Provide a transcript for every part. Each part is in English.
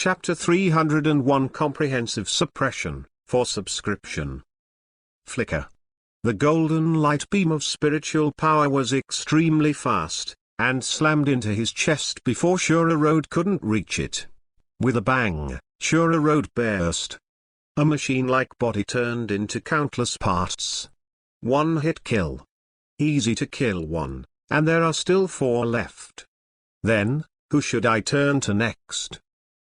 Chapter 301 Comprehensive Suppression, for Subscription. Flicker. The golden light beam of spiritual power was extremely fast, and slammed into his chest before Shura Road couldn't reach it. With a bang, Shura Road burst. A machine-like body turned into countless parts. One hit kill. Easy to kill one, and there are still 4 left. Then, who should I turn to next?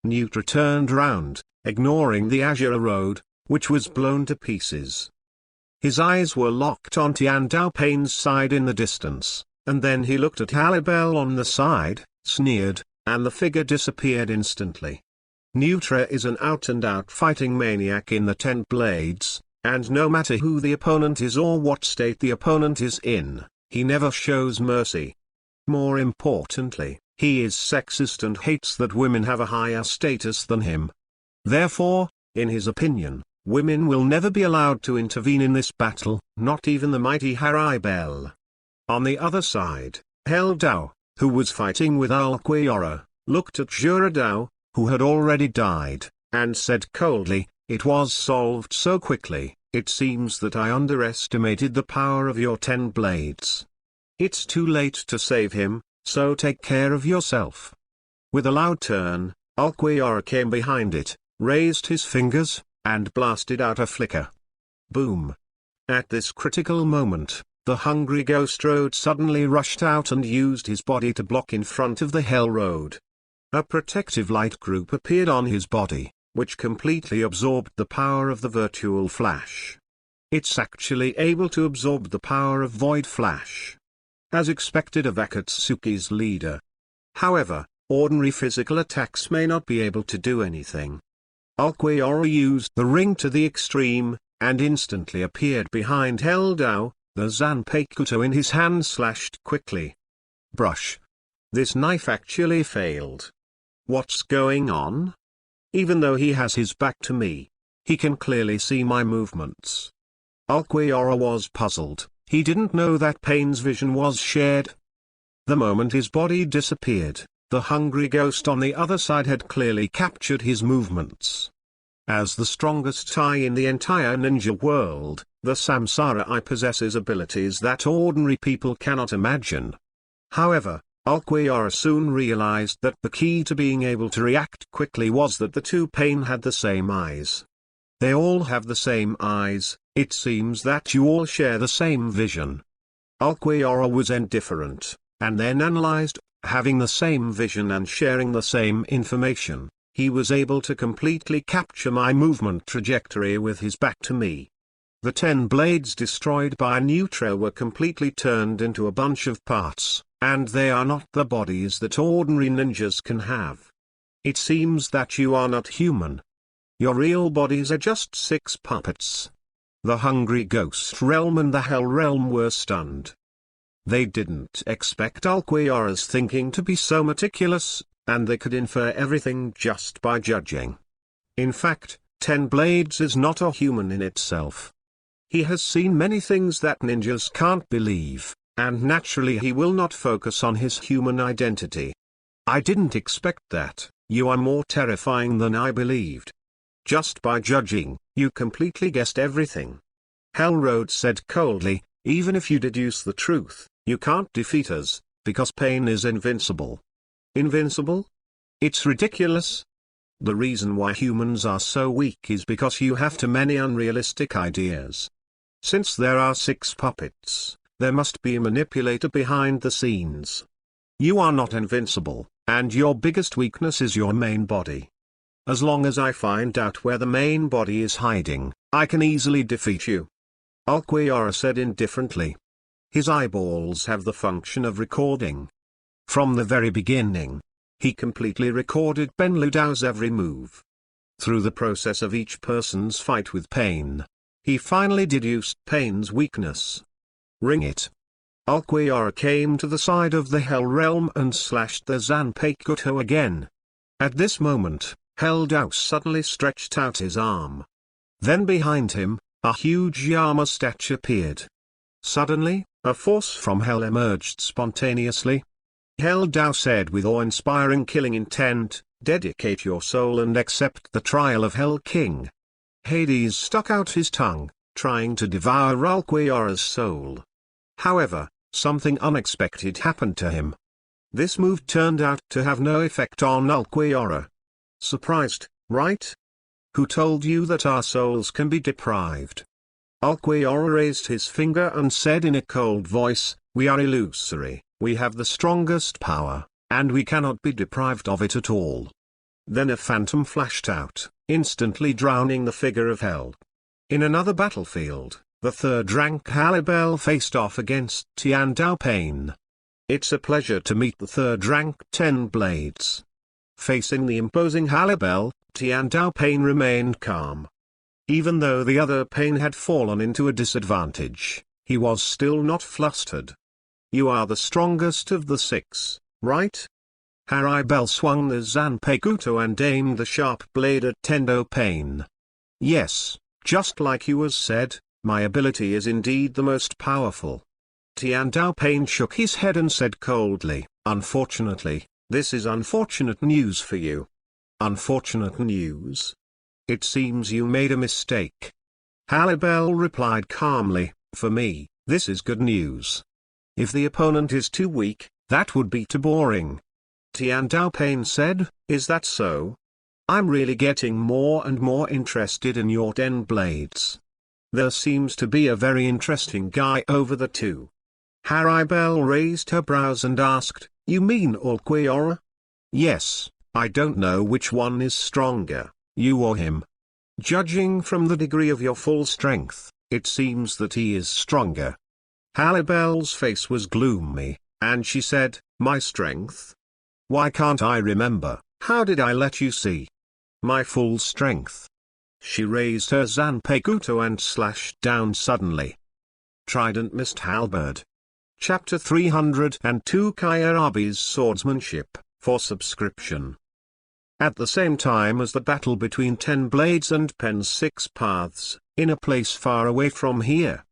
Nutra turned round, ignoring the Azure Road, which was blown to pieces. His eyes were locked on Tian Dao Pain's side in the distance, and then he looked at Halibel on the side, sneered, and the figure disappeared instantly. Nutra is an out-and-out fighting maniac in the 10 Blades, and no matter who the opponent is or what state the opponent is in, he never shows mercy. More importantly, he is sexist and hates that women have a higher status than him. Therefore, in his opinion, women will never be allowed to intervene in this battle, not even the mighty Haribel. On the other side, Hel Dao, who was fighting with Alquiora, looked at Jura Dao, who had already died, and said coldly, "It was solved so quickly, it seems that I underestimated the power of your 10 blades. It's too late to save him, so take care of yourself." With a loud turn, Alquiora came behind it, raised his fingers, and blasted out a flicker. Boom! At this critical moment, the hungry Ghost Road suddenly rushed out and used his body to block in front of the Hell Road. A protective light group appeared on his body, which completely absorbed the power of the virtual flash. It's actually able to absorb the power of Void Flash, as expected of Akatsuki's leader. However, ordinary physical attacks may not be able to do anything. Alquiora used the ring to the extreme, and instantly appeared behind Hel Dao, the Zanpakuto in his hand slashed quickly. Brush. This knife actually failed. What's going on? Even though he has his back to me, he can clearly see my movements. Alquiora was puzzled. He didn't know that Pain's vision was shared. The moment his body disappeared, the hungry ghost on the other side had clearly captured his movements. As the strongest eye in the entire ninja world, the Samsara Eye possesses abilities that ordinary people cannot imagine. However, Alquiora soon realized that the key to being able to react quickly was that the 2 Pain had the same eyes. They all have the same eyes. It seems that you all share the same vision. Alquiora was indifferent, and then analyzed, having the same vision and sharing the same information, he was able to completely capture my movement trajectory with his back to me. The 10 blades destroyed by Nutra were completely turned into a bunch of parts, and they are not the bodies that ordinary ninjas can have. It seems that you are not human. Your real bodies are just 6 puppets. The hungry Ghost Realm and the Hell Realm were stunned. They didn't expect Alquiora's thinking to be so meticulous, and they could infer everything just by judging. In fact, 10 Blades is not a human in itself. He has seen many things that ninjas can't believe, and naturally he will not focus on his human identity. I didn't expect that. You are more terrifying than I believed. Just by judging, you completely guessed everything. Hell Road said coldly, even if you deduce the truth, you can't defeat us, because Pain is invincible. Invincible? It's ridiculous. The reason why humans are so weak is because you have too many unrealistic ideas. Since there are 6 puppets, there must be a manipulator behind the scenes. You are not invincible, and your biggest weakness is your main body. As long as I find out where the main body is hiding, I can easily defeat you. Alquiora said indifferently. His eyeballs have the function of recording. From the very beginning, he completely recorded Benlu Dao's every move. Through the process of each person's fight with Pain, he finally deduced Pain's weakness. Ring it. Alquiora came to the side of the Hell Realm and slashed the Zanpakuto again. At this moment, Hel Dao suddenly stretched out his arm. Then behind him, a huge Yama statue appeared. Suddenly, a force from hell emerged spontaneously. Hel Dao said with awe-inspiring killing intent, Dedicate your soul and accept the trial of Hell King. Hades stuck out his tongue, trying to devour Ulquiorra's soul. However, something unexpected happened to him. This move turned out to have no effect on Ulquiorra. Surprised, right? Who told you that our souls can be deprived? Ulquiorra raised his finger and said in a cold voice, "We are illusory, we have the strongest power, and we cannot be deprived of it at all." Then a phantom flashed out, instantly drowning the figure of Hell. In another battlefield, the third rank Halibel faced off against Tian Dao Pain. It's a pleasure to meet the third rank 10 Blades. Facing the imposing Halibel, Tian Dao Pain remained calm. Even though the other Pain had fallen into a disadvantage, he was still not flustered. "You are the strongest of the 6, right?" Haribel swung the Zanpakuto and aimed the sharp blade at Tendo Pain. "Yes, just like you was said, my ability is indeed the most powerful." Tian Dao Pain shook his head and said coldly, "Unfortunately, this is unfortunate news for you." "Unfortunate news? It seems you made a mistake." Halibel replied calmly, "For me, this is good news. If the opponent is too weak, that would be too boring." Tian Dao Pain said, "Is that so? I'm really getting more and more interested in your 10 blades. There seems to be a very interesting guy over the two." Haribel raised her brows and asked, "You mean Ulquiorra?" "Yes, I don't know which one is stronger, you or him. Judging from the degree of your full strength, it seems that he is stronger." Halibel's face was gloomy, and she said, "My strength? Why can't I remember? How did I let you see my full strength?" She raised her Zanpakuto and slashed down suddenly. Trident Mist Halberd. Chapter 302 Kyarabe's Swordsmanship, for subscription. At the same time as the battle between 10 Blades and Pen's 6 Paths, in a place far away from here.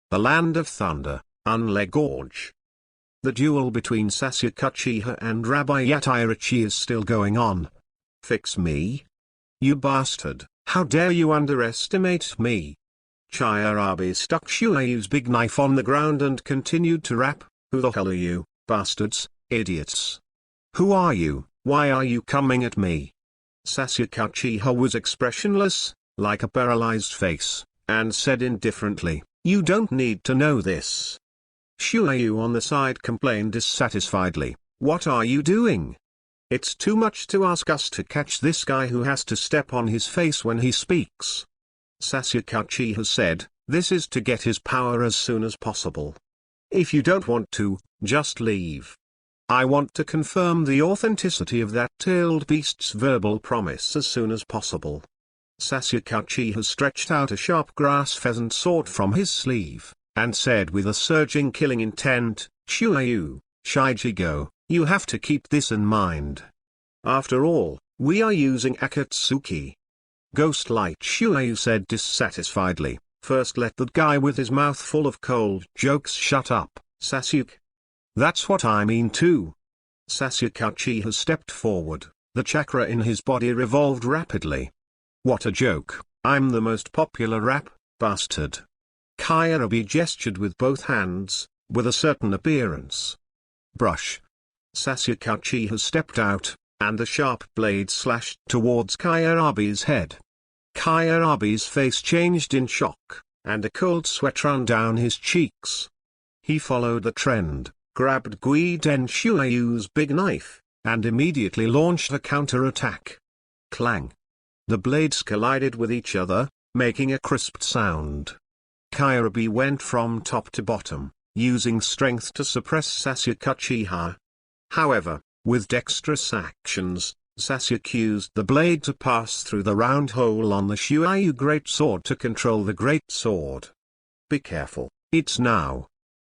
The Land of Thunder, Unle Gorge. The duel between Sasuke Uchiha and Rabbi Yatiraichi is still going on. "Fix me? You bastard, how dare you underestimate me?" Kyarabe stuck Shuayu's big knife on the ground and continued to rap, "Who the hell are you, bastards, idiots? Who are you, why are you coming at me?" Sasuke Uchiha was expressionless, like a paralyzed face, and said indifferently, "You don't need to know this." Shuayu on the side complained dissatisfiedly, "What are you doing? It's too much to ask us to catch this guy who has to step on his face when he speaks." Sasuke Uchiha said, "This is to get his power as soon as possible. If you don't want to, just leave. I want to confirm the authenticity of that tailed beast's verbal promise as soon as possible." Sasuke Uchiha stretched out a sharp grass pheasant sword from his sleeve, and said with a surging killing intent, "Shuayu, Shichigo, you have to keep this in mind. After all, we are using Akatsuki." Ghostlight Shuayu said dissatisfiedly, "First let that guy with his mouth full of cold jokes shut up, Sasuke." "That's what I mean too." Sasuke Uchiha stepped forward, the chakra in his body revolved rapidly. "What a joke, I'm the most popular rap, bastard." Kyarabe gestured with both hands, with a certain appearance. "Brush." Sasuke Uchiha stepped out, and the sharp blade slashed towards Kyarabe's head. Kyarabe's face changed in shock, and a cold sweat ran down his cheeks. He followed the trend, grabbed Guiden Shuayu's big knife, and immediately launched a counter-attack. Clang! The blades collided with each other, making a crisp sound. Kyarabe went from top to bottom, using strength to suppress Sasuke Uchiha. However, with dexterous actions, Sasuke used the blade to pass through the round hole on the Shuayu greatsword to control the greatsword. "Be careful, it's now."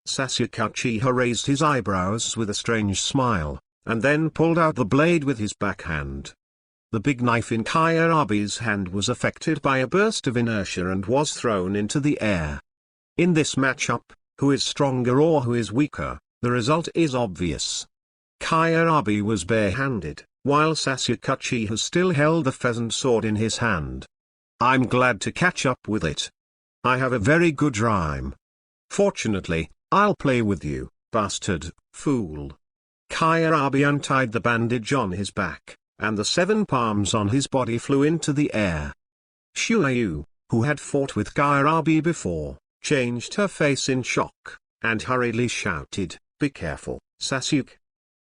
Sasuke Uchiha raised his eyebrows with a strange smile, and then pulled out the blade with his backhand. The big knife in Kyarabe's hand was affected by a burst of inertia and was thrown into the air. In this matchup, who is stronger or who is weaker, the result is obvious. Kyarabe was barehanded, while Sasuke Uchiha still held the pheasant sword in his hand. I'm glad to catch up with it. I have a very good rhyme. Fortunately, I'll play with you, bastard, fool. Kyarabi untied the bandage on his back, and the 7 palms on his body flew into the air. Shuayu, who had fought with Kyarabi before, changed her face in shock, and hurriedly shouted, "Be careful, Sasuke.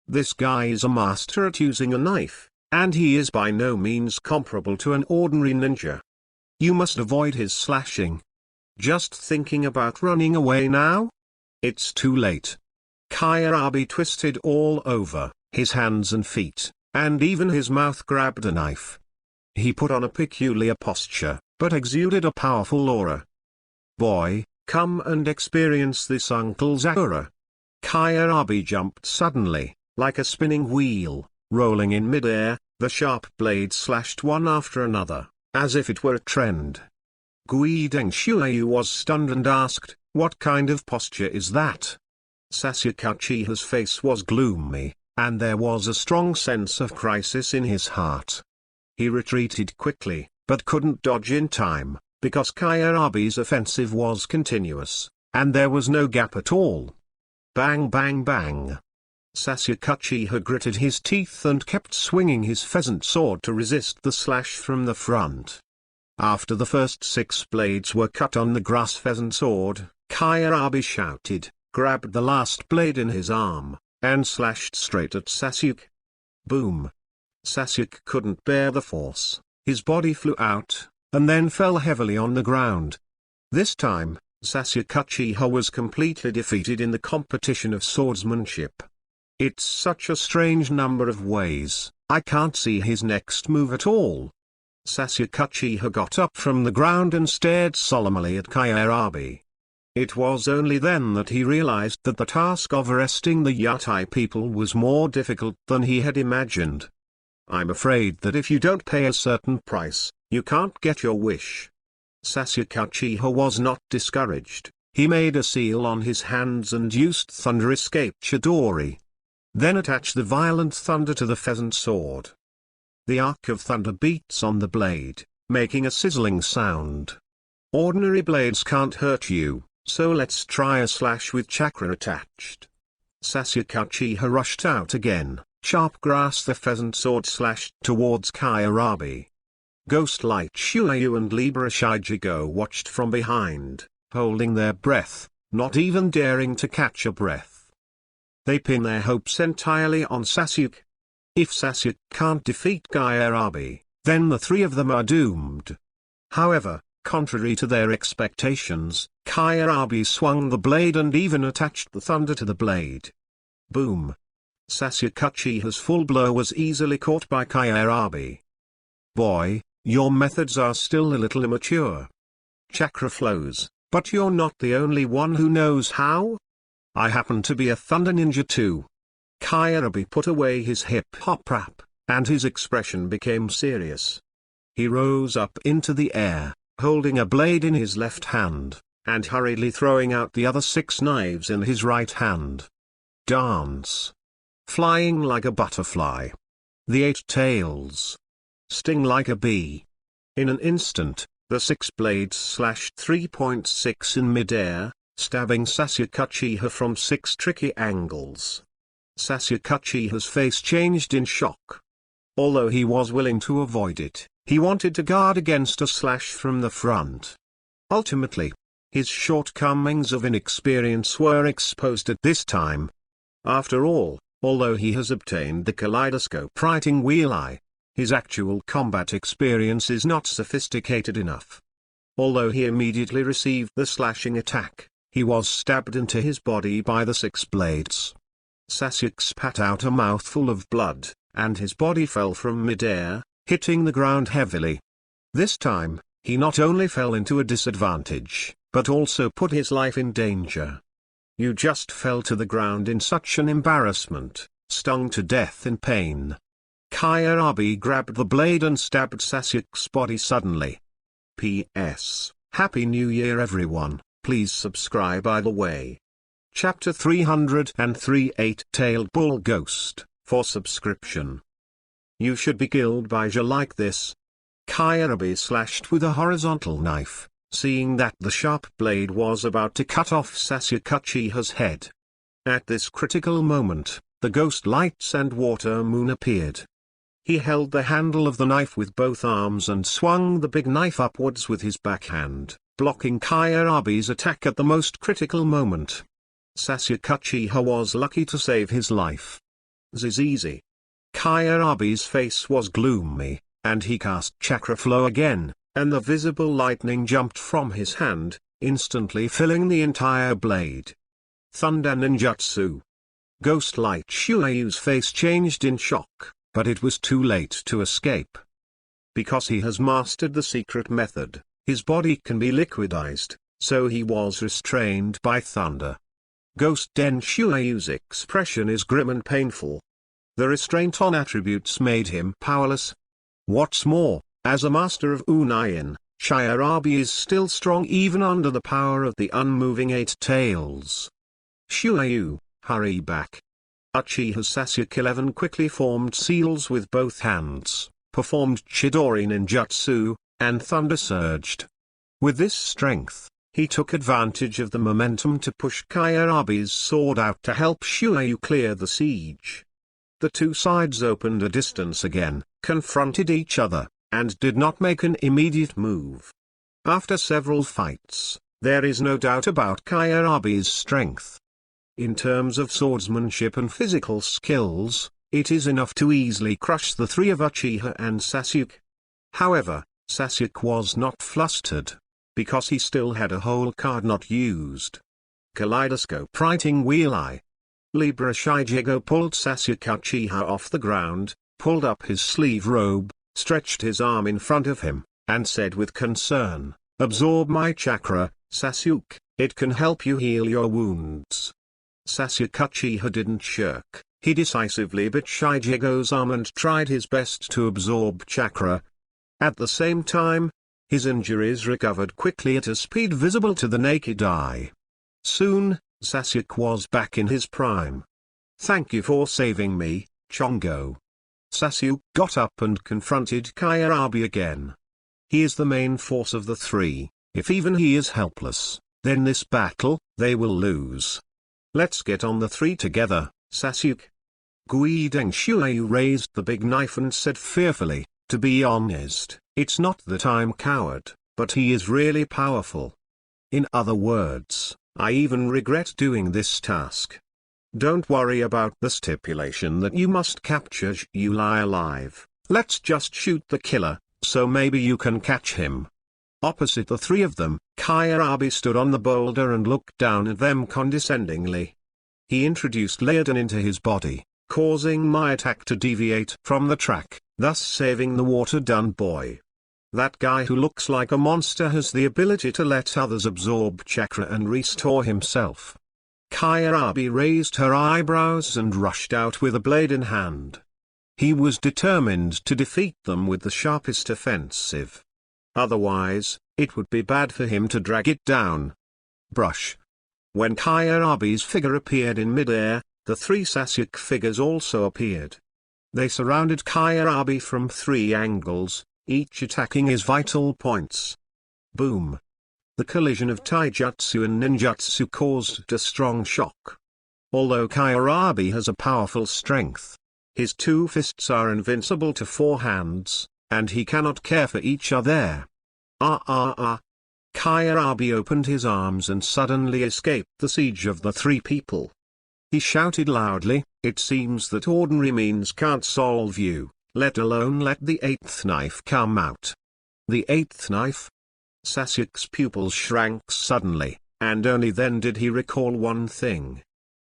This guy is a master at using a knife, and he is by no means comparable to an ordinary ninja. You must avoid his slashing. Just thinking about running away now? It's too late." Kyarabi twisted all over, his hands and feet, and even his mouth grabbed a knife. He put on a peculiar posture, but exuded a powerful aura. "Boy, come and experience this Uncle's aura." Kyarabi jumped suddenly, like a spinning wheel, rolling in midair. The sharp blade slashed one after another, as if it were a trend. Guideng Shuayu was stunned and asked, "What kind of posture is that?" Sasuke Uchiha's face was gloomy, and there was a strong sense of crisis in his heart. He retreated quickly, but couldn't dodge in time, because Kyarabi's offensive was continuous, and there was no gap at all. Bang bang bang. Sasuke Uchiha gritted his teeth and kept swinging his pheasant sword to resist the slash from the front. After the first 6 blades were cut on the grass pheasant sword, Kyarabi shouted, grabbed the last blade in his arm, and slashed straight at Sasuke. Boom. Sasuke couldn't bear the force, his body flew out, and then fell heavily on the ground. This time, Sasuke Uchiha was completely defeated in the competition of swordsmanship. It's such a strange number of ways, I can't see his next move at all. Sasuke Uchiha got up from the ground and stared solemnly at Kyarabi. It was only then that he realized that the task of arresting the Yatai people was more difficult than he had imagined. I'm afraid that if you don't pay a certain price, you can't get your wish. Sasuke Uchiha was not discouraged. He made a seal on his hands and used Thunder Escape Chidori. Then attached the violent thunder to the pheasant sword. The arc of thunder beats on the blade, making a sizzling sound. Ordinary blades can't hurt you, so let's try a slash with chakra attached. Sasuke Uchiha rushed out again, sharp grass the pheasant sword slashed towards Kyarabi. Ghost Light Shuayu and Libra Shijigo watched from behind, holding their breath, not even daring to catch a breath. They pin their hopes entirely on Sasuke. If Sasuke can't defeat Kyarabi, then the 3 of them are doomed. However, contrary to their expectations, Kyarabi swung the blade and even attached the thunder to the blade. Boom. Sasuke Uchiha's full blow was easily caught by Kyarabi. Boy, your methods are still a little immature. Chakra flows, but you're not the only one who knows how. I happen to be a thunder ninja too. Kyarabi put away his hip-hop rap, and his expression became serious. He rose up into the air, holding a blade in his left hand, and hurriedly throwing out the other 6 knives in his right hand. Dance. Flying like a butterfly. The 8 tails. Sting like a bee. In an instant, the 6 blades slashed 3.6 in midair, stabbing Sasuke Uchiha from 6 tricky angles. Sasuke Uchiha's face changed in shock. Although he was willing to avoid it, he wanted to guard against a slash from the front. Ultimately, his shortcomings of inexperience were exposed at this time. After all, although he has obtained the kaleidoscope writing wheel eye, his actual combat experience is not sophisticated enough. Although he immediately received the slashing attack, he was stabbed into his body by the 6 blades. Sasuke spat out a mouthful of blood, and his body fell from midair, hitting the ground heavily. This time, he not only fell into a disadvantage, but also put his life in danger. You just fell to the ground in such an embarrassment, stung to death in pain. Kyarabi grabbed the blade and stabbed Sasuke's body suddenly. P.S. Happy New Year everyone, please subscribe by the way. Chapter 303 Eight-Tailed Bull Ghost, for subscription. You should be killed by Ja like this. Kyarabi slashed with a horizontal knife, seeing that the sharp blade was about to cut off Sasuke Uchiha's head. At this critical moment, the ghost lights and water moon appeared. He held the handle of the knife with both arms and swung the big knife upwards with his backhand, blocking Kyarabi's attack at the most critical moment. Sasuke Uchiha was lucky to save his life. This easy. Kyarabi's face was gloomy, and he cast chakra flow again, and the visible lightning jumped from his hand, instantly filling the entire blade. Thunder Ninjutsu. Ghost Light Shuayu's face changed in shock, but it was too late to escape. Because he has mastered the secret method, his body can be liquidized, so he was restrained by thunder. Ghost Den Shuayu's expression is grim and painful. The restraint on attributes made him powerless. What's more, as a master of Unayan, Kyarabi is still strong even under the power of the unmoving Eight Tails. Shuayu, hurry back. Uchiha Sasuke 11 quickly formed seals with both hands, performed Chidori Ninjutsu, and thunder surged. With this strength, he took advantage of the momentum to push Kyarabi's sword out to help Shuayu clear the siege. The two sides opened a distance again, confronted each other, and did not make an immediate move. After several fights, there is no doubt about Kyarabi's strength. In terms of swordsmanship and physical skills, it is enough to easily crush the three of Uchiha and Sasuke. However, Sasuke was not flustered, because he still had a whole card not used. Kaleidoscope Writing Wheel Eye. Libra Shigego pulled Sasuke Uchiha off the ground, pulled up his sleeve robe, stretched his arm in front of him, and said with concern, "Absorb my chakra, Sasuke, it can help you heal your wounds." Sasuke Uchiha didn't shirk, he decisively bit Shigego's arm and tried his best to absorb chakra. At the same time, his injuries recovered quickly at a speed visible to the naked eye. Soon, Sasuke was back in his prime. "Thank you for saving me, Chongo." Sasuke got up and confronted Kyarabi again. He is the main force of the three. If even he is helpless, then this battle, they will lose. "Let's get on the three together, Sasuke." Guideng Shuayu raised the big knife and said fearfully, "To be honest, it's not that I'm coward, but he is really powerful. In other words, I even regret doing this task. Don't worry about the stipulation that you must capture Julai alive. Let's just shoot the killer, so maybe you can catch him." Opposite the three of them, Kyarabi stood on the boulder and looked down at them condescendingly. He introduced Laodan into his body, causing my attack to deviate from the track, thus saving the water-done boy. That guy who looks like a monster has the ability to let others absorb chakra and restore himself. Kyarabi raised her eyebrows and rushed out with a blade in hand. He was determined to defeat them with the sharpest offensive. Otherwise, it would be bad for him to drag it down. Brush. When Kyarabi's figure appeared in midair, the three Sasuke figures also appeared. They surrounded Kyarabi from three angles, each attacking his vital points. Boom. The collision of taijutsu and ninjutsu caused a strong shock. Although Kyarabi has a powerful strength, his two fists are invincible to four hands, and he cannot care for each other. Kyarabi opened his arms and suddenly escaped the siege of the three people. He shouted loudly, "It seems that ordinary means can't solve you, let alone let the eighth knife come out." The eighth knife? Sasuke's pupils shrank suddenly, and only then did he recall one thing.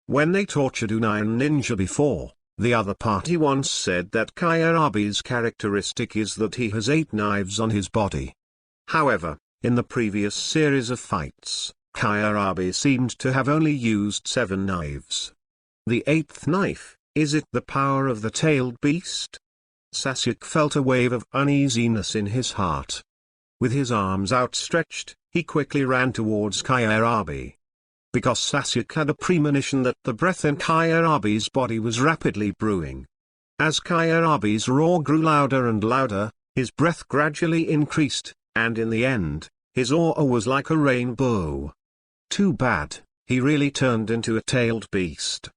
When they tortured Unayan Ninja before, the other party once said that Kyarabi's characteristic is that he has 8 knives on his body. However, in the previous series of fights, Kyarabi seemed to have only used 7 knives. The 8th knife, is it the power of the tailed beast? Sasuke felt a wave of uneasiness in his heart. With his arms outstretched, he quickly ran towards Kyarabi. Because Sasuke had a premonition that the breath in Kyarabi's body was rapidly brewing. As Kyarabe's roar grew louder and louder, his breath gradually increased, and in the end, his aura was like a rainbow. Too bad, he really turned into a tailed beast.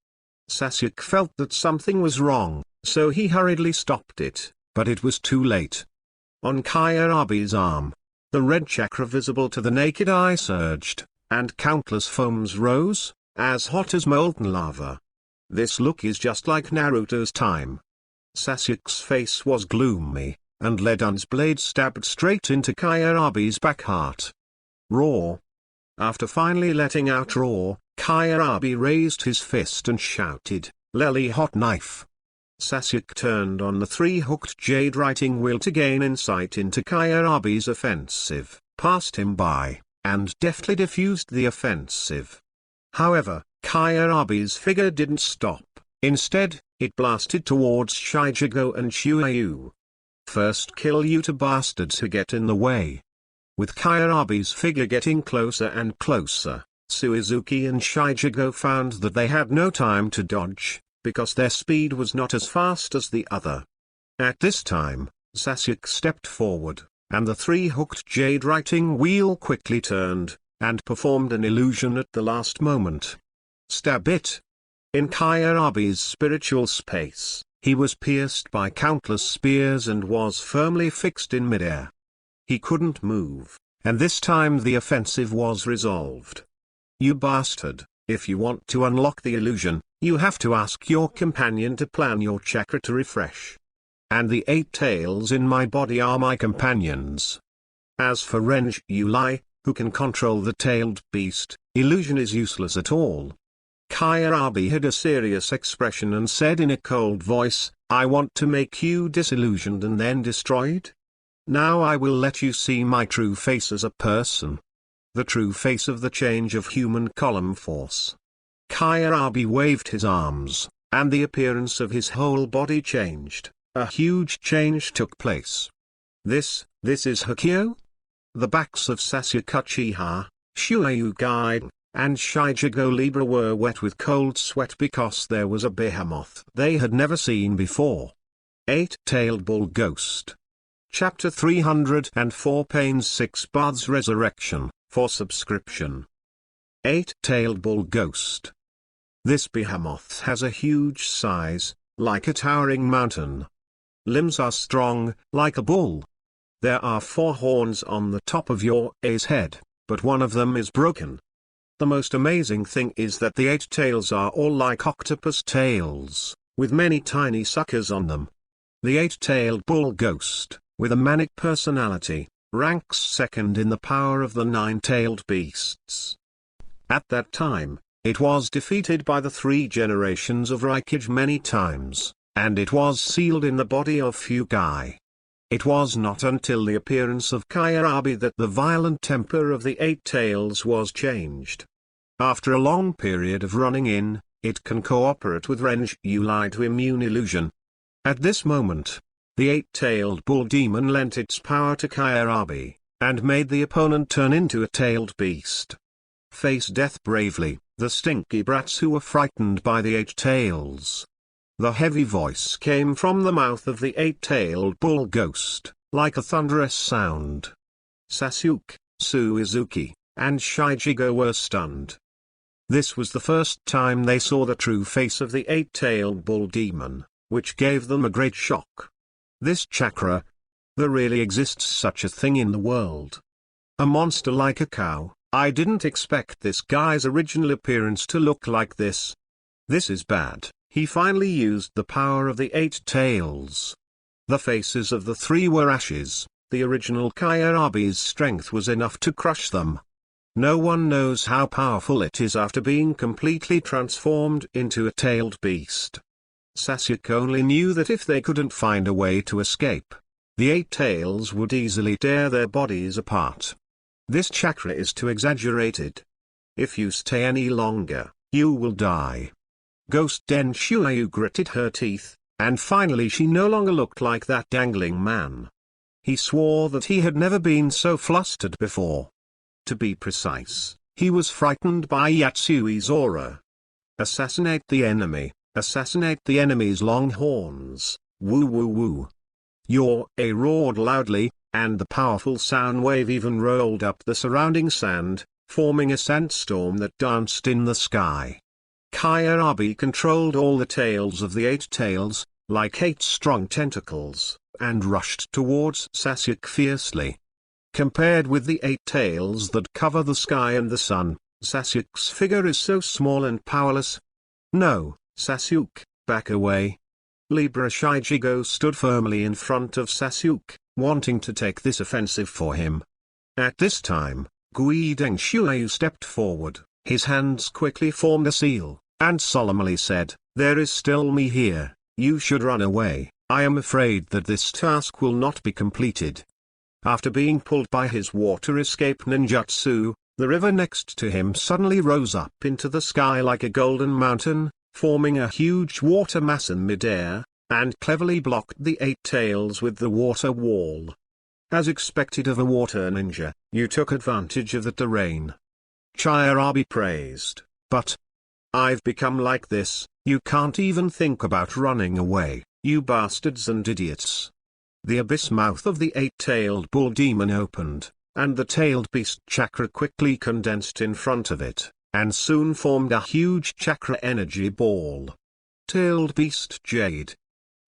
Sasuke felt that something was wrong, so he hurriedly stopped it, but it was too late. On Kyarabe's arm, the red chakra visible to the naked eye surged, and countless foams rose, as hot as molten lava. This look is just like Naruto's time. Sasuke's face was gloomy, and Ledan's blade stabbed straight into Kyarabe's back heart. Roar. After finally letting out roar, Kyarabe raised his fist and shouted, "Lely hot knife!" Sasuke turned on the three-hooked jade writing wheel to gain insight into Kyarabe's offensive, passed him by, and deftly diffused the offensive. However, Kyarabe's figure didn't stop. Instead, it blasted towards Shijigo and Shuayu. First kill you two bastards who get in the way. With Kyarabe's figure getting closer and closer, Suizuki and Shijigo found that they had no time to dodge, because their speed was not as fast as the other. At this time, Sasuke stepped forward, and the three-hooked jade writing wheel quickly turned, and performed an illusion at the last moment. Stab it! In Kyarabe's spiritual space, he was pierced by countless spears and was firmly fixed in midair. He couldn't move, and this time the offensive was resolved. You bastard, if you want to unlock the illusion, you have to ask your companion to plan your chakra to refresh. And the 8 tails in my body are my companions. As for Renji Yulai, who can control the tailed beast, illusion is useless at all. Kyarabe had a serious expression and said in a cold voice, "I want to make you disillusioned and then destroyed. Now I will let you see my true face as a person. The true face of the change of human column force." Kyarabe waved his arms, and the appearance of his whole body changed. A huge change took place. This is Hakio? The backs of Sasuke Uchiha, Shuayu Gaiden, and Shijigo Libra were wet with cold sweat because there was a behemoth they had never seen before. 8-Tailed Bull Ghost. Chapter 304 Pains 6 Baths Resurrection, for subscription. 8-Tailed Bull Ghost. This behemoth has a huge size, like a towering mountain. Limbs are strong, like a bull. There are 4 horns on the top of your A's head, but one of them is broken. The most amazing thing is that the 8 tails are all like octopus tails, with many tiny suckers on them. The 8-tailed bull ghost, with a manic personality, ranks second in the power of the 9-tailed beasts. At that time, it was defeated by the 3 generations of Raikage many times, and it was sealed in the body of Fugai. It was not until the appearance of Kyarabe that the violent temper of the 8 tails was changed. After a long period of running in, it can cooperate with Renji Yulai to immune illusion. At this moment, the 8-tailed bull demon lent its power to Kyarabe, and made the opponent turn into a tailed beast. Face death bravely, the stinky brats who were frightened by the 8 tails. The heavy voice came from the mouth of the 8-tailed bull ghost, like a thunderous sound. Sasuke, Suizuki, and Shijigo were stunned. This was the first time they saw the true face of the 8-tailed bull demon, which gave them a great shock. This chakra? There really exists such a thing in the world. A monster like a cow. I didn't expect this guy's original appearance to look like this. This is bad. He finally used the power of the 8 tails. The faces of the 3 were ashes. The original Kyarabe's strength was enough to crush them. No one knows how powerful it is after being completely transformed into a tailed beast. Sasuke only knew that if they couldn't find a way to escape, the 8 tails would easily tear their bodies apart. This chakra is too exaggerated. If you stay any longer, you will die. Ghost Den Shuayu gritted her teeth, and finally she no longer looked like that dangling man. He swore that he had never been so flustered before. To be precise, he was frightened by Yatsui's aura. Assassinate the enemy, assassinate the enemy's long horns, woo woo woo. Your-A roared loudly, and the powerful sound wave even rolled up the surrounding sand, forming a sandstorm that danced in the sky. Kyarabi controlled all the tails of the 8 tails, like 8 strong tentacles, and rushed towards Sasuke fiercely. Compared with the 8 tails that cover the sky and the sun, Sasuke's figure is so small and powerless. No, Sasuke, back away. Libra Shijigo stood firmly in front of Sasuke, wanting to take this offensive for him. At this time, Guideng Shuayu stepped forward, his hands quickly formed a seal, and solemnly said, "There is still me here, you should run away, I am afraid that this task will not be completed." After being pulled by his water escape ninjutsu, the river next to him suddenly rose up into the sky like a golden mountain, forming a huge water mass in midair, and cleverly blocked the 8 tails with the water wall. As expected of a water ninja, you took advantage of the terrain. Kyarabi praised, but I've become like this, you can't even think about running away, you bastards and idiots. The abyss mouth of the 8-tailed bull demon opened, and the tailed beast chakra quickly condensed in front of it, and soon formed a huge chakra energy ball. Tailed beast Jade.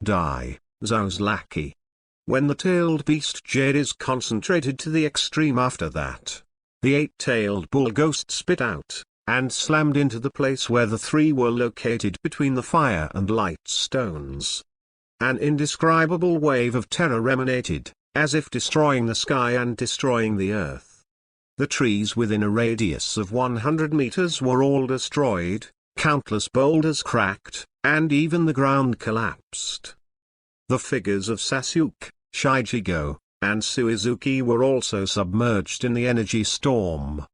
Die, Zozlaki. When the tailed beast Jade is concentrated to the extreme after that, the 8-tailed bull ghost spit out, and slammed into the place where the 3 were located between the fire and light stones. An indescribable wave of terror emanated, as if destroying the sky and destroying the earth. The trees within a radius of 100 meters were all destroyed, countless boulders cracked, and even the ground collapsed. The figures of Sasuke, Shijigo, and Suizuki were also submerged in the energy storm.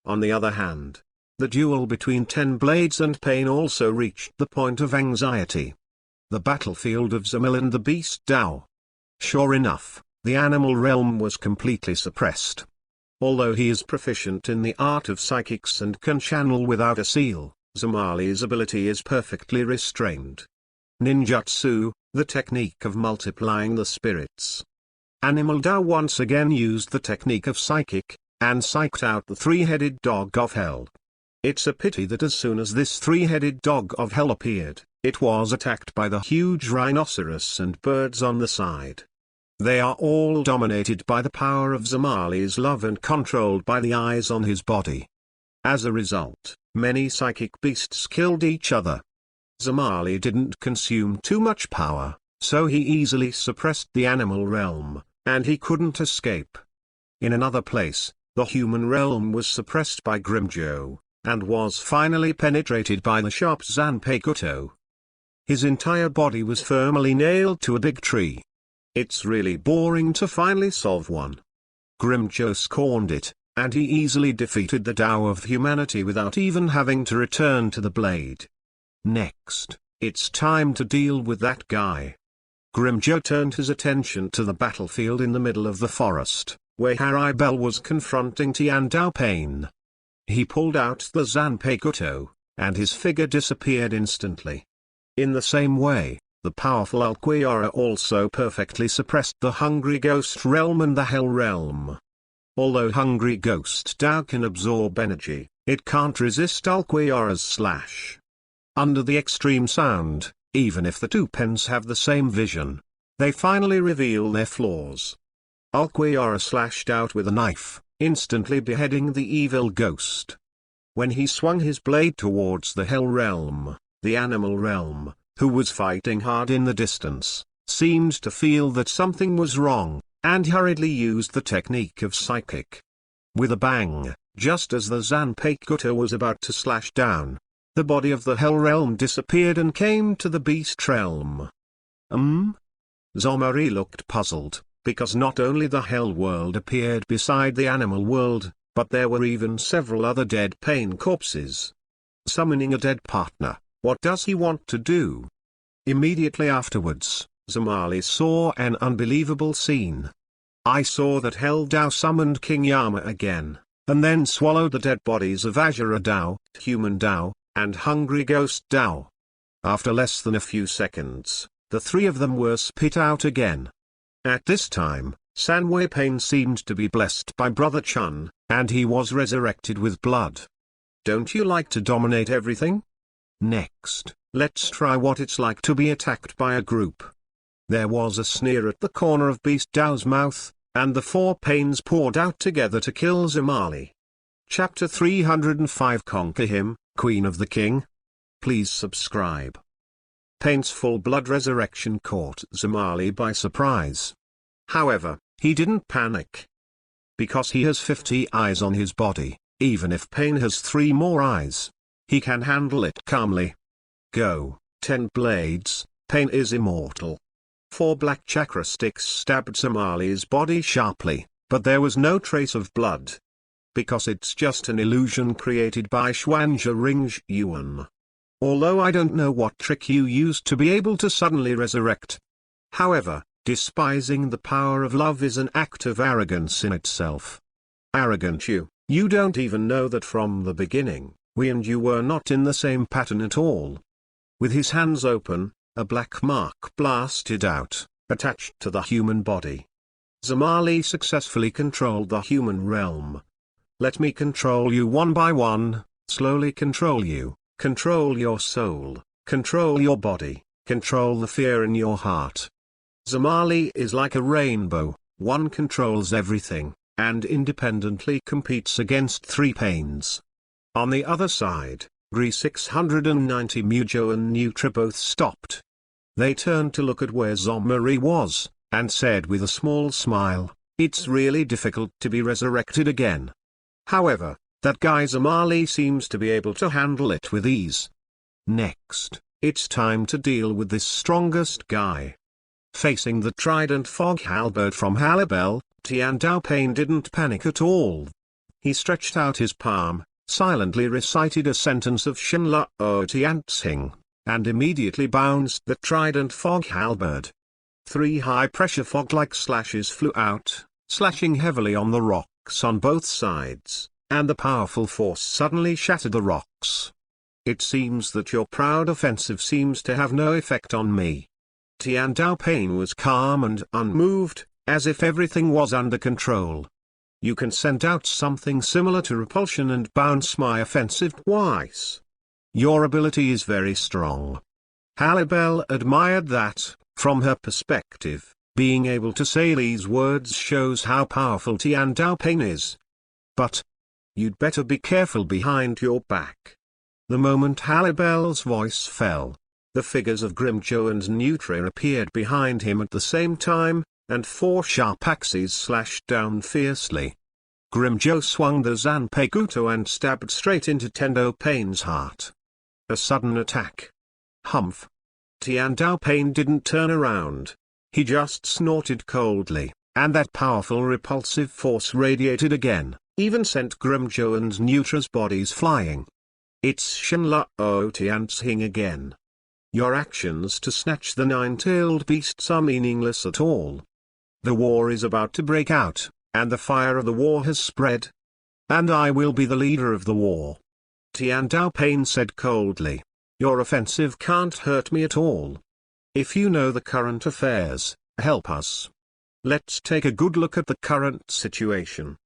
On the other hand, the duel between 10 Blades and Pain also reached the point of anxiety. The battlefield of Zamil and the Beast Dao. Sure enough, the animal realm was completely suppressed. Although he is proficient in the art of psychics and can channel without a seal, Zamali's ability is perfectly restrained. Ninjutsu, the technique of multiplying the spirits. Animal Dao once again used the technique of psychic, and psyched out the 3-headed dog of hell. It's a pity that as soon as this 3-headed dog of hell appeared, it was attacked by the huge rhinoceros and birds on the side. They are all dominated by the power of Zamali's love and controlled by the eyes on his body. As a result, many psychic beasts killed each other. Zamali didn't consume too much power, so he easily suppressed the animal realm, and he couldn't escape. In another place, the human realm was suppressed by Grimjo, and was finally penetrated by the sharp Zanpakuto. His entire body was firmly nailed to a big tree. It's really boring to finally solve one. Grimjo scorned it, and he easily defeated the Tao of humanity without even having to return to the blade. Next, it's time to deal with that guy. Grimjo turned his attention to the battlefield in the middle of the forest, where Haribel was confronting Tian Dao Pain. He pulled out the Zanpakuto, and his figure disappeared instantly. In the same way, the powerful Alquiara also perfectly suppressed the Hungry Ghost Realm and the Hell Realm. Although Hungry Ghost Dao can absorb energy, it can't resist Alquiara's slash. Under the extreme sound, even if the 2 pens have the same vision, they finally reveal their flaws. Alquiara slashed out with a knife, instantly beheading the evil ghost. When he swung his blade towards the Hell Realm, the animal realm, who was fighting hard in the distance, seemed to feel that something was wrong, and hurriedly used the technique of psychic. With a bang, just as the Zanpakuto was about to slash down, the body of the Hell Realm disappeared and came to the Beast Realm. Zomari looked puzzled, because not only the Hell World appeared beside the Animal World, but there were even several other dead Pain corpses. Summoning a dead partner, what does he want to do? Immediately afterwards, Zamali saw an unbelievable scene. I saw that Hell Dao summoned King Yama again, and then swallowed the dead bodies of Azura Dao, Human Dao, and Hungry Ghost Dao. After less than a few seconds, the three of them were spit out again. At this time, Sanwei Pain seemed to be blessed by Brother Chun, and he was resurrected with blood. Don't you like to dominate everything? Next, let's try what it's like to be attacked by a group. There was a sneer at the corner of Beast Dao's mouth, and the four pains poured out together to kill Zamali. Chapter 305 Conquer Him, Queen of the King. Please subscribe. Pain's full blood resurrection caught Zamali by surprise. However, he didn't panic. Because he has 50 eyes on his body, even if Pain has 3 more eyes, he can handle it calmly. Go, 10 blades, Pain is immortal. 4 black chakra sticks stabbed Zamali's body sharply, but there was no trace of blood. Because it's just an illusion created by Xuanzhe Ring Yuan. Although I don't know what trick you used to be able to suddenly resurrect. However, despising the power of love is an act of arrogance in itself. Arrogant you don't even know that from the beginning, we and you were not in the same pattern at all. With his hands open, a black mark blasted out, attached to the human body. Zamali successfully controlled the human realm. Let me control you one by one, slowly control you, control your soul, control your body, control the fear in your heart. Zamali is like a rainbow, one controls everything, and independently competes against 3 pains. On the other side, Gri 690 Mujo and Nutra both stopped. They turned to look at where Zomari was, and said with a small smile, "It's really difficult to be resurrected again. However, that guy Zamali seems to be able to handle it with ease. Next, it's time to deal with this strongest guy." Facing the trident fog halberd from Halibel, Tian Dao Pain didn't panic at all. He stretched out his palm, silently recited a sentence of Shenla O Tian Tsing, and immediately bounced the trident fog halberd. 3 high-pressure fog-like slashes flew out, slashing heavily on the rocks on both sides, and the powerful force suddenly shattered the rocks. It seems that your proud offensive seems to have no effect on me. Tian Dao Pain was calm and unmoved, as if everything was under control. You can send out something similar to repulsion and bounce my offensive twice. Your ability is very strong. Halibel admired that. From her perspective, being able to say these words shows how powerful Tian Dao Pain is. But you'd better be careful behind your back. The moment Halibel's voice fell, the figures of Grimjo and Nutra appeared behind him at the same time, and 4 sharp axes slashed down fiercely. Grimjo swung the Zanpei Guto and stabbed straight into Tendo Pain's heart. A sudden attack. Humph. Tian Dao Pain didn't turn around. He just snorted coldly, and that powerful repulsive force radiated again, even sent Grimjo and Nutra's bodies flying. It's Shenla O Tian Tsing again. Your actions to snatch the 9-tailed beasts are meaningless at all. The war is about to break out, and the fire of the war has spread. And I will be the leader of the war. Tian Dao Pain said coldly. Your offensive can't hurt me at all. If you know the current affairs, help us. Let's take a good look at the current situation.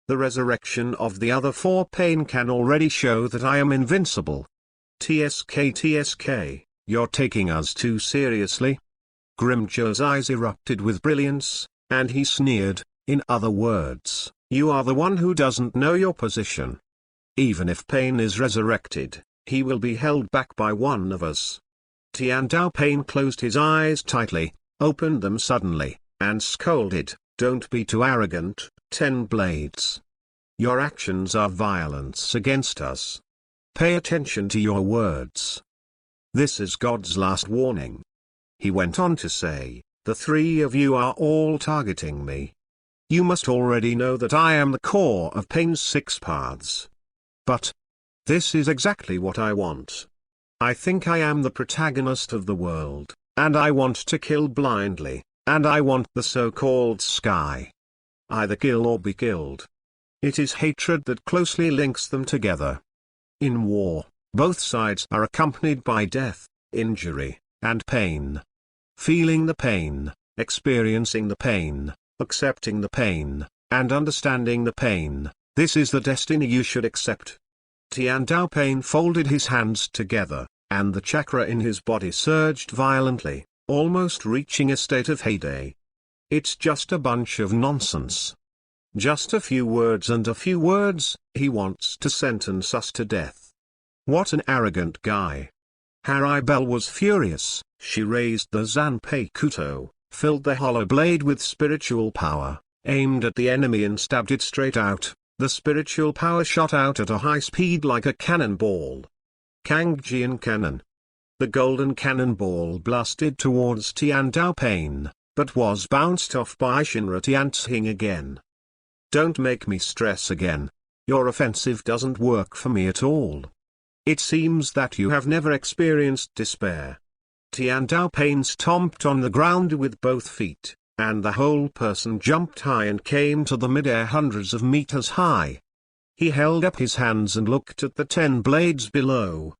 The resurrection of the other 4 pain can already show that I am invincible. TSK, you're taking us too seriously. Grimjo's eyes erupted with brilliance, and he sneered, in other words, you are the one who doesn't know your position. Even if Pain is resurrected, he will be held back by one of us. Tian Dao Pain closed his eyes tightly, opened them suddenly, and scolded, don't be too arrogant, 10 blades. Your actions are violence against us. Pay attention to your words. This is God's last warning. He went on to say, the 3 of you are all targeting me. You must already know that I am the core of Pain's 6 paths. But this is exactly what I want. I think I am the protagonist of the world, and I want to kill blindly, and I want the so-called sky. Either kill or be killed. It is hatred that closely links them together. In war, both sides are accompanied by death, injury, and pain. Feeling the pain, experiencing the pain, accepting the pain, and understanding the pain, this is the destiny you should accept. Tian Dao Pain folded his hands together, and the chakra in his body surged violently, almost reaching a state of heyday. It's just a bunch of nonsense. Just a few words and a few words, he wants to sentence us to death. What an arrogant guy. Haribel was furious. She raised the Zanpei Kuto, filled the hollow blade with spiritual power, aimed at the enemy and stabbed it straight out. The spiritual power shot out at a high speed like a cannonball. Kangjian Cannon. The golden cannonball blasted towards Tian Dao Pain, but was bounced off by Shinra Tianxing again. Don't make me stress again. Your offensive doesn't work for me at all. It seems that you have never experienced despair. Tian Dao Pain stomped on the ground with both feet, and the whole person jumped high and came to the mid-air hundreds of meters high. He held up his hands and looked at the 10 blades below.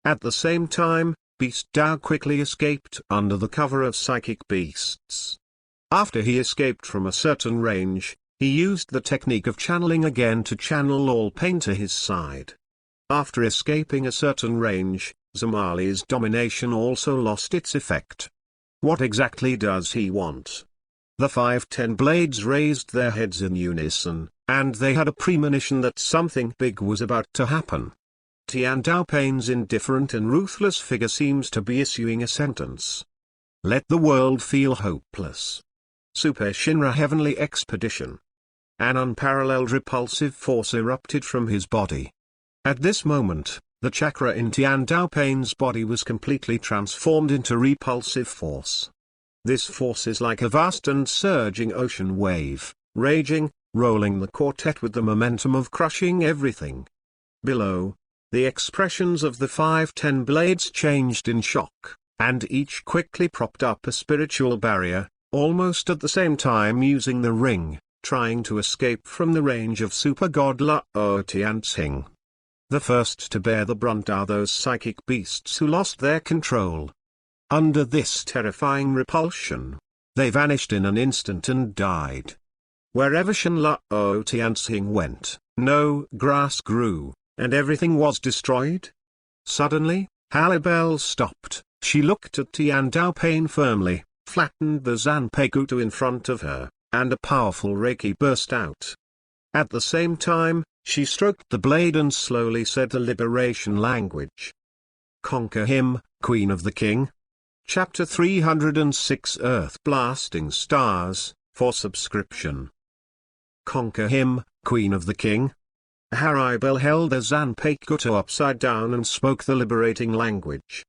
At the same time, Beast Dao quickly escaped under the cover of psychic beasts. After he escaped from a certain range, he used the technique of channeling again to channel all pain to his side. After escaping a certain range, Zamali's domination also lost its effect. What exactly does he want? The 5-10 blades raised their heads in unison, and they had a premonition that something big was about to happen. Tian Dao Pain's indifferent and ruthless figure seems to be issuing a sentence. Let the world feel hopeless. Super Shinra Heavenly Expedition. An unparalleled repulsive force erupted from his body. At this moment, the chakra in Tian Dao Pain's body was completely transformed into repulsive force. This force is like a vast and surging ocean wave, raging, rolling the quartet with the momentum of crushing everything. Below, the expressions of the 5-10 blades changed in shock, and each quickly propped up a spiritual barrier, almost at the same time using the ring, trying to escape from the range of Super God Lao Tianxing. The first to bear the brunt are those psychic beasts who lost their control. Under this terrifying repulsion, they vanished in an instant and died. Wherever Shen Lao Tianxing went, no grass grew, and everything was destroyed. Suddenly, Halibel stopped. She looked at Tian Dao Pain firmly, flattened the Zanpei Kuto in front of her, and a powerful Reiki burst out. At the same time, she stroked the blade and slowly said the liberation language. Conquer him, Queen of the King. Chapter 306 Earth Blasting Stars, for subscription. Conquer him, Queen of the King. Haribel held a Zanpei Kuto upside down and spoke the liberating language.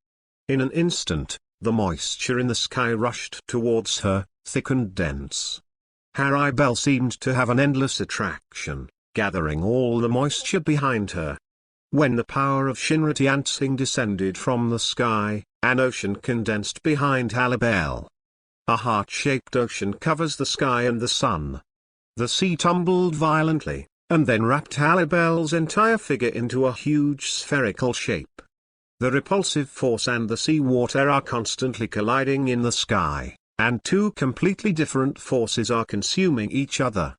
In an instant, the moisture in the sky rushed towards her, thick and dense. Haribel seemed to have an endless attraction, gathering all the moisture behind her. When the power of Shinra Tianxing descended from the sky, an ocean condensed behind Haribel. A heart-shaped ocean covers the sky and the sun. The sea tumbled violently, and then wrapped Haribel's entire figure into a huge spherical shape. The repulsive force and the sea water are constantly colliding in the sky, and two completely different forces are consuming each other.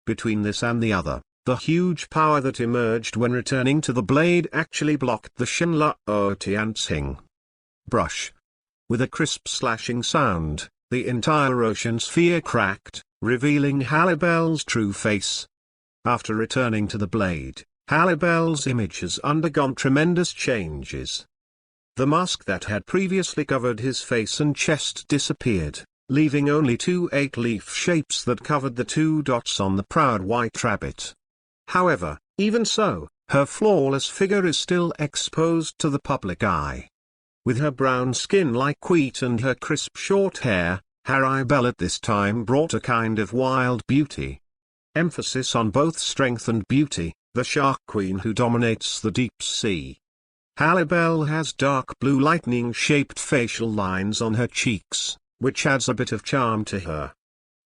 Between this and the other, the huge power that emerged when returning to the blade actually blocked the Shen Lao Tianxing. Brush. With a crisp slashing sound, the entire ocean sphere cracked, revealing Halibel's true face. After returning to the blade, Halibel's image has undergone tremendous changes. The mask that had previously covered his face and chest disappeared, leaving only two 8-leaf shapes that covered the 2 dots on the proud white rabbit. However, even so, her flawless figure is still exposed to the public eye. With her brown skin like wheat and her crisp short hair, Haribel at this time brought a kind of wild beauty. Emphasis on both strength and beauty, the Shark Queen who dominates the deep sea. Haribel has dark blue lightning-shaped facial lines on her cheeks, which adds a bit of charm to her.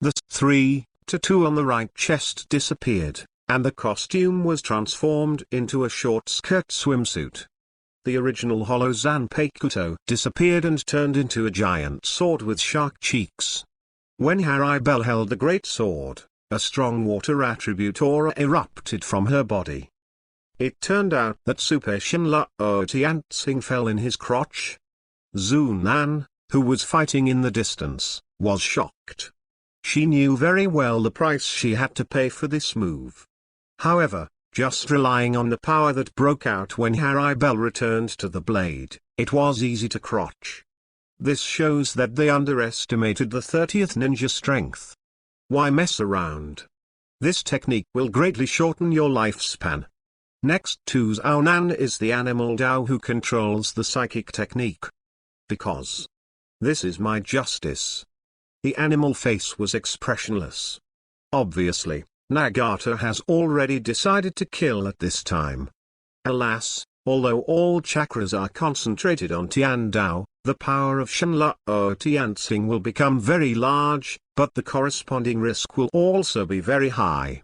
The 3 tattoo on the right chest disappeared, and the costume was transformed into a short skirt swimsuit. The original hollow Zanpakuto disappeared and turned into a giant sword with shark cheeks. When Haribel held the great sword, a strong water attribute aura erupted from her body. It turned out that Super Shinla Tianxing fell in his crotch. Zunan, who was fighting in the distance, was shocked. She knew very well the price she had to pay for this move. However, just relying on the power that broke out when Haribel returned to the blade, it was easy to crotch. This shows that they underestimated the 30th ninja strength. Why mess around? This technique will greatly shorten your lifespan. Next to Zhaonan is the animal Dao who controls the psychic technique. Because this is my justice. The animal face was expressionless. Obviously, Nagata has already decided to kill at this time. Alas, although all chakras are concentrated on Tian Dao, the power of Shinla Tianxing will become very large, but the corresponding risk will also be very high.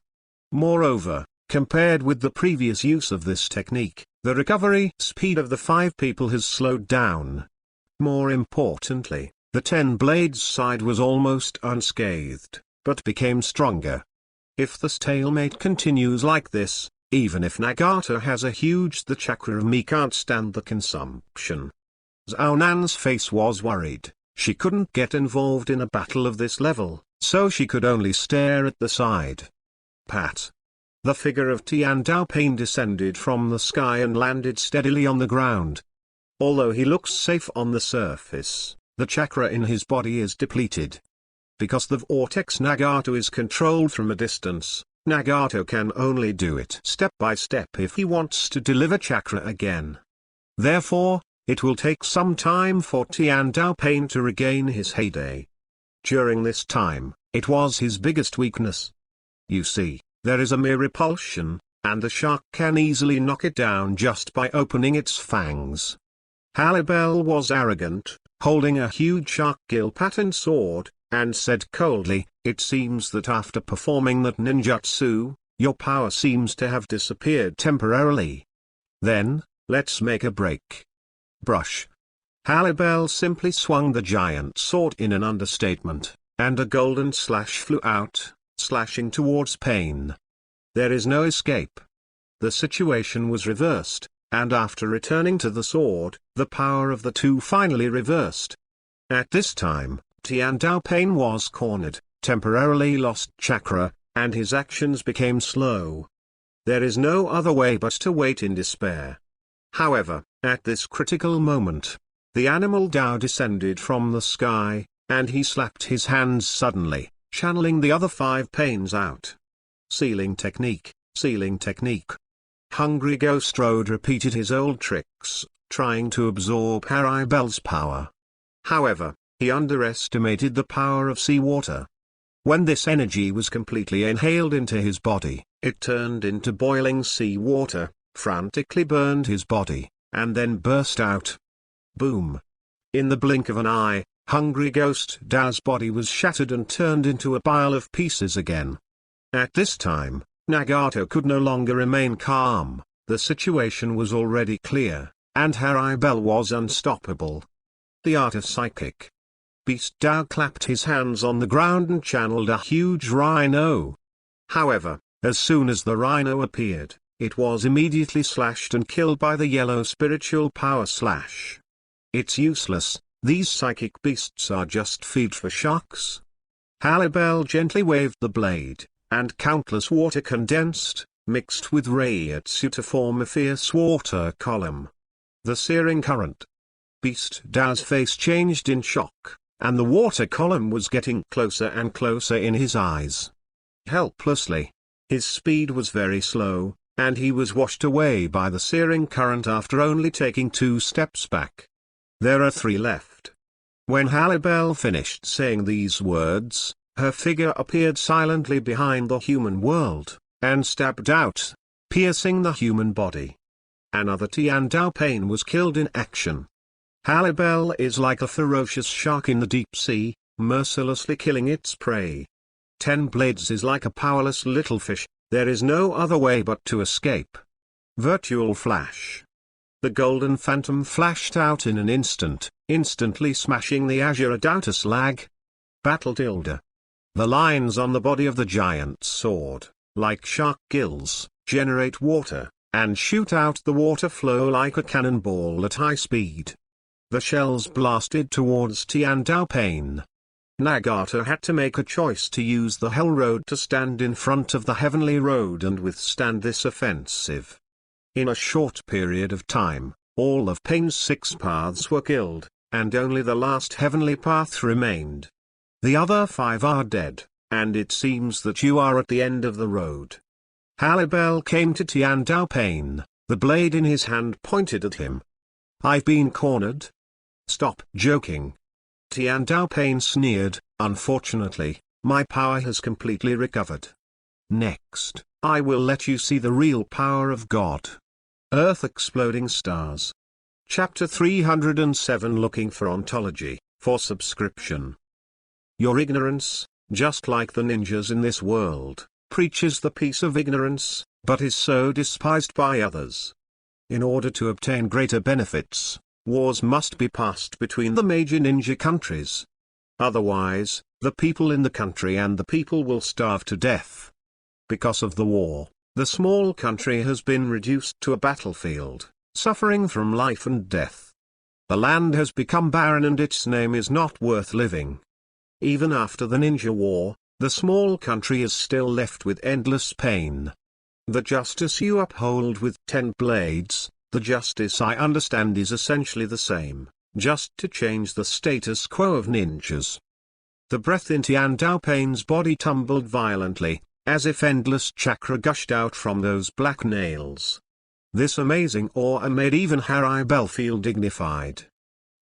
Moreover, compared with the previous use of this technique, the recovery speed of the 5 people has slowed down. More importantly, the 10 blades side was almost unscathed, but became stronger. If the stalemate continues like this, even if Nagata has a huge the chakra of me can't stand the consumption. Zhaonan's face was worried. She couldn't get involved in a battle of this level, so she could only stare at the side. Pat. The figure of Tian Dao Pain descended from the sky and landed steadily on the ground. Although he looks safe on the surface, the chakra in his body is depleted. Because the vortex Nagato is controlled from a distance, Nagato can only do it step by step if he wants to deliver chakra again. Therefore, it will take some time for Tian Dao Pain to regain his heyday. During this time, it was his biggest weakness. You see, there is a mere repulsion, and the shark can easily knock it down just by opening its fangs. Haribel was arrogant, holding a huge shark gill pattern sword, and said coldly, "It seems that after performing that ninjutsu, your power seems to have disappeared temporarily. Then, let's make a break." Brush. Haribel simply swung the giant sword in an understatement, and a golden slash flew out, slashing towards Pain. There is no escape. The situation was reversed, and after returning to the sword, the power of the two finally reversed. At this time, Tian Dao Pain was cornered, temporarily lost chakra, and his actions became slow. There is no other way but to wait in despair. However, at this critical moment, the animal Dao descended from the sky, and he slapped his hands suddenly, channeling the other 5 pains out. Sealing technique, sealing technique. Hungry Ghost Road repeated his old tricks, trying to absorb Haribel's power. However, he underestimated the power of seawater. When this energy was completely inhaled into his body, it turned into boiling sea water, frantically burned his body, and then burst out. Boom! In the blink of an eye, Hungry Ghost Dao's body was shattered and turned into a pile of pieces again. At this time, Nagato could no longer remain calm. The situation was already clear, and Haribel was unstoppable. The art of psychic. Beast Dao clapped his hands on the ground and channeled a huge rhino. However, as soon as the rhino appeared, it was immediately slashed and killed by the yellow spiritual power slash. It's useless, these psychic beasts are just feed for sharks. Haribel gently waved the blade, and countless water condensed, mixed with reiatsu to form a fierce water column. The searing current. Beast Dao's face changed in shock, and the water column was getting closer and closer in his eyes. Helplessly. His speed was very slow, and he was washed away by the searing current after only taking 2 steps back. There are 3 left. When Haribel finished saying these words, her figure appeared silently behind the human world, and stabbed out, piercing the human body. Another Tian Dao Pain was killed in action. Haribel is like a ferocious shark in the deep sea, mercilessly killing its prey. 10 Blades is like a powerless little fish, there is no other way but to escape. Virtual Flash. The golden phantom flashed out in an instant, instantly smashing the azure outer slag. Battle tilde. The lines on the body of the giant sword, like shark gills, generate water, and shoot out the water flow like a cannonball at high speed. The shells blasted towards Tian Dao Pain. Nagato had to make a choice to use the Hell Road to stand in front of the Heavenly Road and withstand this offensive. In a short period of time, all of Pain's 6 paths were killed, and only the last heavenly path remained. The other 5 are dead, and it seems that you are at the end of the road. Halibel came to Tian Dao Pain, the blade in his hand pointed at him. I've been cornered? Stop joking. Tian Dao Pain sneered, unfortunately, my power has completely recovered. Next, I will let you see the real power of God. Earth Exploding Stars. Chapter 307 Looking for Ontology, for subscription. Your ignorance, just like the ninjas in this world, preaches the peace of ignorance, but is so despised by others. In order to obtain greater benefits, wars must be passed between the major ninja countries. Otherwise, the people in the country and the people will starve to death. Because of the war, the small country has been reduced to a battlefield, suffering from life and death. The land has become barren and its name is not worth living. Even after the ninja war, the small country is still left with endless pain. The justice you uphold with 10 blades, the justice I understand is essentially the same, just to change the status quo of ninjas. The breath in Tian Dao Pain's body tumbled violently, as if endless chakra gushed out from those black nails. This amazing aura made even Haribel feel dignified.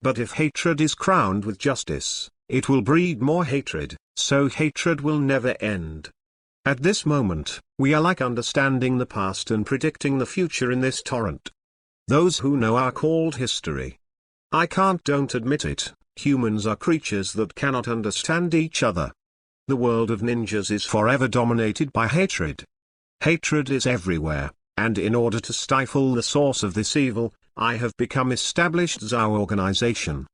But if hatred is crowned with justice, it will breed more hatred, so hatred will never end. At this moment, we are like understanding the past and predicting the future in this torrent. Those who know are called history. Don't admit it, humans are creatures that cannot understand each other. The world of ninjas is forever dominated by hatred. Hatred is everywhere, and in order to stifle the source of this evil, I have become established as our organization.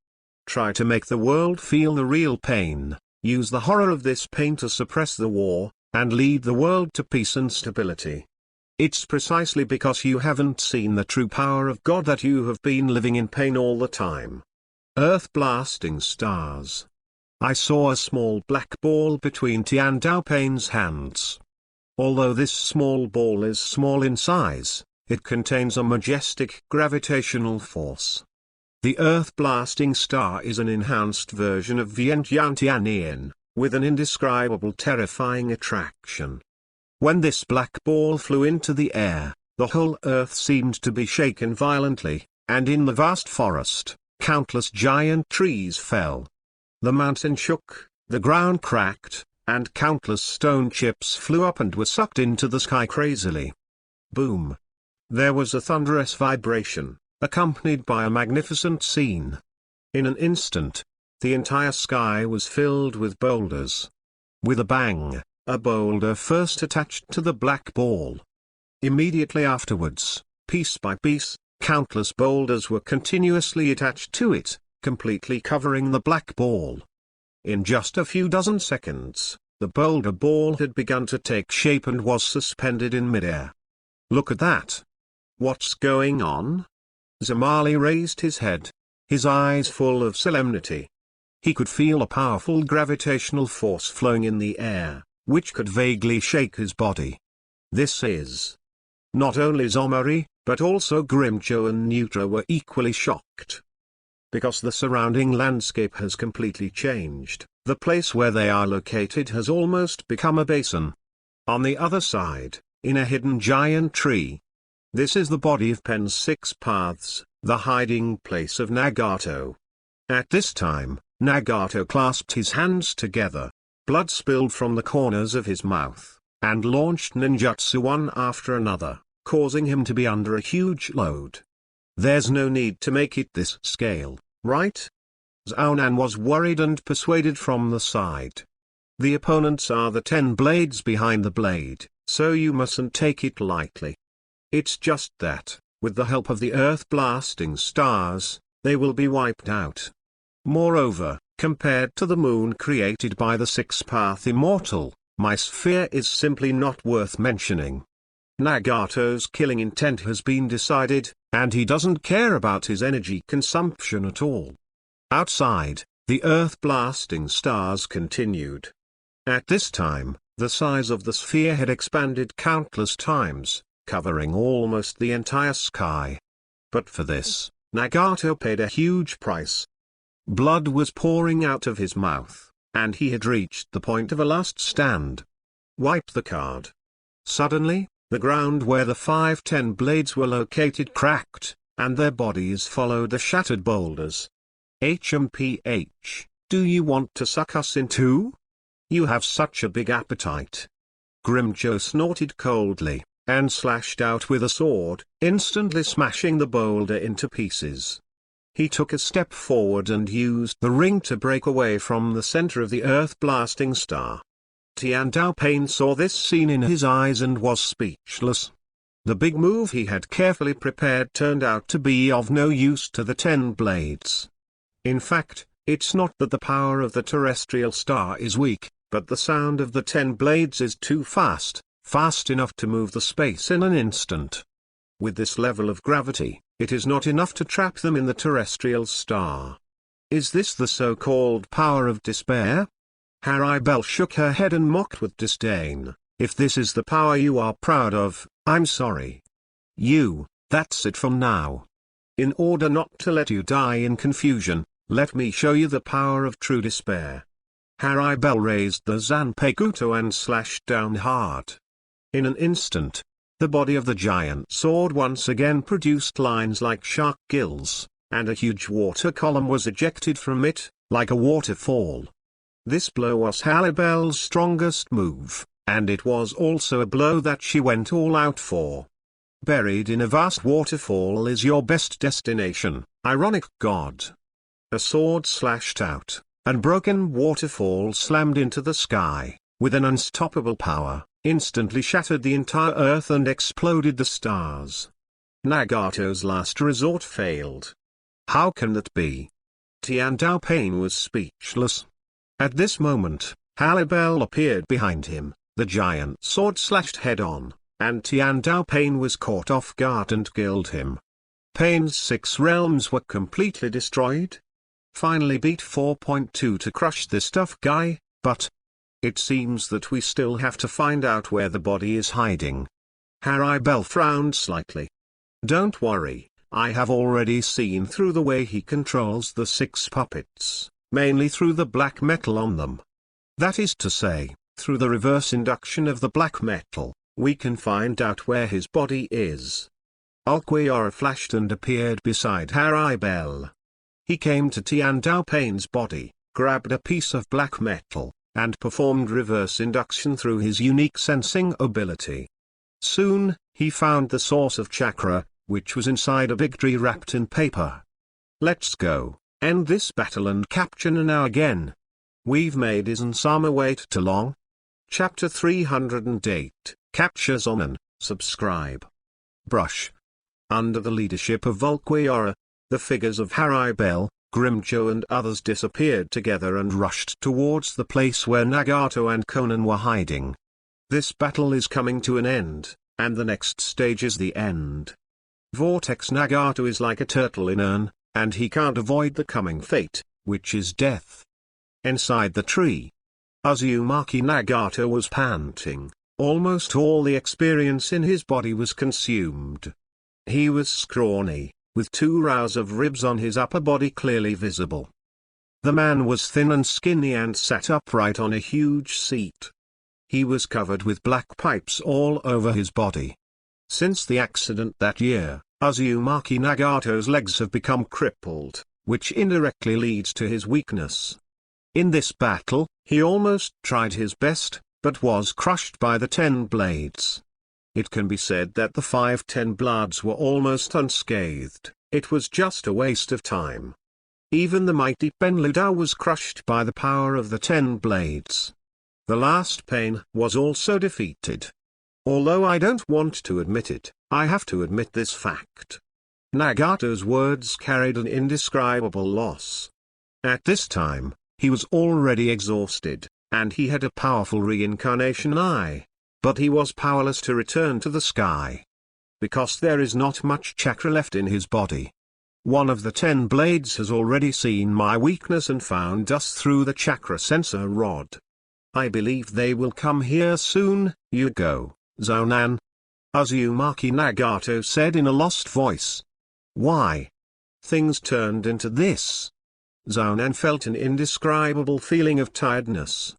Try to make the world feel the real pain, use the horror of this pain to suppress the war, and lead the world to peace and stability. It's precisely because you haven't seen the true power of God that you have been living in pain all the time. Earth Blasting Stars. I saw a small black ball between Tian Dao Pain's hands. Although this small ball is small in size, it contains a majestic gravitational force. The Earth-Blasting Star is an enhanced version of Vientiane Tianyin, with an indescribable terrifying attraction. When this black ball flew into the air, the whole earth seemed to be shaken violently, and in the vast forest, countless giant trees fell. The mountain shook, the ground cracked, and countless stone chips flew up and were sucked into the sky crazily. Boom! There was a thunderous vibration, accompanied by a magnificent scene. In an instant, the entire sky was filled with boulders. With a bang, a boulder first attached to the black ball. Immediately afterwards, piece by piece, countless boulders were continuously attached to it, completely covering the black ball. In just a few dozen seconds, the boulder ball had begun to take shape and was suspended in midair. Look at that! What's going on? Zamali raised his head, his eyes full of solemnity. He could feel a powerful gravitational force flowing in the air, which could vaguely shake his body. This is... Not only Zomari, but also Grimjo and Neutra were equally shocked. Because the surrounding landscape has completely changed, the place where they are located has almost become a basin. On the other side, in a hidden giant tree. This is the body of Pen's 6 paths, the hiding place of Nagato. At this time, Nagato clasped his hands together, blood spilled from the corners of his mouth, and launched ninjutsu one after another, causing him to be under a huge load. There's no need to make it this scale, right? Zhaonan was worried and persuaded from the side. The opponents are the 10 blades behind the blade, so you mustn't take it lightly. It's just that, with the help of the earth-blasting stars, they will be wiped out. Moreover, compared to the moon created by the six-path immortal, my sphere is simply not worth mentioning. Nagato's killing intent has been decided, and he doesn't care about his energy consumption at all. Outside, the earth-blasting stars continued. At this time, the size of the sphere had expanded countless times, covering almost the entire sky. But for this, Nagato paid a huge price. Blood was pouring out of his mouth, and he had reached the point of a last stand. Wipe the card. Suddenly, the ground where the 5-10 blades were located cracked, and their bodies followed the shattered boulders. HMPH, do you want to suck us in too? You have such a big appetite. Grimjo snorted coldly, and slashed out with a sword, instantly smashing the boulder into pieces. He took a step forward and used the ring to break away from the center of the earth-blasting star. Tiandao Pain saw this scene in his eyes and was speechless. The big move he had carefully prepared turned out to be of no use to the 10 blades. In fact, it's not that the power of the terrestrial star is weak, but the sound of the 10 blades is too fast enough to move the space in an instant. With this level of gravity, it is not enough to trap them in the terrestrial star. Is this the so-called power of despair? Haribel shook her head and mocked with disdain. If this is the power you are proud of, I'm sorry. That's it from now. In order not to let you die in confusion, let me show you the power of true despair. Haribel raised the Zanpakuto and slashed down hard. In an instant, the body of the giant sword once again produced lines like shark gills, and a huge water column was ejected from it, like a waterfall. This blow was Haribel's strongest move, and it was also a blow that she went all out for. Buried in a vast waterfall is your best destination, ironic god. A sword slashed out, and broken waterfall slammed into the sky, with an unstoppable power, instantly shattered the entire earth and exploded the stars. Nagato's last resort failed. How can that be? Tiandao Pain was speechless. At this moment, Haribel appeared behind him, the giant sword slashed head-on, and Tiandao Pain was caught off guard and killed him. Pain's 6 realms were completely destroyed. Finally beat 4.2 to crush this tough guy, but it seems that we still have to find out where the body is hiding. Haribel frowned slightly. Don't worry, I have already seen through the way he controls the 6 puppets, mainly through the black metal on them. That is to say, through the reverse induction of the black metal, we can find out where his body is. Ulquiorra flashed and appeared beside Haribel. He came to Tiandao Pain's body, grabbed a piece of black metal, and performed reverse induction through his unique sensing ability. Soon, he found the source of chakra, which was inside a big tree wrapped in paper. Let's go, end this battle and capture Nanao again. We've made Aizen-sama wait too long. Chapter 308, Capture Zonin, subscribe. Brush. Under the leadership of Ulquiorra, the figures of Haribel, Grimjo and others disappeared together and rushed towards the place where Nagato and Conan were hiding. This battle is coming to an end, and the next stage is the end. Vortex Nagato is like a turtle in urn, and he can't avoid the coming fate, which is death. Inside the tree, Uzumaki Nagato was panting. Almost all the experience in his body was consumed. He was scrawny, with 2 rows of ribs on his upper body clearly visible. The man was thin and skinny and sat upright on a huge seat. He was covered with black pipes all over his body. Since the accident that year, Uzumaki Nagato's legs have become crippled, which indirectly leads to his weakness. In this battle, he almost tried his best, but was crushed by the 10 blades. It can be said that the 5-10 bloods were almost unscathed. It was just a waste of time. Even the mighty Benludao was crushed by the power of the 10 blades. The last Pain was also defeated. Although I don't want to admit it, I have to admit this fact. Nagato's words carried an indescribable loss. At this time, he was already exhausted, and he had a powerful reincarnation eye. But he was powerless to return to the sky. Because there is not much chakra left in his body. One of the 10 blades has already seen my weakness and found us through the chakra sensor rod. I believe they will come here soon. You go, Zonan. Uzumaki Nagato said in a lost voice. Why? Things turned into this. Zonan felt an indescribable feeling of tiredness.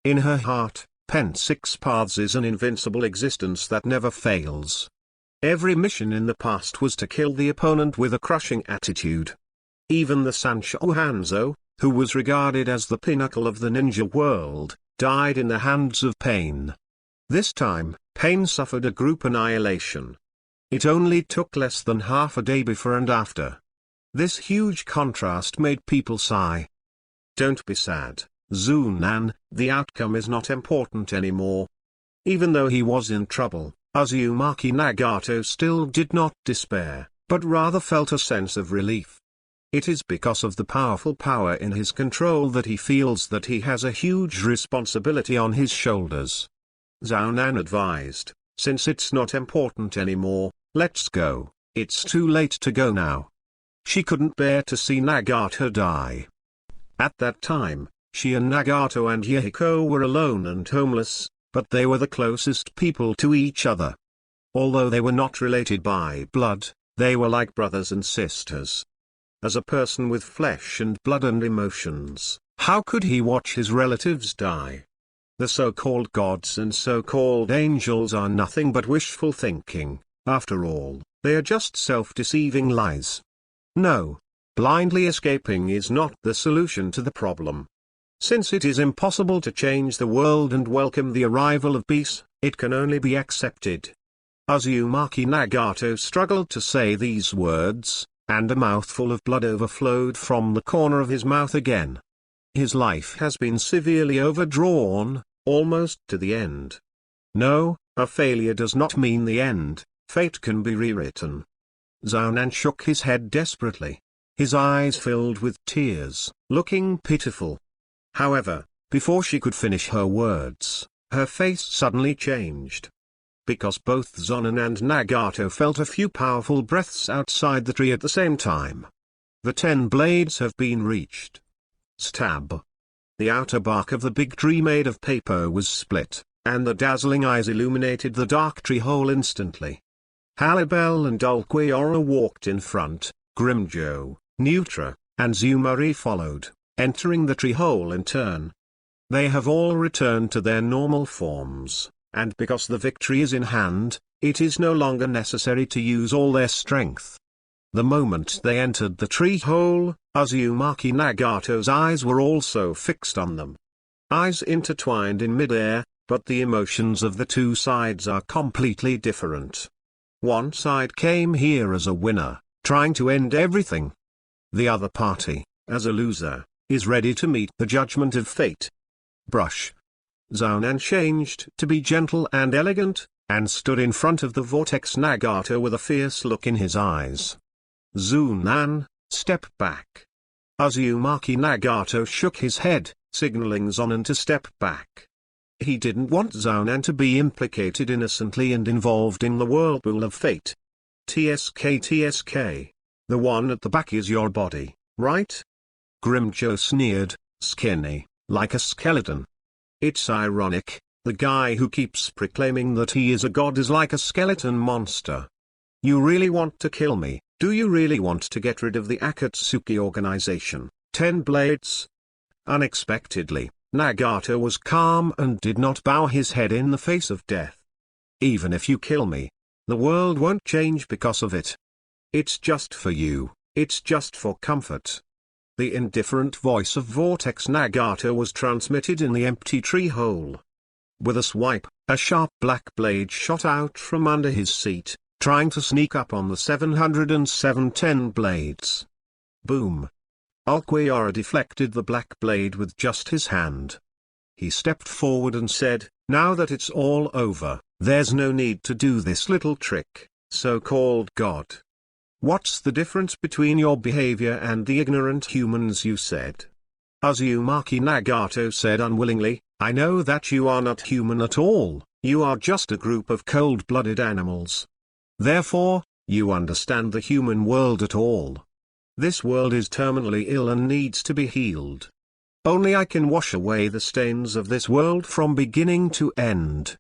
In her heart, Pen 6 Paths is an invincible existence that never fails. Every mission in the past was to kill the opponent with a crushing attitude. Even the Sanshou Hanzo, who was regarded as the pinnacle of the ninja world, died in the hands of Pain. This time, Pain suffered a group annihilation. It only took less than half a day before and after. This huge contrast made people sigh. Don't be sad, Zunan, the outcome is not important anymore. Even though he was in trouble, Uzumaki Nagato still did not despair, but rather felt a sense of relief. It is because of the powerful power in his control that he feels that he has a huge responsibility on his shoulders. Zunan advised, since it's not important anymore, let's go, it's too late to go now. She couldn't bear to see Nagato die. At that time, she and Nagato and Yahiko were alone and homeless, but they were the closest people to each other. Although they were not related by blood, they were like brothers and sisters. As a person with flesh and blood and emotions, how could he watch his relatives die? The so-called gods and so-called angels are nothing but wishful thinking. After all, they are just self-deceiving lies. No, blindly escaping is not the solution to the problem. Since it is impossible to change the world and welcome the arrival of peace, it can only be accepted. Uzumaki Nagato struggled to say these words, and a mouthful of blood overflowed from the corner of his mouth again. His life has been severely overdrawn, almost to the end. No, a failure does not mean the end, fate can be rewritten. Zunan shook his head desperately. His eyes filled with tears, looking pitiful. However, before she could finish her words, her face suddenly changed. Because both Zonan and Nagato felt a few powerful breaths outside the tree at the same time. The 10 blades have been reached. Stab. The outer bark of the big tree made of paper was split, and the dazzling eyes illuminated the dark tree hole instantly. Halibel and Ulquiorra walked in front, Grimjo, Neutra, and Zumari followed, entering the tree hole in turn. They have all returned to their normal forms, and because the victory is in hand, it is no longer necessary to use all their strength. The moment they entered the tree hole, Uzumaki Nagato's eyes were also fixed on them. Eyes intertwined in midair, but the emotions of the two sides are completely different. One side came here as a winner, trying to end everything. The other party, as a loser, is ready to meet the judgment of fate. Brush. Zunan changed to be gentle and elegant, and stood in front of the vortex Nagato with a fierce look in his eyes. Zunan, step back. Uzumaki Nagato shook his head, signaling Zonan to step back. He didn't want Zunan to be implicated innocently and involved in the whirlpool of fate. TSK. The one at the back is your body, right? Grimjo sneered, skinny, like a skeleton. It's ironic, the guy who keeps proclaiming that he is a god is like a skeleton monster. You really want to kill me, do you really want to get rid of the Akatsuki organization, 10 blades? Unexpectedly, Nagato was calm and did not bow his head in the face of death. Even if you kill me, the world won't change because of it. It's just for you, it's just for comfort. The indifferent voice of Vortex Nagato was transmitted in the empty tree hole. With a swipe, a sharp black blade shot out from under his seat, trying to sneak up on the 707 10 blades. Boom. Ulquiorra deflected the black blade with just his hand. He stepped forward and said, now that it's all over, There's no need to do this little trick, so-called God. What's the difference between your behavior and the ignorant humans you said? Uzumaki Nagato said unwillingly, I know that you are not human at all, you are just a group of cold-blooded animals. Therefore, you understand the human world at all. This world is terminally ill and needs to be healed. Only I can wash away the stains of this world from beginning to end.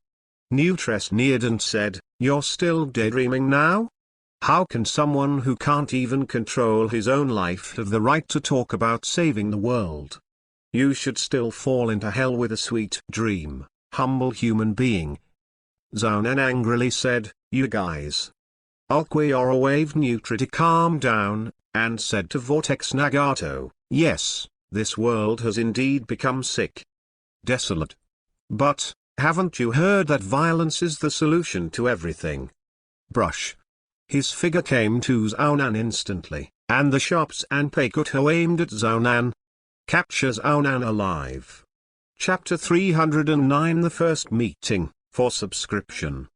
Nutre sneered and said, You're still daydreaming now? How can someone who can't even control his own life have the right to talk about saving the world? You should still fall into hell with a sweet dream, humble human being. Zaunan angrily said, You guys. Ulquiorra waved Nutre to calm down, and said to Vortex Nagato, Yes, this world has indeed become sick. Desolate. But, haven't you heard that violence is the solution to everything? Brush. His figure came to Zaunan instantly, and the sharp Zanpakuto aimed at Zaunan. Capture Zaunan alive. Chapter 309 The First Meeting, for subscription.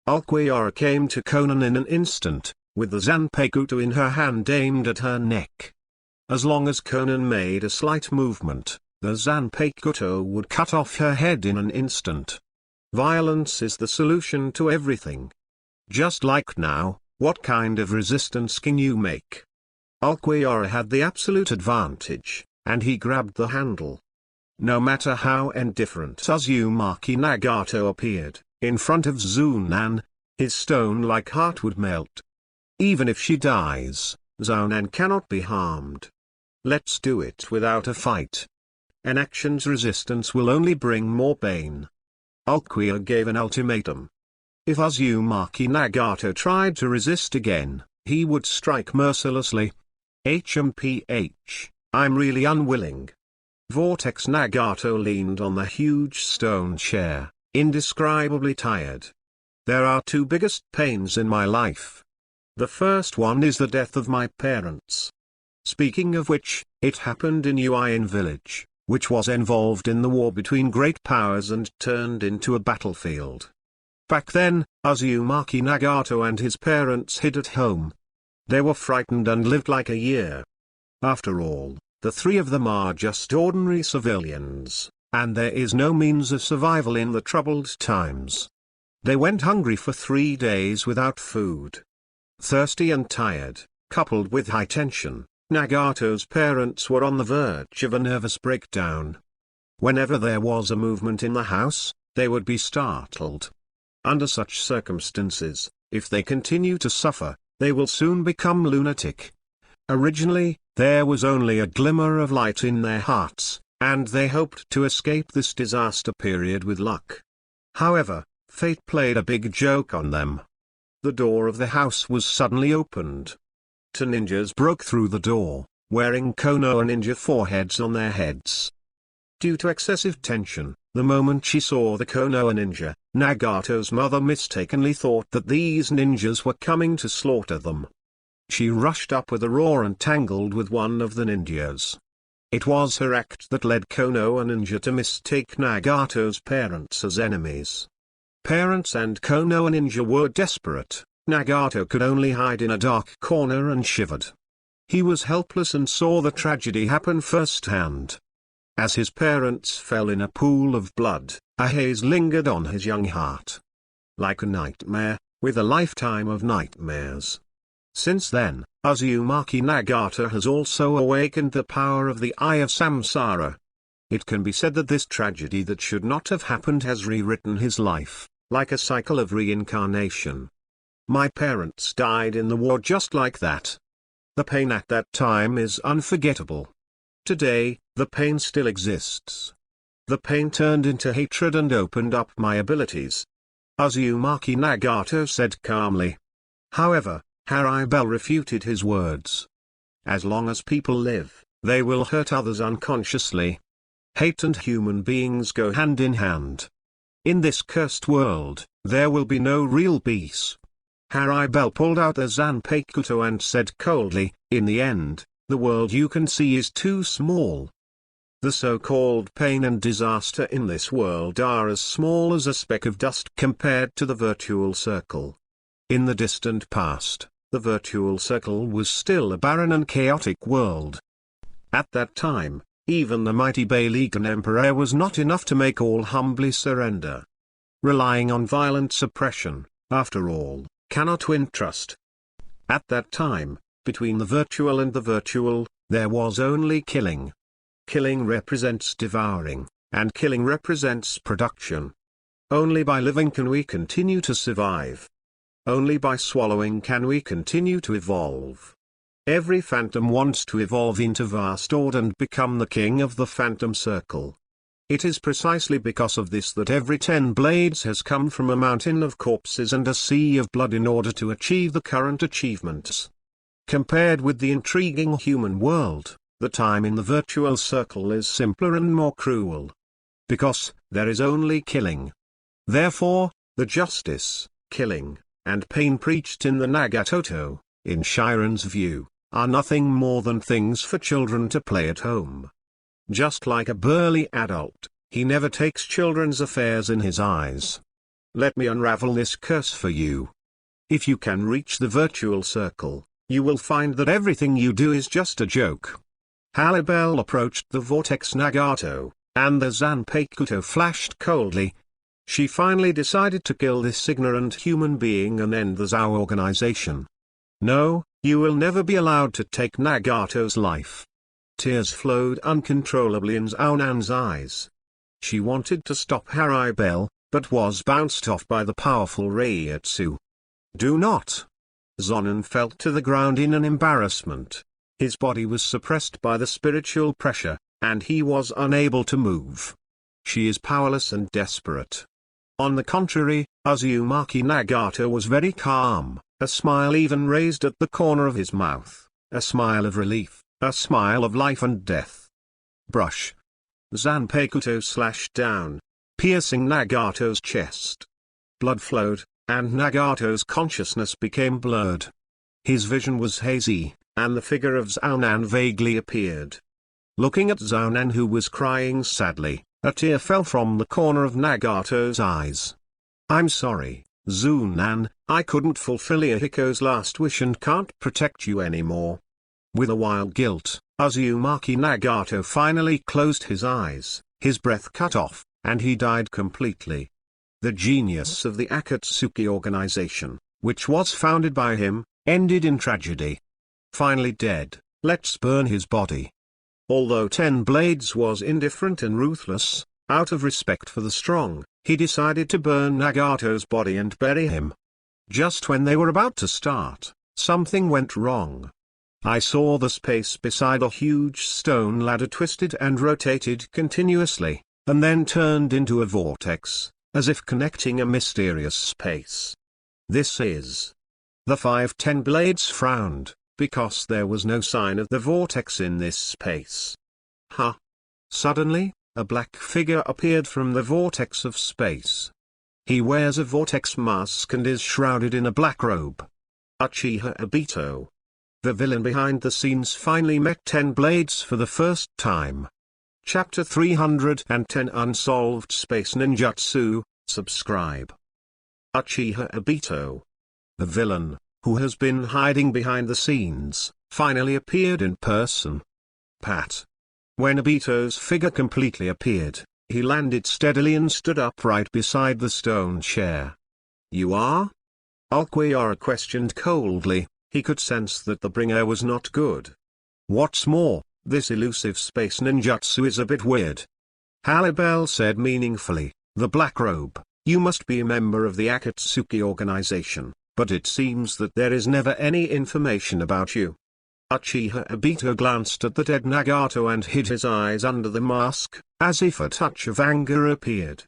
Ulquiorra came to Conan in an instant, with the Zanpakuto in her hand aimed at her neck. As long as Conan made a slight movement, the Zanpakuto would cut off her head in an instant. Violence is the solution to everything. Just like now, what kind of resistance can you make? Ulquiorra had the absolute advantage, and he grabbed the handle. No matter how indifferent Uzumaki Nagato appeared, in front of Zaunan, his stone-like heart would melt. Even if she dies, Zaunan cannot be harmed. Let's do it without a fight. An action's resistance will only bring more pain. Ulquiorra gave an ultimatum. If Uzumaki Nagato tried to resist again, he would strike mercilessly. HMPH, I'm really unwilling. Vortex Nagato leaned on the huge stone chair, indescribably tired. There are two biggest pains in my life. The first one is the death of my parents. Speaking of which, it happened in Uin village, which was involved in the war between great powers and turned into a battlefield. Back then, Uzumaki Nagato and his parents hid at home. They were frightened and lived like a year. After all, the three of them are just ordinary civilians, and there is no means of survival in the troubled times. They went hungry for 3 days without food. Thirsty and tired, coupled with high tension, Nagato's parents were on the verge of a nervous breakdown. Whenever there was a movement in the house, they would be startled. Under such circumstances, if they continue to suffer, they will soon become lunatic. Originally, there was only a glimmer of light in their hearts, and they hoped to escape this disaster period with luck. However, fate played a big joke on them. The door of the house was suddenly opened. 2 ninjas broke through the door, wearing Konoha ninja foreheads on their heads. Due to excessive tension, the moment she saw the Konoha ninja, Nagato's mother mistakenly thought that these ninjas were coming to slaughter them. She rushed up with a roar and tangled with one of the ninjas. It was her act that led Konoha ninja to mistake Nagato's parents as enemies. Parents and Konoha ninja were desperate. Nagato could only hide in a dark corner and shivered. He was helpless and saw the tragedy happen firsthand. As his parents fell in a pool of blood, a haze lingered on his young heart. Like a nightmare, with a lifetime of nightmares. Since then, Uzumaki Nagato has also awakened the power of the Eye of Samsara. It can be said that this tragedy that should not have happened has rewritten his life, like a cycle of reincarnation. My parents died in the war just like that. The pain at that time is unforgettable. Today, the pain still exists. The pain turned into hatred and opened up my abilities. Uzumaki Nagato said calmly. However, Haribel refuted his words. As long as people live, they will hurt others unconsciously. Hate and human beings go hand in hand. In this cursed world, there will be no real peace. Haribel pulled out the Zanpakuto and said coldly, in the end, the world you can see is too small. The so-called pain and disaster in this world are as small as a speck of dust compared to the virtual circle. In the distant past, the virtual circle was still a barren and chaotic world. At that time, even the mighty Balegan Emperor was not enough to make all humbly surrender. Relying on violent suppression, after all, cannot win trust. At that time, between the virtual and the virtual, there was only killing. Killing represents devouring, and killing represents production. Only by living can we continue to survive. Only by swallowing can we continue to evolve. Every phantom wants to evolve into vast order and become the king of the phantom circle. It is precisely because of this that every 10 blades has come from a mountain of corpses and a sea of blood in order to achieve the current achievements. Compared with the intriguing human world, the time in the virtual circle is simpler and more cruel. Because there is only killing. Therefore, the justice, killing, and pain preached in the Nagatoto, in Shiren's view, are nothing more than things for children to play at home. Just like a burly adult, he never takes children's affairs in his eyes. Let me unravel this curse for you. If you can reach the virtual circle, you will find that everything you do is just a joke. Halibel approached the Vortex Nagato, and the Zanpakuto flashed coldly. She finally decided to kill this ignorant human being and end the Zhao organization. No, you will never be allowed to take Nagato's life. Tears flowed uncontrollably in Zaunan's eyes. She wanted to stop Haribel, but was bounced off by the powerful Reiatsu. Do not! Zonan fell to the ground in an embarrassment. His body was suppressed by the spiritual pressure, and he was unable to move. She is powerless and desperate. On the contrary, Uzumaki Nagato was very calm, a smile even raised at the corner of his mouth, a smile of relief, a smile of life and death. Brush. Zanpakuto slashed down, piercing Nagato's chest. Blood flowed, and Nagato's consciousness became blurred. His vision was hazy, and the figure of Zaunan vaguely appeared. Looking at Zaunan, who was crying sadly, a tear fell from the corner of Nagato's eyes. I'm sorry, Zaunan, I couldn't fulfill Ihiko's last wish and can't protect you anymore. With a wild guilt, Uzumaki Nagato finally closed his eyes, his breath cut off, and he died completely. The genius of the Akatsuki organization, which was founded by him, ended in tragedy. Finally dead, let's burn his body. Although 10 Blades was indifferent and ruthless, out of respect for the strong, he decided to burn Nagato's body and bury him. Just when they were about to start, something went wrong. I saw the space beside a huge stone ladder twisted and rotated continuously, and then turned into a vortex, as if connecting a mysterious space. This is... The 5 10 Blades frowned, because there was no sign of the vortex in this space. Huh? Suddenly, a black figure appeared from the vortex of space. He wears a vortex mask and is shrouded in a black robe. Uchiha Obito. The villain behind the scenes finally met 10 Blades for the first time. Chapter 310 Unsolved Space Ninjutsu, subscribe. Uchiha Obito. The villain, who has been hiding behind the scenes, finally appeared in person. Pat. When Obito's figure completely appeared, he landed steadily and stood upright beside the stone chair. You are? Ulquiorra questioned coldly. He could sense that the bringer was not good. What's more, this elusive space ninjutsu is a bit weird. Halibel said meaningfully, the black robe, you must be a member of the Akatsuki organization, but it seems that there is never any information about you. Uchiha Obito glanced at the dead Nagato and hid his eyes under the mask, as if a touch of anger appeared.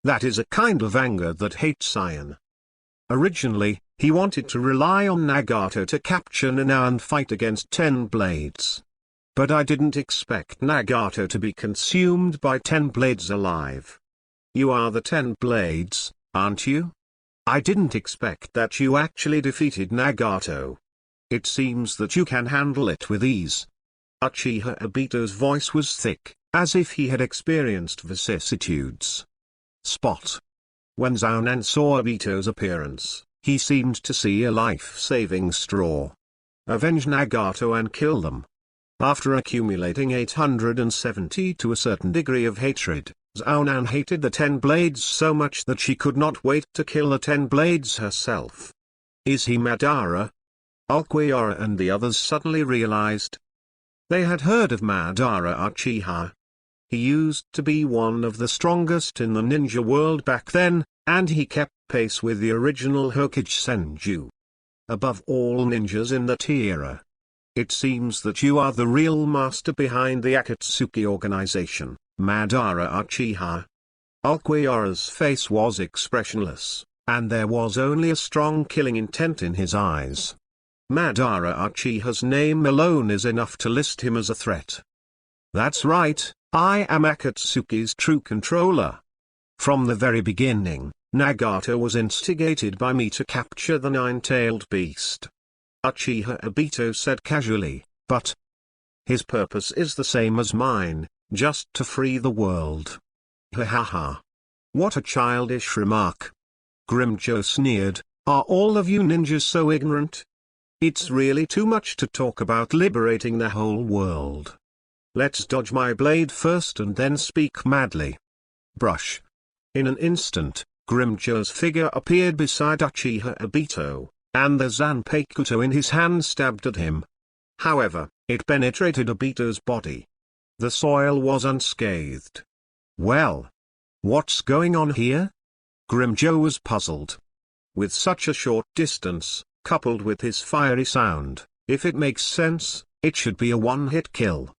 That is a kind of anger that hates Aizen. Originally, he wanted to rely on Nagato to capture Nana and fight against 10 Blades. But I didn't expect Nagato to be consumed by 10 Blades alive. You are the 10 Blades, aren't you? I didn't expect that you actually defeated Nagato. It seems that you can handle it with ease. Uchiha Obito's voice was thick, as if he had experienced vicissitudes. Spot. When Zhao saw Obito's appearance, he seemed to see a life-saving straw. Avenge Nagato and kill them. After accumulating 870 to a certain degree of hatred, Zhao hated the 10 blades so much that she could not wait to kill the 10 blades herself. Is he Madara? Ulquiorra and the others suddenly realized. They had heard of Madara Uchiha. He used to be one of the strongest in the ninja world back then, and he kept pace with the original Hokage Senju. Above all ninjas in that era. It seems that you are the real master behind the Akatsuki organization, Madara Uchiha. Ulquiorra's face was expressionless, and there was only a strong killing intent in his eyes. Madara Uchiha's name alone is enough to list him as a threat. That's right, I am Akatsuki's true controller. From the very beginning, Nagato was instigated by me to capture the nine-tailed beast. Uchiha Obito said casually, but his purpose is the same as mine, just to free the world. Ha ha ha. What a childish remark. Grimjo sneered, are all of you ninjas so ignorant? It's really too much to talk about liberating the whole world. Let's dodge my blade first and then speak madly. Brush. In an instant, Grimjo's figure appeared beside Uchiha Obito, and the Zanpakuto in his hand stabbed at him. However, it penetrated Obito's body. The soil was unscathed. Well, what's going on here? Grimjo was puzzled. With such a short distance, coupled with his fiery sound, if it makes sense, it should be a one-hit kill.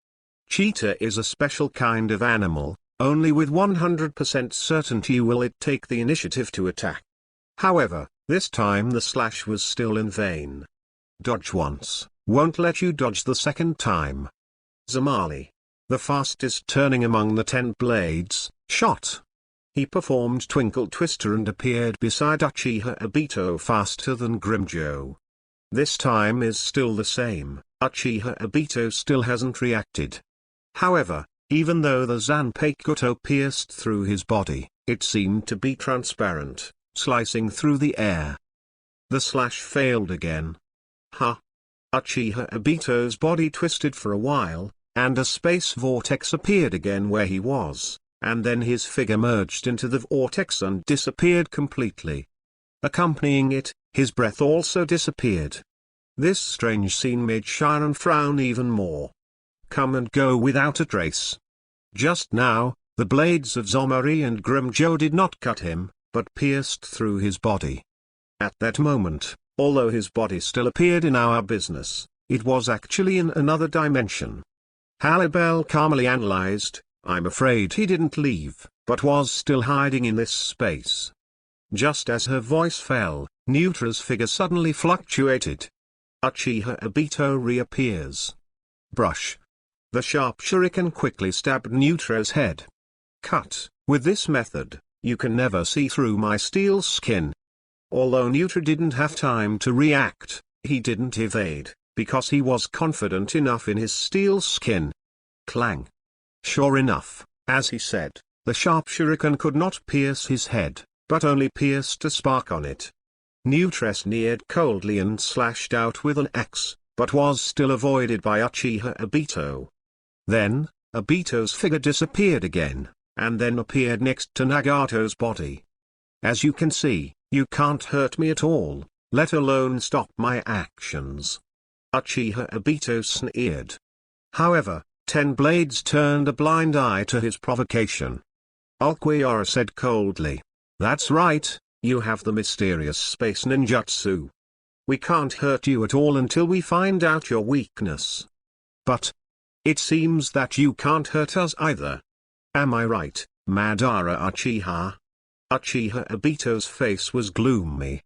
Cheetah is a special kind of animal, only with 100% certainty will it take the initiative to attack. However, this time the slash was still in vain. Dodge once, won't let you dodge the second time. Zamali, the fastest turning among the 10 blades, shot. He performed Twinkle Twister and appeared beside Uchiha Obito faster than Grimjo. This time is still the same, Uchiha Obito still hasn't reacted. However, even though the Zanpakuto pierced through his body, it seemed to be transparent, slicing through the air. The slash failed again. Ha! Uchiha Obito's body twisted for a while, and a space vortex appeared again where he was, and then his figure merged into the vortex and disappeared completely. Accompanying it, his breath also disappeared. This strange scene made Sharon frown even more. Come and go without a trace. Just now, the blades of Zomari and Grimjo did not cut him, but pierced through his body. At that moment, although his body still appeared in our business, it was actually in another dimension. Halibel calmly analyzed, I'm afraid he didn't leave, but was still hiding in this space. Just as her voice fell, Neutra's figure suddenly fluctuated. Uchiha Obito reappears. Brush. The sharp shuriken quickly stabbed Neutra's head. Cut. With this method, you can never see through my steel skin. Although Neutra didn't have time to react, he didn't evade, because he was confident enough in his steel skin. Clang. Sure enough, as he said, the sharp shuriken could not pierce his head, but only pierced a spark on it. Neutra sneered coldly and slashed out with an axe, but was still avoided by Uchiha Obito. Then, Obito's figure disappeared again, and then appeared next to Nagato's body. As you can see, you can't hurt me at all, let alone stop my actions. Uchiha Obito sneered. However, 10 blades turned a blind eye to his provocation. Ulquiorra said coldly, that's right, you have the mysterious space ninjutsu. We can't hurt you at all until we find out your weakness. But it seems that you can't hurt us either. Am I right, Madara Uchiha? Uchiha Obito's face was gloomy.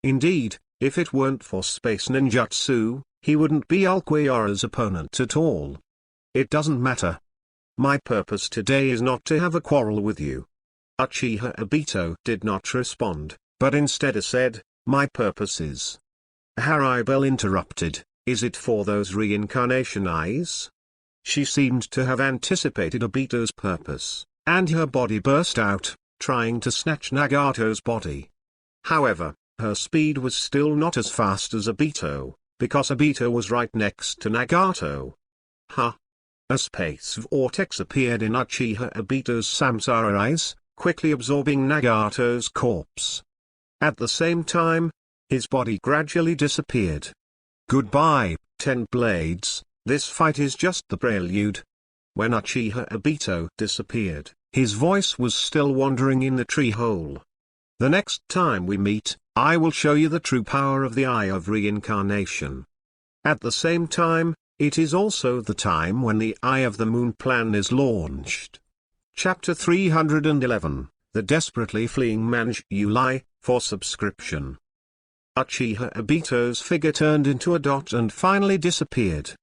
Indeed, if it weren't for space ninjutsu, he wouldn't be Ulquiorra's opponent at all. It doesn't matter. My purpose today is not to have a quarrel with you. Uchiha Obito did not respond, but instead said, my purpose is. Haribel interrupted, is it for those reincarnation eyes? She seemed to have anticipated Obito's purpose, and her body burst out, trying to snatch Nagato's body. However, her speed was still not as fast as Obito, because Obito was right next to Nagato. A space vortex appeared in Uchiha Obito's Samsara eyes, quickly absorbing Nagato's corpse. At the same time, his body gradually disappeared. Goodbye, 10 Blades, this fight is just the prelude. When Uchiha Obito disappeared, his voice was still wandering in the tree hole. The next time we meet, I will show you the true power of the Eye of Reincarnation. At the same time, it is also the time when the Eye of the Moon plan is launched. Chapter 311, The Desperately Fleeing Manjulai, for subscription. Uchiha Obito's figure turned into a dot and finally disappeared.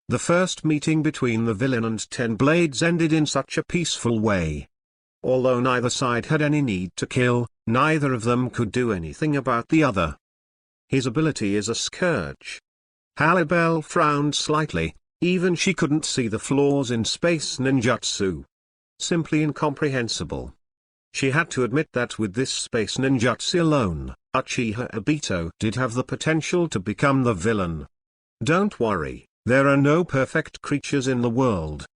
The first meeting between the villain and 10 Blades ended in such a peaceful way. Although neither side had any need to kill, neither of them could do anything about the other. His ability is a scourge. Halle Bell frowned slightly, even she couldn't see the flaws in space ninjutsu. Simply incomprehensible. She had to admit that with this space ninjutsu alone, Uchiha Obito did have the potential to become the villain. Don't worry, there are no perfect creatures in the world.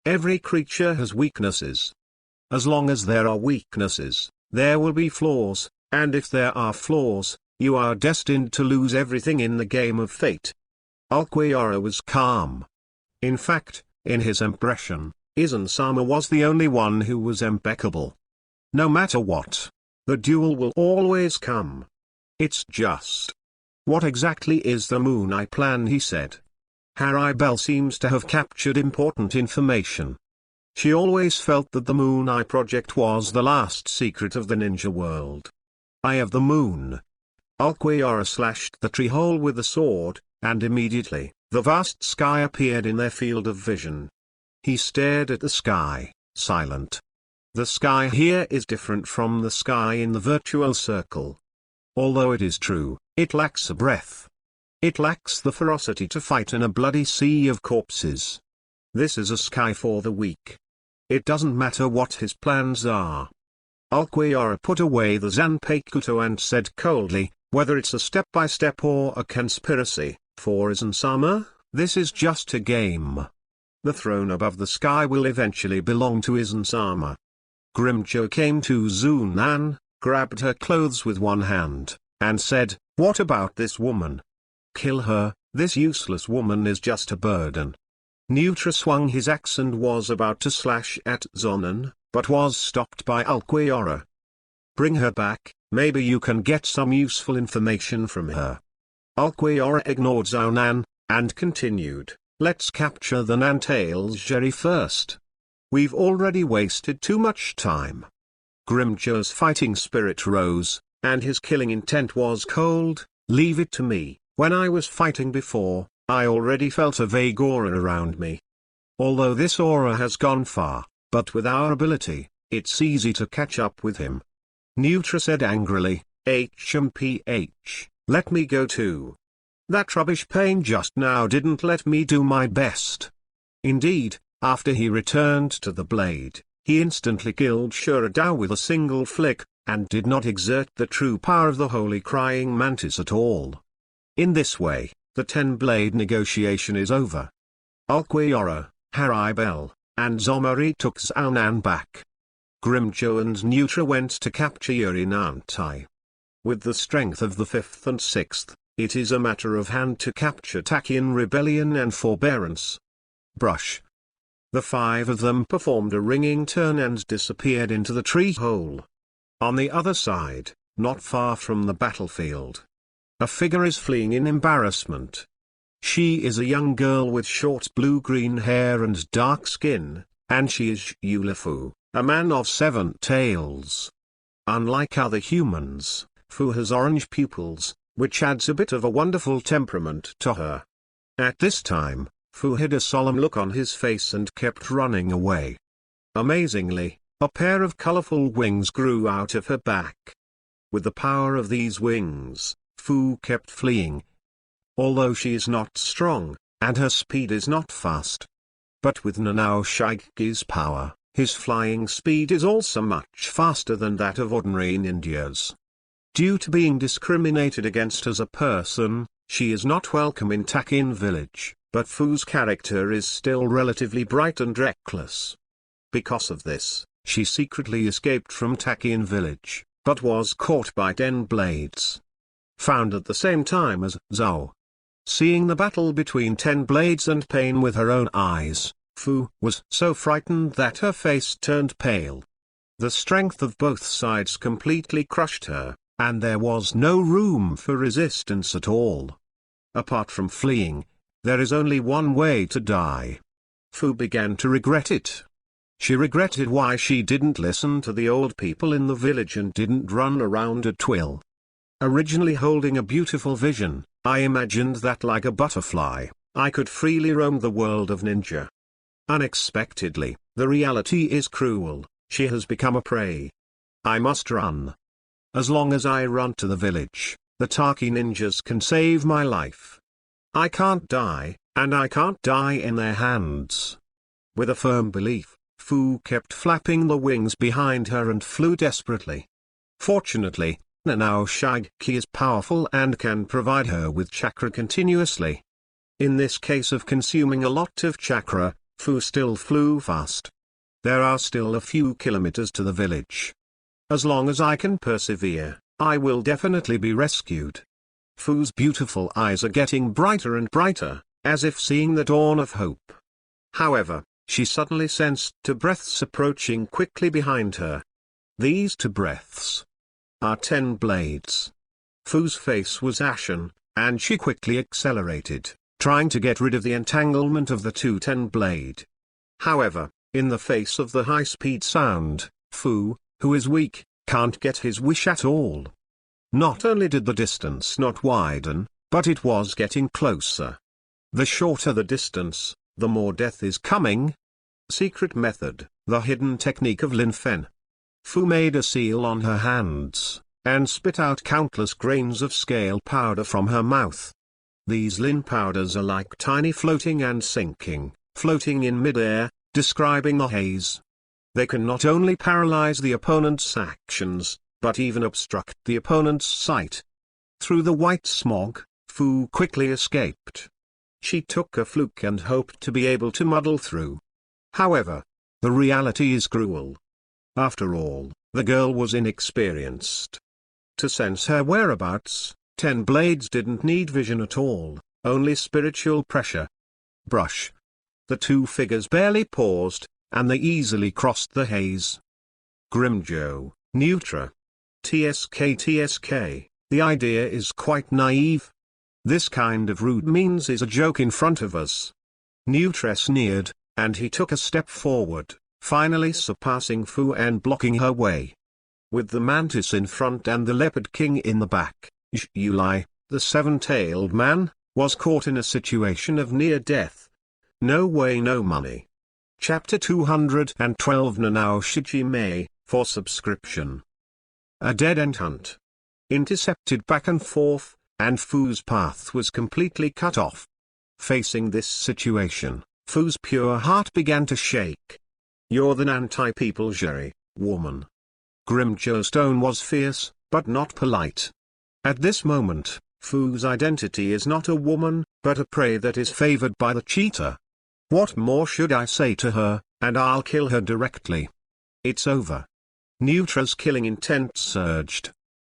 Every creature has weaknesses. As long as there are weaknesses, there will be flaws, and if there are flaws, you are destined to lose everything in the game of fate. Aokigahara was calm. In fact, in his impression, Aizen-sama was the only one who was impeccable. No matter what, the duel will always come. It's just. What exactly is the Moon Eye plan, he said. Halle Bell seems to have captured important information. She always felt that the Moon Eye project was the last secret of the ninja world. Eye of the Moon. Aokigahara slashed the tree hole with a sword, and immediately, the vast sky appeared in their field of vision. He stared at the sky, silent. The sky here is different from the sky in the virtual circle. Although it is true, it lacks a breath. It lacks the ferocity to fight in a bloody sea of corpses. This is a sky for the weak. It doesn't matter what his plans are. Aokigahara put away the Zanpakuto and said coldly, whether it's a step-by-step or a conspiracy, for Aizen-sama, this is just a game. The throne above the sky will eventually belong to Aizen-sama. Grimjo came to Zunan, grabbed her clothes with one hand, and said, what about this woman? Kill her, this useless woman is just a burden. Nutra swung his axe and was about to slash at Zonan, but was stopped by Aokigahara. Bring her back, maybe you can get some useful information from her. Aokigahara ignored Zonan, and continued, let's capture the Nantails Jerry first. We've already wasted too much time. Grimjo's fighting spirit rose, and his killing intent was cold. Leave it to me. When I was fighting before, I already felt a vague aura around me. Although this aura has gone far, but with our ability, it's easy to catch up with him. Nutra said angrily, HMPH, let me go too. That rubbish pain just now didn't let me do my best. Indeed, after he returned to the blade, he instantly killed Shuradao with a single flick, and did not exert the true power of the holy crying mantis at all. In this way, the 10-blade negotiation is over. Aokigahara, Halle Bell, and Zomari took Zonan back. Grimjo and Nutra went to capture Yuri Nantai. With the strength of the 5th and 6th, it is a matter of hand to capture Takian rebellion and forbearance. Brush. The 5 of them performed a ringing turn and disappeared into the tree hole. On the other side, not far from the battlefield, a figure is fleeing in embarrassment. She is a young girl with short blue-green hair and dark skin, and she is Ulifu, a man of 7 tails. Unlike other humans, Fu has orange pupils, which adds a bit of a wonderful temperament to her. At this time, Fu hid a solemn look on his face and kept running away. Amazingly, a pair of colorful wings grew out of her back. With the power of these wings, Fu kept fleeing. Although she is not strong, and her speed is not fast, But with Nanao Shigeki's power, his flying speed is also much faster than that of ordinary ninjas. Due to being discriminated against as a person, she is not welcome in Takin village, but Fu's character is still relatively bright and reckless. Because of this, she secretly escaped from Takin village, but was caught by 10 blades. Found at the same time as Zhao. Seeing the battle between 10 blades and Pain with her own eyes, Fu was so frightened that her face turned pale. The strength of both sides completely crushed her, and there was no room for resistance at all. Apart from fleeing, there is only one way to die. Fu began to regret it. She regretted why she didn't listen to the old people in the village and didn't run around at will. Originally holding a beautiful vision, I imagined that like a butterfly, I could freely roam the world of ninja. Unexpectedly, the reality is cruel. She has become a prey. I must run. As long as I run to the village, the Taki ninjas can save my life. I can't die, and I can't die in their hands. With a firm belief, Fu kept flapping the wings behind her and flew desperately. Fortunately, Nanao Shigeki is powerful and can provide her with chakra continuously. In this case of consuming a lot of chakra, Fu still flew fast. There are still a few kilometers to the village. As long as I can persevere, I will definitely be rescued. Fu's beautiful eyes are getting brighter and brighter, as if seeing the dawn of hope. However, she suddenly sensed 2 breaths approaching quickly behind her. These 2 breaths are 10 blades. Fu's face was ashen, and she quickly accelerated, trying to get rid of the entanglement of the 2 10-blade. However, in the face of the high-speed sound, Fu, who is weak, can't get his wish at all. Not only did the distance not widen, but it was getting closer. The shorter the distance, the more death is coming. Secret method, the hidden technique of Lin Fen. Fu made a seal on her hands, and spit out countless grains of scale powder from her mouth. These Lin powders are like tiny floating and sinking, floating in mid-air, describing the haze. They can not only paralyze the opponent's actions, but even obstruct the opponent's sight. Through the white smog, Fu quickly escaped. She took a fluke and hoped to be able to muddle through. However, the reality is cruel. After all, the girl was inexperienced. To sense her whereabouts, 10 blades didn't need vision at all, only spiritual pressure. Brush. The 2 figures barely paused, and they easily crossed the haze. Grimjo, Neutra. TSK, the idea is quite naive. This kind of rude means is a joke in front of us. Neutra sneered, and he took a step forward, finally surpassing Fu and blocking her way. With the mantis in front and the leopard king in the back, Yulai, the 7-tailed man, was caught in a situation of near death. No way, no money. Chapter 212 Nanao Shijime, for subscription. A dead-end hunt. Intercepted back and forth, and Fu's path was completely cut off. Facing this situation, Fu's pure heart began to shake. You're the Nantai people, Jerry, woman. Grimjo's tone was fierce, but not polite. At this moment, Fu's identity is not a woman, but a prey that is favored by the cheetah. What more should I say to her, and I'll kill her directly. It's over. Neutra's killing intent surged.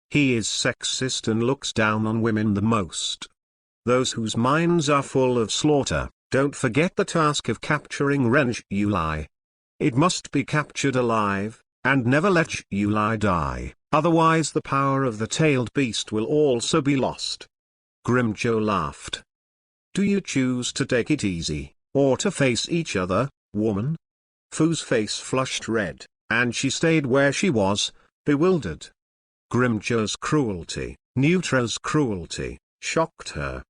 He is sexist and looks down on women the most. Those whose minds are full of slaughter, don't forget the task of capturing Renj Yulai. It must be captured alive, and never let Yulai die, otherwise the power of the tailed beast will also be lost. Grimjo laughed. Do you choose to take it easy, or to face each other, woman? Fu's face flushed red, and she stayed where she was, bewildered. Grimjo's cruelty, Neutra's cruelty, shocked her.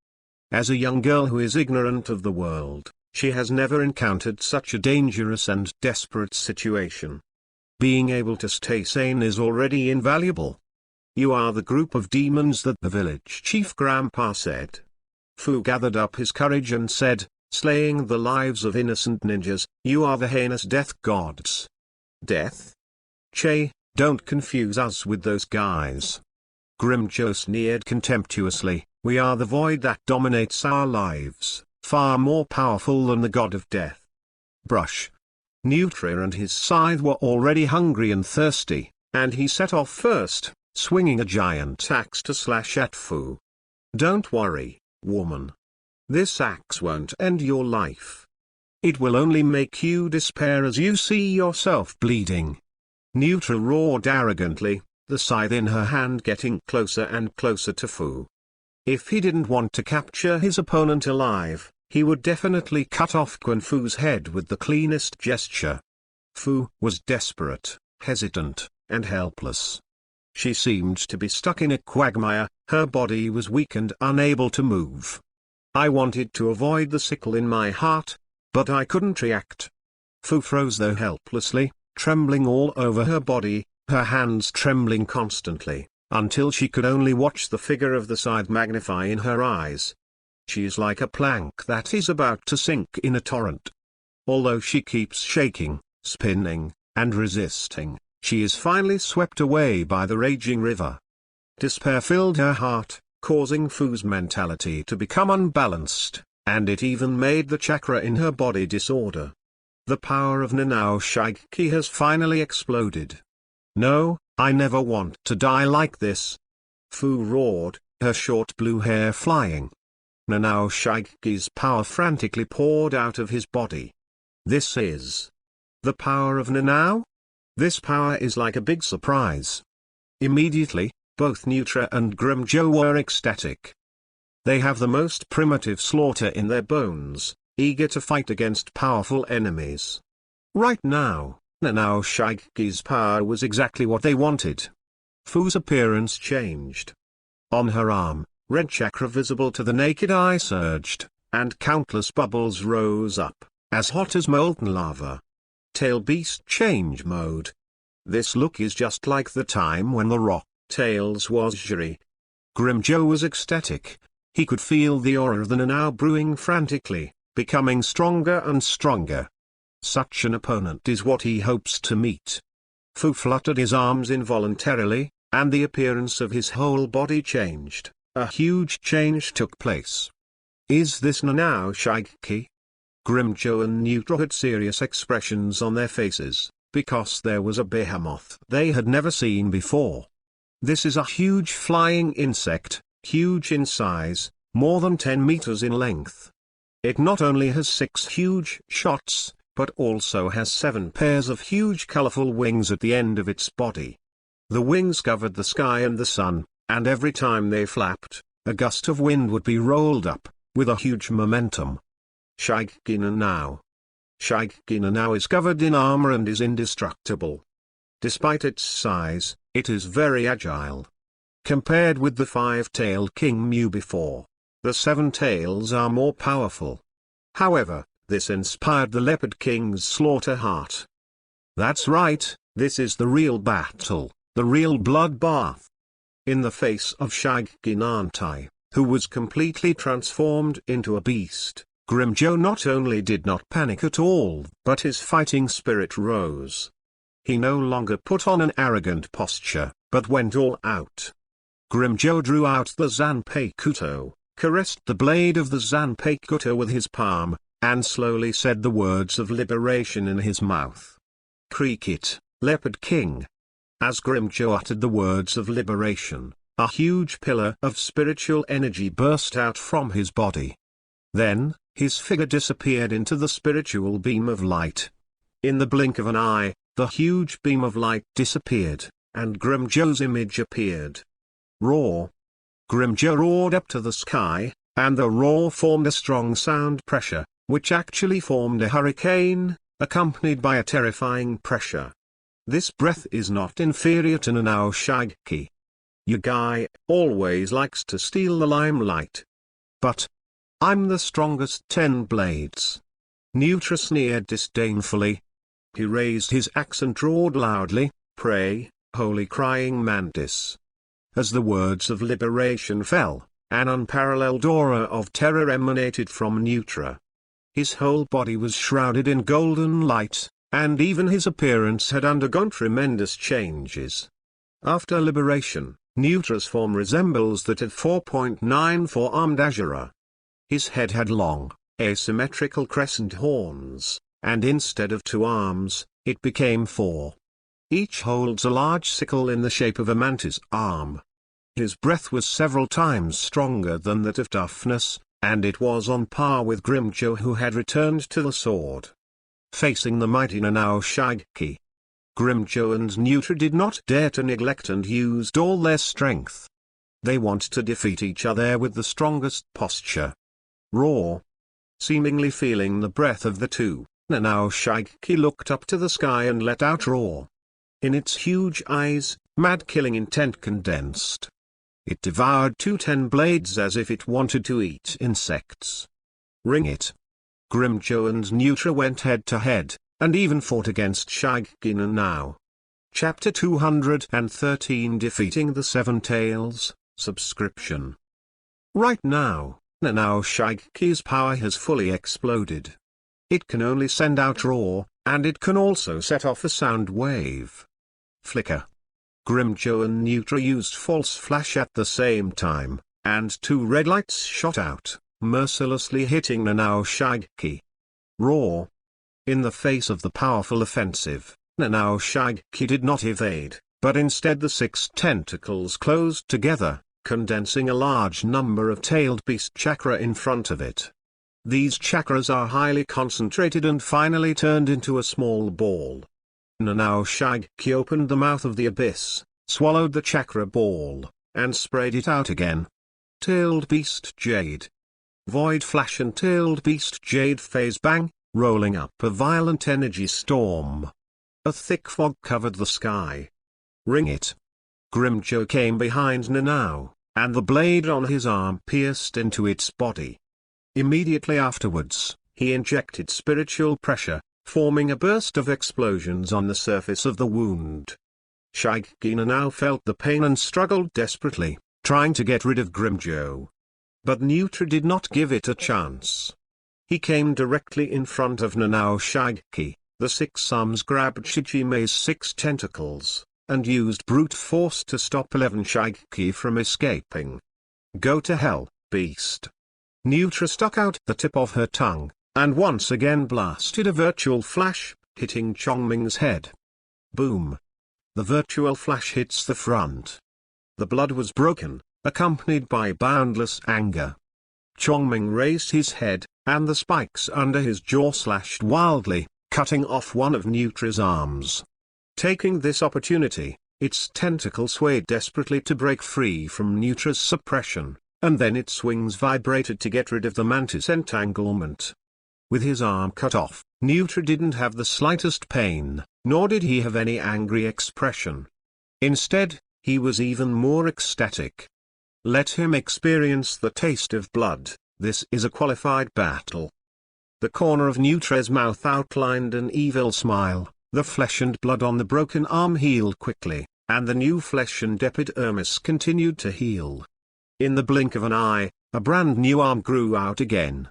As a young girl who is ignorant of the world, she has never encountered such a dangerous and desperate situation. Being able to stay sane is already invaluable. You are the group of demons that the village chief grandpa said. Fu gathered up his courage and said, slaying the lives of innocent ninjas. You are the heinous death gods. Death? Che, don't confuse us with those guys. Grimjo sneered contemptuously. We are the void that dominates our lives, far more powerful than the god of death. Brush. Nutra and his scythe were already hungry and thirsty, and he set off first, swinging a giant axe to slash at Fu. Don't worry, woman. This axe won't end your life. It will only make you despair as you see yourself bleeding. Nutra roared arrogantly, the scythe in her hand getting closer and closer to Fu. If he didn't want to capture his opponent alive, he would definitely cut off Quan Fu's head with the cleanest gesture. Fu was desperate, hesitant, and helpless. She seemed to be stuck in a quagmire, her body was weak and unable to move. I wanted to avoid the sickle in my heart, but I couldn't react. Fu froze there helplessly, trembling all over her body, her hands trembling constantly, until she could only watch the figure of the scythe magnify in her eyes. She is like a plank that is about to sink in a torrent. Although she keeps shaking, spinning, and resisting, she is finally swept away by the raging river. Despair filled her heart, causing Fu's mentality to become unbalanced, and it even made the chakra in her body disorder. The power of Nanao Shigeki has finally exploded. No, I never want to die like this. Fu roared, her short blue hair flying. Nanao Shigeki's power frantically poured out of his body. This is the power of Nanao? This power is like a big surprise. Immediately, both Nutra and Grimjo were ecstatic. They have the most primitive slaughter in their bones, eager to fight against powerful enemies. Right now, Nanao Shigeki's power was exactly what they wanted. Fu's appearance changed. On her arm, red chakra visible to the naked eye surged, and countless bubbles rose up, as hot as molten lava. Tail Beast change mode. This look is just like the time when the rock Tails was Jiri. Grimjo was ecstatic. He could feel the aura of the Nanao brewing frantically, becoming stronger and stronger. Such an opponent is what he hopes to meet. Fu fluttered his arms involuntarily, and the appearance of his whole body changed. A huge change took place. Is this Nanao Shigeki? Grimjo and Nutra had serious expressions on their faces, because there was a behemoth they had never seen before. This is a huge flying insect, huge in size, more than 10 meters in length. It not only has 6 huge shots, but also has 7 pairs of huge colorful wings at the end of its body. The wings covered the sky and the sun, and every time they flapped, a gust of wind would be rolled up, with a huge momentum. Shigeki Nanao. Shigeki Nanao is covered in armor and is indestructible. Despite its size, it is very agile. Compared with the 5-tailed King Mu before, the 7 tails are more powerful. However, this inspired the Leopard King's slaughter heart. That's right, this is the real battle, the real bloodbath. In the face of Shigeki Nantai, who was completely transformed into a beast, Grimjo not only did not panic at all, but his fighting spirit rose. He no longer put on an arrogant posture, but went all out. Grimjo drew out the Zanpei Kuto, caressed the blade of the Zanpei Kuto with his palm, and slowly said the words of liberation in his mouth. Creak it, Leopard King. As Grimjo uttered the words of liberation, a huge pillar of spiritual energy burst out from his body. Then, his figure disappeared into the spiritual beam of light. In the blink of an eye, the huge beam of light disappeared, and Grimjo's image appeared. Roar! Grimjo roared up to the sky, and the roar formed a strong sound pressure, which actually formed a hurricane, accompanied by a terrifying pressure. This breath is not inferior to Nanao Shigeki. Your guy always likes to steal the limelight. But I'm the strongest 10 blades. Nutra sneered disdainfully. He raised his axe and roared loudly, "Pray, holy crying mantis." As the words of liberation fell, an unparalleled aura of terror emanated from Nutra. His whole body was shrouded in golden light, and even his appearance had undergone tremendous changes. After liberation, Nutra's form resembles that of 4.94-armed Ashura. His head had long, asymmetrical crescent horns, and instead of 2 arms, it became 4. Each holds a large sickle in the shape of a mantis arm. His breath was several times stronger than that of toughness, and it was on par with Grimjo, who had returned to the sword. Facing the mighty Nanao Shigeki, Grimjo and Nutra did not dare to neglect and used all their strength. They wanted to defeat each other with the strongest posture. Roar! Seemingly feeling the breath of the two, Nanao Shigeki looked up to the sky and let out roar. In its huge eyes, mad killing intent condensed. It devoured 2 10 blades as if it wanted to eat insects. Ring it! Grimjo and Nutra went head to head, and even fought against Shigeki Nanao. Chapter 213, Defeating the Seven Tails, Subscription. Right now, Nanao Shigeki's power has fully exploded. It can only send out roar, and it can also set off a sound wave. Flicker. Grimjo and Nutra used false flash at the same time, and 2 red lights shot out, mercilessly hitting Nanao Shigeki. Roar! In the face of the powerful offensive, Nanao Shigeki did not evade, but instead the 6 tentacles closed together, condensing a large number of tailed beast chakra in front of it. These chakras are highly concentrated and finally turned into a small ball. Nanao Shigeki opened the mouth of the abyss, swallowed the chakra ball, and sprayed it out again. Tailed Beast Jade. Void Flash and Tailed Beast Jade phase bang, rolling up a violent energy storm. A thick fog covered the sky. Ring it! Grimjo came behind Nanao, and the blade on his arm pierced into its body. Immediately afterwards, he injected spiritual pressure, forming a burst of explosions on the surface of the wound. Shigeki Nanao felt the pain and struggled desperately, trying to get rid of Grimjo. But Nutra did not give it a chance. He came directly in front of Nanao Shigeki. The 6 arms grabbed Shijime's 6 tentacles, and used brute force to stop 11 Shigeki from escaping. Go to hell, beast! Nutra stuck out the tip of her tongue, and once again blasted a virtual flash, hitting Chongming's head. Boom! The virtual flash hits the front. The blood was broken, accompanied by boundless anger. Chongming raised his head, and the spikes under his jaw slashed wildly, cutting off one of Nutra's arms. Taking this opportunity, its tentacle swayed desperately to break free from Nutra's suppression, and then its wings vibrated to get rid of the mantis entanglement. With his arm cut off, Nutra didn't have the slightest pain, nor did he have any angry expression. Instead, he was even more ecstatic. Let him experience the taste of blood. This is a qualified battle. The corner of Nutra's mouth outlined an evil smile, the flesh and blood on the broken arm healed quickly, and the new flesh and epidermis continued to heal. In the blink of an eye, a brand new arm grew out again.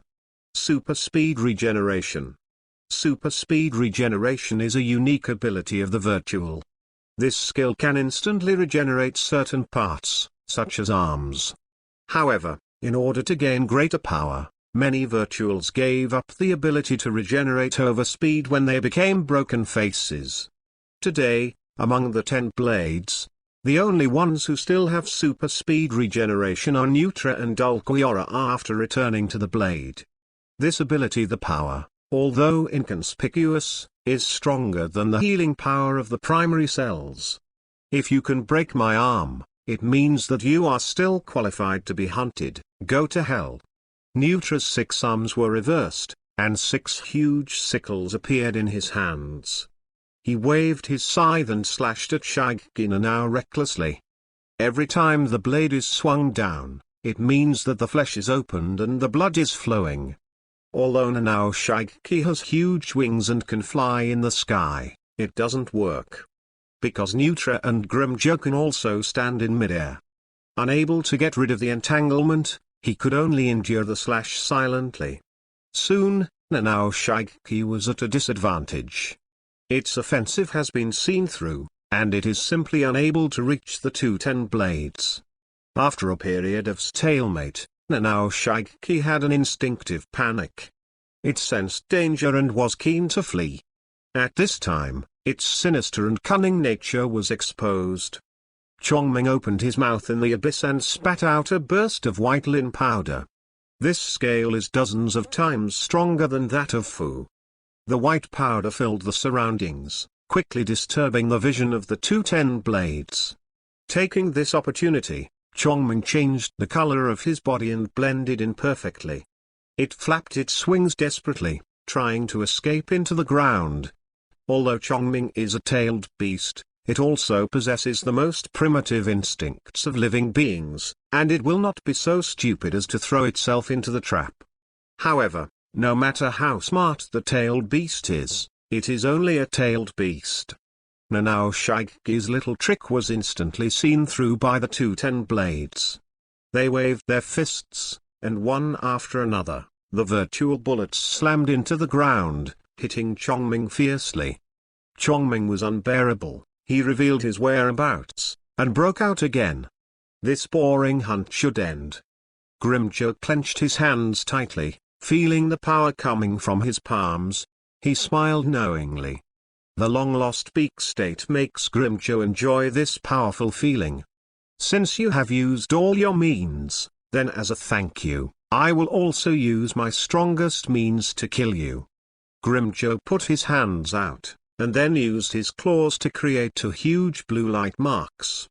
Super Speed Regeneration. Super Speed Regeneration is a unique ability of the virtual. This skill can instantly regenerate certain parts, such as arms. However, in order to gain greater power, many virtuals gave up the ability to regenerate over speed when they became broken faces. Today, among the 10 blades, the only ones who still have super speed regeneration are Nutra and Ulquiorra after returning to the blade. This ability, the power, although inconspicuous, is stronger than the healing power of the primary cells. If you can break my arm, it means that you are still qualified to be hunted. Go to hell. Nutra's 6 arms were reversed, and 6 huge sickles appeared in his hands. He waved his scythe and slashed at Shigeki Nanao recklessly. Every time the blade is swung down, it means that the flesh is opened and the blood is flowing. Although Nanao Shigeki has huge wings and can fly in the sky, it doesn't work. Because Nutra and Grimjo can also stand in midair. Unable to get rid of the entanglement, he could only endure the slash silently. Soon, Nanao Shigeki was at a disadvantage. Its offensive has been seen through, and it is simply unable to reach the two ten blades. After a period of stalemate, Nanao Shigeki had an instinctive panic. It sensed danger and was keen to flee. At this time, its sinister and cunning nature was exposed. Chongming opened his mouth in the abyss and spat out a burst of white lin powder. This scale is dozens of times stronger than that of Fu. The white powder filled the surroundings, quickly disturbing the vision of the two ten blades. Taking this opportunity, Chongming changed the color of his body and blended in perfectly. It flapped its wings desperately, trying to escape into the ground. Although Chongming is a tailed beast, it also possesses the most primitive instincts of living beings, and it will not be so stupid as to throw itself into the trap. However, no matter how smart the tailed beast is, it is only a tailed beast. Nanao Shigeki's little trick was instantly seen through by the two ten blades. They waved their fists, and one after another, the virtual bullets slammed into the ground, hitting Chongming fiercely. Chongming was unbearable. He revealed his whereabouts, and broke out again. This boring hunt should end. Grimjo clenched his hands tightly, feeling the power coming from his palms. He smiled knowingly. The long-lost peak state makes Grimjo enjoy this powerful feeling. Since you have used all your means, then as a thank you, I will also use my strongest means to kill you. Grimjo put his hands out, and then used his claws to create two huge blue light marks.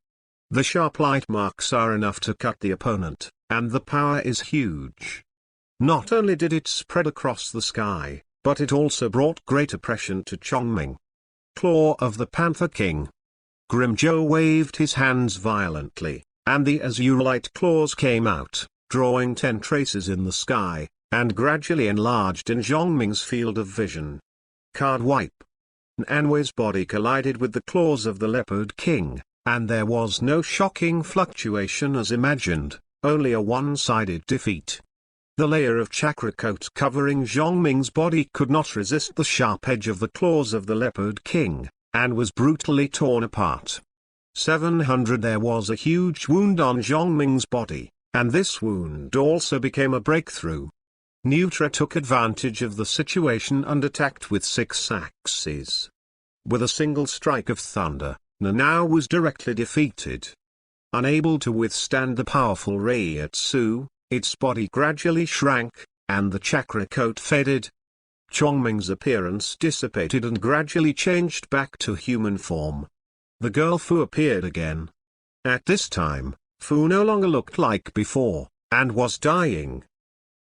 The sharp light marks are enough to cut the opponent, and the power is huge. Not only did it spread across the sky, but it also brought great oppression to Chongming. Claw of the Panther King. Grimjo waved his hands violently, and the azurite claws came out, drawing 10 traces in the sky, and gradually enlarged in Chongming's field of vision. Card wipe. Anwei's body collided with the claws of the Leopard King, and there was no shocking fluctuation as imagined, only a one-sided defeat. The layer of chakra coat covering Zhongming's body could not resist the sharp edge of the claws of the Leopard King, and was brutally torn apart. 700 There was a huge wound on Zhongming's body, and this wound also became a breakthrough. Nutra took advantage of the situation and attacked with 6 axes. With a single strike of thunder, Nanao was directly defeated. Unable to withstand the powerful Reiatsu, its body gradually shrank, and the chakra coat faded. Chongming's appearance dissipated and gradually changed back to human form. The girl Fu appeared again. At this time, Fu no longer looked like before, and was dying.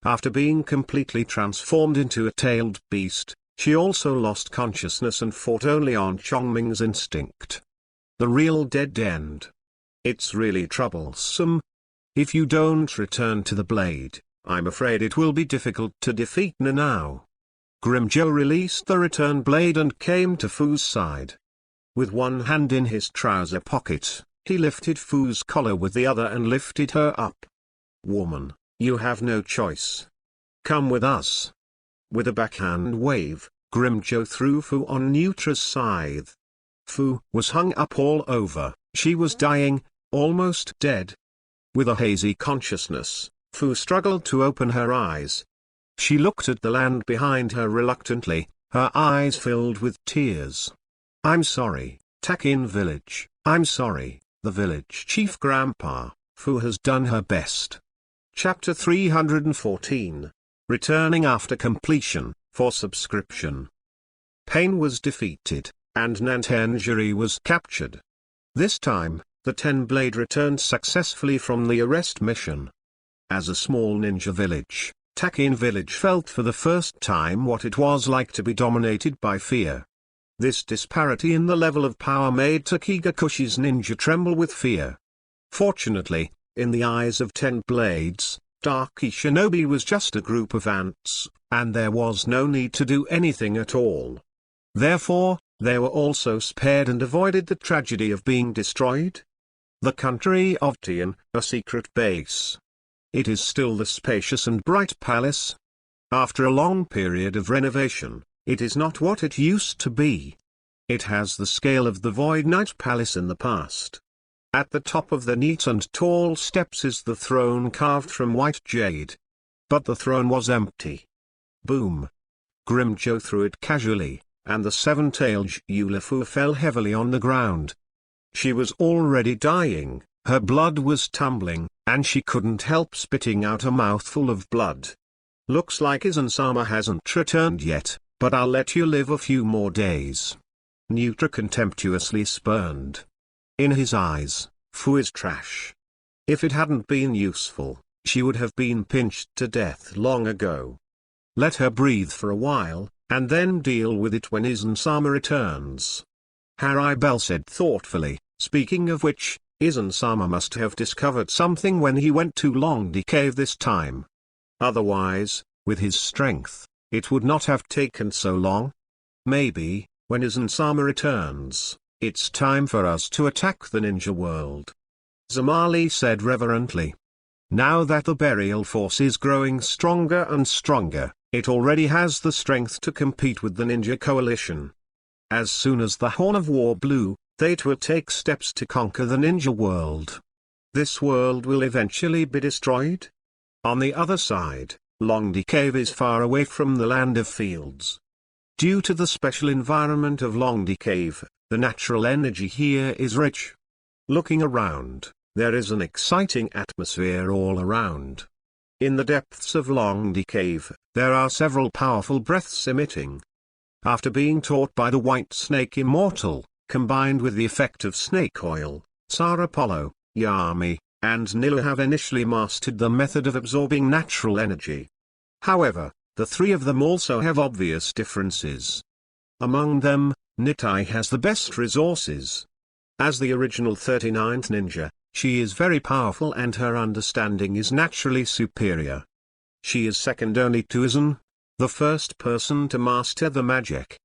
After being completely transformed into a tailed beast, she also lost consciousness and fought only on Chongming's instinct. The real dead end. It's really troublesome. If you don't return to the blade, I'm afraid it will be difficult to defeat Nanao. Grimjo released the return blade and came to Fu's side. With one hand in his trouser pocket, he lifted Fu's collar with the other and lifted her up. Woman, you have no choice. Come with us. With a backhand wave, Grimjo threw Fu on Nutra's scythe. Fu was hung up all over, she was dying, almost dead. With a hazy consciousness, Fu struggled to open her eyes. She looked at the land behind her reluctantly, her eyes filled with tears. I'm sorry, Takin village, I'm sorry, the village chief grandpa, Fu has done her best. Chapter 314. Returning after completion, for subscription. Pain was defeated, and Nantenjiri was captured. This time, the Ten-Blade returned successfully from the arrest mission. As a small ninja village, Takin village felt for the first time what it was like to be dominated by fear. This disparity in the level of power made Takigakushi's ninja tremble with fear. Fortunately, in the eyes of 10 Blades, Darky Shinobi was just a group of ants, and there was no need to do anything at all. Therefore, they were also spared and avoided the tragedy of being destroyed. The country of Tian, a secret base. It is still the spacious and bright palace. After a long period of renovation, it is not what it used to be. It has the scale of the Void Knight Palace in the past. At the top of the neat and tall steps is the throne carved from white jade. But the throne was empty. Boom! Grimjo threw it casually, and the seven-tailed Ulifu fell heavily on the ground. She was already dying, her blood was tumbling, and she couldn't help spitting out a mouthful of blood. Looks like Aizen-sama hasn't returned yet, but I'll let you live a few more days. Nutra contemptuously spurned. In his eyes, Fu is trash. If it hadn't been useful, she would have been pinched to death long ago. Let her breathe for a while, and then deal with it when Aizen-sama returns. Haribel said thoughtfully, speaking of which, Aizen-sama must have discovered something when he went to Longdi Cave this time. Otherwise, with his strength, it would not have taken so long. Maybe, when Aizen-sama returns, it's time for us to attack the ninja world. Zamali said reverently. Now that the burial force is growing stronger and stronger, it already has the strength to compete with the ninja coalition. As soon as the Horn of War blew, they will take steps to conquer the ninja world. This world will eventually be destroyed. On the other side, Longdi Cave is far away from the land of fields. Due to the special environment of Longdi Cave, the natural energy here is rich. Looking around, there is an exciting atmosphere all around. In the depths of Longdi Cave, there are several powerful breaths emitting. After being taught by the White Snake Immortal, combined with the effect of snake oil, Sarapollo, Yami, and Nilu have initially mastered the method of absorbing natural energy. However, the three of them also have obvious differences. Among them, Nitai has the best resources. As the original 39th ninja, she is very powerful and her understanding is naturally superior. She is second only to Aizen, the first person to master the magic.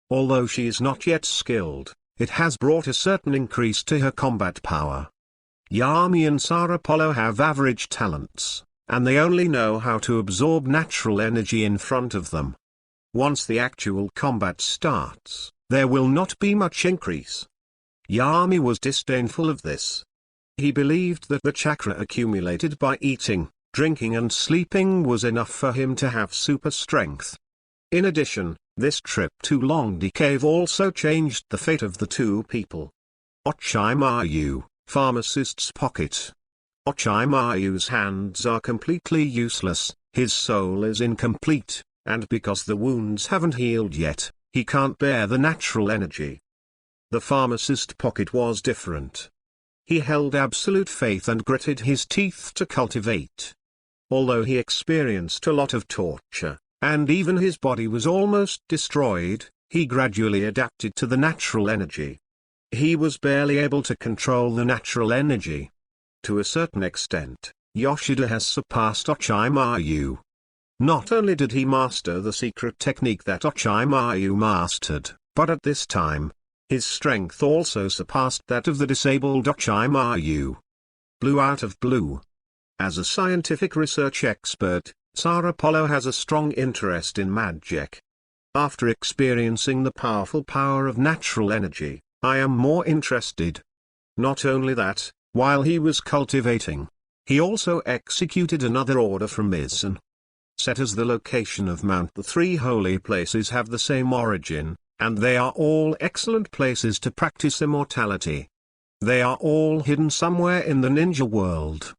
Although she is not yet skilled, it has brought a certain increase to her combat power. Yami and Sarapollo have average talents, and they only know how to absorb natural energy in front of them. Once the actual combat starts, there will not be much increase. Yami was disdainful of this. He believed that the chakra accumulated by eating, drinking and sleeping was enough for him to have super strength. In addition, this trip to Longdi Cave also changed the fate of the two people. Ochimayu, pharmacist's pocket. Ochimayu's hands are completely useless, his soul is incomplete, and because the wounds haven't healed yet, he can't bear the natural energy. The pharmacist pocket was different. He held absolute faith and gritted his teeth to cultivate. Although he experienced a lot of torture, and even his body was almost destroyed, he gradually adapted to the natural energy. He was barely able to control the natural energy. To a certain extent, Yoshida has surpassed Ochimayu. Not only did he master the secret technique that Ochimayu mastered, but at this time, his strength also surpassed that of the disabled Ochimayu. Blue out of blue. As a scientific research expert, Sarapollo has a strong interest in magic. After experiencing the powerful power of natural energy, I am more interested. Not only that, while he was cultivating, he also executed another order from Aizen. Set as the location of Mount, the three holy places have the same origin, and they are all excellent places to practice immortality. They are all hidden somewhere in the ninja world.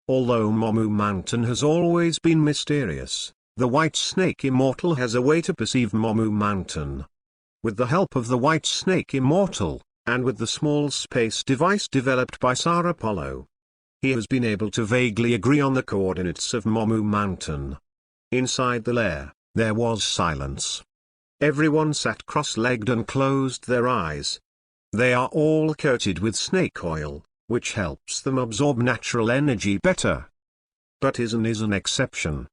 Although Momu Mountain has always been mysterious, the White Snake Immortal has a way to perceive Momu Mountain. With the help of the White Snake Immortal, and with the small space device developed by Sarapollo, he has been able to vaguely agree on the coordinates of Momu Mountain. Inside the lair, there was silence. Everyone sat cross-legged and closed their eyes. They are all coated with snake oil, which helps them absorb natural energy better. But Aizen is an exception.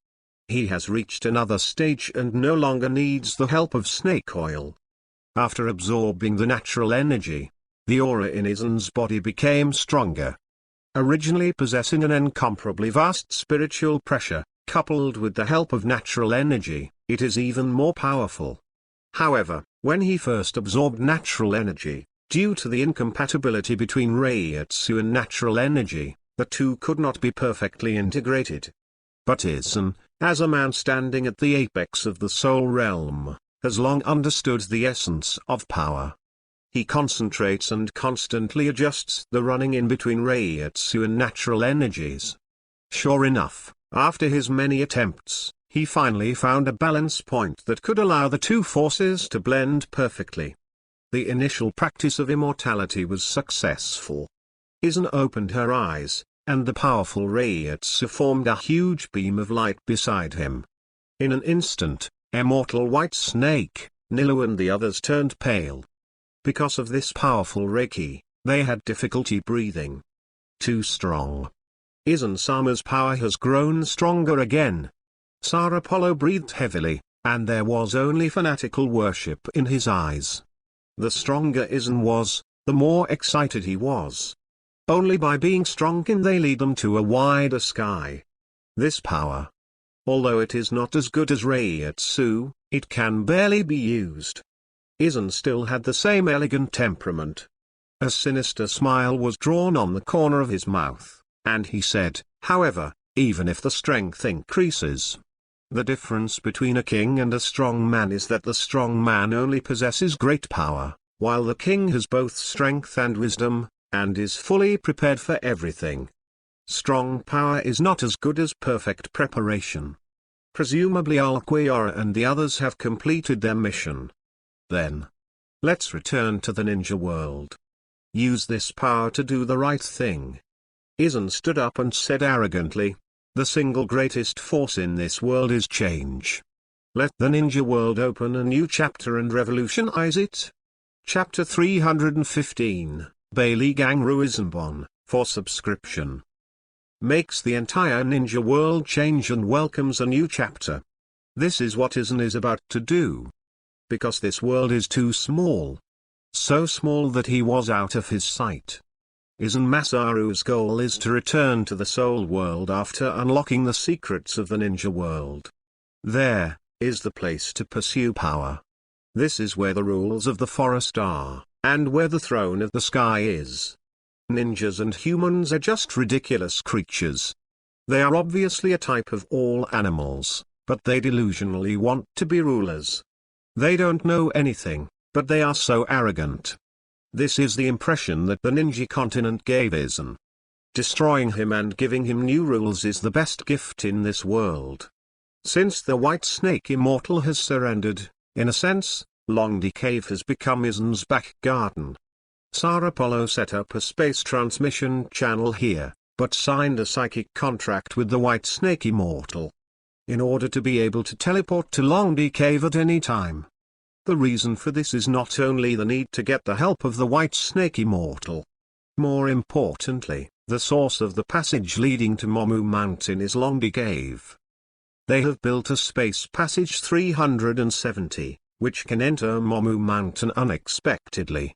He has reached another stage and no longer needs the help of snake oil. After absorbing the natural energy, the aura in Aizen's body became stronger. Originally possessing an incomparably vast spiritual pressure, Coupled with the help of natural energy, it is even more powerful. However, when he first absorbed natural energy, due to the incompatibility between Reiatsu and natural energy, the two could not be perfectly integrated. But Aizen, as a man standing at the apex of the soul realm, has long understood the essence of power. He concentrates and constantly adjusts the running in between Reiatsu and natural energies. Sure enough, after his many attempts, he finally found a balance point that could allow the two forces to blend perfectly. The initial practice of immortality was successful. Aizen opened her eyes, and the powerful Reiatsu formed a huge beam of light beside him. In an instant, Immortal White Snake, Nilu and the others turned pale. Because of this powerful Reiki, they had difficulty breathing. Too strong. Aizen-sama's power has grown stronger again. Sarapollo breathed heavily, and there was only fanatical worship in his eyes. The stronger Aizen was, the more excited he was. Only by being strong can they lead them to a wider sky. This power, although it is not as good as Reiatsu, it can barely be used. Aizen still had the same elegant temperament. A sinister smile was drawn on the corner of his mouth, and he said, however, even if the strength increases, the difference between a king and a strong man is that the strong man only possesses great power, while the king has both strength and wisdom, and is fully prepared for everything. Strong power is not as good as perfect preparation. Presumably Ulquiorra and the others have completed their mission. Then, let's return to the ninja world. Use this power to do the right thing. Aizen stood up and said arrogantly, the single greatest force in this world is change. Let the ninja world open a new chapter and revolutionize it. Chapter 315, Bailey Gang Ruizenbon, for subscription. Makes the entire ninja world change and welcomes a new chapter. This is what Aizen is about to do. Because this world is too small. So small that he was out of his sight. Aizen Masaru's goal is to return to the soul world after unlocking the secrets of the ninja world. There is the place to pursue power. This is where the rules of the forest are, and where the throne of the sky is. Ninjas and humans are just ridiculous creatures. They are obviously a type of all animals, but they delusionally want to be rulers. They don't know anything, but they are so arrogant. This is the impression that the ninja continent gave Aizen. Destroying him and giving him new rules is the best gift in this world. Since the White Snake Immortal has surrendered, in a sense, Longdi Cave has become Aizen's back garden. Sarapollo set up a space transmission channel here, but signed a psychic contract with the White Snake Immortal, in order to be able to teleport to Longdi Cave at any time. The reason for this is not only the need to get the help of the White Snake Immortal. More importantly, the source of the passage leading to Momu Mountain is Longdi Cave. They have built a space passage 370, which can enter Momu Mountain unexpectedly.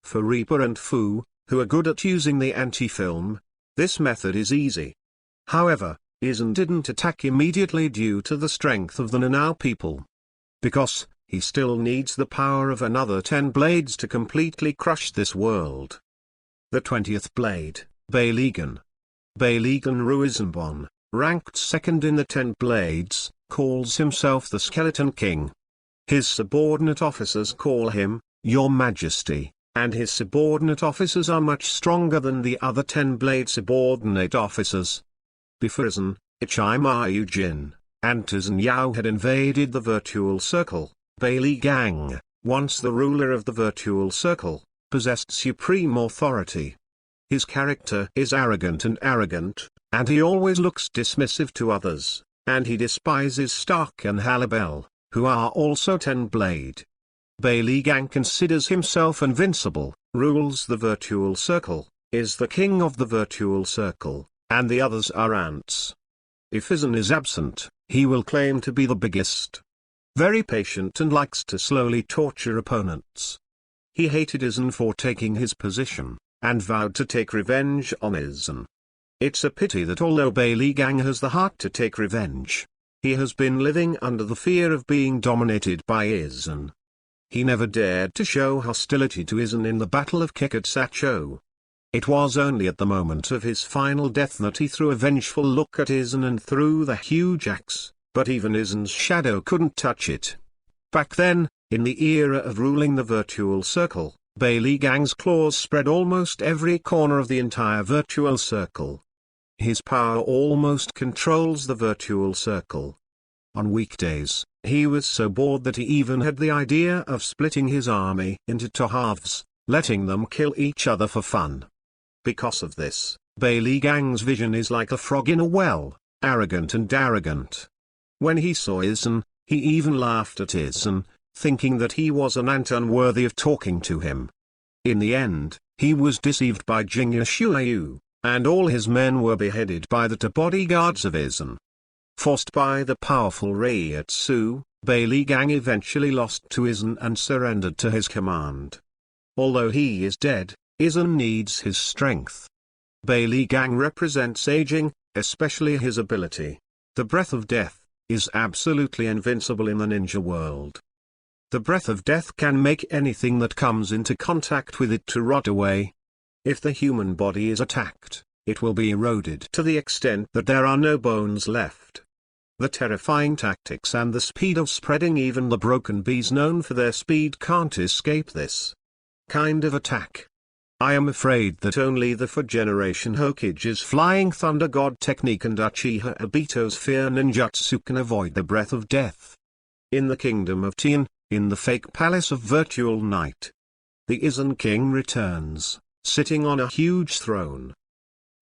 For Reaper and Fu, who are good at using the anti-film, this method is easy. However, Aizen didn't attack immediately due to the strength of the Nanao people. Because, he still needs the power of another 10 blades to completely crush this world. The 20th blade, Beilegan. Beilegan Ruizenbon, ranked second in the 10 blades, calls himself the Skeleton King. His subordinate officers call him, Your Majesty, and his subordinate officers are much stronger than the other 10 blade subordinate officers. Before Aizen, Ichima Yujin, and Tizan Yao had invaded the virtual circle. Bailey Gang, once the ruler of the virtual circle, possessed supreme authority. His character is arrogant, and he always looks dismissive to others, and he despises Stark and Halibel, who are also 10 blade. Bailey Gang considers himself invincible, rules the virtual circle, is the king of the virtual circle, and the others are ants. If Aizen is absent, he will claim to be the biggest. Very patient and likes to slowly torture opponents. He hated Aizen for taking his position, and vowed to take revenge on Aizen. It's a pity that although Bailey Gang has the heart to take revenge, he has been living under the fear of being dominated by Aizen. He never dared to show hostility to Aizen in the Battle of Kikutsacho. It was only at the moment of his final death that he threw a vengeful look at Aizen and threw the huge axe, but even Aizen's shadow couldn't touch it. Back then, in the era of ruling the virtual circle, Bailey Gang's claws spread almost every corner of the entire virtual circle. His power almost controls the virtual circle. On weekdays, he was so bored that he even had the idea of splitting his army into two halves, letting them kill each other for fun. Because of this, Bailey Gang's vision is like a frog in a well, arrogant and arrogant. When he saw Aizen, he even laughed at Aizen, thinking that he was an ant unworthy of talking to him. In the end, he was deceived by Jingya Shuayu, and all his men were beheaded by the two bodyguards of Aizen. Forced by the powerful Reiatsu, Bailey Gang eventually lost to Aizen and surrendered to his command. Although he is dead, Aizen needs his strength. Bailey Gang represents aging, especially his ability, the Breath of Death, is absolutely invincible in the ninja world. The Breath of Death can make anything that comes into contact with it to rot away. If the human body is attacked, it will be eroded to the extent that there are no bones left. The terrifying tactics and the speed of spreading, even the broken bees known for their speed can't escape this kind of attack. I am afraid that only the 4th generation Hokage's Flying Thunder God technique and Uchiha Obito's Fear Ninjutsu can avoid the Breath of Death. In the Kingdom of Tien, in the fake palace of Virtual Night, the Aizen King returns, sitting on a huge throne.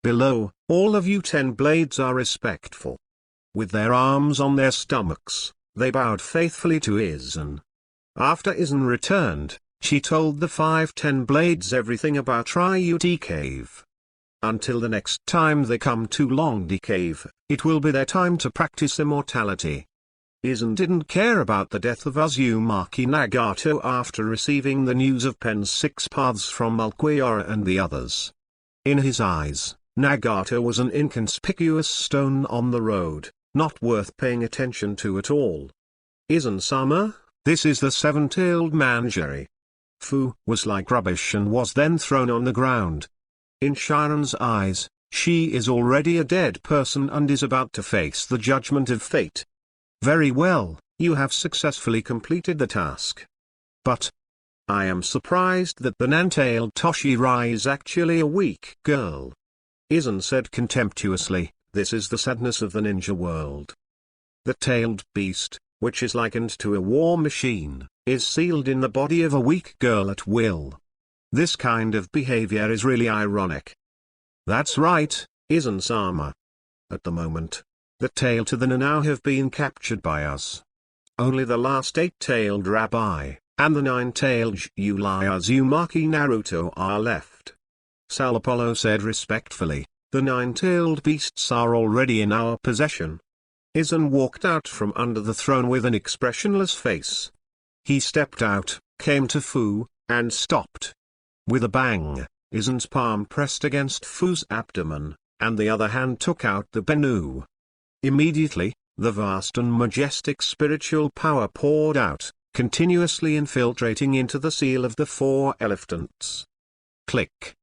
Below, all of you 10 blades are respectful. With their arms on their stomachs, they bowed faithfully to Aizen. After Aizen returned, she told the 5 10 blades everything about Ryuti Cave. Until the next time they come to Longdi Cave, it will be their time to practice immortality. Aizen didn't care about the death of Uzumaki Nagato after receiving the news of Pen's 6 paths from Ulquiorra and the others. In his eyes, Nagato was an inconspicuous stone on the road, not worth paying attention to at all. Aizen-sama, this is the 7-tailed manjari. Fu was like rubbish and was then thrown on the ground. In Sharon's eyes, she is already a dead person and is about to face the judgment of fate. Very well, you have successfully completed the task. But I am surprised that the nan-tailed Toshirai is actually a weak girl. Aizen said contemptuously, this is the sadness of the ninja world. The tailed beast, which is likened to a war machine, is sealed in the body of a weak girl at will. This kind of behavior is really ironic. That's right, Aizen-sama. At the moment, the tail to the Nanao have been captured by us. Only the last 8-tailed rabbi, and the 9-tailed Yulai Uzumaki Naruto are left. Sal Apollo said respectfully, the 9-tailed beasts are already in our possession. Aizen walked out from under the throne with an expressionless face. He stepped out, came to Fu, and stopped. With a bang, Aizen's palm pressed against Fu's abdomen, and the other hand took out the Bennu. Immediately, the vast and majestic spiritual power poured out, continuously infiltrating into the seal of the 4 elephants. Click.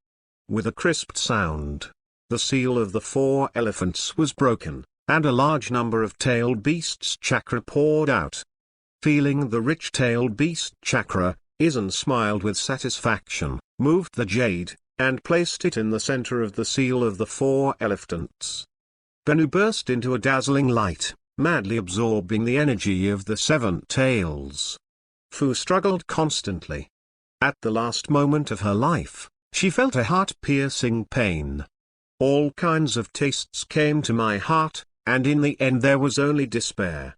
With a crisp sound, the seal of the 4 elephants was broken, and a large number of tailed beasts' chakra poured out. Feeling the rich tailed beast chakra, Aizen smiled with satisfaction, moved the jade, and placed it in the center of the seal of the 4 elephants. Bennu burst into a dazzling light, madly absorbing the energy of the 7 tails. Fu struggled constantly. At the last moment of her life, she felt a heart-piercing pain. All kinds of tastes came to my heart, and in the end there was only despair.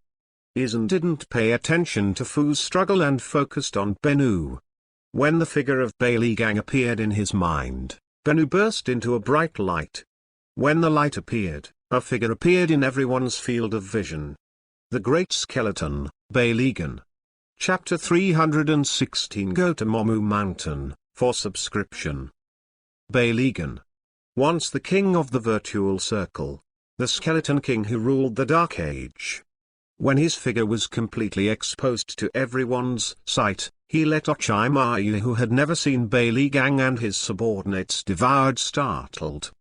Aizen didn't pay attention to Fu's struggle and focused on Bennu. When the figure of Bailey Gang appeared in his mind, Bennu burst into a bright light. When the light appeared, a figure appeared in everyone's field of vision. The Great Skeleton, Bailey Gang. Chapter 316 Go to Momu Mountain, for subscription. Bailey Gang. once the king of the virtual circle, the skeleton king who ruled the Dark Age. When his figure was completely exposed to everyone's sight, he let Orochimaru, who had never seen Bailey Gang, and his subordinates devoured startled.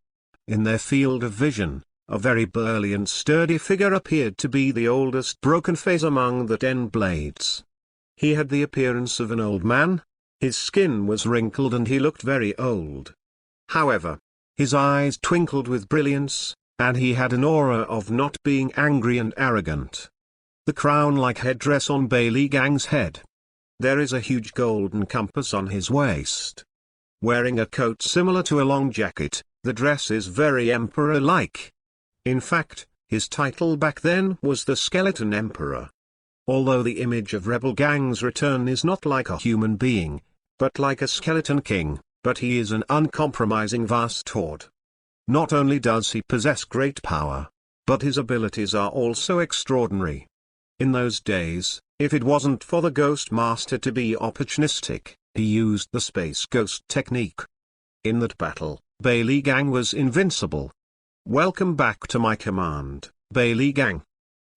In their field of vision, a very burly and sturdy figure appeared to be the oldest broken face among the 10 blades. He had the appearance of an old man. His skin was wrinkled and he looked very old. However, his eyes twinkled with brilliance, and he had an aura of not being angry and arrogant. The crown-like headdress on Bailey Gang's head. There is a huge golden compass on his waist. Wearing a coat similar to a long jacket, the dress is very emperor-like. In fact, his title back then was the Skeleton Emperor. Although the image of Rebel Gang's return is not like a human being, but like a skeleton king, but he is an uncompromising vast horde. Not only does he possess great power, but his abilities are also extraordinary. In those days, if it wasn't for the Ghost Master to be opportunistic, he used the Space Ghost technique. In that battle, Bailey Gang was invincible. "Welcome back to my command, Bailey Gang."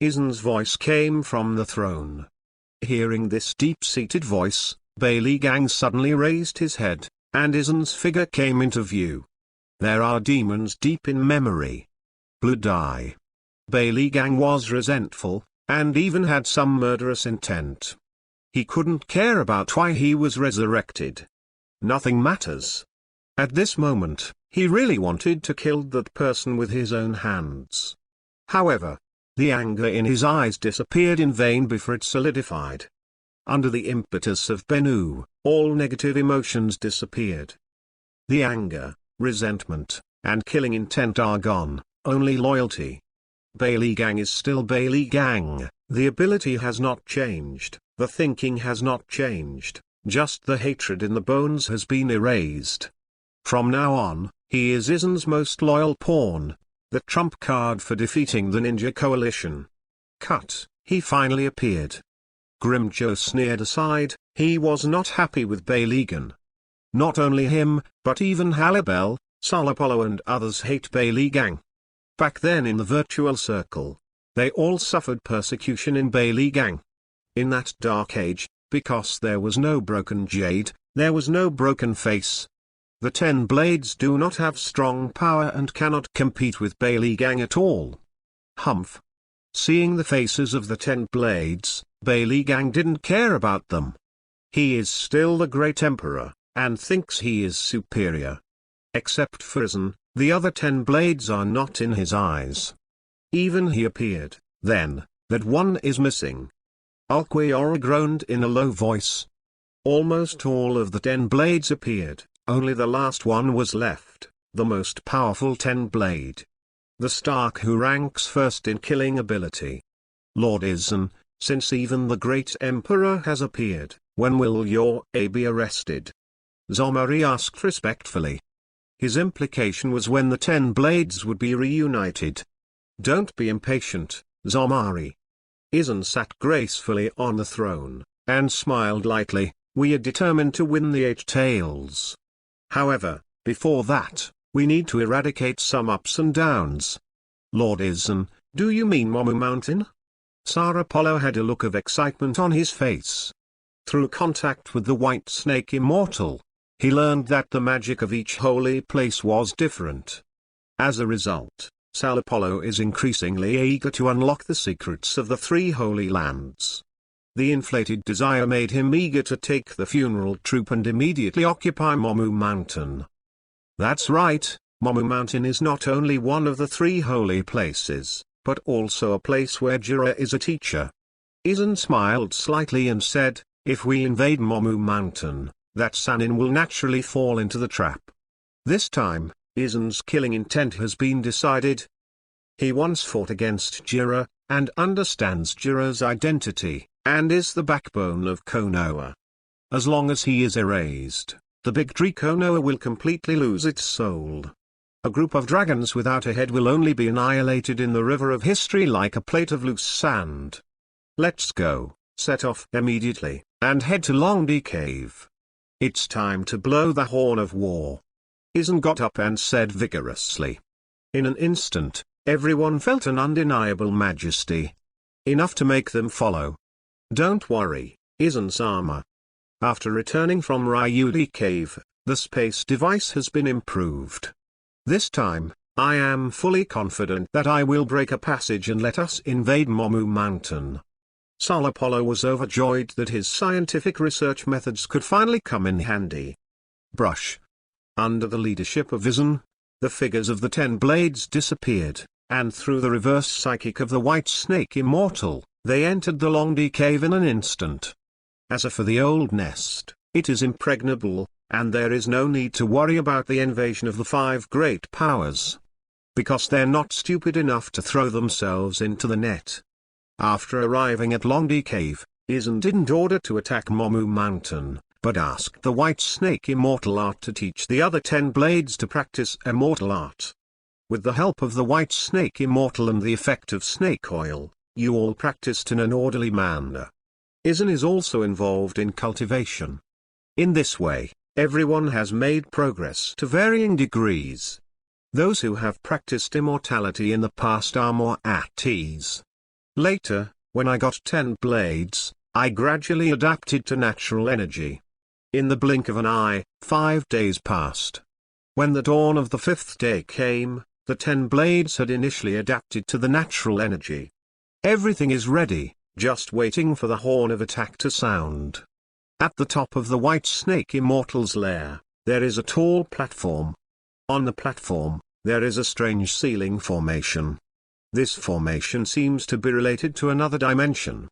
Aizen's voice came from the throne. Hearing this deep-seated voice, Bailey Gang suddenly raised his head, and Aizen's figure came into view. There are demons deep in memory. Blood eye. Bailey Gang was resentful, and even had some murderous intent. He couldn't care about why he was resurrected. Nothing matters. At this moment, he really wanted to kill that person with his own hands. However, the anger in his eyes disappeared in vain before it solidified. Under the impetus of Bennu, all negative emotions disappeared. The anger, resentment, and killing intent are gone, only loyalty. Bailey Gang is still Bailey Gang, the ability has not changed, the thinking has not changed, just the hatred in the bones has been erased. From now on, he is Aizen's most loyal pawn, the trump card for defeating the Ninja Coalition. Cut, he finally appeared. Grimjo sneered aside, he was not happy with Bailey Gang. Not only him, but even Halibel, Sol Apollo and others hate Bailey Gang. Back then in the virtual circle, they all suffered persecution in Bailey Gang. In that dark age, because there was no broken jade, there was no broken face. The 10 blades do not have strong power and cannot compete with Bailey Gang at all. Humph. Seeing the faces of the 10 blades, Bailey Gang didn't care about them. He is still the great emperor, and thinks he is superior. Except for Aizen, the other 10 blades are not in his eyes. Even he appeared, then, that one is missing. Ulquiorra groaned in a low voice. Almost all of the 10 blades appeared, only the last one was left, the most powerful 10 blade. The Stark who ranks first in killing ability. Lord Aizen, since even the great emperor has appeared, when will your A be arrested? Zomari asked respectfully. His implication was when the 10 blades would be reunited. Don't be impatient, Zomari. Aizen sat gracefully on the throne, and smiled lightly. We are determined to win the 8 tails. However, before that, we need to eradicate some ups and downs. Lord Aizen, do you mean Momu Mountain? Sar Apollo had a look of excitement on his face. Through contact with the White Snake Immortal, he learned that the magic of each holy place was different. As a result, Sal Apollo is increasingly eager to unlock the secrets of the 3 holy lands. The inflated desire made him eager to take the funeral troop and immediately occupy Momu Mountain. That's right, Momu Mountain is not only one of the 3 holy places, but also a place where Jiraiya is a teacher. Aizen smiled slightly and said, if we invade Momu Mountain, that Sannin will naturally fall into the trap. This time, Aizen's killing intent has been decided. He once fought against Jiraiya, and understands Jiraiya's identity, and is the backbone of Konoha. As long as he is erased, the big tree Konoha will completely lose its soul. A group of dragons without a head will only be annihilated in the river of history like a plate of loose sand. Let's go, set off immediately, and head to Long D Cave. It's time to blow the horn of war. Aizen got up and said vigorously. In an instant, everyone felt an undeniable majesty. Enough to make them follow. Don't worry, Aizen-sama. After returning from Ryuji Cave, the space device has been improved. This time, I am fully confident that I will break a passage and let us invade Momu Mountain. Sir Apollo was overjoyed that his scientific research methods could finally come in handy. Brush. Under the leadership of Aizen, the figures of the 10 blades disappeared, and through the reverse psychic of the White Snake Immortal, they entered the Longdi Cave in an instant. As for the old nest, it is impregnable, and there is no need to worry about the invasion of the 5 great powers. Because they're not stupid enough to throw themselves into the net. After arriving at Longdi Cave, Aizen didn't order to attack Momu Mountain, but asked the White Snake Immortal Art to teach the other 10 blades to practice immortal art. With the help of the White Snake Immortal and the effect of snake oil, you all practiced in an orderly manner. Aizen is also involved in cultivation. In this way, everyone has made progress to varying degrees. Those who have practiced immortality in the past are more at ease. Later, when I got 10 blades, I gradually adapted to natural energy. In the blink of an eye, 5 days passed. When the dawn of the 5th day came, the 10 blades had initially adapted to the natural energy. Everything is ready, just waiting for the horn of attack to sound. At the top of the White Snake Immortal's lair, there is a tall platform. On the platform, there is a strange ceiling formation. This formation seems to be related to another dimension.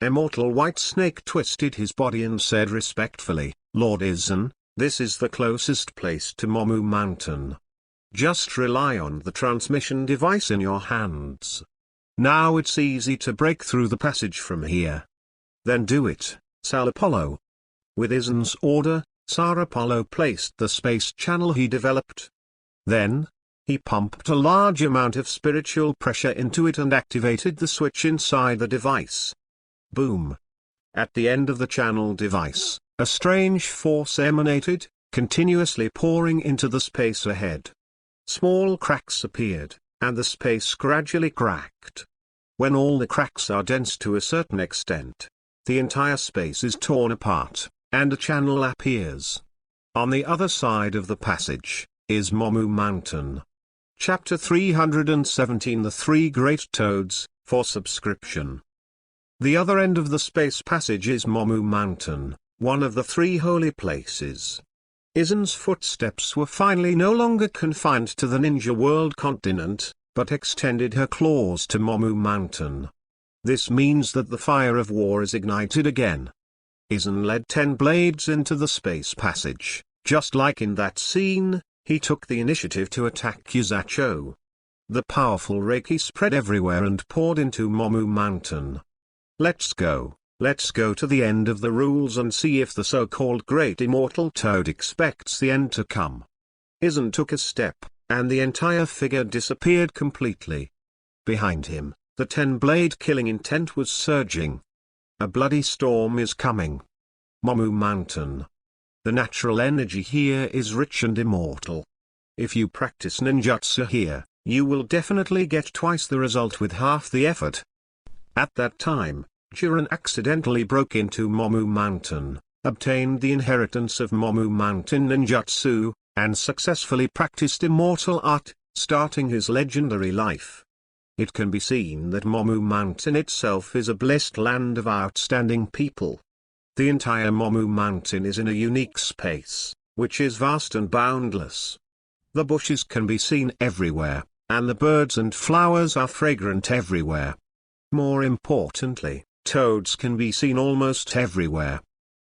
Immortal White Snake twisted his body and said respectfully, Lord Aizen, this is the closest place to Momu Mountain. Just rely on the transmission device in your hands. Now it's easy to break through the passage from here. Then do it, Sir Apollo. With Aizen's order, Sir Apollo placed the space channel he developed. Then, he pumped a large amount of spiritual pressure into it and activated the switch inside the device. Boom. At the end of the channel device, a strange force emanated, continuously pouring into the space ahead. Small cracks appeared, and the space gradually cracked. When all the cracks are dense to a certain extent, the entire space is torn apart, and a channel appears. On the other side of the passage is Momu Mountain. Chapter 317 The 3 Great Toads, for subscription. The other end of the space passage is Momu Mountain, one of the 3 holy places. Aizen's footsteps were finally no longer confined to the Ninja World continent, but extended her claws to Momu Mountain. This means that the fire of war is ignited again. Aizen led 10 blades into the space passage. Just like in that scene, he took the initiative to attack Yuzacho. The powerful Reiki spread everywhere and poured into Momu Mountain. Let's go to the end of the rules and see if the so-called Great Immortal Toad expects the end to come. Aizen took a step, and the entire figure disappeared completely. Behind him, the 10-blade killing intent was surging. A bloody storm is coming. Momu Mountain. The natural energy here is rich and immortal. If you practice ninjutsu here, you will definitely get twice the result with half the effort. At that time, Jiren accidentally broke into Momu Mountain, obtained the inheritance of Momu Mountain ninjutsu, and successfully practiced immortal art, starting his legendary life. It can be seen that Momu Mountain itself is a blessed land of outstanding people. The entire Momu Mountain is in a unique space, which is vast and boundless. The bushes can be seen everywhere, and the birds and flowers are fragrant everywhere. More importantly, toads can be seen almost everywhere.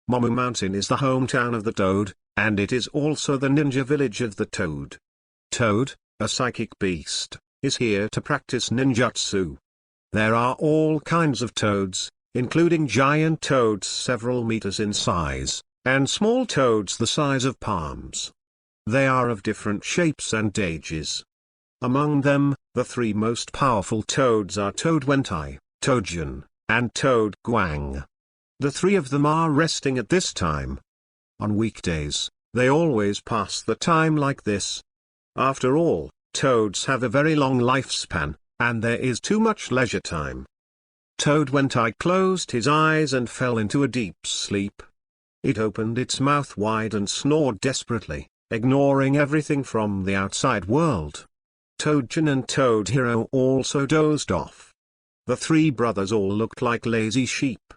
Momu Mountain is the hometown of the toad, and it is also the ninja village of the toad. Toad, a psychic beast, is here to practice ninjutsu. There are all kinds of toads, including giant toads several meters in size, and small toads the size of palms. They are of different shapes and ages. Among them, the 3 most powerful toads are Toad Wentai, Toadjun, and Toad Guang. The 3 of them are resting at this time. On weekdays, They always pass the time like this. After all, toads have a very long lifespan, and there is too much leisure time. Toad Wentai closed his eyes and fell into a deep sleep. It opened its mouth wide and snored desperately, ignoring everything from the outside world. Toadjan and Toad Hero also dozed off. The three brothers all looked like lazy sheep.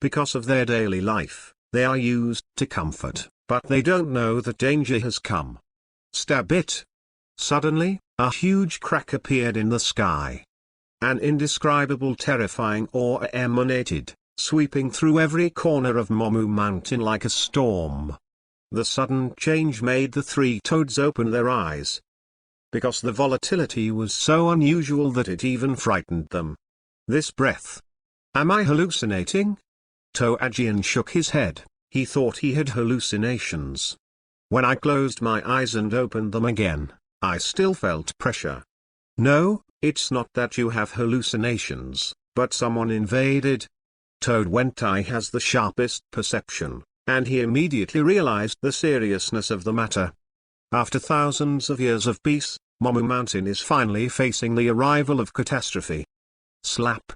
Because of their daily life, they are used to comfort, but they don't know that danger has come. Stab it! Suddenly, a huge crack appeared in the sky. An indescribable terrifying awe emanated, sweeping through every corner of Momu Mountain like a storm. The sudden change made the three toads open their eyes, because the volatility was so unusual that it even frightened them. This breath. Am I hallucinating? Toadjian shook his head. He thought he had hallucinations. When I closed my eyes and opened them again, I still felt pressure. No, it's not that you have hallucinations, but someone invaded. Toad Wentai has the sharpest perception, and he immediately realized the seriousness of the matter. After thousands of years of peace, Momu Mountain is finally facing the arrival of catastrophe. Slap!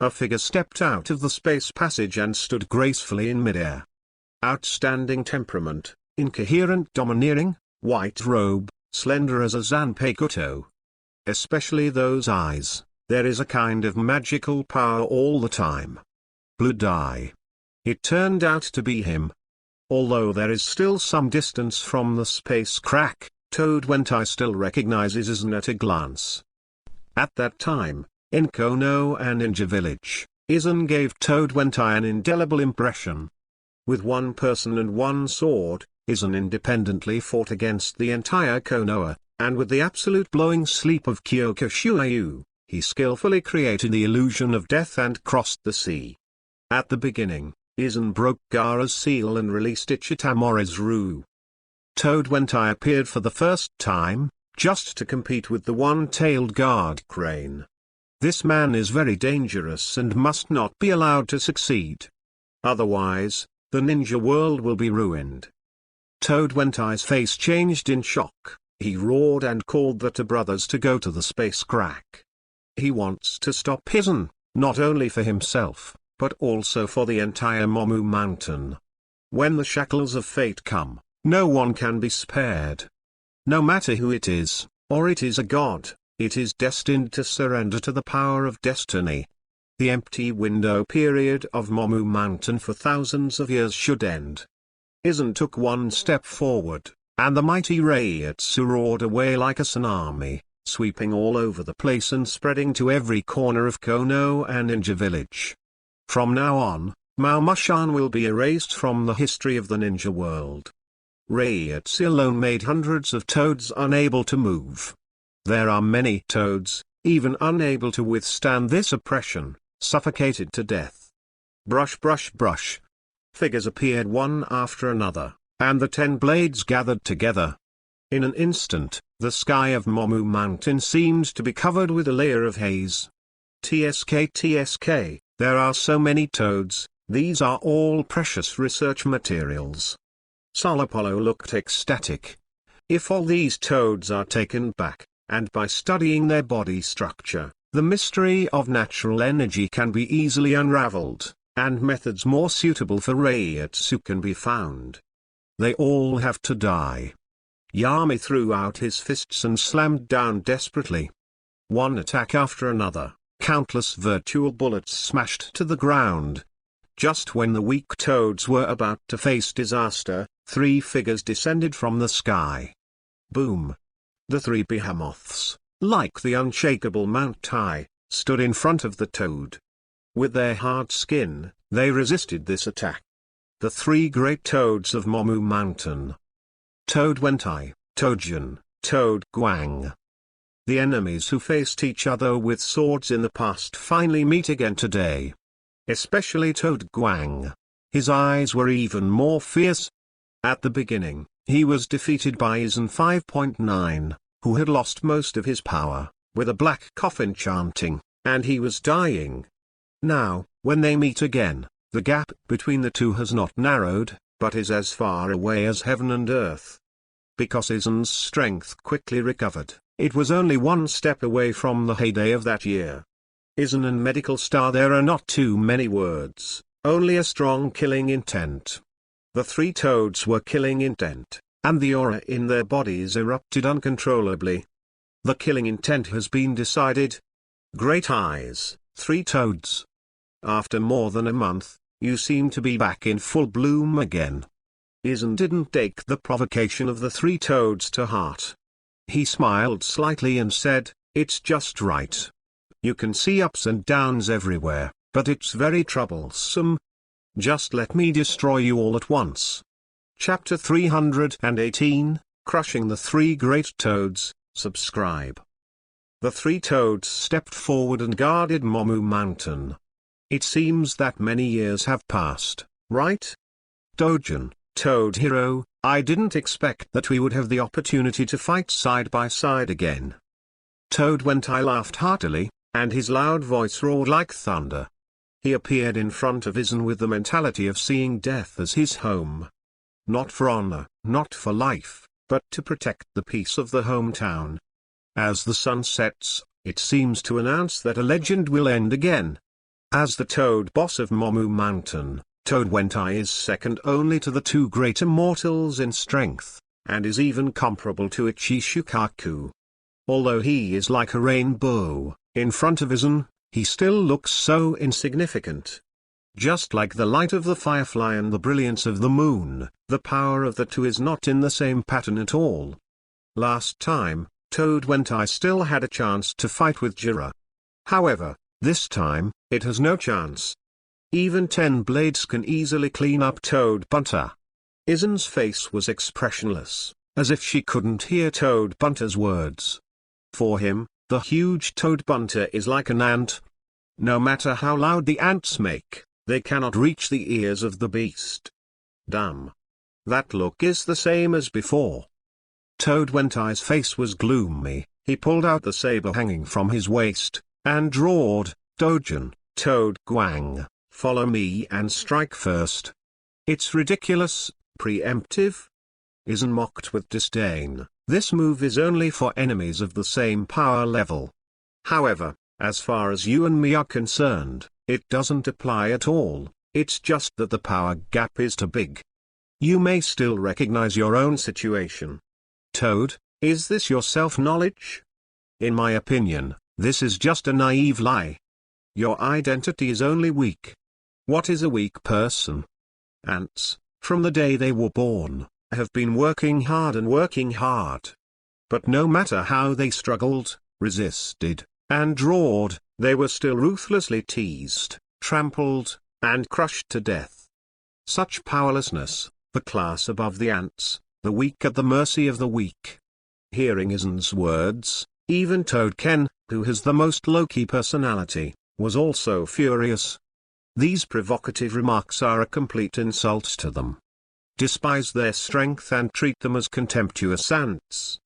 A figure stepped out of the space passage and stood gracefully in midair. Outstanding temperament, incoherent domineering, white robe, slender as a Zanpakuto. Especially those eyes, there is a kind of magical power all the time. Blood eye. It turned out to be him. Although there is still some distance from the space crack, Toad Wentai still recognizes Aizen at a glance. At that time, in Konoha and Ninja Village, Aizen gave Toad Wentai an indelible impression. With one person and one sword, Aizen independently fought against the entire Konoha, and with the absolute blowing sleep of Kyokushuayu, he skillfully created the illusion of death and crossed the sea. At the beginning, Aizen broke Gaara's seal and released Ichitamori's rue. Toad Wentai appeared for the first time, just to compete with the one-tailed guard crane. This man is very dangerous and must not be allowed to succeed. Otherwise, the ninja world will be ruined. Toad Wentai's face changed in shock. He roared and called the two brothers to go to the space crack. He wants to stop Aizen, not only for himself, but also for the entire Momu Mountain. When the shackles of fate come, no one can be spared. No matter who it is, or it is a god, it is destined to surrender to the power of destiny. The empty window period of Momu Mountain for thousands of years should end. Aizen took one step forward, and the mighty Reiatsu roared away like a tsunami, sweeping all over the place and spreading to every corner of Konoha and Ninja Village. From now on, Mao Mushan will be erased from the history of the ninja world. Reiatsu alone made hundreds of toads unable to move. There are many toads, even unable to withstand this oppression, suffocated to death. Brush brush brush. Figures appeared one after another, and the 10 blades gathered together. In an instant, the sky of Momu Mountain seemed to be covered with a layer of haze. TSK, there are so many toads, these are all precious research materials. Solopolo looked ecstatic. If all these toads are taken back, and by studying their body structure, the mystery of natural energy can be easily unraveled, and methods more suitable for Reiatsu can be found. They all have to die. Yami threw out his fists and slammed down desperately. One attack after another, countless virtual bullets smashed to the ground. Just when the weak toads were about to face disaster, 3 figures descended from the sky. Boom! The 3 behemoths, like the unshakable Mount Tai, stood in front of the toad. With their hard skin, they resisted this attack. The 3 great toads of Momu Mountain. Toad Wentai, Toadjan, Toad Guang. The enemies who faced each other with swords in the past finally meet again today. Especially Toad Guang. His eyes were even more fierce. At the beginning, he was defeated by Aizen 5.9, who had lost most of his power, with a black coffin chanting, and he was dying. Now, when they meet again, the gap between the two has not narrowed, but is as far away as heaven and earth. Because Aizen's strength quickly recovered, it was only one step away from the heyday of that year. Aizen and Medical Star, there are not too many words, only a strong killing intent. The three toads were killing intent, and the aura in their bodies erupted uncontrollably. The killing intent has been decided. Great eyes, three toads. After more than a month, you seem to be back in full bloom again. Aizen didn't take the provocation of the three toads to heart. He smiled slightly and said, "It's just right. You can see ups and downs everywhere, but it's very troublesome. Just let me destroy you all at once." Chapter 318, Crushing the Three Great Toads. Subscribe. The three toads stepped forward and guarded Momu Mountain. It seems that many years have passed, right? Dojin, Toad Hero, I didn't expect that we would have the opportunity to fight side by side again. Toad Wentai laughed heartily, and his loud voice roared like thunder. He appeared in front of Aizen with the mentality of seeing death as his home. Not for honor, not for life, but to protect the peace of the hometown. As the sun sets, it seems to announce that a legend will end again. As the Toad Boss of Momu Mountain, Toad Wentai is second only to the two great immortals in strength, and is even comparable to Ichishukaku. Although he is like a rainbow, in front of Aizen, he still looks so insignificant. Just like the light of the firefly and the brilliance of the moon, the power of the two is not in the same pattern at all. Last time, Toad Wentai still had a chance to fight with Jiraiya. However, this time, it has no chance. Even 10 blades can easily clean up Toad Bunter. Aizen's face was expressionless, as if she couldn't hear Toad Bunter's words. For him, the huge Toad Bunter is like an ant. No matter how loud the ants make, they cannot reach the ears of the beast. Damn. That look is the same as before. Toad Wentai's face was gloomy. He pulled out the saber hanging from his waist, and roared, "Dojin, Toad Guang, follow me and strike first." It's ridiculous, preemptive. Aizen mocked with disdain. This move is only for enemies of the same power level. However, as far as you and me are concerned, it doesn't apply at all. It's just that the power gap is too big. You may still recognize your own situation. Toad, is this your self-knowledge? In my opinion, this is just a naive lie. Your identity is only weak. What is a weak person? Ants, from the day they were born, have been working hard and working hard. But no matter how they struggled, resisted, and roared, they were still ruthlessly teased, trampled, and crushed to death. Such powerlessness, the class above the ants, the weak at the mercy of the weak. Hearing Aizen's words, even Toad Ken, who has the most low-key personality, was also furious. These provocative remarks are a complete insult to them. Despise their strength and treat them as contemptuous ants.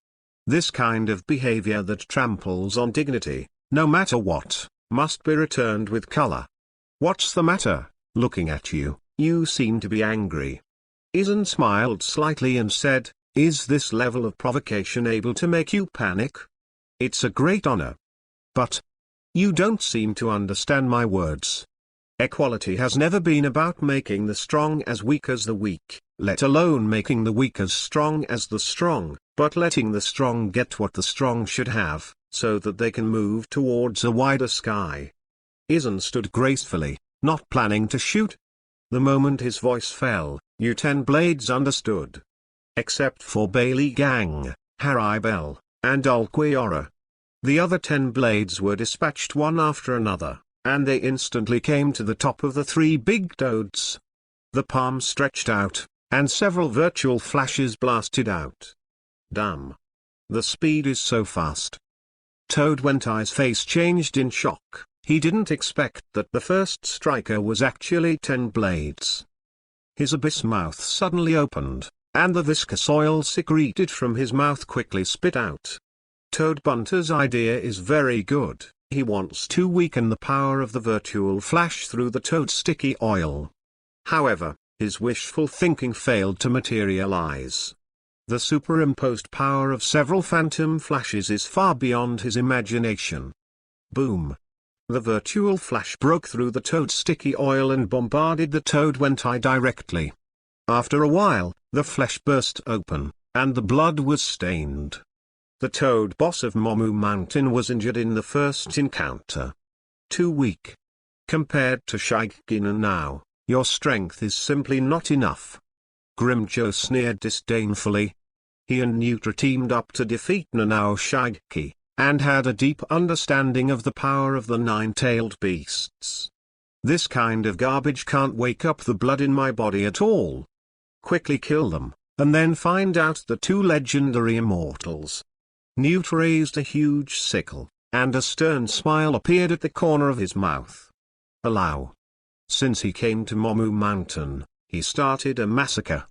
This kind of behavior that tramples on dignity, no matter what, must be returned with color. What's the matter? Looking at you, you seem to be angry. Aizen smiled slightly and said, "Is this level of provocation able to make you panic? It's a great honor. But you don't seem to understand my words. Equality has never been about making the strong as weak as the weak, let alone making the weak as strong as the strong, but letting the strong get what the strong should have, so that they can move towards a wider sky." Aizen stood gracefully, not planning to shoot. The moment his voice fell, you 10 blades understood. Except for Bailey Gang, Haribel, and Ulquiorra. The other 10 blades were dispatched one after another, and they instantly came to the top of the 3 big toads. The palm stretched out, and several virtual flashes blasted out. Damn. The speed is so fast. Toad Wentai's face changed in shock. He didn't expect that the first striker was actually 10 blades. His abyss mouth suddenly opened, and the viscous oil secreted from his mouth quickly spit out. Toad Bunter's idea is very good. He wants to weaken the power of the virtual flash through the toad sticky oil. However, his wishful thinking failed to materialize. The superimposed power of several phantom flashes is far beyond his imagination. Boom! The virtual flash broke through the toad's sticky oil and bombarded the toad Wentai directly. After a while, the flesh burst open, and the blood was stained. The toad boss of Momu Mountain was injured in the first encounter. Too weak. Compared to Shigekina now, your strength is simply not enough. Grimjo sneered disdainfully. He and Nutra teamed up to defeat Nanao Shigeki, and had a deep understanding of the power of the nine-tailed beasts. This kind of garbage can't wake up the blood in my body at all. Quickly kill them, and then find out the two legendary immortals. Newt raised a huge sickle, and a stern smile appeared at the corner of his mouth. Allow. Since he came to Momu Mountain, he started a massacre.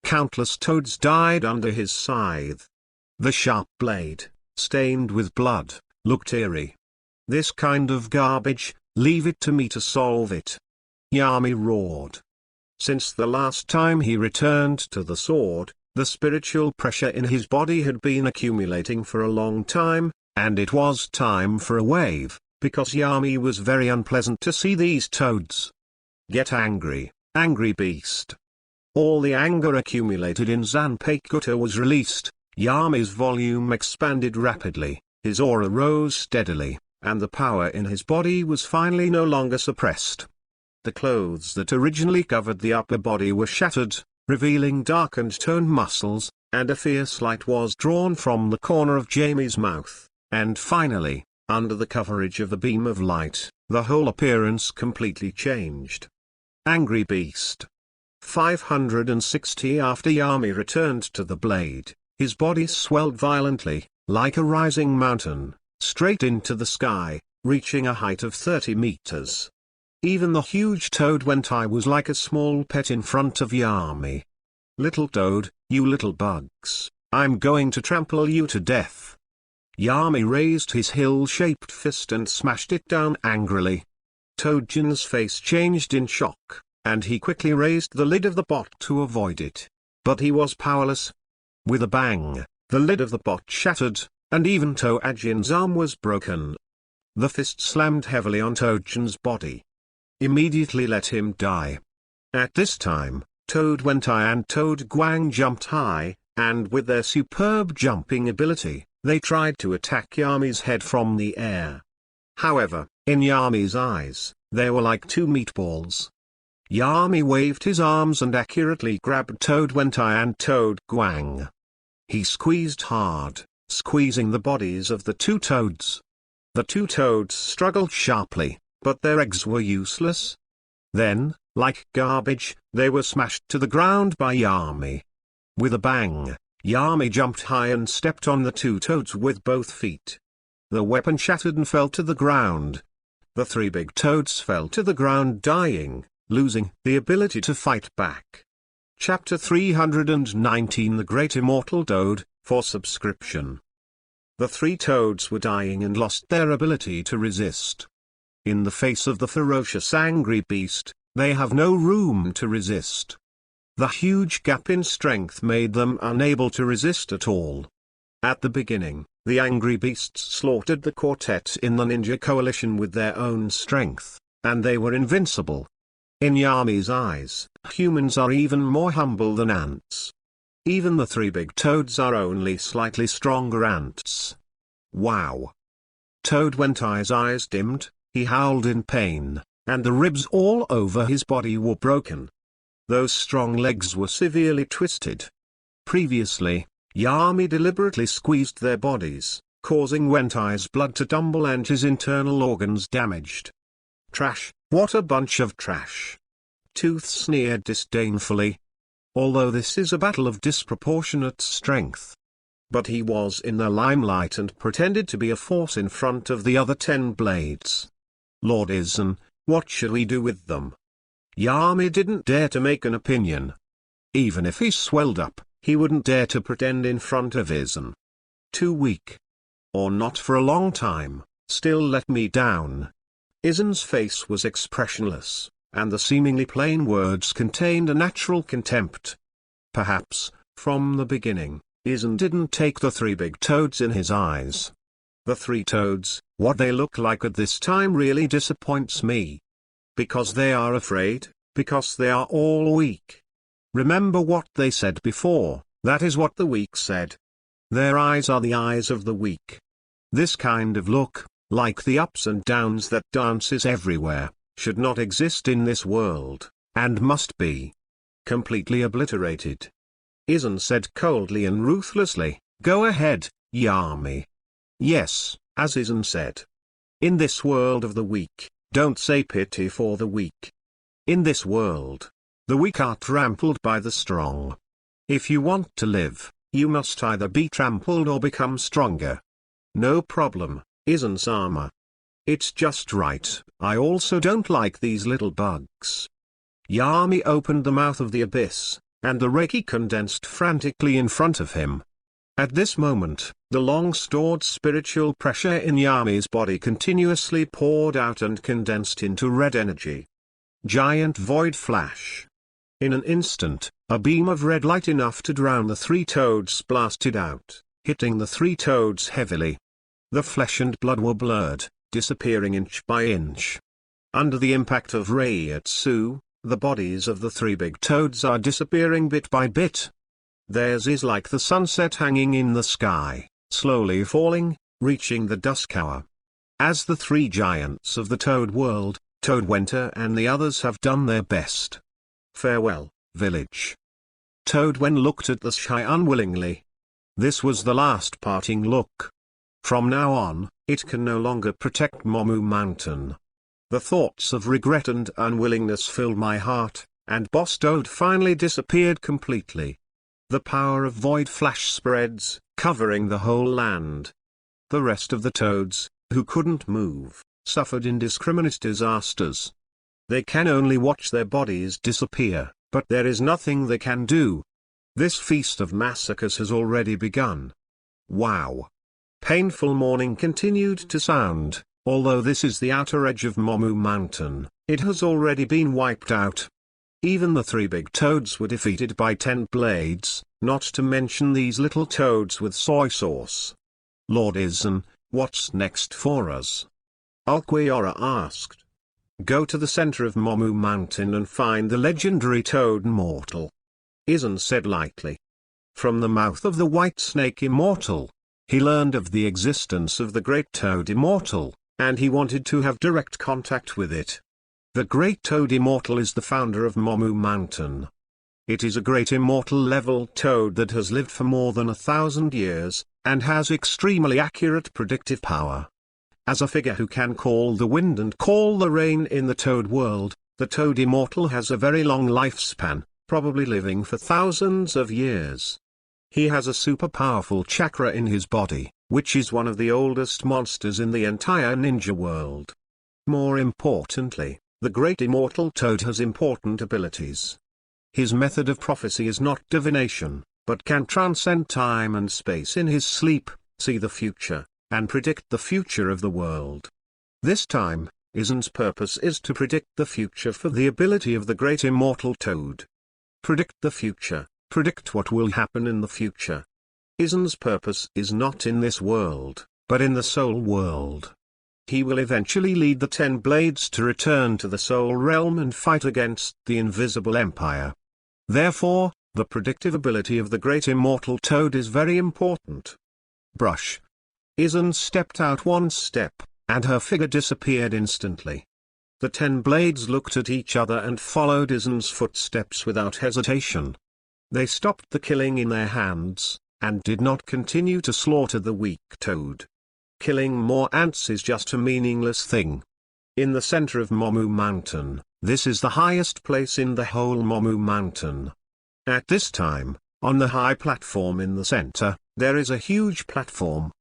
Countless toads died under his scythe. The sharp blade, stained with blood, looked eerie. This kind of garbage, leave it to me to solve it. Yami roared. Since the last time he returned to the sword, the spiritual pressure in his body had been accumulating for a long time, and it was time for a wave, because Yami was very unpleasant to see these toads. Get angry, angry beast. All the anger accumulated in Zanpakuta was released. Yami's volume expanded rapidly, his aura rose steadily, and the power in his body was finally no longer suppressed. The clothes that originally covered the upper body were shattered, revealing darkened toned muscles, and a fierce light was drawn from the corner of Jamie's mouth, and finally, under the coverage of the beam of light, the whole appearance completely changed. Angry Beast. 560. After Yami returned to the blade, his body swelled violently, like a rising mountain, straight into the sky, reaching a height of 30 meters. Even the huge toad Wentai was like a small pet in front of Yami. Little toad, you little bugs, I'm going to trample you to death. Yami raised his hill-shaped fist and smashed it down angrily. Toadjin's face changed in shock, and he quickly raised the lid of the pot to avoid it. But he was powerless. With a bang, the lid of the pot shattered, and even Toadjin's arm was broken. The fist slammed heavily on Toadjin's body. Immediately let him die. At this time, Toad Wentai and Toad Guang jumped high, and with their superb jumping ability, they tried to attack Yami's head from the air. However, in Yami's eyes, they were like two meatballs. Yami waved his arms and accurately grabbed Toad Wentai and Toad Guang. He squeezed hard, squeezing the bodies of the two toads. The two toads struggled sharply, but their eggs were useless. Then, like garbage, they were smashed to the ground by Yami. With a bang, Yami jumped high and stepped on the two toads with both feet. The weapon shattered and fell to the ground. The three big toads fell to the ground dying, losing the ability to fight back. Chapter 319 The Great Immortal Toad, for subscription. The three toads were dying and lost their ability to resist. In the face of the ferocious angry beast, they have no room to resist. The huge gap in strength made them unable to resist at all. At the beginning, the angry beasts slaughtered the quartet in the ninja coalition with their own strength, and they were invincible. In Yami's eyes, humans are even more humble than ants. Even the three big toads are only slightly stronger ants. Wow! Toad Wentai's eyes dimmed, he howled in pain, and the ribs all over his body were broken. Those strong legs were severely twisted. Previously, Yami deliberately squeezed their bodies, causing Wentai's blood to tumble and his internal organs damaged. Trash, what a bunch of trash! Tooth sneered disdainfully. Although this is a battle of disproportionate strength. But he was in the limelight and pretended to be a force in front of the other 10 blades. Lord Aizen, what should we do with them? Yami didn't dare to make an opinion. Even if he swelled up, he wouldn't dare to pretend in front of Aizen. Too weak. Or not for a long time, still let me down. Aizen's face was expressionless. and the seemingly plain words contained a natural contempt. Perhaps, from the beginning, Aizen didn't take the three big toads in his eyes. The three toads, what they look like at this time really disappoints me. Because they are afraid, because they are all weak. Remember what they said before, that is what the weak said. Their eyes are the eyes of the weak. This kind of look, like the ups and downs that dances everywhere, should not exist in this world, and must be completely obliterated. Aizen said coldly and ruthlessly, "Go ahead, Yami." Yes, as Aizen said. In this world of the weak, don't say pity for the weak. In this world, the weak are trampled by the strong. If you want to live, you must either be trampled or become stronger. No problem, Aizen-sama. It's just right. I also don't like these little bugs. Yami opened the mouth of the abyss, and the Reiki condensed frantically in front of him. At this moment, the long-stored spiritual pressure in Yami's body continuously poured out and condensed into red energy. Giant void flash. In an instant, a beam of red light enough to drown the three toads blasted out, hitting the three toads heavily. The flesh and blood were blurred, disappearing inch by inch. Under the impact of Reiatsu, the bodies of the three big toads are disappearing bit by bit. Theirs is like the sunset hanging in the sky, slowly falling, reaching the dusk hour. As the three giants of the Toad world, Toadwenter and the others have done their best. Farewell, village. Toadwen looked at the sky unwillingly. This was the last parting look. From now on, it can no longer protect Momu Mountain. The thoughts of regret and unwillingness filled my heart, and Boss Toad finally disappeared completely. The power of Void Flash spreads, covering the whole land. The rest of the toads, who couldn't move, suffered indiscriminate disasters. They can only watch their bodies disappear, but there is nothing they can do. This feast of massacres has already begun. Wow! Painful mourning continued to sound, although this is the outer edge of Momu Mountain, it has already been wiped out. Even the three big toads were defeated by 10 blades, not to mention these little toads with soy sauce. Lord Aizen, what's next for us? Ulquiorra asked. Go to the center of Momu Mountain and find the legendary Toad Immortal. Aizen said lightly. From the mouth of the White Snake Immortal, he learned of the existence of the Great Toad Immortal, and he wanted to have direct contact with it. The Great Toad Immortal is the founder of Momu Mountain. It is a great immortal level toad that has lived for more than 1,000 years, and has extremely accurate predictive power. As a figure who can call the wind and call the rain in the Toad world, the Toad Immortal has a very long lifespan, probably living for thousands of years. He has a super powerful chakra in his body, which is one of the oldest monsters in the entire ninja world. More importantly, the Great Immortal Toad has important abilities. His method of prophecy is not divination, but can transcend time and space in his sleep, see the future, and predict the future of the world. This time, Aizen's purpose is to predict the future for the ability of the Great Immortal Toad. Predict the future, predict what will happen in the future. Aizen's purpose is not in this world, but in the soul world. He will eventually lead the 10 Blades to return to the Soul Realm and fight against the Invisible Empire. Therefore, the predictive ability of the Great Immortal Toad is very important. Brush. Aizen stepped out one step, and her figure disappeared instantly. The 10 Blades looked at each other and followed Aizen's footsteps without hesitation. They stopped the killing in their hands, and did not continue to slaughter the weak toad. Killing more ants is just a meaningless thing. In the center of Momu Mountain, this is the highest place in the whole Momu Mountain. At this time, on the high platform in the center, there is a huge platform.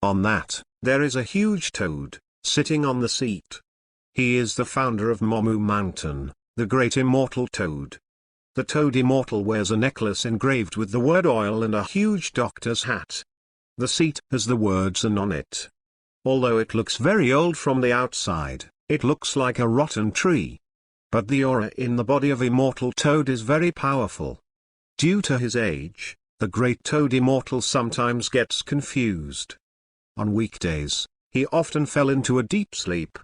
On that, there is a huge toad, sitting on the seat. He is the founder of Momu Mountain, the Great Immortal Toad. The Toad Immortal wears a necklace engraved with the word oil and a huge doctor's hat. The seat has the words "An" on it. Although it looks very old from the outside, it looks like a rotten tree. But the aura in the body of Immortal Toad is very powerful. Due to his age, the Great Toad Immortal sometimes gets confused. On weekdays, he often fell into a deep sleep.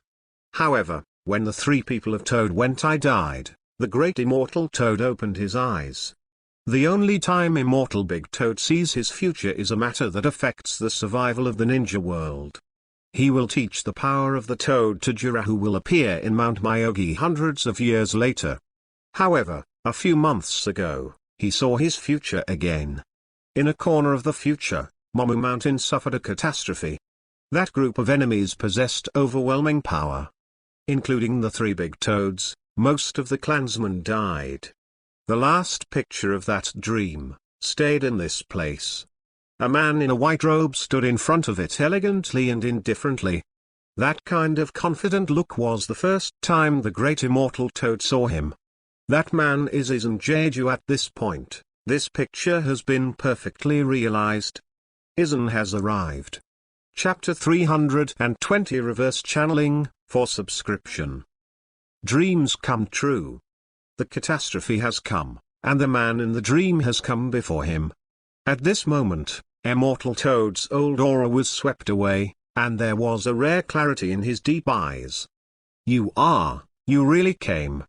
However, when the three people of Toad went died, the Great Immortal Toad opened his eyes. The only time Immortal Big Toad sees his future is a matter that affects the survival of the ninja world. He will teach the power of the Toad to Jiraiya, who will appear in Mount Myogi hundreds of years later. However, a few months ago, he saw his future again. In a corner of the future, Momu Mountain suffered a catastrophe. That group of enemies possessed overwhelming power. Including the three big toads, most of the clansmen died. The last picture of that dream stayed in this place. A man in a white robe stood in front of it elegantly and indifferently. That kind of confident look was the first time the Great Immortal Toad saw him. That man is Aizen Jeju at this point. This picture has been perfectly realized. Aizen has arrived. Chapter 320 Reverse Channeling, for subscription. Dreams come true. The catastrophe has come, and the man in the dream has come before him. At this moment, Immortal Toad's old aura was swept away, and there was a rare clarity in his deep eyes. You really came.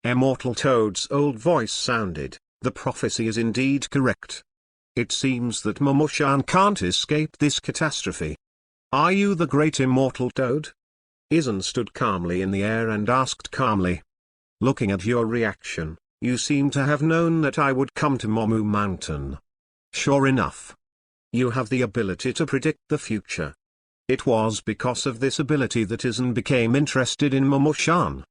Immortal Toad's old voice sounded, the prophecy is indeed correct. It seems that Momo-chan can't escape this catastrophe. Are you the Great Immortal Toad? Aizen stood calmly in the air and asked calmly. Looking at your reaction, you seem to have known that I would come to Momu Mountain. Sure enough. You have the ability to predict the future. It was because of this ability that Aizen became interested in Momo-chan.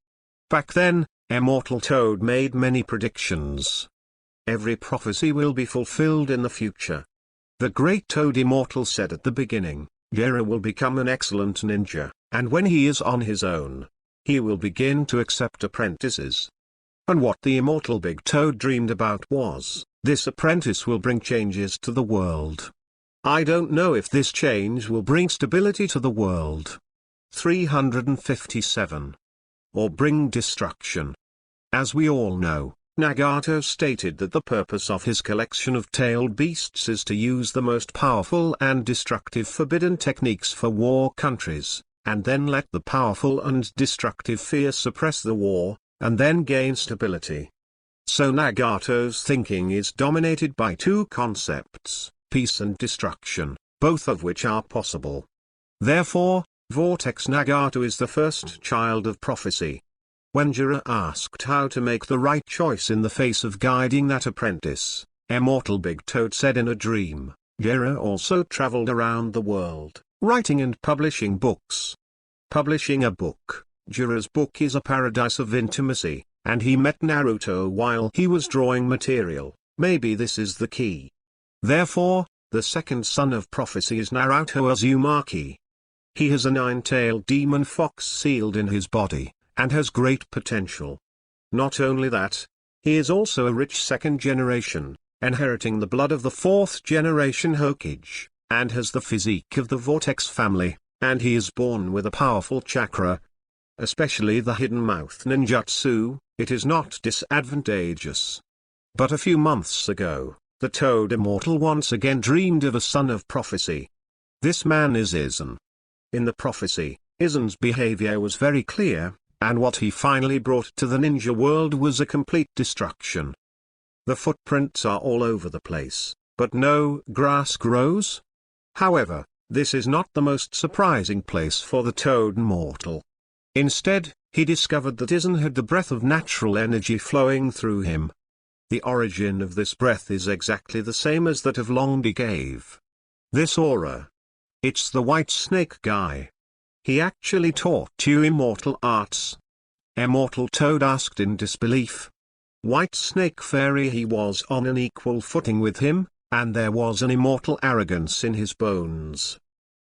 Back then, Immortal Toad made many predictions. Every prophecy will be fulfilled in the future. The Great Toad Immortal said at the beginning, Jiraiya will become an excellent ninja, and when he is on his own, he will begin to accept apprentices. And what the Immortal Big Toad dreamed about was, this apprentice will bring changes to the world. I don't know if this change will bring stability to the world. 357. Or bring destruction. As we all know, Nagato stated that the purpose of his collection of tailed beasts is to use the most powerful and destructive forbidden techniques for war countries, and then let the powerful and destructive fear suppress the war, and then gain stability. So Nagato's thinking is dominated by two concepts, peace and destruction, both of which are possible. Therefore, Vortex Nagato is the first child of prophecy. When Jiraiya asked how to make the right choice in the face of guiding that apprentice, Immortal Big Toad said in a dream, Jiraiya also traveled around the world, writing and publishing books. Publishing a book, Jiraiya's book is a paradise of intimacy, and he met Naruto while he was drawing material. Maybe this is the key. Therefore, the second son of prophecy is Naruto Uzumaki. He has a nine-tailed demon fox sealed in his body, and has great potential. Not only that, he is also a rich second generation, inheriting the blood of the fourth generation Hokage, and has the physique of the Vortex family, and he is born with a powerful chakra. Especially the hidden mouth ninjutsu, it is not disadvantageous. But a few months ago, the Toad Immortal once again dreamed of a son of prophecy. This man is Aizen. In the prophecy, Aizen's behavior was very clear, and what he finally brought to the ninja world was a complete destruction. The footprints are all over the place, but no grass grows. However, this is not the most surprising place for the Toad Immortal. Instead, he discovered that Aizen had the breath of natural energy flowing through him. The origin of this breath is exactly the same as that of Longdi Cave. This aura. It's the white snake guy. He actually taught you immortal arts. Immortal Toad asked in disbelief. White Snake Fairy, he was on an equal footing with him, and there was an immortal arrogance in his bones.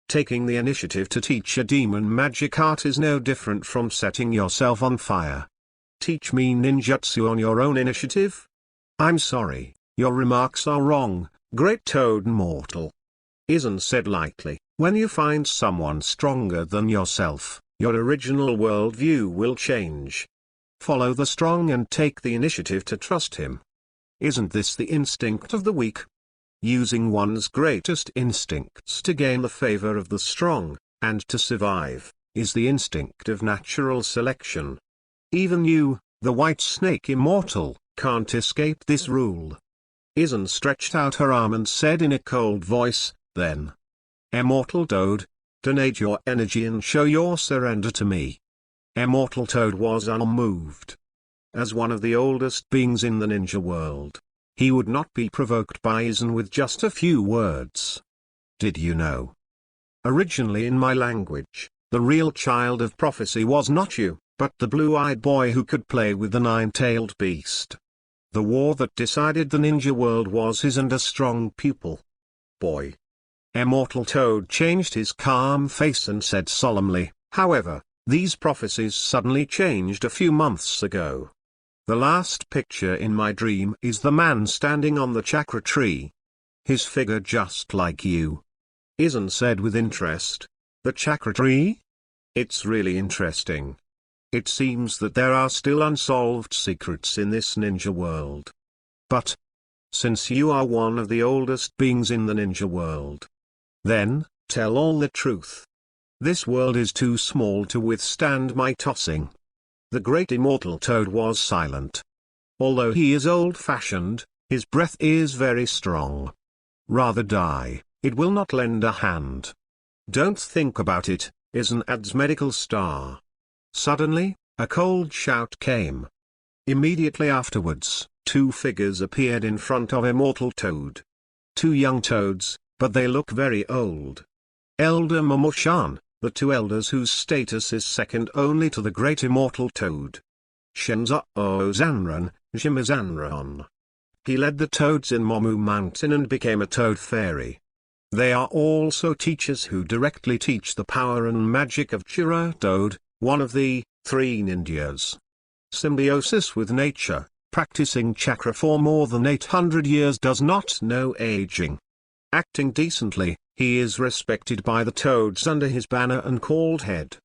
Taking the initiative to teach a demon magic art is no different from setting yourself on fire. Teach me ninjutsu on your own initiative? I'm sorry, your remarks are wrong, Great Toad Immortal. Aizen said lightly, when you find someone stronger than yourself, your original worldview will change. follow the strong and take the initiative to trust him. Isn't this the instinct of the weak? Using one's greatest instincts to gain the favor of the strong, and to survive, is the instinct of natural selection. Even you, the white snake immortal, can't escape this rule. Aizen stretched out her arm and said in a cold voice, then, Immortal Toad, donate your energy and show your surrender to me. Immortal Toad was unmoved. As one of the oldest beings in the ninja world, he would not be provoked by Aizen with just a few words. Did you know? Originally in my language, the real child of prophecy was not you, but the blue-eyed boy who could play with the nine-tailed beast. The war that decided the ninja world was his and a strong pupil. Boy. Immortal Toad changed his calm face and said solemnly, however, these prophecies suddenly changed a few months ago. The last picture in my dream is the man standing on the chakra tree. His figure just like you. Aizen said with interest. The chakra tree? It's really interesting. It seems that there are still unsolved secrets in this ninja world. But, since you are one of the oldest beings in the ninja world, then, tell all the truth. This world is too small to withstand my tossing. The great immortal Toad was silent. Although he is old-fashioned, his breath is very strong. Rather die, it will not lend a hand. Don't think about it, Aizen adds medical star. Suddenly, a cold shout came. Immediately afterwards, two figures appeared in front of Immortal Toad. Two young toads, but they look very old. Elder Momo-chan, the two elders whose status is second only to the great Immortal Toad. Shenzo Zanran, Shimazanran. He led the toads in Momu Mountain and became a toad fairy. They are also teachers who directly teach the power and magic of Jiraiya Toad, one of the three ninjas. Symbiosis with nature, practicing chakra for more than 800 years does not know aging. Acting decently, he is respected by the toads under his banner and called head.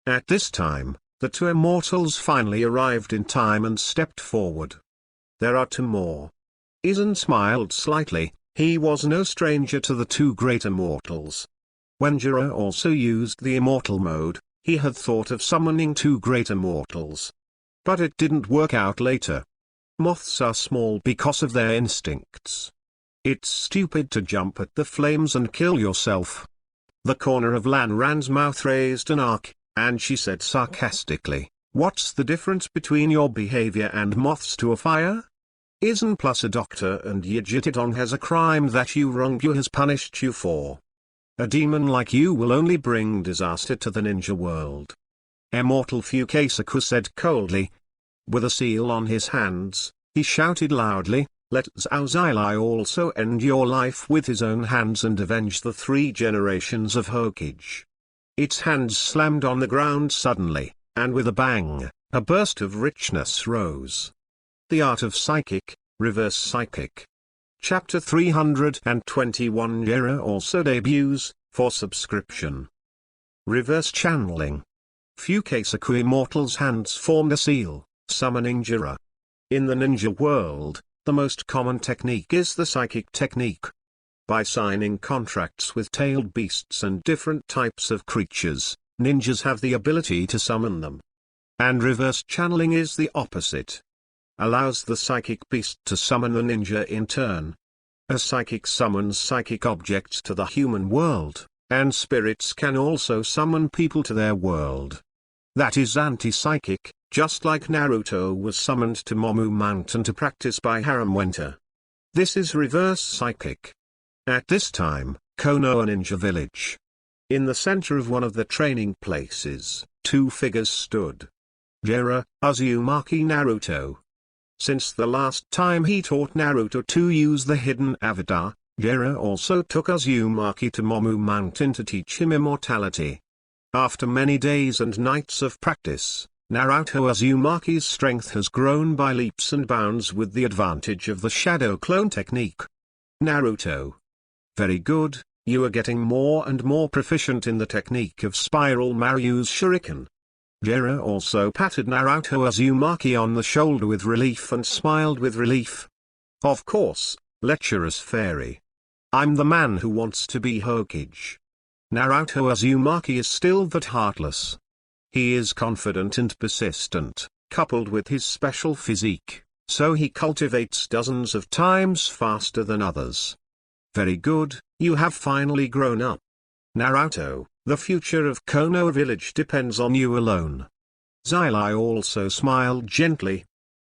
At this time, the two immortals finally arrived in time and stepped forward. There are two more. Aizen smiled slightly, he was no stranger to the two great immortals. When Jiraiya also used the immortal mode, he had thought of summoning two great immortals. But it didn't work out later. Moths are small because of their instincts. It's stupid to jump at the flames and kill yourself. The corner of Lan Ran's mouth raised an arc, and she said sarcastically, what's the difference between your behavior and moths to a fire? Aizen plus a doctor and Yijitidon has a crime that you Rongyu has punished you for. A demon like you will only bring disaster to the ninja world. Immortal Fukasaku said coldly. With a seal on his hands, he shouted loudly, let Zhao Zilai also end your life with his own hands and avenge the 3 generations of Hokage. Its hands slammed on the ground suddenly, and with a bang, a burst of richness rose. The Art of Psychic, Reverse Psychic. Chapter 321 Jiraiya also debuts, for subscription. Reverse Channeling. Fukasaku Immortal's hands formed a seal, summoning Jiraiya. In the ninja world, the most common technique is the psychic technique. By signing contracts with tailed beasts and different types of creatures, ninjas have the ability to summon them. And reverse channeling is the opposite. Allows the psychic beast to summon the ninja in turn. A psychic summons psychic objects to the human world, and spirits can also summon people to their world. That is anti-psychic, just like Naruto was summoned to Momu Mountain to practice by Harem Winter. This is reverse psychic. At this time, Konoha Ninja Village. In the center of one of the training places, two figures stood. Jiraiya, Uzumaki Naruto. Since the last time he taught Naruto to use the hidden avatar, Jiraiya also took Uzumaki to Momu Mountain to teach him immortality. After many days and nights of practice, Naruto Uzumaki's strength has grown by leaps and bounds with the advantage of the shadow clone technique. Naruto. Very good, you are getting more and more proficient in the technique of Spiral Maryu's Shuriken. Jiraiya also patted Naruto Uzumaki on the shoulder with relief and smiled with relief. Of course, lecherous fairy. I'm the man who wants to be Hokage. Naruto Uzumaki is still that heartless. He is confident and persistent, coupled with his special physique, so he cultivates dozens of times faster than others. Very good, you have finally grown up. Naruto, the future of Konoha village depends on you alone. Xylai also smiled gently.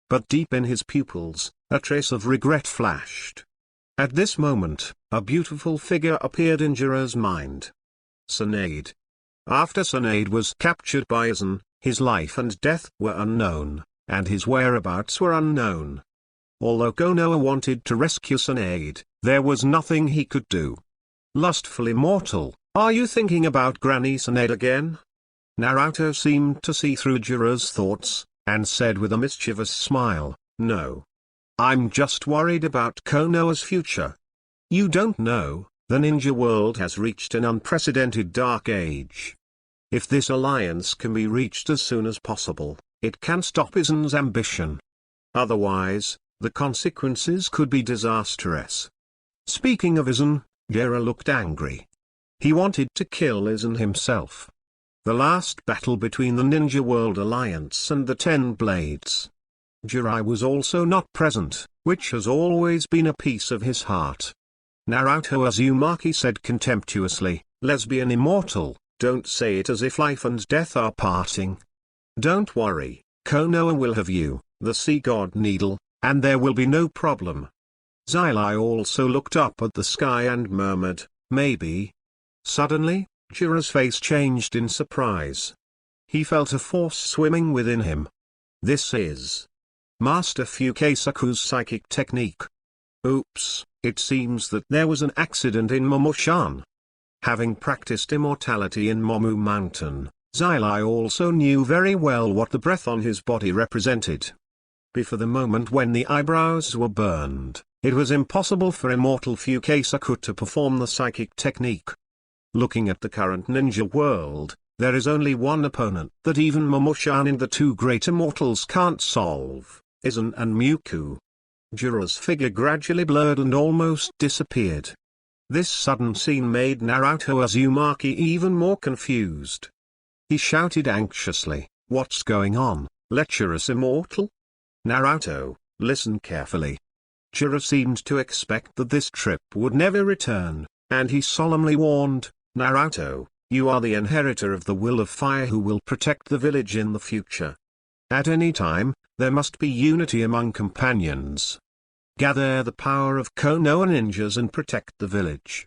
But deep in his pupils, a trace of regret flashed. At this moment, a beautiful figure appeared in Jiraiya's mind. Tsunade. After Tsunade was captured by Aizen, his life and death were unknown, and his whereabouts were unknown. Although Konoha wanted to rescue Tsunade, there was nothing he could do. Lustful immortal, are you thinking about Granny Tsunade again? Naruto seemed to see through Jiraiya's thoughts, and said with a mischievous smile, no. I'm just worried about Konoha's future. You don't know, the ninja world has reached an unprecedented dark age. If this alliance can be reached as soon as possible, it can stop Aizen's ambition. Otherwise, the consequences could be disastrous. Speaking of Aizen, Jiraiya looked angry. He wanted to kill Aizen himself. The last battle between the Ninja World Alliance and the Ten Blades. Jiraiya was also not present, which has always been a piece of his heart. Naruto Uzumaki said contemptuously, lesbian immortal, don't say it as if life and death are parting. Don't worry, Konoha will have you, the sea god needle, and there will be no problem. Xylai also looked up at the sky and murmured, maybe. Suddenly, Jiraiya's face changed in surprise. He felt a force swimming within him. This is Master Fukasaku's psychic technique. Oops, it seems that there was an accident in Momoshan. Having practiced immortality in Momu Mountain, Xylai also knew very well what the breath on his body represented. Before the moment when the eyebrows were burned, it was impossible for immortal Fukasaku to perform the psychic technique. Looking at the current ninja world, there is only one opponent that even Momoshan and the two great immortals can't solve, Aizen and Miku. Jiraiya's figure gradually blurred and almost disappeared. This sudden scene made Naruto Uzumaki even more confused. He shouted anxiously, what's going on, lecherous immortal? Naruto, listen carefully. Jiraiya seemed to expect that this trip would never return, and he solemnly warned, Naruto, you are the inheritor of the will of fire who will protect the village in the future. At any time, there must be unity among companions. Gather the power of Konoha ninjas and protect the village.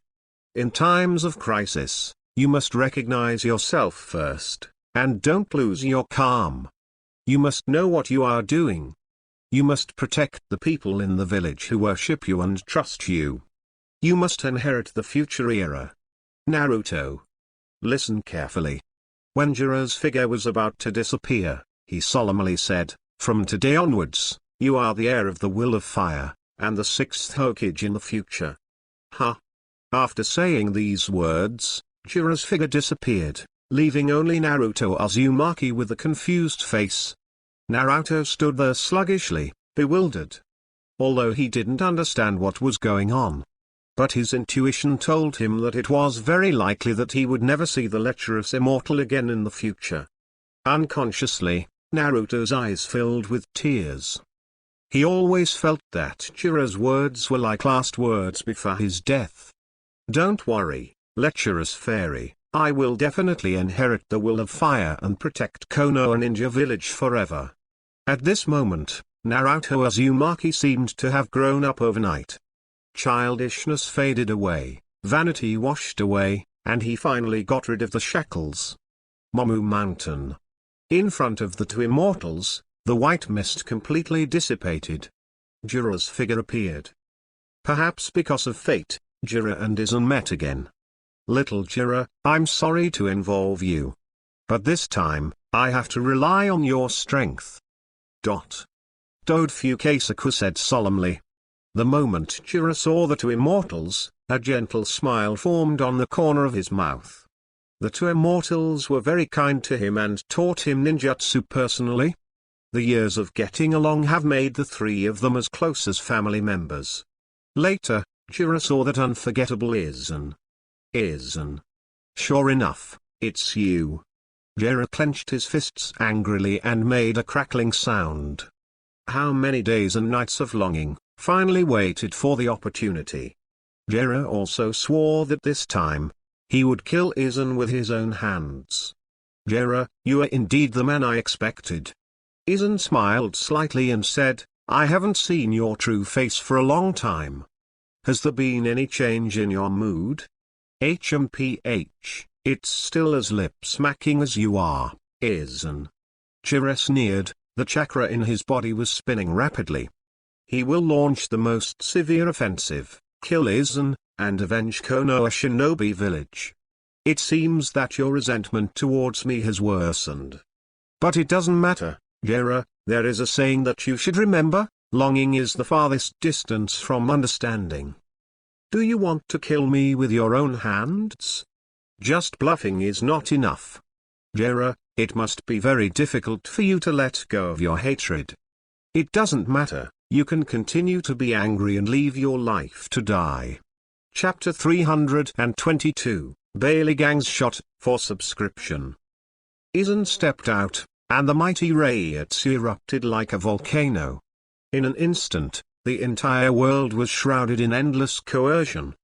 In times of crisis, you must recognize yourself first, and don't lose your calm. You must know what you are doing. You must protect the people in the village who worship you and trust you. You must inherit the future era. Naruto. Listen carefully. When Jiraiya's figure was about to disappear, he solemnly said, from today onwards, you are the heir of the will of fire, and the sixth Hokage in the future. Huh? After saying these words, Jiraiya's figure disappeared, leaving only Naruto Uzumaki with a confused face. Naruto stood there sluggishly, bewildered. Although he didn't understand what was going on. But his intuition told him that it was very likely that he would never see the lecherous immortal again in the future. Unconsciously, Naruto's eyes filled with tears. He always felt that Jiraiya's words were like last words before his death. Don't worry, lecherous fairy, I will definitely inherit the will of fire and protect Konoha Ninja Village forever. At this moment, Naruto Uzumaki seemed to have grown up overnight. Childishness faded away, vanity washed away, and he finally got rid of the shackles. Momu Mountain. In front of the two immortals, the white mist completely dissipated. Jiraiya's figure appeared. Perhaps because of fate, Jiraiya and Aizen met again. Little Jiraiya, I'm sorry to involve you. But this time, I have to rely on your strength. Dode Fukasaku said solemnly. The moment Jiraiya saw the two immortals, a gentle smile formed on the corner of his mouth. The two immortals were very kind to him and taught him ninjutsu personally. The years of getting along have made the three of them as close as family members. Later, Jiraiya saw that unforgettable Aizen. Aizen. Sure enough, it's you. Jiraiya clenched his fists angrily and made a crackling sound. How many days and nights of longing, finally waited for the opportunity. Jiraiya also swore that this time, he would kill Aizen with his own hands. Jiraiya, you are indeed the man I expected. Aizen smiled slightly and said, I haven't seen your true face for a long time. Has there been any change in your mood? HMPH, it's still as lip-smacking as you are, Aizen. Jiraiya sneered, the chakra in his body was spinning rapidly. He will launch the most severe offensive, kill Aizen, and avenge Konoha Shinobi Village. It seems that your resentment towards me has worsened. But it doesn't matter, Jiraiya, there is a saying that you should remember, longing is the farthest distance from understanding. Do you want to kill me with your own hands? Just bluffing is not enough. Jiraiya, it must be very difficult for you to let go of your hatred. It doesn't matter, you can continue to be angry and leave your life to die. Chapter 322, Bailey Gang's Shot, for subscription. Aizen stepped out, and the mighty Reiatsu erupted like a volcano. In an instant, the entire world was shrouded in endless coercion.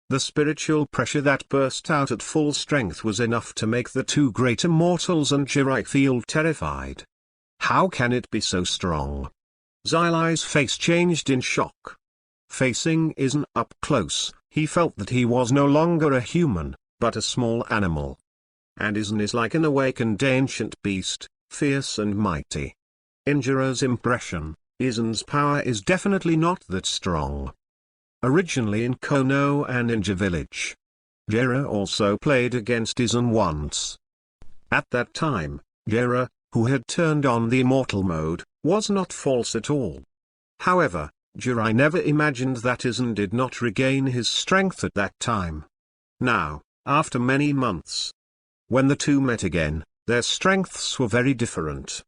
The spiritual pressure that burst out at full strength was enough to make the two great immortals and Jiraiya feel terrified. How can it be so strong? Xylai's face changed in shock. Facing Aizen up close, he felt that he was no longer a human, but a small animal. And Aizen is like an awakened ancient beast, fierce and mighty. In Jiraiya's impression, Aizen's power is definitely not that strong. Originally in Konoha and Ninja Village, Jiraiya also played against Aizen once. At that time, Jiraiya, who had turned on the immortal mode, was not false at all. However, Jiraiya never imagined that Aizen did not regain his strength at that time. Now, after many months, when the two met again, their strengths were very different.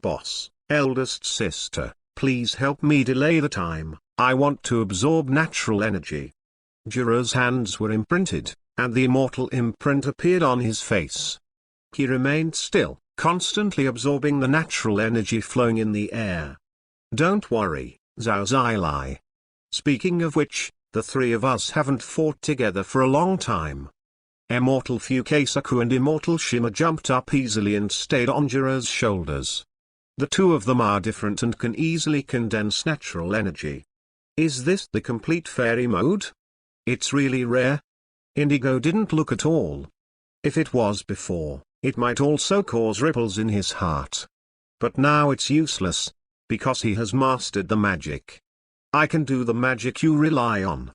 Boss, eldest sister, please help me delay the time, I want to absorb natural energy. Jiraiya's hands were imprinted, and the immortal imprint appeared on his face. He remained still, constantly absorbing the natural energy flowing in the air. Don't worry, Xylai. Speaking of which, the three of us haven't fought together for a long time. Immortal Fukasaku and Immortal Shima jumped up easily and stayed on Jiraiya's shoulders. The two of them are different and can easily condense natural energy. Is this the complete fairy mode? It's really rare. Indigo didn't look at all. If it was before, it might also cause ripples in his heart. But now it's useless, because he has mastered the magic. I can do the magic you rely on.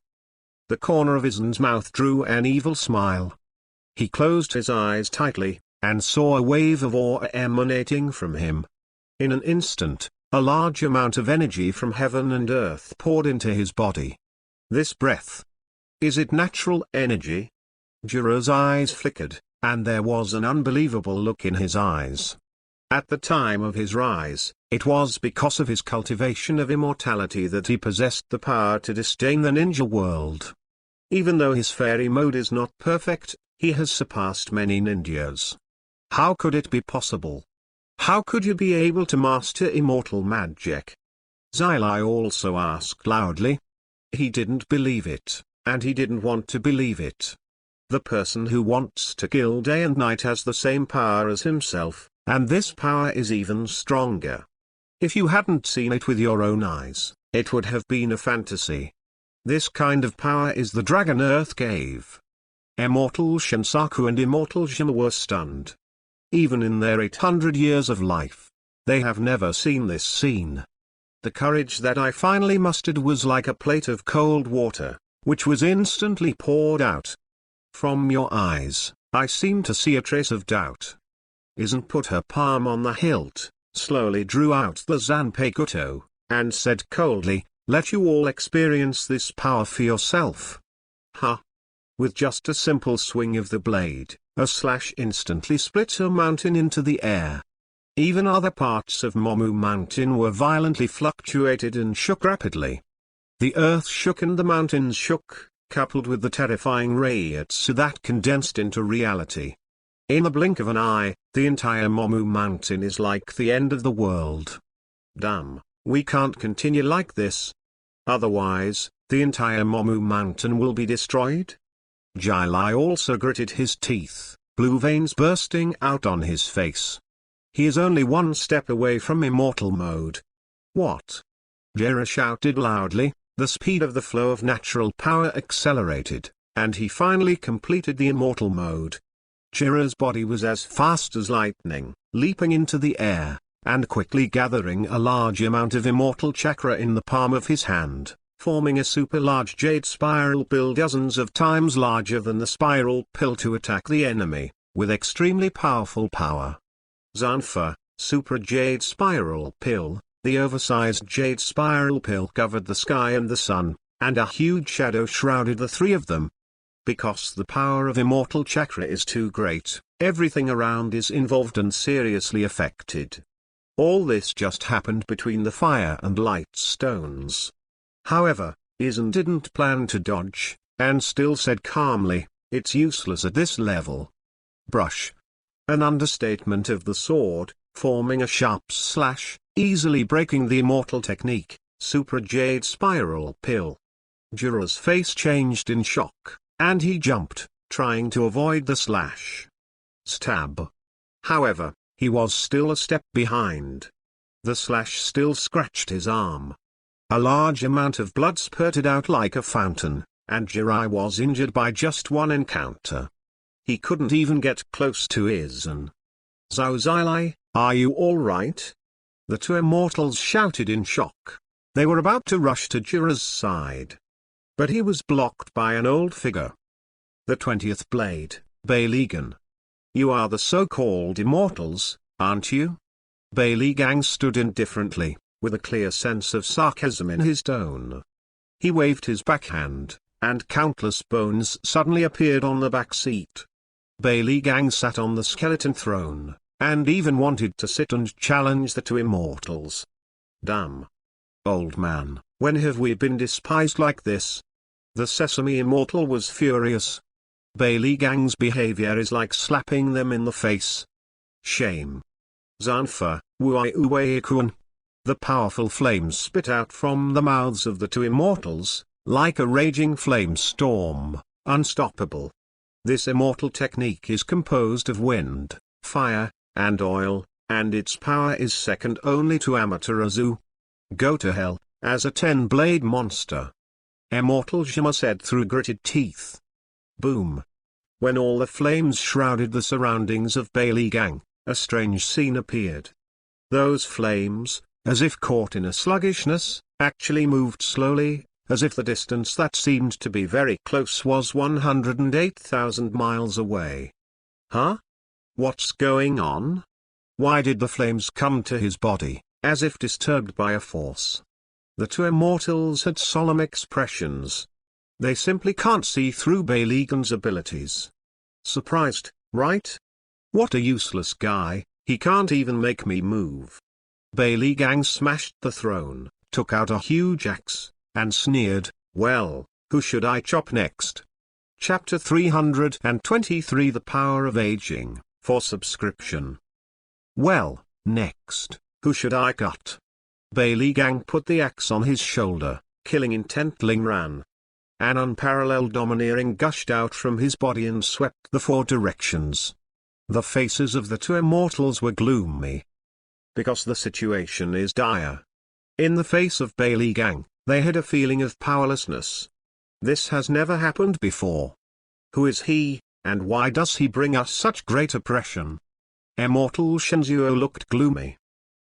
The corner of Aizen's mouth drew an evil smile. He closed his eyes tightly, and saw a wave of awe emanating from him. In an instant, a large amount of energy from heaven and earth poured into his body. This breath. Is it natural energy? Jiraiya's eyes flickered, and there was an unbelievable look in his eyes. At the time of his rise, it was because of his cultivation of immortality that he possessed the power to disdain the ninja world. Even though his fairy mode is not perfect, he has surpassed many ninjas. How could it be possible? How could you be able to master immortal magic? Xylai also asked loudly. He didn't believe it, and he didn't want to believe it. The person who wants to kill day and night has the same power as himself, and this power is even stronger. If you hadn't seen it with your own eyes, it would have been a fantasy. This kind of power is the Dragon Earth gave. Immortal Shinsaku and Immortal Shima were stunned. Even in their 800 years of life, they have never seen this scene. The courage that I finally mustered was like a plate of cold water, which was instantly poured out. From your eyes, I seem to see a trace of doubt. Aizen put her palm on the hilt, slowly drew out the Zanpakuto, and said coldly, let you all experience this power for yourself. Huh? With just a simple swing of the blade, a slash instantly split a mountain into the air. Even other parts of Momu Mountain were violently fluctuated and shook rapidly. The earth shook and the mountains shook, coupled with the terrifying Reiatsu that condensed into reality. In the blink of an eye, the entire Momu Mountain is like the end of the world. Damn, we can't continue like this. Otherwise, the entire Momu Mountain will be destroyed? Jilai also gritted his teeth, blue veins bursting out on his face. He is only one step away from immortal mode. What? Jiraiya shouted loudly. The speed of the flow of natural power accelerated, and he finally completed the immortal mode. Jiraiya's body was as fast as lightning, leaping into the air, and quickly gathering a large amount of immortal chakra in the palm of his hand, forming a super large jade spiral pill dozens of times larger than the spiral pill to attack the enemy, with extremely powerful power. Zanfa, super jade spiral pill. The oversized jade spiral pill covered the sky and the sun, and a huge shadow shrouded the three of them. Because the power of immortal chakra is too great, everything around is involved and seriously affected. All this just happened between the fire and light stones. However, Aizen didn't plan to dodge, and still said calmly, "It's useless at this level." Brush. An understatement of the sword, forming a sharp slash, easily breaking the immortal technique, Super Jade Spiral Pill. Jiraiya's face changed in shock, and he jumped, trying to avoid the slash. Stab. However, he was still a step behind. The slash still scratched his arm. A large amount of blood spurted out like a fountain, and Jiraiya was injured by just one encounter. He couldn't even get close to Aizen. "Zhao Zilai, are you alright?" The two immortals shouted in shock. They were about to rush to Jiraiya's side. But he was blocked by an old figure. The 20th Blade, Beilegan. "You are the so-called immortals, aren't you?" Beilegan stood indifferently, with a clear sense of sarcasm in his tone. He waved his backhand, and countless bones suddenly appeared on the back seat. Beilegan sat on the skeleton throne, and even wanted to sit and challenge the two immortals. "Damn. Old man, when have we been despised like this?" The Sesame Immortal was furious. Beilegan's behavior is like slapping them in the face. Shame. Zanfa, Wuai Uwe-kun. The powerful flames spit out from the mouths of the two immortals, like a raging flame storm, unstoppable. This immortal technique is composed of wind, fire, and oil, and its power is second only to Amaterasu. "Go to hell, as a 10-blade monster," Immortal Shima said through gritted teeth. Boom. When all the flames shrouded the surroundings of Beilegan, a strange scene appeared. Those flames, as if caught in a sluggishness, actually moved slowly, as if the distance that seemed to be very close was 108,000 miles away. Huh? What's going on? Why did the flames come to his body, as if disturbed by a force? The two immortals had solemn expressions. They simply can't see through Beilegan's abilities. Surprised, right? What a useless guy, he can't even make me move. Beilegan smashed the throne, took out a huge axe, and sneered, "Well, who should I chop next?" Chapter 323 The Power of Aging, for subscription. Well, next, who should I cut? Beilegan put the axe on his shoulder, killing intently ran. An unparalleled domineering gushed out from his body and swept the four directions. The faces of the two immortals were gloomy. Because the situation is dire. In the face of Beilegan, they had a feeling of powerlessness. This has never happened before. Who is he, and why does he bring us such great oppression? Immortal Shinzuo looked gloomy.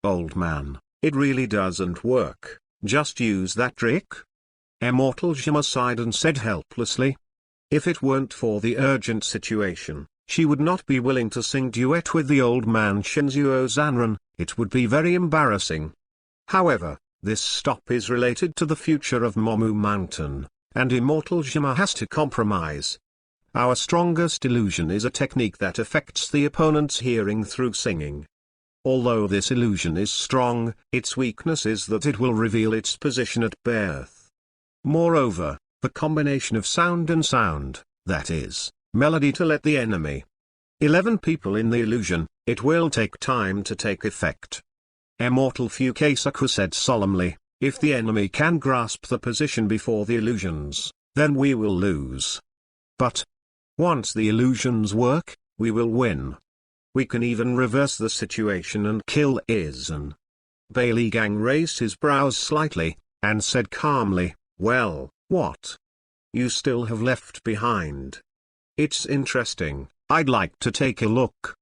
Old man, it really doesn't work, just use that trick? Immortal Shima sighed and said helplessly. If it weren't for the urgent situation, she would not be willing to sing duet with the old man Shinzuo Zanran, it would be very embarrassing. However, this stop is related to the future of Momu Mountain, and Immortal Shima has to compromise. Our strongest illusion is a technique that affects the opponent's hearing through singing. Although this illusion is strong, its weakness is that it will reveal its position at birth. Moreover, the combination of sound and sound, that is, melody to let the enemy 11 people in the illusion, it will take time to take effect. Immortal Fukasaku said solemnly, if the enemy can grasp the position before the illusions, then we will lose. But once the illusions work, we will win. We can even reverse the situation and kill Aizen. Beiligang raised his brows slightly, and said calmly, well, what? You still have left behind. It's interesting, I'd like to take a look.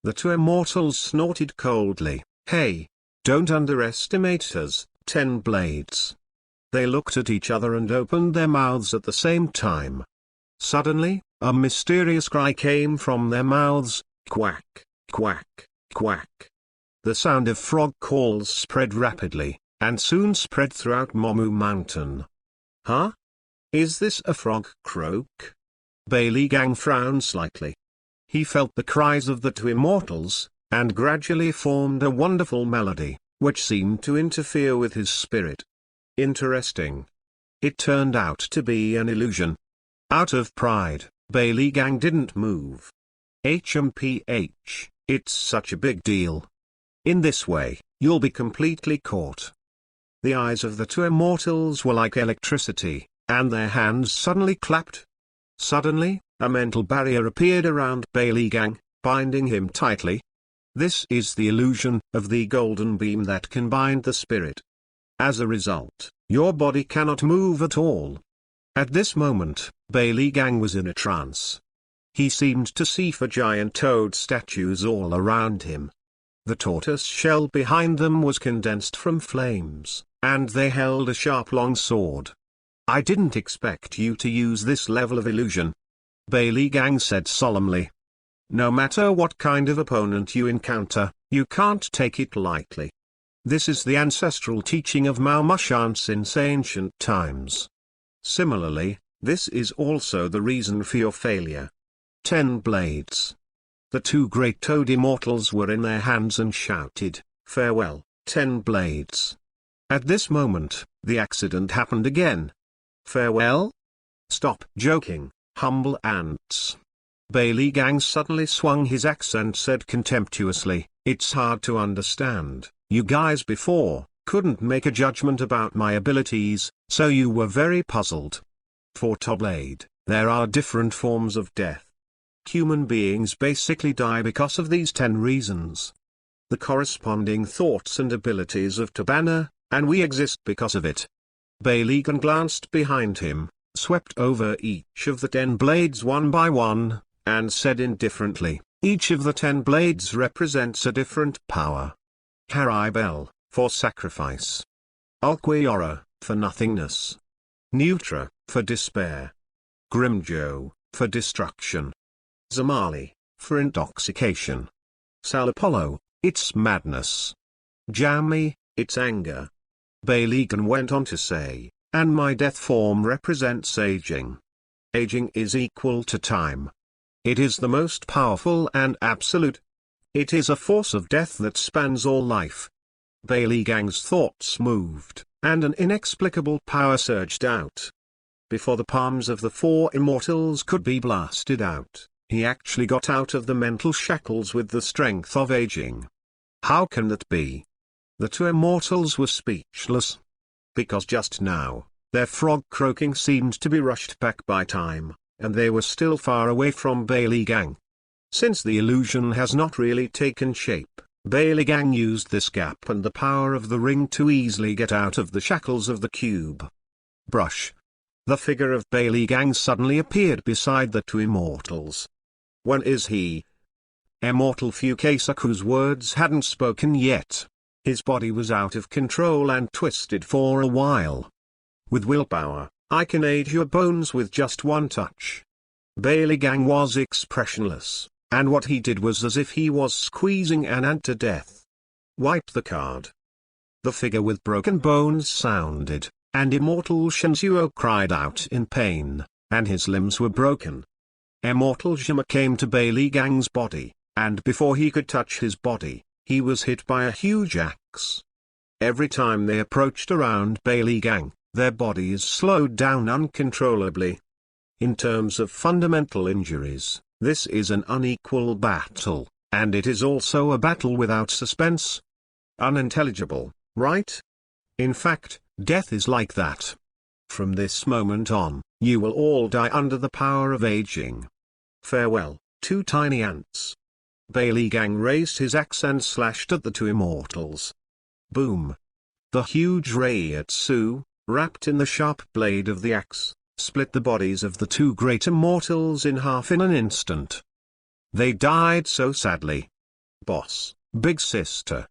The two immortals snorted coldly, hey, don't underestimate us, 10 blades. They looked at each other and opened their mouths at the same time. Suddenly, a mysterious cry came from their mouths, quack, quack, quack. The sound of frog calls spread rapidly, and soon spread throughout Momu Mountain. Huh? Is this a frog croak? Beiligang frowned slightly. He felt the cries of the two immortals, and gradually formed a wonderful melody, which seemed to interfere with his spirit. Interesting. It turned out to be an illusion. Out of pride, Beiligang didn't move. HMPH, it's such a big deal. In this way, you'll be completely caught. The eyes of the two immortals were like electricity, and their hands suddenly clapped. Suddenly, a mental barrier appeared around Beiligang, binding him tightly. This is the illusion of the golden beam that can bind the spirit. As a result, your body cannot move at all. At this moment, Beiligang was in a trance. He seemed to see 4 giant toad statues all around him. The tortoise shell behind them was condensed from flames, and they held a sharp long sword. I didn't expect you to use this level of illusion. Beiligang said solemnly. No matter what kind of opponent you encounter, you can't take it lightly. This is the ancestral teaching of Mao Mushan since ancient times. Similarly, this is also the reason for your failure. 10 blades. The two great toad immortals were in their hands and shouted, farewell, 10 blades. At this moment, the accident happened again. Farewell? Stop joking, humble ants. Beiligang suddenly swung his axe and said contemptuously, it's hard to understand, you guys before couldn't make a judgment about my abilities, so you were very puzzled. For Toblade, there are different forms of death. Human beings basically die because of these 10 reasons. The corresponding thoughts and abilities of Tabana, and we exist because of it. Beiligang glanced behind him, swept over each of the 10 blades one by one, and said indifferently, each of the 10 blades represents a different power. Haribel, for sacrifice. Ulquiorra, for nothingness. Neutra, for despair. Grimjo, for destruction. Zamali, for intoxication. Salapollo, it's madness. Jammy, it's anger. Beiligang went on to say, and my death form represents aging. Aging is equal to time. It is the most powerful and absolute. It is a force of death that spans all life. Beiligang's thoughts moved, and an inexplicable power surged out. Before the palms of the 4 immortals could be blasted out, he actually got out of the mental shackles with the strength of aging. How can that be? The two immortals were speechless. Because just now, their frog croaking seemed to be rushed back by time, and they were still far away from Beiligang. Since the illusion has not really taken shape, Beiligang used this gap and the power of the ring to easily get out of the shackles of the cube. Brush. The figure of Beiligang suddenly appeared beside the two immortals. When is he? Immortal Fukasaku's words hadn't spoken yet. His body was out of control and twisted for a while. With willpower, I can age your bones with just one touch. Beiligang was expressionless, and what he did was as if he was squeezing an ant to death. Wipe the card. The figure with broken bones sounded, and Immortal Shenzuo cried out in pain, and his limbs were broken. Immortal Jima came to Bailey Gang's body, and before he could touch his body, he was hit by a huge axe. Every time they approached around Bailey Gang, their bodies slowed down uncontrollably. In terms of fundamental injuries, this is an unequal battle, and it is also a battle without suspense. Unintelligible, right? In fact, death is like that. From this moment on, you will all die under the power of aging. Farewell, two tiny ants. Bailey Gang raised his axe and slashed at the two immortals. Boom! The huge Reiatsu, wrapped in the sharp blade of the axe, split the bodies of the two great immortals in half in an instant. They died so sadly. Boss, big sister.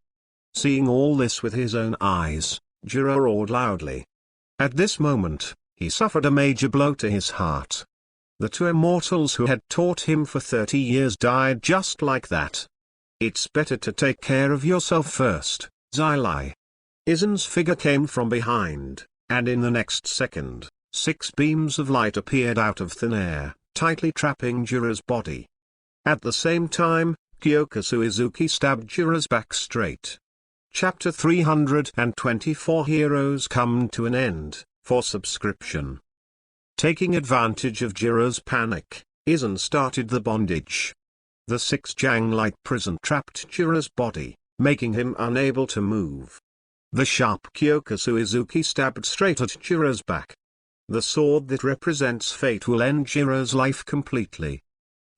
Seeing all this with his own eyes, Jiraiya roared loudly. At this moment, he suffered a major blow to his heart. The two immortals who had taught him for 30 years died just like that. It's better to take care of yourself first, Xylai. Aizen's figure came from behind, and in the next second, 6 beams of light appeared out of thin air, tightly trapping Jiraiya's body. At the same time, Kyokusu Izuki stabbed Jiraiya's back straight. Chapter 324 Heroes Come to an End, for subscription. Taking advantage of Jiraiya's panic, Aizen started the bondage. The 6 Jang light prison trapped Jiraiya's body, making him unable to move. The sharp Kyokusu Izuki stabbed straight at Jiraiya's back. The sword that represents fate will end Jiraiya's life completely.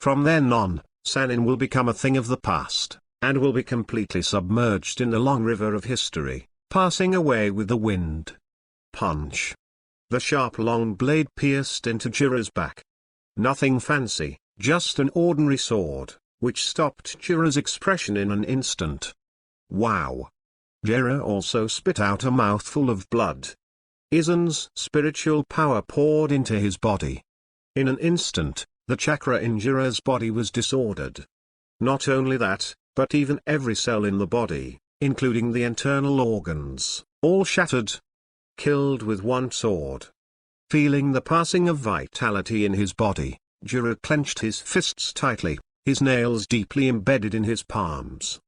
From then on, Sannin will become a thing of the past, and will be completely submerged in the long river of history, passing away with the wind. Punch. The sharp long blade pierced into Jiraiya's back. Nothing fancy, just an ordinary sword, which stopped Jiraiya's expression in an instant. Wow. Jiraiya also spit out a mouthful of blood. Aizen's spiritual power poured into his body. In an instant, the chakra in Jiraiya's body was disordered. Not only that, but even every cell in the body, including the internal organs, all shattered. Killed with one sword. Feeling the passing of vitality in his body, Jiraiya clenched his fists tightly, his nails deeply embedded in his palms.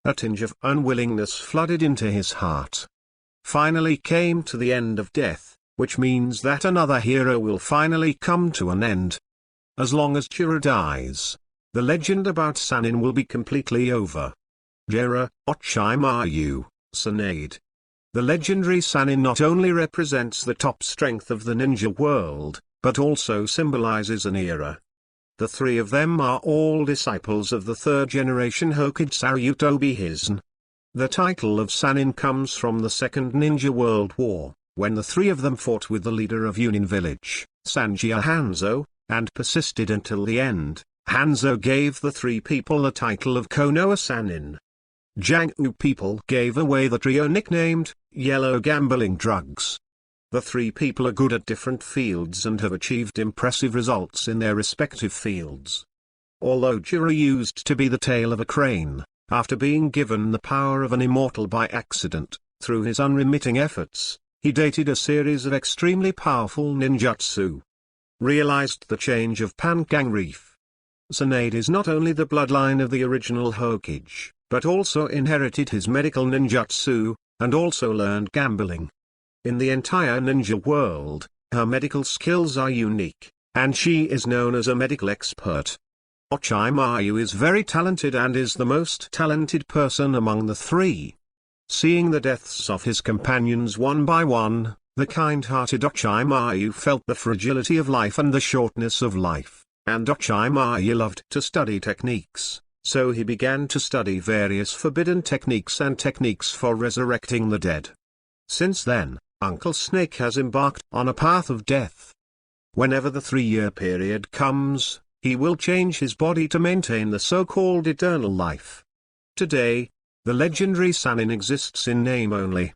A tinge of unwillingness flooded into his heart. Finally came to the end of death, which means that another hero will finally come to an end. As long as Jiraiya dies, the legend about Sannin will be completely over. Jiraiya, Ochimayu, Tsunade. The legendary Sannin not only represents the top strength of the ninja world, but also symbolizes an era. The 3 of them are all disciples of the 3rd generation Hokage Sarutobi Hizen. The title of Sannin comes from the Second Ninja World War, when the 3 of them fought with the leader of Yunin village, Sanjia Hanzo, and persisted until the end. Hanzo gave the 3 people the title of Konoha Sannin. Jang-U people gave away the trio nicknamed Yellow Gambling Drugs. The 3 people are good at different fields and have achieved impressive results in their respective fields. Although Jiraiya used to be the tail of a crane, after being given the power of an immortal by accident, through his unremitting efforts, he dated a series of extremely powerful ninjutsu. Realized the change of Pangang Reef. Tsunade is not only the bloodline of the original Hokage, but also inherited his medical ninjutsu, and also learned gambling. In the entire ninja world, her medical skills are unique, and she is known as a medical expert. Ochimayu is very talented and is the most talented person among the 3. Seeing the deaths of his companions one by one, the kind-hearted Ochimayu felt the fragility of life and the shortness of life, and Ochimayu loved to study techniques, so he began to study various forbidden techniques and techniques for resurrecting the dead. Since then, Uncle Snake has embarked on a path of death. Whenever the 3-year period comes, he will change his body to maintain the so-called eternal life. Today, the legendary Sannin exists in name only.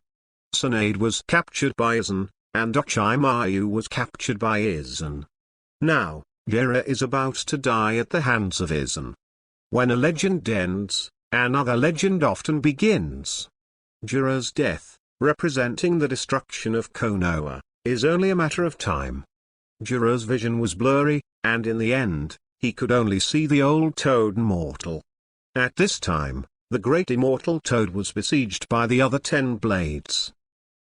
Tsunade was captured by Aizen, and Ochimayu was captured by Aizen. Now, Jiraiya is about to die at the hands of Aizen. When a legend ends, another legend often begins. Jiraiya's death, representing the destruction of Konoha, is only a matter of time. Jiraiya's vision was blurry, and in the end, he could only see the old toad immortal. At this time, the great immortal toad was besieged by the other 10 blades.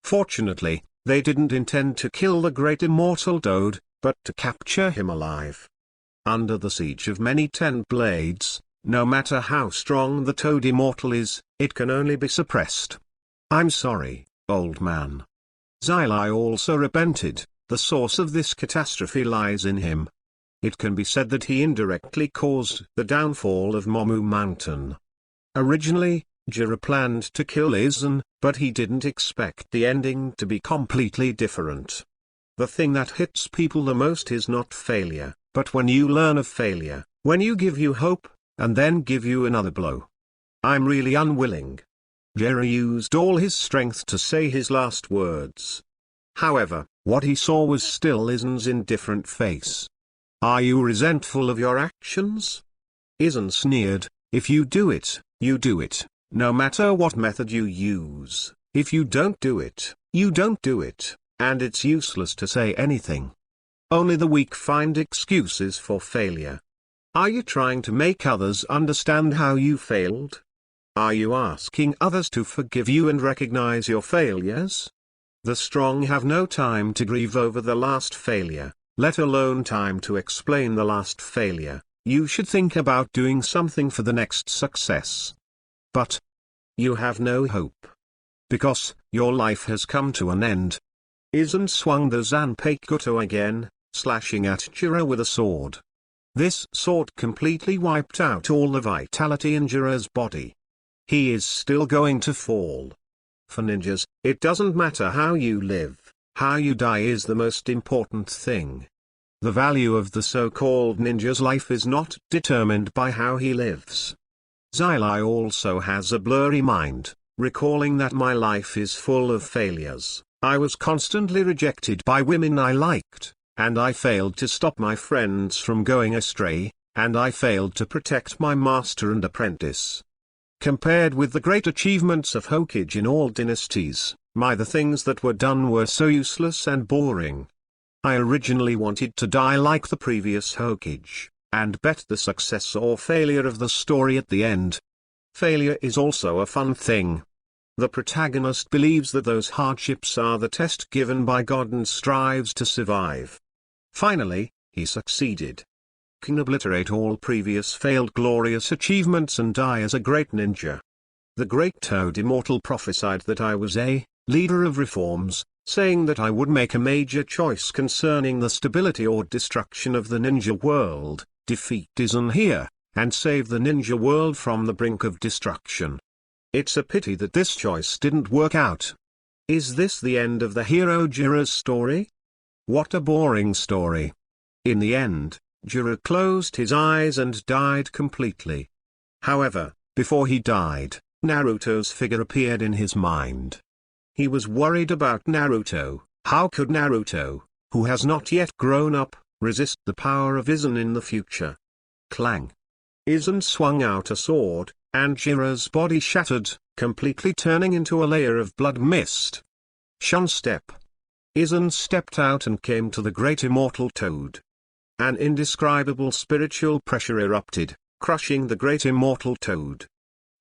Fortunately, they didn't intend to kill the great immortal toad, but to capture him alive. Under the siege of many 10 blades, no matter how strong the toad immortal is, it can only be suppressed. I'm sorry, old man. Xili also repented. The source of this catastrophe lies in him. It can be said that he indirectly caused the downfall of Momu Mountain. Originally, Jiraiya planned to kill Aizen, but he didn't expect the ending to be completely different. The thing that hits people the most is not failure, but when you learn of failure, when you give you hope, and then give you another blow. I'm really unwilling. Jiraiya used all his strength to say his last words. However, what he saw was still Aizen's indifferent face. Are you resentful of your actions? Aizen sneered, if you do it, you do it, no matter what method you use. If you don't do it, you don't do it, and it's useless to say anything. Only the weak find excuses for failure. Are you trying to make others understand how you failed? Are you asking others to forgive you and recognize your failures? The strong have no time to grieve over the last failure, let alone time to explain the last failure. You should think about doing something for the next success. But you have no hope. Because your life has come to an end. Aizen swung the Zanpakuto again, slashing at Jiraiya with a sword. This sword completely wiped out all the vitality in Jiraiya's body. He is still going to fall. For ninjas, it doesn't matter how you live, how you die is the most important thing. The value of the so-called ninja's life is not determined by how he lives. Xili also has a blurry mind, recalling that my life is full of failures. I was constantly rejected by women I liked, and I failed to stop my friends from going astray, and I failed to protect my master and apprentice. Compared with the great achievements of Hokage in all dynasties, the things that were done were so useless and boring. I originally wanted to die like the previous Hokage, and bet the success or failure of the story at the end. Failure is also a fun thing. The protagonist believes that those hardships are the test given by God and strives to survive. Finally, he succeeded. Can obliterate all previous failed glorious achievements and die as a great ninja. The great Toad Immortal prophesied that I was a leader of reforms, saying that I would make a major choice concerning the stability or destruction of the ninja world, defeat Aizen here, and save the ninja world from the brink of destruction. It's a pity that this choice didn't work out. Is this the end of the hero Jiraiya's story? What a boring story. In the end, Jiraiya closed his eyes and died completely. However, before he died, Naruto's figure appeared in his mind. He was worried about Naruto. How could Naruto, who has not yet grown up, resist the power of Aizen in the future? Clang. Aizen swung out a sword, and Jiraiya's body shattered, completely turning into a layer of blood mist. Shun step. Aizen stepped out and came to the great immortal Toad. An indescribable spiritual pressure erupted, crushing the great immortal Toad.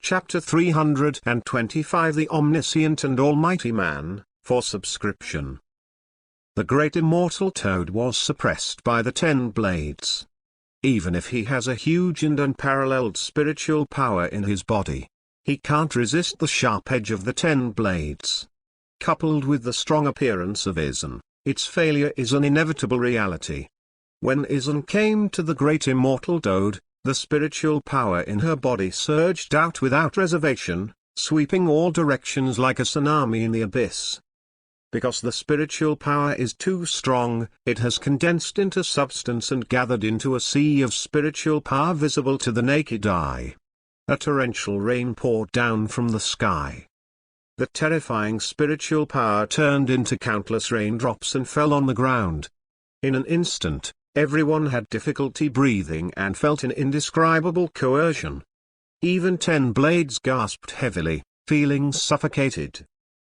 Chapter 325 The Omniscient and Almighty Man, for subscription. The great immortal Toad was suppressed by the 10 blades. Even if he has a huge and unparalleled spiritual power in his body, he can't resist the sharp edge of the 10 blades. Coupled with the strong appearance of Aizen, its failure is an inevitable reality. When Aizen came to the great immortal Toad, the spiritual power in her body surged out without reservation, sweeping all directions like a tsunami in the abyss. Because the spiritual power is too strong, it has condensed into substance and gathered into a sea of spiritual power visible to the naked eye. A torrential rain poured down from the sky. The terrifying spiritual power turned into countless raindrops and fell on the ground. In an instant, everyone had difficulty breathing and felt an indescribable coercion. Even 10 blades gasped heavily, feeling suffocated.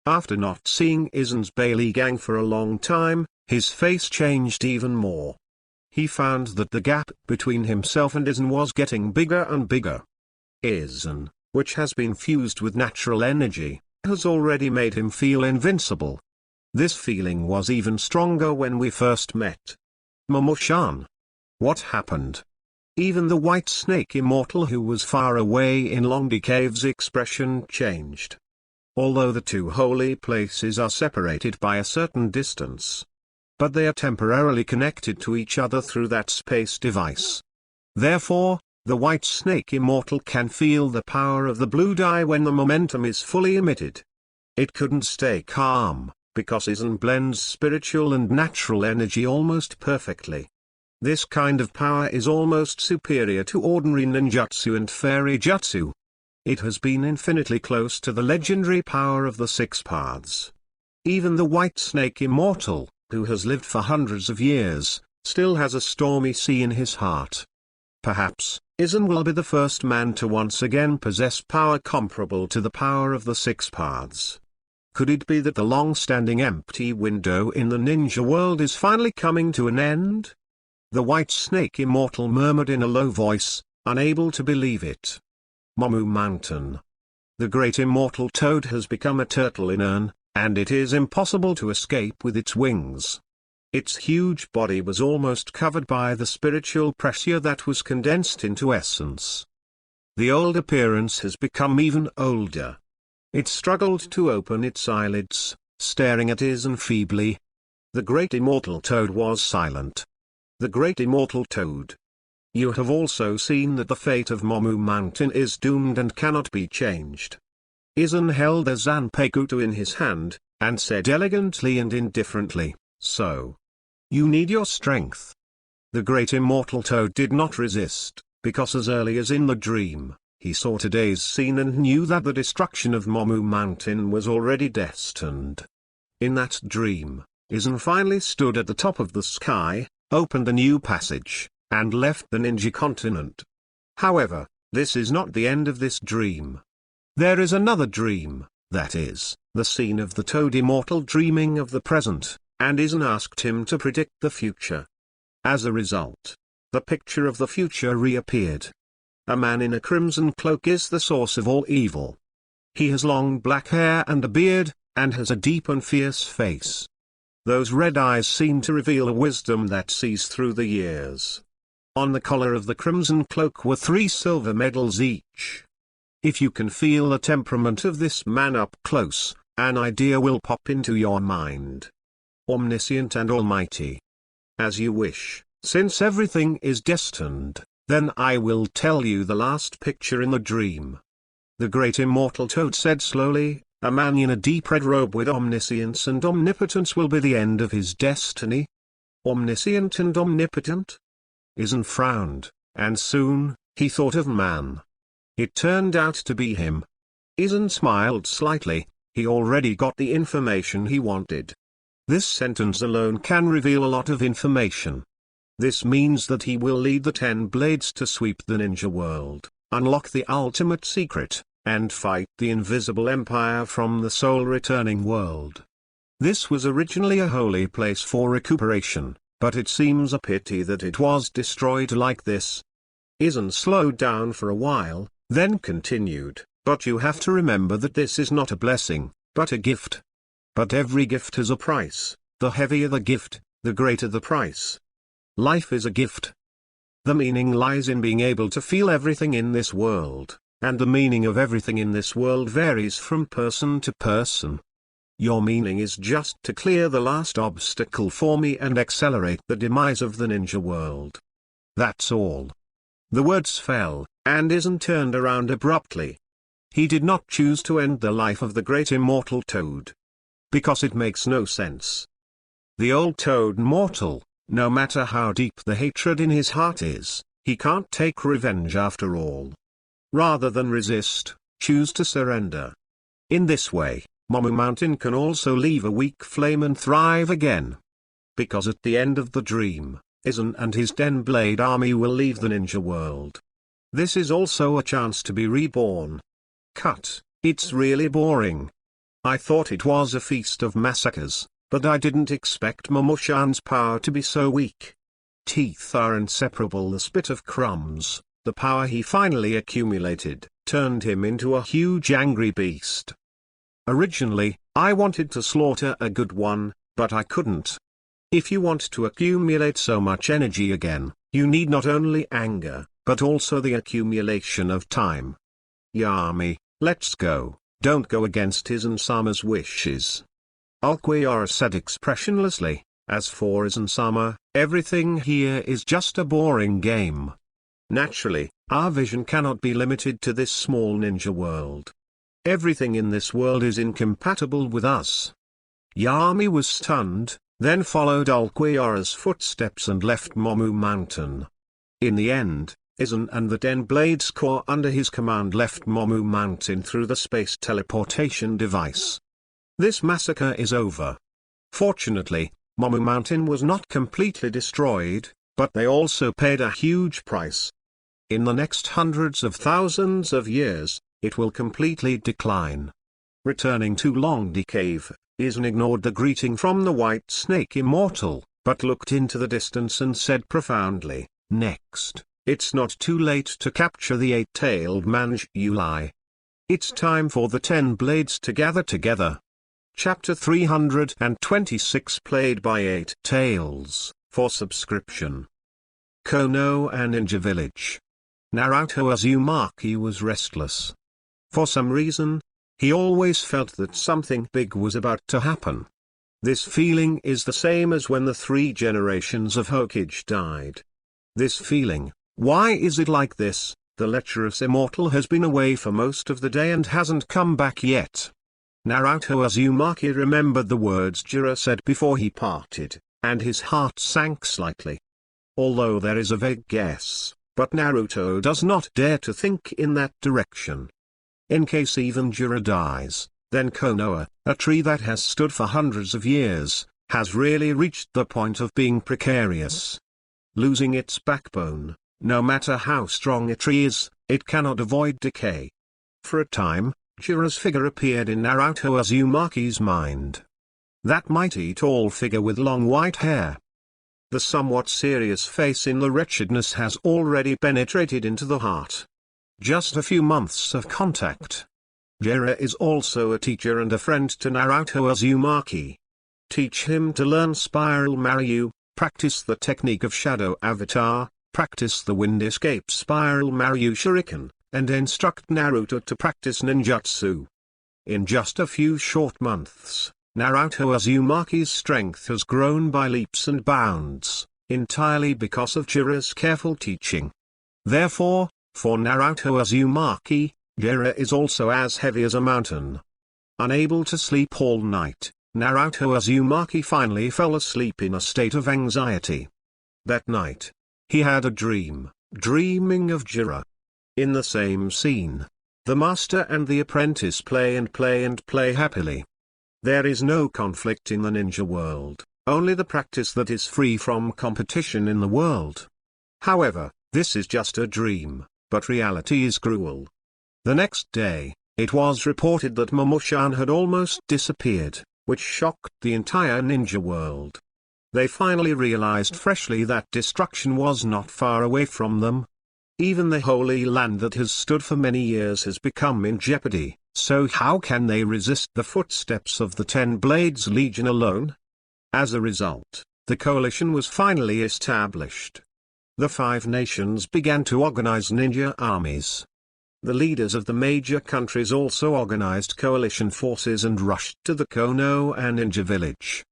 After not seeing Aizen's Bailey gang for a long time, his face changed even more. he found that the gap between himself and Aizen was getting bigger and bigger. Aizen, which has been fused with natural energy, has already made him feel invincible. This feeling was even stronger when we first met. Momo-chan. What happened? Even the white snake immortal who was far away in Longdi Cave's expression changed. Although the two holy places are separated by a certain distance, but they are temporarily connected to each other through that space device. Therefore, the white snake immortal can feel the power of the blue dye when the momentum is fully emitted. It couldn't stay calm, because Aizen blends spiritual and natural energy almost perfectly. This kind of power is almost superior to ordinary ninjutsu and fairy jutsu. It has been infinitely close to the legendary power of the six paths. Even the white snake immortal, who has lived for hundreds of years, still has a stormy sea in his heart. Perhaps, Aizen will be the first man to once again possess power comparable to the power of the six paths. Could it be that the long-standing empty window in the ninja world is finally coming to an end? The white snake immortal murmured in a low voice, unable to believe it. Momu Mountain. The great immortal toad has become a turtle in urn, and it is impossible to escape with its wings. Its huge body was almost covered by the spiritual pressure that was condensed into essence. The old appearance has become even older. It struggled to open its eyelids, staring at Aizen feebly. The great immortal toad was silent. The great immortal toad. You have also seen that the fate of Momu Mountain is doomed and cannot be changed. Aizen held a Zanpakuto in his hand, and said elegantly and indifferently, "So. You need your strength." The great immortal toad did not resist, because as early as in the dream, he saw today's scene and knew that the destruction of Momu Mountain was already destined. In that dream, Aizen finally stood at the top of the sky, opened a new passage, and left the ninja continent. However, this is not the end of this dream. There is another dream, that is, the scene of the toad immortal dreaming of the present, and Aizen asked him to predict the future. As a result, the picture of the future reappeared. A man in a crimson cloak is the source of all evil. He has long black hair and a beard, and has a deep and fierce face. Those red eyes seem to reveal a wisdom that sees through the years. On the collar of the crimson cloak were 3 silver medals each. If you can feel the temperament of this man up close, an idea will pop into your mind. Omniscient and almighty. As you wish, since everything is destined, then I will tell you the last picture in the dream. The great immortal toad said slowly, a man in a deep red robe with omniscience and omnipotence will be the end of his destiny. Omniscient and omnipotent? Aizen frowned, and soon, he thought of man. It turned out to be him. Aizen smiled slightly, he already got the information he wanted. This sentence alone can reveal a lot of information. This means that he will lead the 10 blades to sweep the ninja world, unlock the ultimate secret, and fight the invisible empire from the soul-returning world. This was originally a holy place for recuperation, but it seems a pity that it was destroyed like this. Aizen slowed down for a while, then continued, but you have to remember that this is not a blessing, but a gift. But every gift has a price, the heavier the gift, the greater the price. Life is a gift. The meaning lies in being able to feel everything in this world, and the meaning of everything in this world varies from person to person. Your meaning is just to clear the last obstacle for me and accelerate the demise of the ninja world. That's all. The words fell, and Aizen turned around abruptly. He did not choose to end the life of the great immortal toad. Because it makes no sense. The old toad mortal, no matter how deep the hatred in his heart is, he can't take revenge after all. Rather than resist, choose to surrender. In this way, Momu Mountain can also leave a weak flame and thrive again. Because at the end of the dream, Aizen and his 10-blade army will leave the ninja world. This is also a chance to be reborn. Cut, it's really boring. I thought it was a feast of massacres, but I didn't expect Momo-chan's power to be so weak. teeth are inseparable. The spit of crumbs, the power he finally accumulated, turned him into a huge angry beast. Originally, I wanted to slaughter a good one, but I couldn't. If you want to accumulate so much energy again, you need not only anger, but also the accumulation of time. Yami, let's go. Don't go against Aizen-sama's wishes. Ulquiorra said expressionlessly. As for Aizen-sama, everything here is just a boring game. Naturally, our vision cannot be limited to this small ninja world. Everything in this world is incompatible with us. Yami was stunned, then followed Ulquiorra's footsteps and left Momu Mountain. In the end, Aizen and the 10 Blades Corps under his command left Momu Mountain through the space teleportation device. This massacre is over. Fortunately, Momu Mountain was not completely destroyed, but they also paid a huge price. In the next hundreds of thousands of years, it will completely decline. Returning to Longdi Cave, Aizen ignored the greeting from the White Snake Immortal, but looked into the distance and said profoundly, "Next, it's not too late to capture the 8-tailed Manjuli. It's time for the 10 blades to gather together." Chapter 326 played by 8 Tails, for subscription. Konoha Ninja Village. Naruto Uzumaki was restless. For some reason, he always felt that something big was about to happen. This feeling is the same as when the 3 generations of Hokage died. This feeling, why is it like this? The lecherous immortal has been away for most of the day and hasn't come back yet. Naruto Uzumaki remembered the words Jiraiya said before he parted, and his heart sank slightly. Although there is a vague guess, but Naruto does not dare to think in that direction. In case even Jiraiya dies, then Konoha, a tree that has stood for hundreds of years, has really reached the point of being precarious. Losing its backbone, no matter how strong a tree is, it cannot avoid decay. For a time, Jiraiya's figure appeared in Naruto Uzumaki's mind. That mighty tall figure with long white hair. The somewhat serious face in the wretchedness has already penetrated into the heart. Just a few months of contact. Jiraiya is also a teacher and a friend to Naruto Uzumaki. Teach him to learn Spiral Maryu, practice the technique of Shadow Avatar, practice the Wind Escape Spiral Maryu Shuriken, and instruct Naruto to practice ninjutsu. In just a few short months, Naruto Uzumaki's strength has grown by leaps and bounds, entirely because of Jiraiya's careful teaching. Therefore, for Naruto Uzumaki, Jiraiya is also as heavy as a mountain. Unable to sleep all night, Naruto Uzumaki finally fell asleep in a state of anxiety. That night, he had a dream, dreaming of Jiraiya. In the same scene, the master and the apprentice play and play and play happily. There is no conflict in the ninja world, only the practice that is free from competition in the world. However, this is just a dream, but reality is cruel. The next day, it was reported that Momo-chan had almost disappeared, which shocked the entire ninja world. They finally realized freshly that destruction was not far away from them. Even the Holy Land that has stood for many years has become in jeopardy, so how can they resist the footsteps of the 10 Blades Legion alone? As a result, the coalition was finally established. The 5 nations began to organize ninja armies. The leaders of the major countries also organized coalition forces and rushed to the Konoha Ninja Village.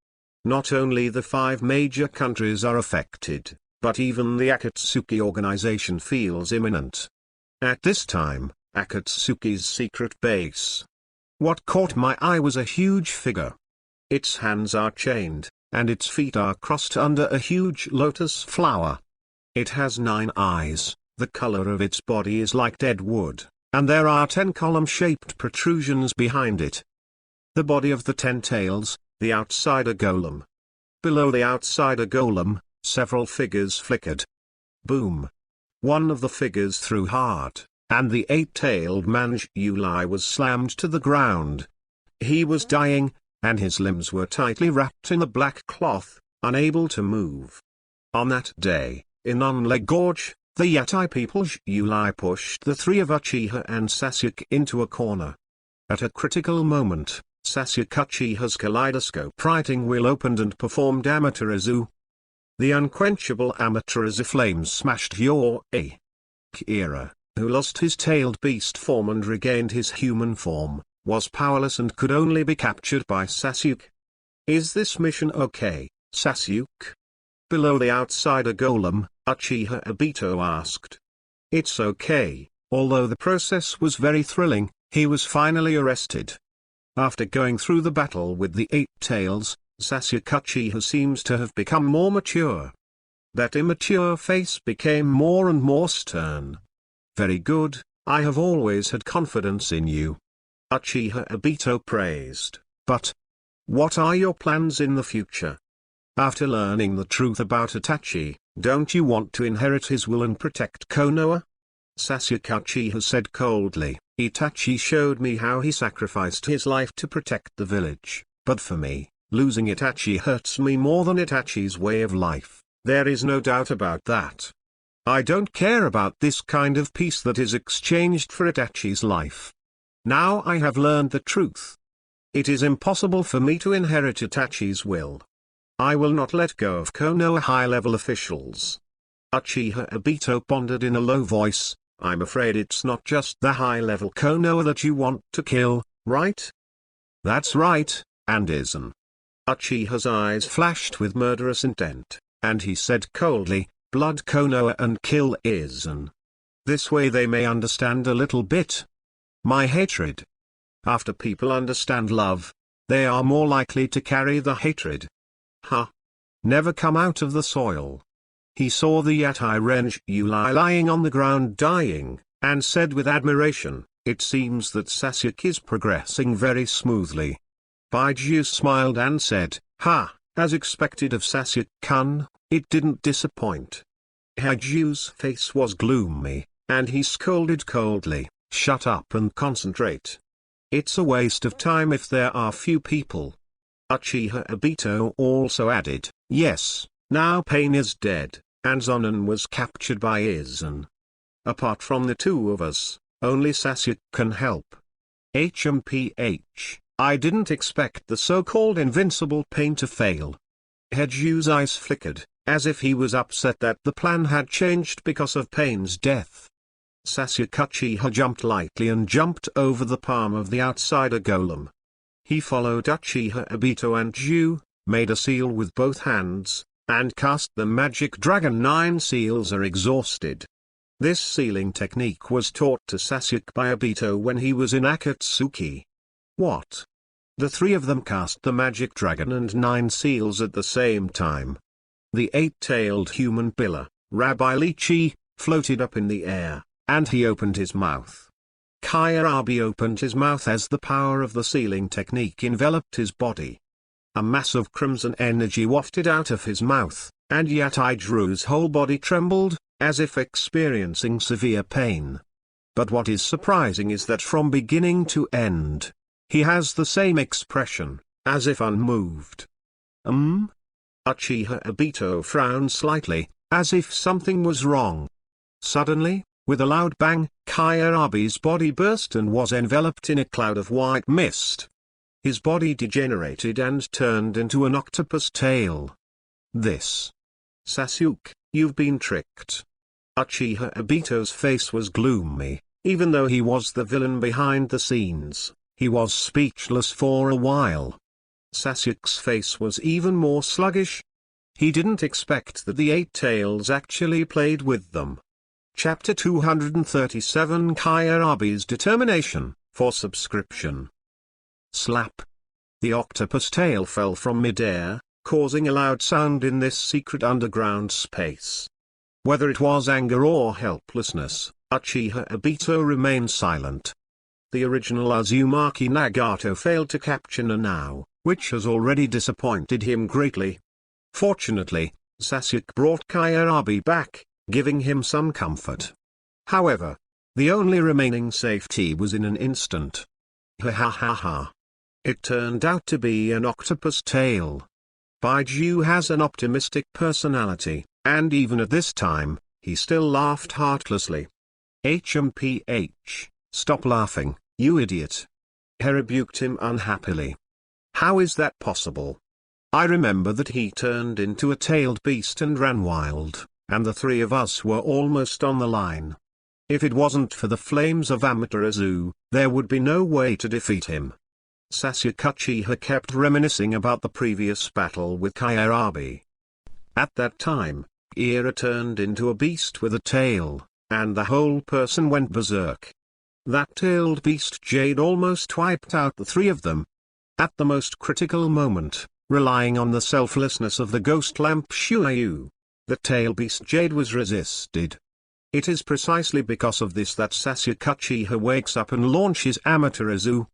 Not only the 5 major countries are affected, but even the Akatsuki organization feels imminent. At this time, Akatsuki's secret base. What caught my eye was a huge figure. Its hands are chained, and its feet are crossed under a huge lotus flower. It has 9 eyes, the color of its body is like dead wood, and there are 10 column-shaped protrusions behind it. The body of the 10 tails, the outsider golem. Below the outsider golem, several figures flickered. Boom. One of the figures threw hard, and the 8-tailed Manjuli was slammed to the ground. He was dying, and his limbs were tightly wrapped in the black cloth, unable to move. On that day, in Unleg Gorge, the Yatai people's Yulai pushed the three of Uchiha and Sasuke into a corner. At a critical moment, Sasuke Uchiha's kaleidoscope writing wheel opened and performed Amaterasu. The unquenchable Amaterasu flames smashed Kira, who lost his tailed beast form and regained his human form, was powerless and could only be captured by Sasuke. Is this mission okay, Sasuke? Below the outsider golem, Uchiha Obito asked. It's okay, although the process was very thrilling. He was finally arrested. After going through the battle with the Eight Tails, Sasuke Uchiha seems to have become more mature. That immature face became more and more stern. Very good, I have always had confidence in you. Uchiha Obito praised, but what are your plans in the future? After learning the truth about Itachi, don't you want to inherit his will and protect Konoha? Sasuke Uchiha said coldly, Itachi showed me how he sacrificed his life to protect the village, but for me, losing Itachi hurts me more than Itachi's way of life, there is no doubt about that. I don't care about this kind of peace that is exchanged for Itachi's life. Now I have learned the truth. It is impossible for me to inherit Itachi's will. I will not let go of Konoha high-level officials. Uchiha Obito pondered in a low voice, I'm afraid it's not just the high-level Konoha that you want to kill, right? That's right, and Aizen. Uchiha's eyes flashed with murderous intent, and he said coldly, blood Konoha and kill Aizen. This way they may understand a little bit. My hatred. After people understand love, they are more likely to carry the hatred. Huh. Never come out of the soil. He saw the Yatai Renji Yulai lying on the ground dying, and said with admiration, it seems that Sasuke is progressing very smoothly. Baiju smiled and said, ha, as expected of Sasuke-kun, it didn't disappoint. Baiju's face was gloomy, and he scolded coldly, shut up and concentrate. It's a waste of time if there are few people. Uchiha Obito also added, yes, now Pain is dead, and Zonin was captured by Aizen. Apart from the two of us, only Sasuke can help. HMPH, I didn't expect the so-called invincible Pain to fail. Baiju's eyes flickered, as if he was upset that the plan had changed because of Pain's death. Sasuke Uchiha jumped lightly and jumped over the palm of the outsider golem. He followed Uchiha Obito and Ju, made a seal with both hands, and cast the magic dragon. 9 seals are exhausted. This sealing technique was taught to Sasuke by Obito when he was in Akatsuki. What? The three of them cast the magic dragon and 9 seals at the same time. The 8-tailed human pillar, Rabbi Lychee, floated up in the air, and he opened his mouth. Kyarabi opened his mouth as the power of the sealing technique enveloped his body. A mass of crimson energy wafted out of his mouth, and Yataiju's whole body trembled, as if experiencing severe pain. But what is surprising is that from beginning to end, he has the same expression, as if unmoved. Uchiha Obito frowned slightly, as if something was wrong. Suddenly, with a loud bang, Kyarabi's body burst and was enveloped in a cloud of white mist. His body degenerated and turned into an octopus tail. This. Sasuke, you've been tricked. Uchiha Obito's face was gloomy, even though he was the villain behind the scenes, he was speechless for a while. Sasuke's face was even more sluggish. He didn't expect that the 8 tails actually played with them. Chapter 237 Kyarabi's Determination, for subscription. Slap. The octopus tail fell from mid-air, causing a loud sound in this secret underground space. Whether it was anger or helplessness, Uchiha Obito remained silent. The original Uzumaki Nagato failed to capture Nanao, which has already disappointed him greatly. Fortunately, Sasuke brought Kyarabi back, giving him some comfort. However, the only remaining safety was in an instant. Ha ha ha ha. It turned out to be an octopus tail. Baiju has an optimistic personality, And even at this time, he still laughed heartlessly. HMPH, stop laughing, you idiot. He rebuked him unhappily. How is that possible? I remember that he turned into a tailed beast and ran wild, and the three of us were almost on the line. If it wasn't for the flames of Amaterasu, there would be no way to defeat him. Sasuke Uchiha kept reminiscing about the previous battle with Kyarabi. At that time, Ira turned into a beast with a tail, and the whole person went berserk. That tailed beast Jade almost wiped out the three of them. At the most critical moment, relying on the selflessness of the ghost lamp Shuayu, the tail beast Jade was resisted. It is precisely because of this that Sasuke Uchiha wakes up and launches Amaterasu.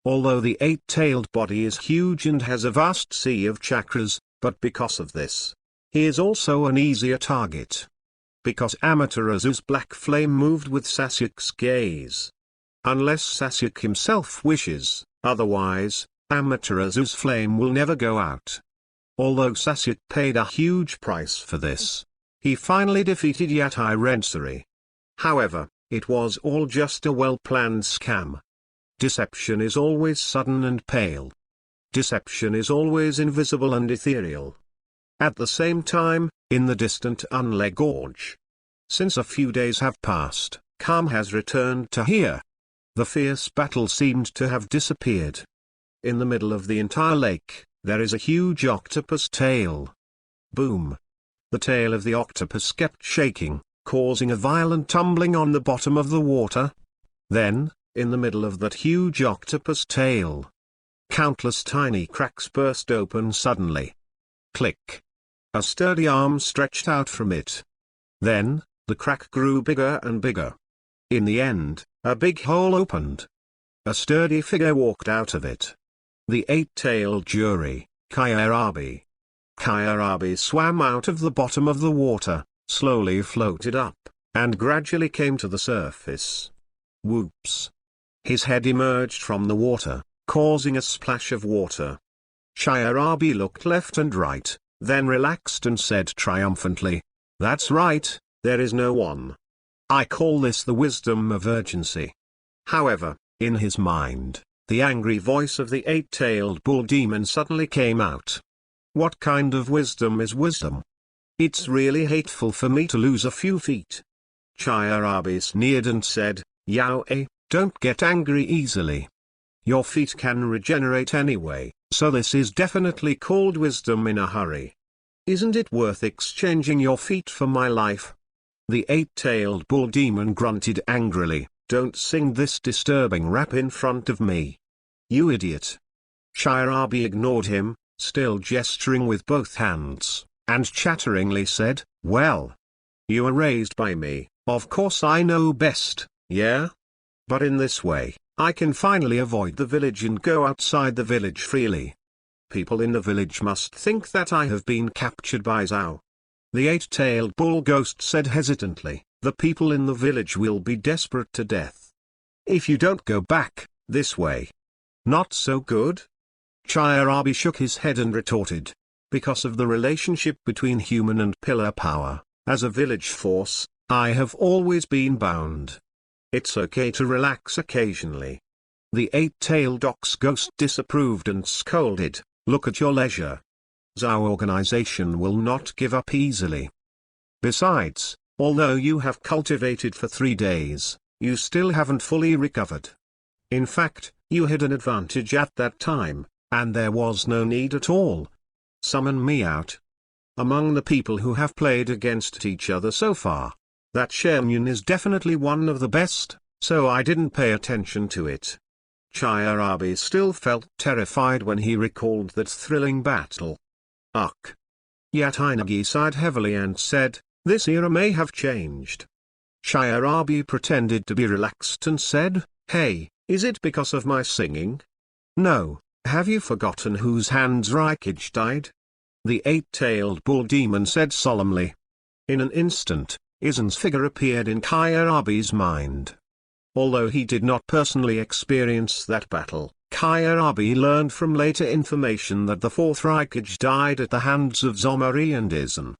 Although the eight-tailed body is huge and has a vast sea of chakras, but because of this, he is also an easier target. Because Amaterasu's black flame moved with Sasuke's gaze. Unless Sasuke himself wishes, otherwise, Amaterasu's flame will never go out. Although Sasuke paid a huge price for this, he finally defeated Yatai Rensari. However, it was all just a well-planned scam. Deception is always sudden and pale. Deception is always invisible and ethereal. At the same time, in the distant Unle Gorge. Since a few days have passed, calm has returned to here. The fierce battle seemed to have disappeared. In the middle of the entire lake, there is a huge octopus tail. Boom. The tail of the octopus kept shaking, causing a violent tumbling on the bottom of the water. Then, in the middle of that huge octopus tail, countless tiny cracks burst open suddenly. Click. A sturdy arm stretched out from it. Then, the crack grew bigger and bigger. In the end, a big hole opened. A sturdy figure walked out of it. The eight-tailed jury, Kyarabi. Kyarabi swam out of the bottom of the water, slowly floated up, and gradually came to the surface. Whoops. His head emerged from the water, causing a splash of water. Kyarabi looked left and right, then relaxed and said triumphantly, "That's right, there is no one. I call this the wisdom of urgency." However, in his mind, the angry voice of the eight-tailed bull demon suddenly came out. What kind of wisdom is wisdom? It's really hateful for me to lose a few feet. Kyarabi sneered and said, "Yaoi, don't get angry easily. Your feet can regenerate anyway, so this is definitely called wisdom in a hurry. Isn't it worth exchanging your feet for my life?" The eight-tailed bull demon grunted angrily, "Don't sing this disturbing rap in front of me. You idiot." Kyarabi ignored him, still gesturing with both hands, and chatteringly said, "Well, you were raised by me, of course I know best, yeah? But in this way, I can finally avoid the village and go outside the village freely. People in the village must think that I have been captured by Zhao." The eight-tailed bull ghost said hesitantly, "The people in the village will be desperate to death. If you don't go back, this way. Not so good?" Kyarabi shook his head and retorted, "Because of the relationship between human and pillar power, as a village force, I have always been bound. It's okay to relax occasionally." The eight-tailed ox ghost disapproved and scolded, "Look at your leisure. Zhao organization will not give up easily. Besides, although you have cultivated for 3 days, you still haven't fully recovered. In fact, you had an advantage at that time, and there was no need at all. Summon me out. Among the people who have played against each other so far, that Shenmue is definitely one of the best, so I didn't pay attention to it." Kyarabi still felt terrified when he recalled that thrilling battle. Ugh. Yatai sighed heavily and said, "This era may have changed." Kyarabi pretended to be relaxed and said, "Hey, is it because of my singing? No, have you forgotten whose hands Raikage died?" The eight-tailed bull demon said solemnly. In an instant, Aizen's figure appeared in Kyarabi's mind. Although he did not personally experience that battle, Kyarabi learned from later information that the fourth Raikage died at the hands of Zomari and Aizen.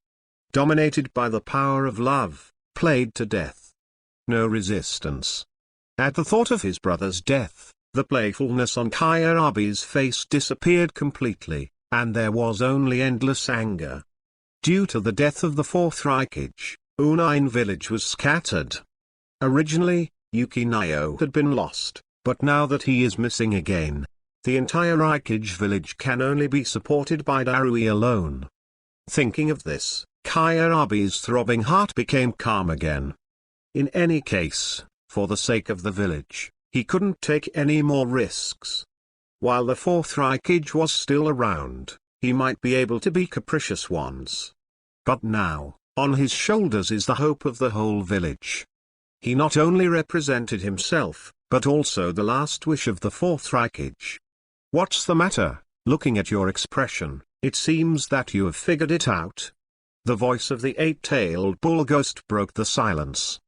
dominated by the power of love, played to death. No resistance. At the thought of his brother's death, the playfulness on Kyarabe's face disappeared completely, and there was only endless anger. Due to the death of the fourth Raikage, Unine village was scattered. Originally, Yukinayo had been lost, but now that he is missing again, the entire Raikage village can only be supported by Darui alone. Thinking of this, Kyarabe's throbbing heart became calm again. In any case, for the sake of the village, he couldn't take any more risks. While the fourth Raikage was still around, he might be able to be capricious once. But now, on his shoulders is the hope of the whole village. He not only represented himself, but also the last wish of the fourth Raikage. What's the matter? Looking at your expression, it seems that you have figured it out. The voice of the eight-tailed bull ghost broke the silence.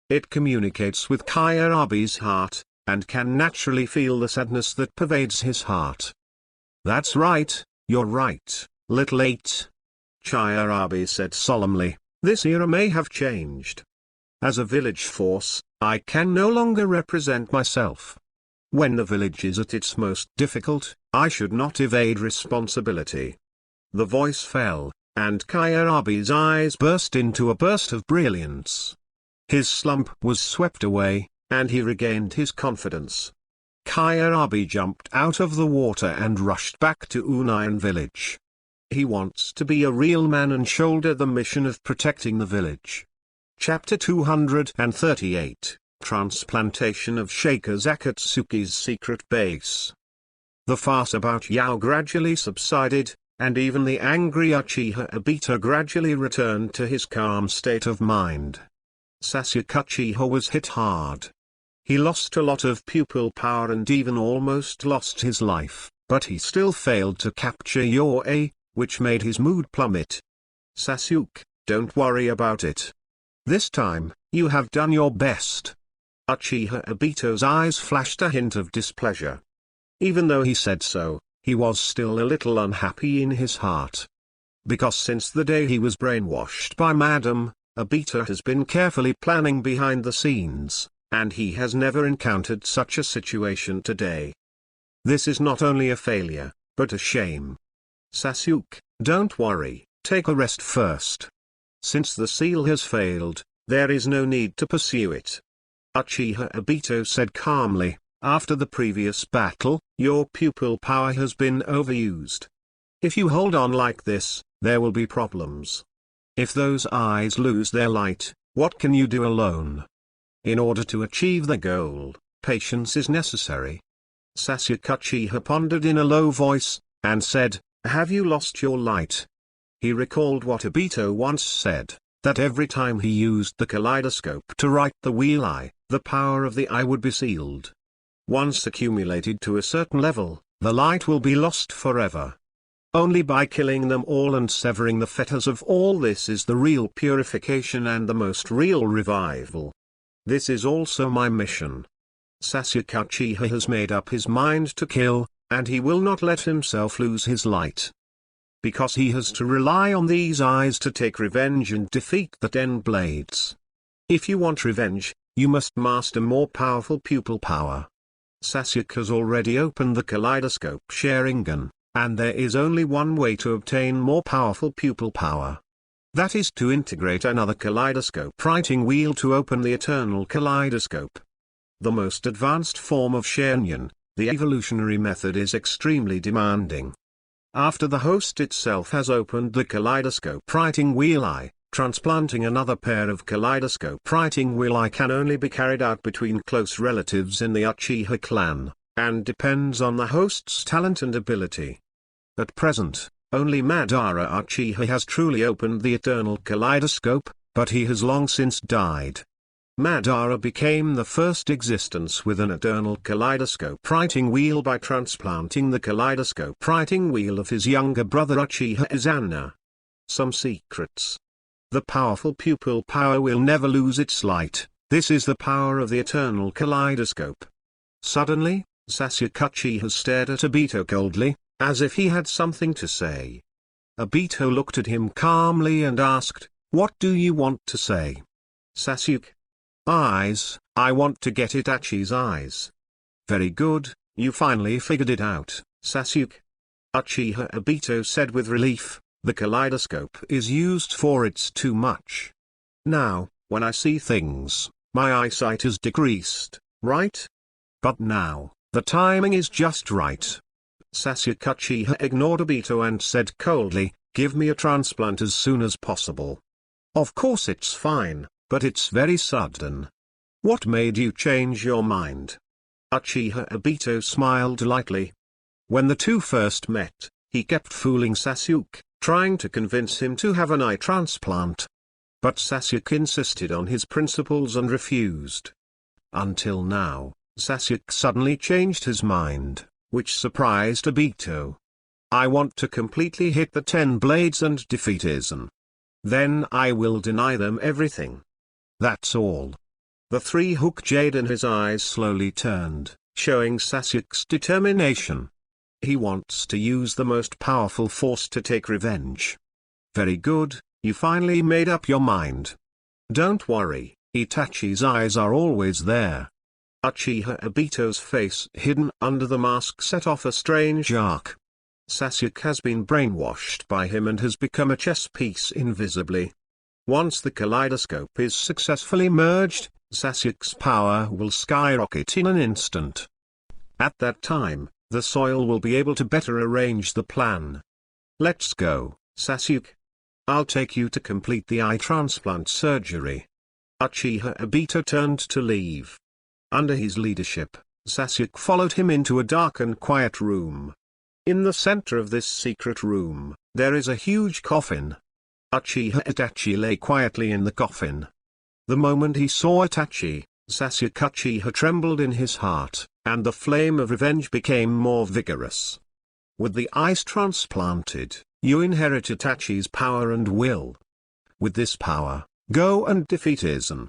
It communicates with Kyarabe's heart, and can naturally feel the sadness that pervades his heart. That's right, you're right, little eight. Kyarabe said solemnly, this era may have changed. As a village force, I can no longer represent myself. When the village is at its most difficult, I should not evade responsibility. The voice fell, and Kyarabe's eyes burst into a burst of brilliance. His slump was swept away, and he regained his confidence. Kyarabe jumped out of the water and rushed back to Unine village. He wants to be a real man and shoulder the mission of protecting the village. Chapter 238, Transplantation of Shakers Akatsuki's Secret Base. The farce about Yao gradually subsided, and even the angry Uchiha Obito gradually returned to his calm state of mind. Sasuke Uchiha was hit hard. He lost a lot of pupil power and even almost lost his life, but he still failed to capture Yoa, which made his mood plummet. Sasuke, don't worry about it. This time, you have done your best. Uchiha Obito's eyes flashed a hint of displeasure. Even though he said so, he was still a little unhappy in his heart. Because since the day he was brainwashed by Madame, Obito has been carefully planning behind the scenes, and he has never encountered such a situation today. This is not only a failure, but a shame. Sasuke, don't worry, take a rest first. Since the seal has failed, there is no need to pursue it. Uchiha Obito said calmly, after the previous battle, your pupil power has been overused. If you hold on like this, there will be problems. If those eyes lose their light, what can you do alone? In order to achieve the goal, patience is necessary. Sasuke Uchiha pondered in a low voice, and said, have you lost your light? He recalled what Obito once said, that every time he used the kaleidoscope to write the wheel eye, the power of the eye would be sealed. Once accumulated to a certain level, the light will be lost forever. Only by killing them all and severing the fetters of all this is the real purification and the most real revival. This is also my mission. Sasuke Uchiha has made up his mind to kill, and he will not let himself lose his light. Because he has to rely on these eyes to take revenge and defeat the Ten Blades. If you want revenge, you must master more powerful pupil power. Sasuke has already opened the kaleidoscope Sharingan, and there is only one way to obtain more powerful pupil power. That is to integrate another kaleidoscope writing wheel to open the eternal kaleidoscope. The most advanced form of Sharingan, the evolutionary method, is extremely demanding. After the host itself has opened the kaleidoscope writing wheel eye, transplanting another pair of kaleidoscope writing wheel eye can only be carried out between close relatives in the Uchiha clan, and depends on the host's talent and ability. At present, only Madara Uchiha has truly opened the eternal kaleidoscope, but he has long since died. Madara became the first existence with an eternal kaleidoscope writing wheel by transplanting the kaleidoscope writing wheel of his younger brother Uchiha Izana. Some secrets. The powerful pupil power will never lose its light. This is the power of the eternal kaleidoscope. Suddenly, Sasuke Uchiha stared at Obito coldly, as if he had something to say. Obito looked at him calmly and asked, What do you want to say? Sasuke. Eyes, I want to get Itachi's eyes. Very good, you finally figured it out, Sasuke. Uchiha Obito said with relief, the kaleidoscope is used for it's too much. Now, when I see things, my eyesight is decreased, right? But now, the timing is just right. Sasuke Uchiha ignored Obito and said coldly, give me a transplant as soon as possible. Of course it's fine, but it's very sudden. What made you change your mind? Uchiha Obito smiled lightly. When the two first met, he kept fooling Sasuke, trying to convince him to have an eye transplant. But Sasuke insisted on his principles and refused. Until now, Sasuke suddenly changed his mind, which surprised Obito. I want to completely hit the 10 blades and defeat Aizen. Then I will deny them everything. That's all. The 3 jade in his eyes slowly turned, showing Sasuke's determination. He wants to use the most powerful force to take revenge. Very good, you finally made up your mind. Don't worry, Itachi's eyes are always there. Uchiha Obito's face hidden under the mask set off a strange arc. Sasuke has been brainwashed by him and has become a chess piece invisibly. Once the kaleidoscope is successfully merged, Sasuke's power will skyrocket in an instant. At that time, the soil will be able to better arrange the plan. Let's go, Sasuke. I'll take you to complete the eye transplant surgery. Uchiha Obito turned to leave. Under his leadership, Sasuke followed him into a dark and quiet room. In the center of this secret room, there is a huge coffin. Uchiha Itachi lay quietly in the coffin. The moment he saw Itachi, Sasuke Uchiha trembled in his heart, and the flame of revenge became more vigorous. With the eyes transplanted, you inherit Itachi's power and will. With this power, go and defeat Aizen.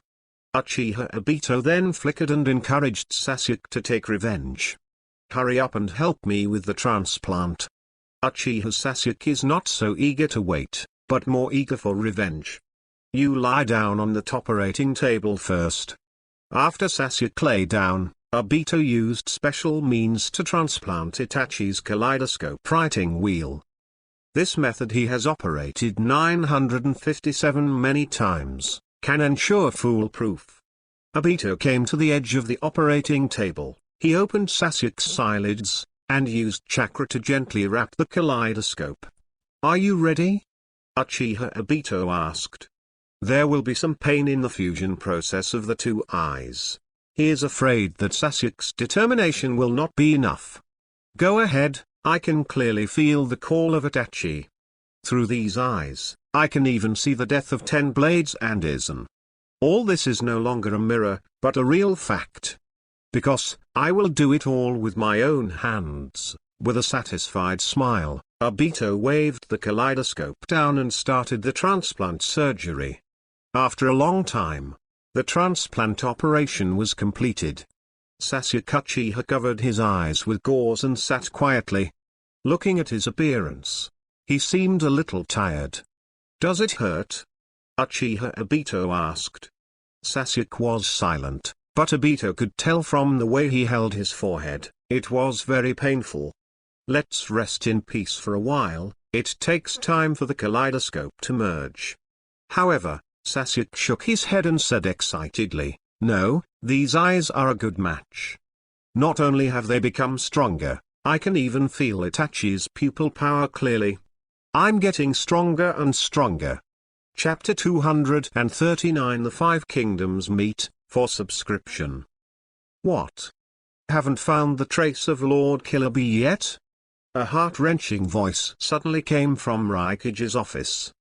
Uchiha Obito then flickered and encouraged Sasuke to take revenge. Hurry up and help me with the transplant. Uchiha Sasuke is not so eager to wait, but more eager for revenge. You lie down on the operating table first. After Sasuke lay down, Obito used special means to transplant Itachi's kaleidoscope writing wheel. This method he has operated 957 many times, can ensure foolproof. Obito came to the edge of the operating table. He opened Sasuke's eyelids, and used chakra to gently wrap the kaleidoscope. Are you ready? Uchiha Obito asked. There will be some pain in the fusion process of the 2 eyes. He is afraid that Sasuke's determination will not be enough. Go ahead, I can clearly feel the call of Itachi. Through these eyes, I can even see the death of 10 blades and Aizen. All this is no longer a mirror, but a real fact. Because, I will do it all with my own hands. With a satisfied smile, Obito waved the kaleidoscope down and started the transplant surgery. After a long time, the transplant operation was completed. Sasuke Uchiha covered his eyes with gauze and sat quietly. Looking at his appearance, he seemed a little tired. Does it hurt? Uchiha Obito asked. Sasuke was silent. But Obito could tell from the way he held his forehead, it was very painful. Let's rest in peace for a while, it takes time for the kaleidoscope to merge. However, Sasuke shook his head and said excitedly, no, these eyes are a good match. Not only have they become stronger, I can even feel Itachi's pupil power clearly. I'm getting stronger and stronger. Chapter 239 The 5 Kingdoms Meet. For subscription. What? Haven't found the trace of Lord Killer Bee yet? A heart-wrenching voice suddenly came from Raikage's office.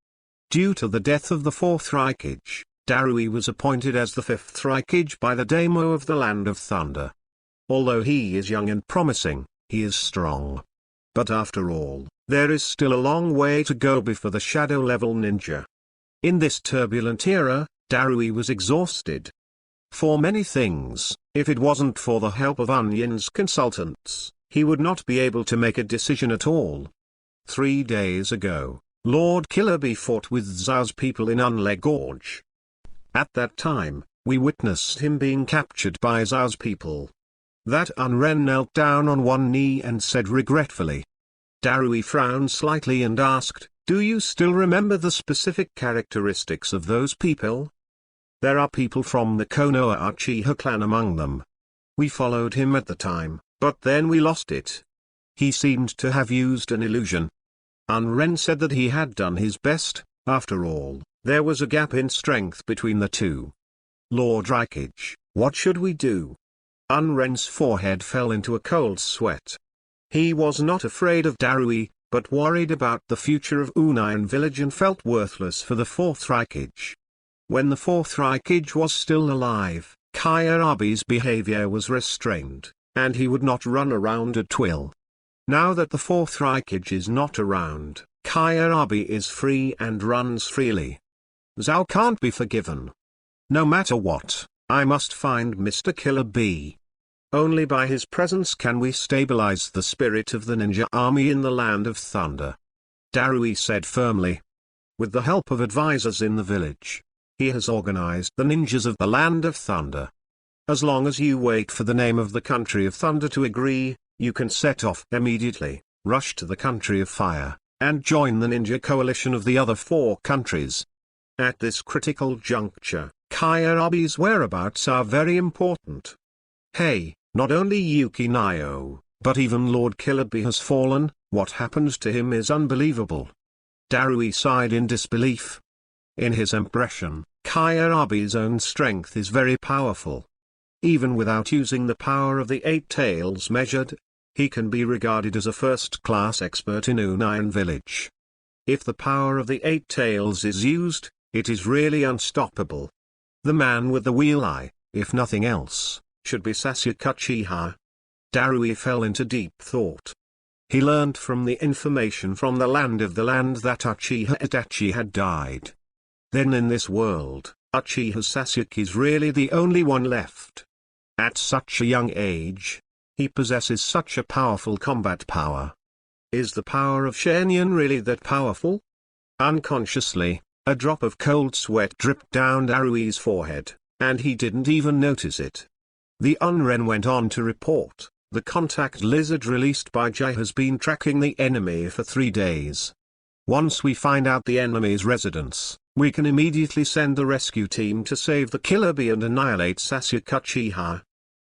Due to the death of the 4th Raikage, Darui was appointed as the 5th Raikage by the Daimyo of the Land of Thunder. Although he is young and promising, he is strong. But after all, there is still a long way to go before the shadow-level ninja. In this turbulent era, Darui was exhausted. For many things, if it wasn't for the help of Onion's consultants, he would not be able to make a decision at all. 3 days ago, Lord Killer Bee fought with Zhao's people in Unle Gorge. At that time, we witnessed him being captured by Zhao's people. That Unren knelt down on one knee and said regretfully. Darui frowned slightly and asked, "Do you still remember the specific characteristics of those people?" "There are people from the Konoha Uchiha clan among them. We followed him at the time, but then we lost it. He seemed to have used an illusion." Unren said that he had done his best. After all, there was a gap in strength between the two. "Lord Raikage, what should we do?" Unren's forehead fell into a cold sweat. He was not afraid of Darui, but worried about the future of Unayan village and felt worthless for the fourth Raikage. When the fourth Raikage was still alive, Kyarabi's behavior was restrained, and he would not run around at will. Now that the fourth Raikage is not around, Kyarabi is free and runs freely. Zhao can't be forgiven. No matter what, I must find Mr. Killer Bee. Only by his presence can we stabilize the spirit of the ninja army in the Land of Thunder. Darui said firmly. With the help of advisors in the village, he has organized the ninjas of the Land of Thunder. As long as you wait for the name of the Country of Thunder to agree, you can set off immediately, rush to the Country of Fire, and join the ninja coalition of the other 4 countries. At this critical juncture, Kyarabi's whereabouts are very important. Hey, not only Yuki Nio, but even Lord Killer Bee has fallen. What happened to him is unbelievable. Darui sighed in disbelief. In his impression, Kyarabi's own strength is very powerful. Even without using the power of the 8 tails measured, he can be regarded as a first-class expert in Unayan village. If the power of the 8 tails is used, it is really unstoppable. The man with the wheel eye, if nothing else, should be Sasuke Uchiha. Darui fell into deep thought. He learned from the information from the land that Uchiha Itachi had died. Then in this world, Uchiha Sasuke is really the only one left. At such a young age, he possesses such a powerful combat power. Is the power of Shenyan really that powerful? Unconsciously, a drop of cold sweat dripped down Darui's forehead, and he didn't even notice it. The Unren went on to report, the contact lizard released by Jai has been tracking the enemy for 3 days. Once we find out the enemy's residence, we can immediately send the rescue team to save the Killer Bee and annihilate Sasuke Uchiha.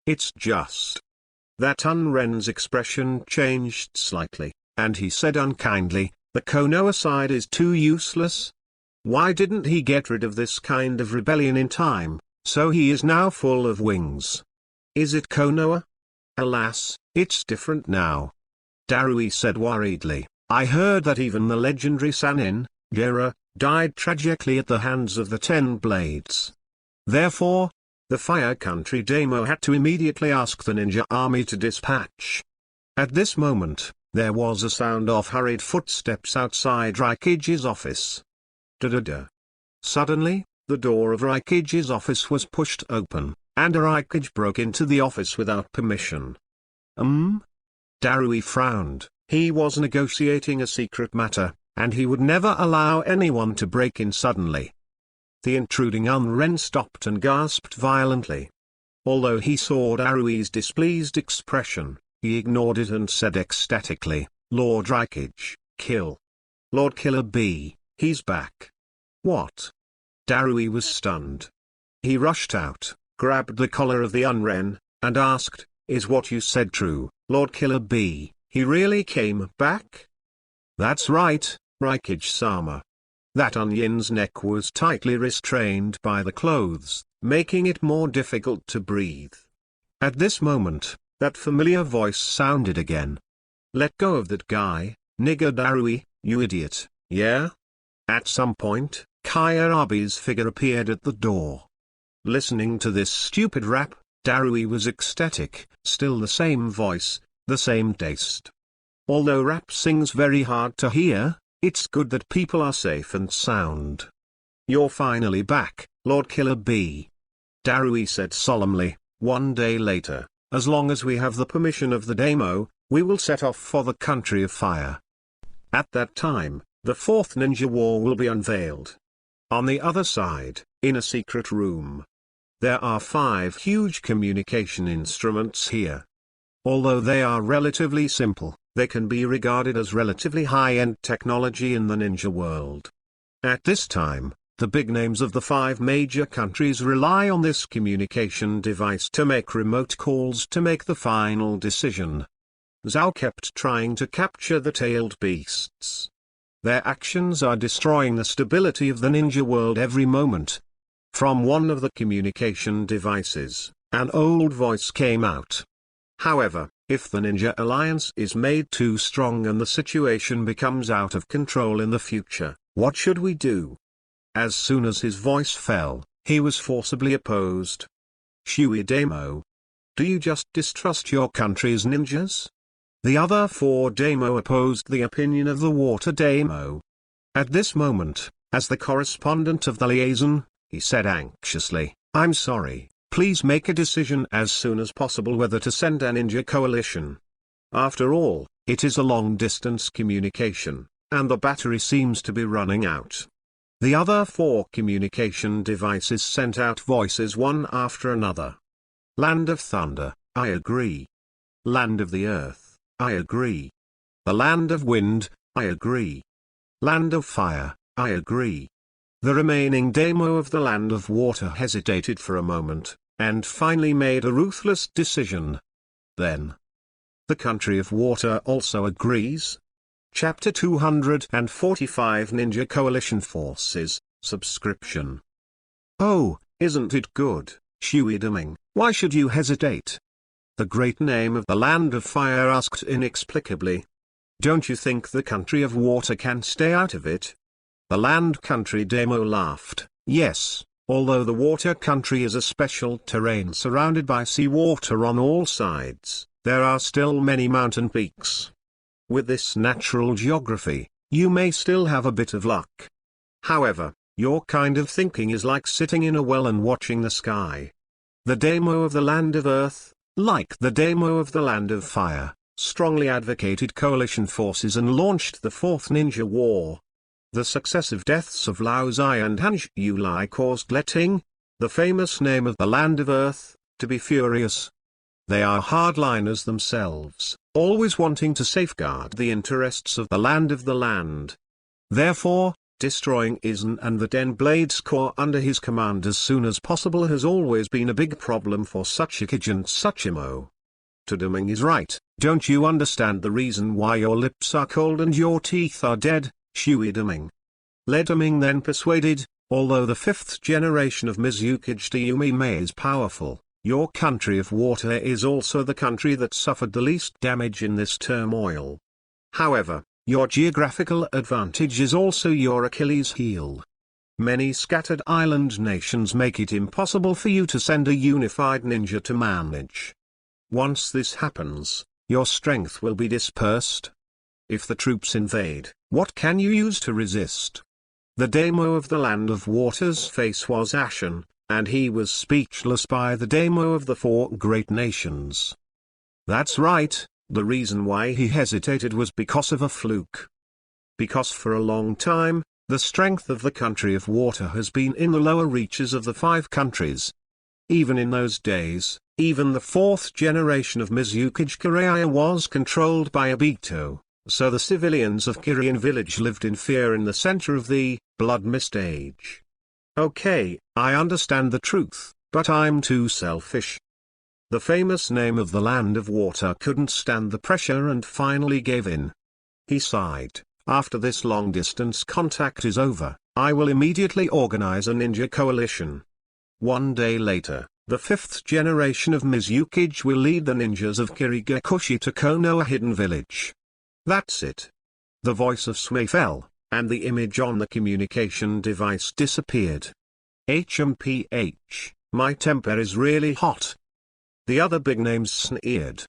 It's just. That Unren's expression changed slightly, and he said unkindly, the Konoha side is too useless. Why didn't he get rid of this kind of rebellion in time, so he is now full of wings? Is it Konoha? Alas, it's different now. Darui said worriedly, I heard that even the legendary Sannin, Gera, died tragically at the hands of the 10 Blades. Therefore, the Fire Country Daimyo had to immediately ask the ninja army to dispatch. At this moment, there was a sound of hurried footsteps outside Raikage's office. Da-da-da. Suddenly, the door of Raikage's office was pushed open, and a Raikage broke into the office without permission. Darui frowned. He was negotiating a secret matter, and he would never allow anyone to break in suddenly. The intruding Unren stopped and gasped violently. Although he saw Darui's displeased expression, he ignored it and said ecstatically, Lord Raikage, kill. Lord Killer Bee, he's back. What? Darui was stunned. He rushed out, grabbed the collar of the Unren, and asked, is what you said true, Lord Killer Bee, he really came back? That's right, Raikage-sama. That onion's neck was tightly restrained by the clothes, making it more difficult to breathe. At this moment, that familiar voice sounded again. Let go of that guy, nigger Darui, you idiot, yeah? At some point, Kyarabi's figure appeared at the door. Listening to this stupid rap, Darui was ecstatic, still the same voice, the same taste. Although rap sings very hard to hear, it's good that people are safe and sound. You're finally back, Lord Killer Bee. Darui said solemnly. 1 day later, as long as we have the permission of the Daimyo, we will set off for the Country of Fire. At that time, The fourth ninja war will be unveiled. On the other side, in a secret room, there are 5 huge communication instruments here. Although they are relatively simple, they can be regarded as relatively high-end technology in the ninja world. At this time, the big names of the 5 major countries rely on this communication device to make remote calls to make the final decision. Zhao kept trying to capture the tailed beasts. Their actions are destroying the stability of the ninja world every moment. From one of the communication devices, an old voice came out. However, if the Ninja Alliance is made too strong and the situation becomes out of control in the future, what should we do? As soon as his voice fell, he was forcibly opposed. Shui Damo. Do you just distrust your country's ninjas? The other 4 Damo opposed the opinion of the Water Damo. At this moment, as the correspondent of the liaison, he said anxiously, I'm sorry, please make a decision as soon as possible whether to send a ninja coalition. After all, it is a long-distance communication, and the battery seems to be running out. The other 4 communication devices sent out voices one after another. Land of Thunder, I agree. Land of the Earth, I agree. The Land of Wind, I agree. Land of Fire, I agree. The remaining Damo of the Land of Water hesitated for a moment, and finally made a ruthless decision. Then, the Country of Water also agrees. Chapter 245 Ninja Coalition Forces, Subscription. Oh, isn't it good, Shui Deming, why should you hesitate? The great name of the Land of Fire asked inexplicably. Don't you think the Country of Water can stay out of it? The Land Country Damo laughed, yes, although the Water Country is a special terrain surrounded by seawater on all sides, there are still many mountain peaks. With this natural geography, you may still have a bit of luck. However, your kind of thinking is like sitting in a well and watching the sky. The Damo of the Land of Earth, like the Damo of the Land of Fire, strongly advocated coalition forces and launched the 4th Ninja War. The successive deaths of Lao Zai and Hanj Yulai caused Letting, the famous name of the Land of Earth, to be furious. They are hardliners themselves, always wanting to safeguard the interests of the land of the land. Therefore, destroying Aizen and the Den Blades Corps under his command as soon as possible has always been a big problem for Suchikage and Suchimo. Tuduming is right, don't you understand the reason why your lips are cold and your teeth are dead, Shui Deming? Ledaming then persuaded, although the 5th generation of Mizukage Dayumi is powerful, your Country of Water is also the country that suffered the least damage in this turmoil. However, your geographical advantage is also your Achilles heel. Many scattered island nations make it impossible for you to send a unified ninja to manage. Once this happens, your strength will be dispersed. If the troops invade, what can you use to resist? The Damo of the Land of Water's face was ashen, and he was speechless by the Damo of the 4 great nations. That's right, the reason why he hesitated was because of a fluke. Because for a long time, the strength of the Country of Water has been in the lower reaches of the 5 countries. Even in those days, even the 4th generation of Mizukage Kiraya was controlled by Obito, so the civilians of Kirian village lived in fear in the center of the Blood Mist Age. Okay, I understand the truth, but I'm too selfish. The famous name of the Land of Water couldn't stand the pressure and finally gave in. He sighed, after this long-distance contact is over, I will immediately organize a ninja coalition. One day later, the 5th generation of Mizukage will lead the ninjas of Kirigakushi to Konoha Hidden Village. That's it. The voice of Sui fell, and the image on the communication device disappeared. HMPH, my temper is really hot. The other big names sneered.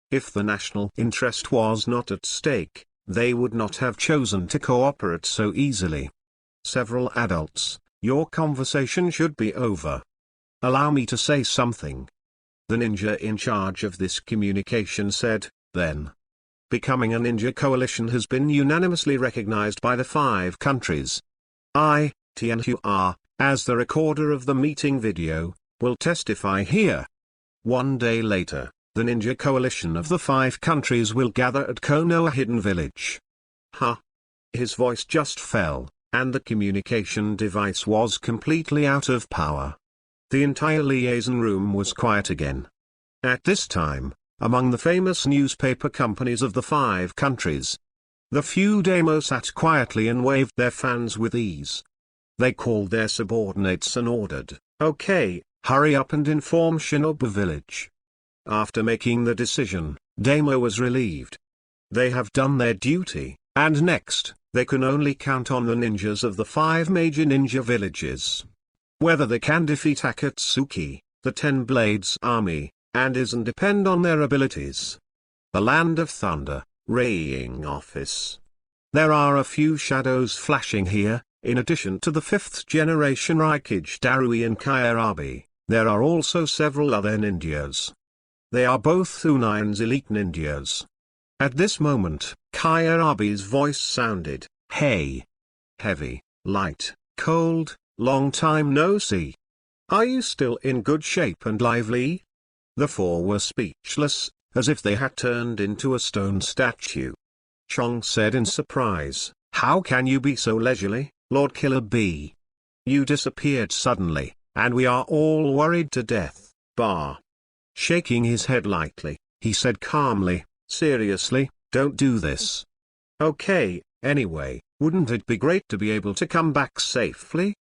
If the national interest was not at stake, they would not have chosen to cooperate so easily. Several adults, your conversation should be over. Allow me to say something. The ninja in charge of this communication said, then. becoming a ninja coalition has been unanimously recognized by the 5 countries. I, Tianhua, as the recorder of the meeting video, will testify here. 1 day later, the ninja coalition of the 5 countries will gather at Konoha Hidden Village. Ha! His voice just fell, and the communication device was completely out of power. The entire liaison room was quiet again. At this time, among the famous newspaper companies of the 5 countries, the few daimyo sat quietly and waved their fans with ease. They called their subordinates and ordered, "Okay, hurry up and inform Shinobu Village." After making the decision, daimyo was relieved. They have done their duty, and next, they can only count on the ninjas of the 5 major ninja villages. Whether they can defeat Akatsuki, the 10 Blades army, and Aizen depend on their abilities. The Land of Thunder, Raying Office. There are a few shadows flashing here. In addition to the 5th generation Raikage Darui and Kairabi, there are also several other ninjas. They are both Union's elite ninjas. At this moment, Kairabi's voice sounded, "Hey! Heavy, light, cold, long time no see. Are you still in good shape and lively?" The 4 were speechless, as if they had turned into a stone statue. Chong said in surprise, "How can you be so leisurely, Lord Killer Bee? You disappeared suddenly, and we are all worried to death." Shaking his head lightly, he said calmly, "Seriously, don't do this. Okay, anyway, wouldn't it be great to be able to come back safely?"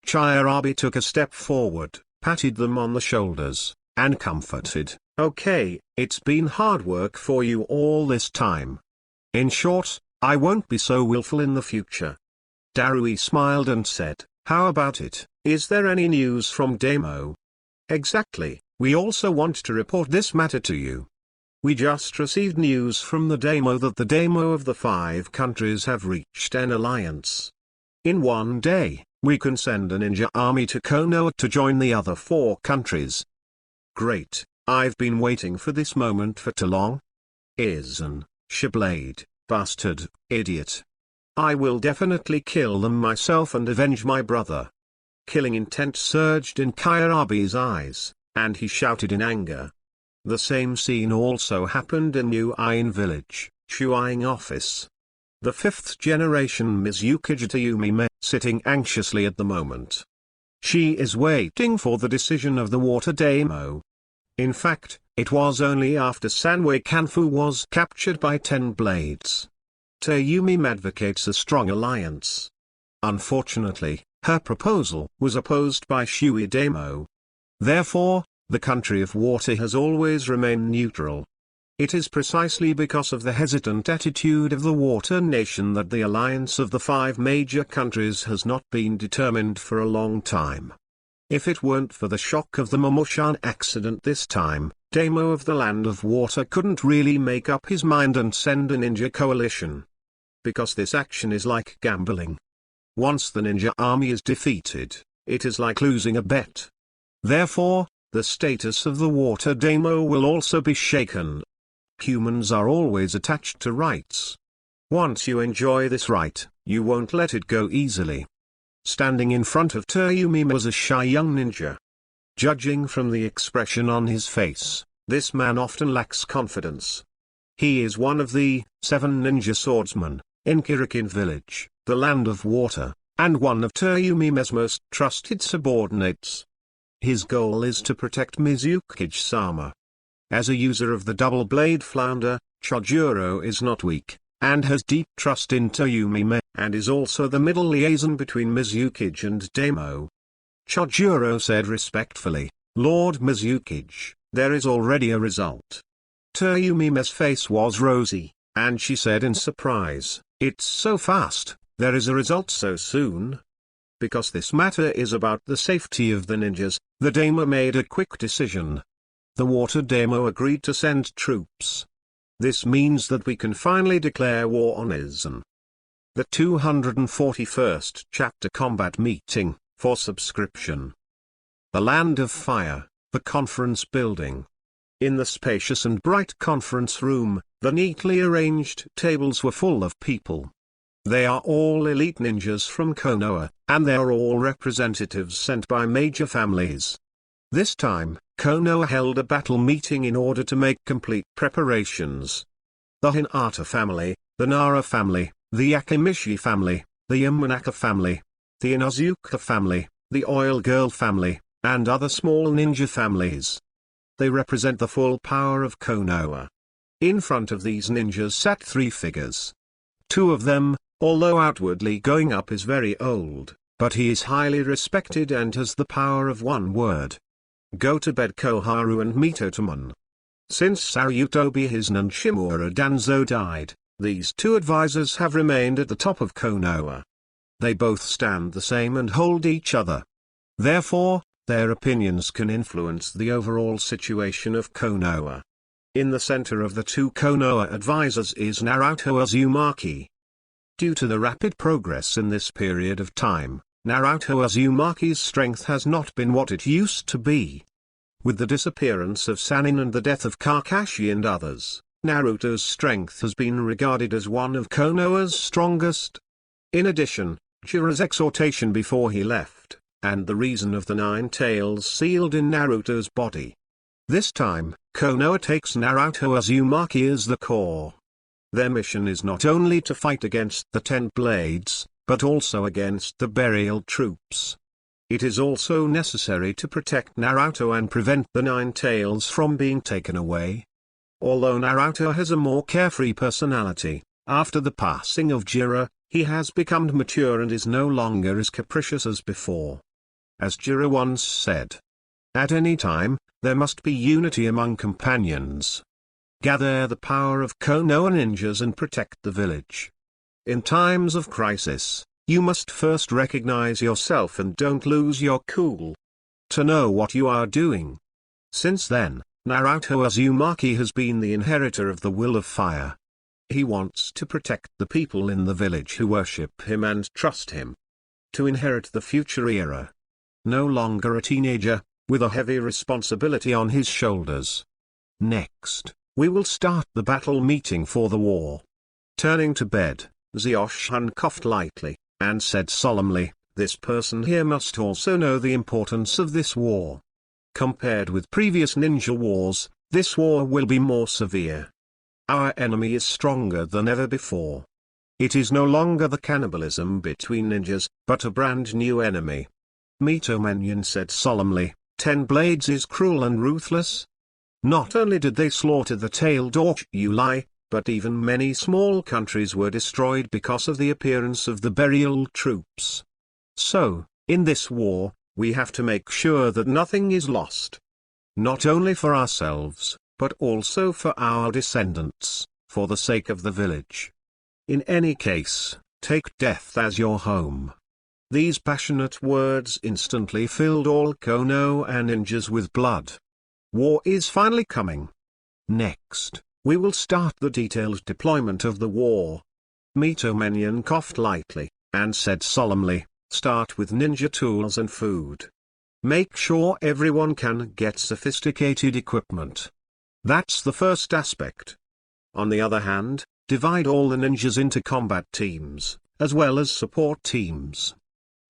Kairabi took a step forward, patted them on the shoulders, and comforted, "Okay, it's been hard work for you all this time. In short, I won't be so willful in the future." Darui smiled and said, "How about it? Is there any news from daimyo?" "Exactly, we also want to report this matter to you. We just received news from the daimyo that the daimyo of the 5 countries have reached an alliance. In 1 day, we can send a ninja army to Konoha to join the other 4 countries." "Great, I've been waiting for this moment for too long. Aizen, Shiblade, bastard, idiot. I will definitely kill them myself and avenge my brother." Killing intent surged in Kairabi's eyes, and he shouted in anger. The same scene also happened in Uin Village, Shuing Office. The 5th generation Mizuki Jitayumi sitting anxiously at the moment. She is waiting for the decision of the water daimyo. In fact, it was only after Sanwei Kanfu was captured by 10 Blades. Tayumi advocates a strong alliance. Unfortunately, her proposal was opposed by Shui daimyo. Therefore, the country of water has always remained neutral. It is precisely because of the hesitant attitude of the water nation that the alliance of the 5 major countries has not been determined for a long time. If it weren't for the shock of the Momoshan accident this time, daimyo of the Land of Water couldn't really make up his mind and send a ninja coalition. Because this action is like gambling. Once the ninja army is defeated, it is like losing a bet. Therefore, the status of the water daimyo will also be shaken. Humans are always attached to rights. Once you enjoy this right, you won't let it go easily. Standing in front of Tayumi was a shy young ninja. Judging from the expression on his face, this man often lacks confidence. He is one of the 7 ninja swordsmen in Kirikin Village, the Land of Water, and one of Tayumi's most trusted subordinates. His goal is to protect Mizuki-sama. As a user of the double blade flounder, Chojuro is not weak, and has deep trust in Tayumi, and is also the middle liaison between Mizuki and daimyo. Chojuro said respectfully, "Lord Mizuki, there is already a result." Tayumi's face was rosy, and she said in surprise, "It's so fast, there is a result so soon?" Because this matter is about the safety of the ninjas, the daimyo made a quick decision. The water daimyo agreed to send troops. This means that we can finally declare war on Aizen. The 241st Chapter Combat Meeting, for subscription. The Land of Fire, the conference building. In the spacious and bright conference room, The neatly arranged tables were full of people. They are all elite ninjas from Konoha, and they are all representatives sent by major families. This time, Konoha held a battle meeting in order to make complete preparations. The Hinata family, the Nara family, the Akimishi family, the Yamanaka family, the Inuzuka family, the Oil Girl family, and other small ninja families. They represent the full power of Konoha. In front of these ninjas sat 3 figures. 2 of them, although outwardly going up is very old, but he is highly respected and has the power of one word. Go to bed Koharu and Mitotomon. Since Saryutobi Hizen and Shimura Danzo died, these 2 advisors have remained at the top of Konoha. They both stand the same and hold each other. Therefore, their opinions can influence the overall situation of Konoha. In the center of the 2 Konoha advisors is Naruto Uzumaki. Due to the rapid progress in this period of time, Naruto Uzumaki's strength has not been what it used to be. With the disappearance of Sannin and the death of Kakashi and others, Naruto's strength has been regarded as one of Konoha's strongest. In addition, Jiraiya's exhortation before he left, and the reason of the 9 tails sealed in Naruto's body. This time, Konoha takes Naruto Uzumaki as the core. Their mission is not only to fight against the 10 Blades, but also against the burial troops. It is also necessary to protect Naruto and prevent the 9 tails from being taken away. Although Naruto has a more carefree personality, after the passing of Jiraiya, he has become mature and is no longer as capricious as before. As Jiraiya once said, "At any time, there must be unity among companions. Gather the power of Konoha ninjas and protect the village. In times of crisis, you must first recognize yourself and don't lose your cool. To know what you are doing." Since then, Naruto Uzumaki has been the inheritor of the will of fire. He wants to protect the people in the village who worship him and trust him. To inherit the future era. No longer a teenager, with a heavy responsibility on his shoulders. Next, we will start the battle meeting for the war. Turning to bed, Zeoshan coughed lightly, and said solemnly, "This person here must also know the importance of this war. Compared with previous ninja wars, this war will be more severe. Our enemy is stronger than ever before. It is no longer the cannibalism between ninjas, but a brand new enemy." Mitomenyon said solemnly, 10 Blades is cruel and ruthless. Not only did they slaughter the tailed Orchuli, but even many small countries were destroyed because of the appearance of the burial troops. So, in this war, we have to make sure that nothing is lost. Not only for ourselves, but also for our descendants, for the sake of the village. In any case, take death as your home. These passionate words instantly filled all Konoha ninjas with blood. War is finally coming. Next, we will start the detailed deployment of the war. Mitomenyon coughed lightly, and said solemnly, "Start with ninja tools and food. Make sure everyone can get sophisticated equipment. That's the first aspect. On the other hand, divide all the ninjas into combat teams, as well as support teams.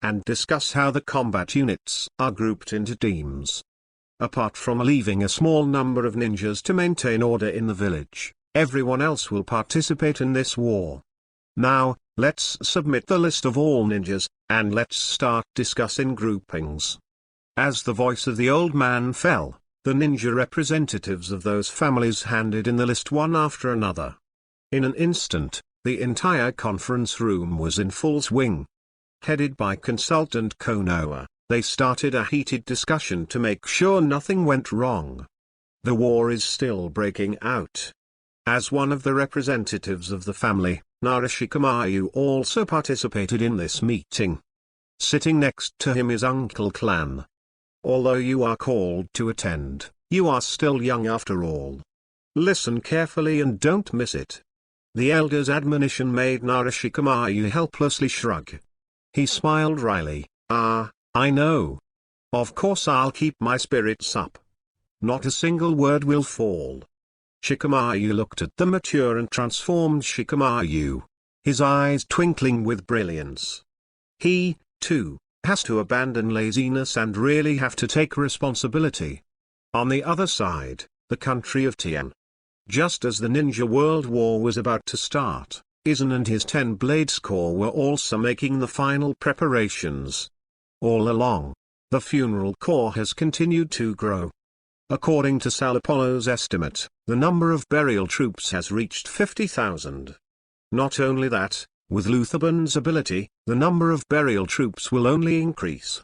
And discuss how the combat units are grouped into teams. Apart from leaving a small number of ninjas to maintain order in the village, everyone else will participate in this war. Now, let's submit the list of all ninjas, and let's start discussing groupings." As the voice of the old man fell, the ninja representatives of those families handed in the list one after another. In an instant, the entire conference room was in full swing. Headed by consultant Konoha, they started a heated discussion to make sure nothing went wrong. The war is still breaking out. As one of the representatives of the family, Narashikamayu also participated in this meeting. Sitting next to him is Uncle Clan. Although you are called to attend, you are still young after all. Listen carefully and don't miss it. The elder's admonition made Narashikamayu helplessly shrug. He smiled wryly. I know. Of course I'll keep my spirits up. Not a single word will fall. Shikamaru looked at the mature and transformed Shikamaru, his eyes twinkling with brilliance. He, too, has to abandon laziness and really have to take responsibility. On the other side, the country of Tien. Just as the Ninja World War was about to start, Aizen and his 10 Blades Corps were also making the final preparations. All along, the funeral corps has continued to grow. According to Sal Apollo's estimate, the number of burial troops has reached 50,000. Not only that, with Lutherban's ability, the number of burial troops will only increase.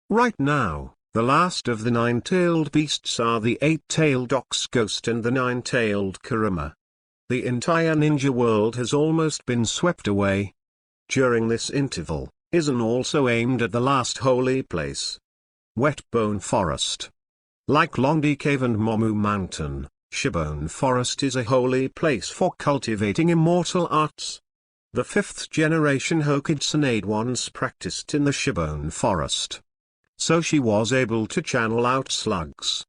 Right now, the last of the 9-tailed beasts are the 8-tailed ox ghost and the 9-tailed Kurama. The entire ninja world has almost been swept away. During this interval, Aizen also aimed at the last holy place. Whetbone Forest. Like Longdi Cave and Momu Mountain, Shibone Forest is a holy place for cultivating immortal arts. The 5th generation Hokage Tsunade once practiced in the Shibone Forest. So she was able to channel out slugs.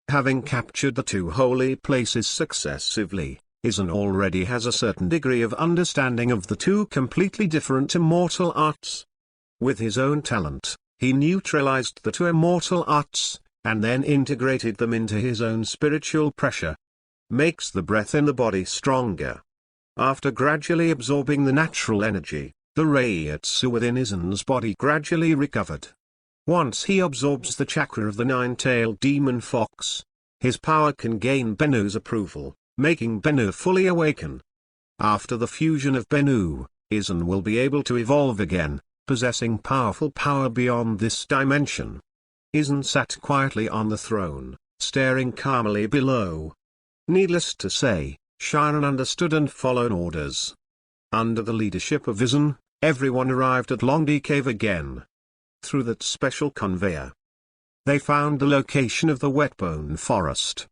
Having captured the 2 holy places successively, Aizen already has a certain degree of understanding of the 2 completely different immortal arts. With his own talent, he neutralized the 2 immortal arts, and then integrated them into his own spiritual pressure. Makes the breath in the body stronger. After gradually absorbing the natural energy, the Reiatsu within Aizen's body gradually recovered. Once he absorbs the chakra of the 9-tailed demon fox, his power can gain Bennu's approval, making Bennu fully awaken. After the fusion of Bennu, Aizen will be able to evolve again, possessing powerful power beyond this dimension. Aizen sat quietly on the throne, staring calmly below. Needless to say, Shinran understood and followed orders. Under the leadership of Aizen, everyone arrived at Longdi Cave again. Through that special conveyor, they found the location of the Whetbone Forest.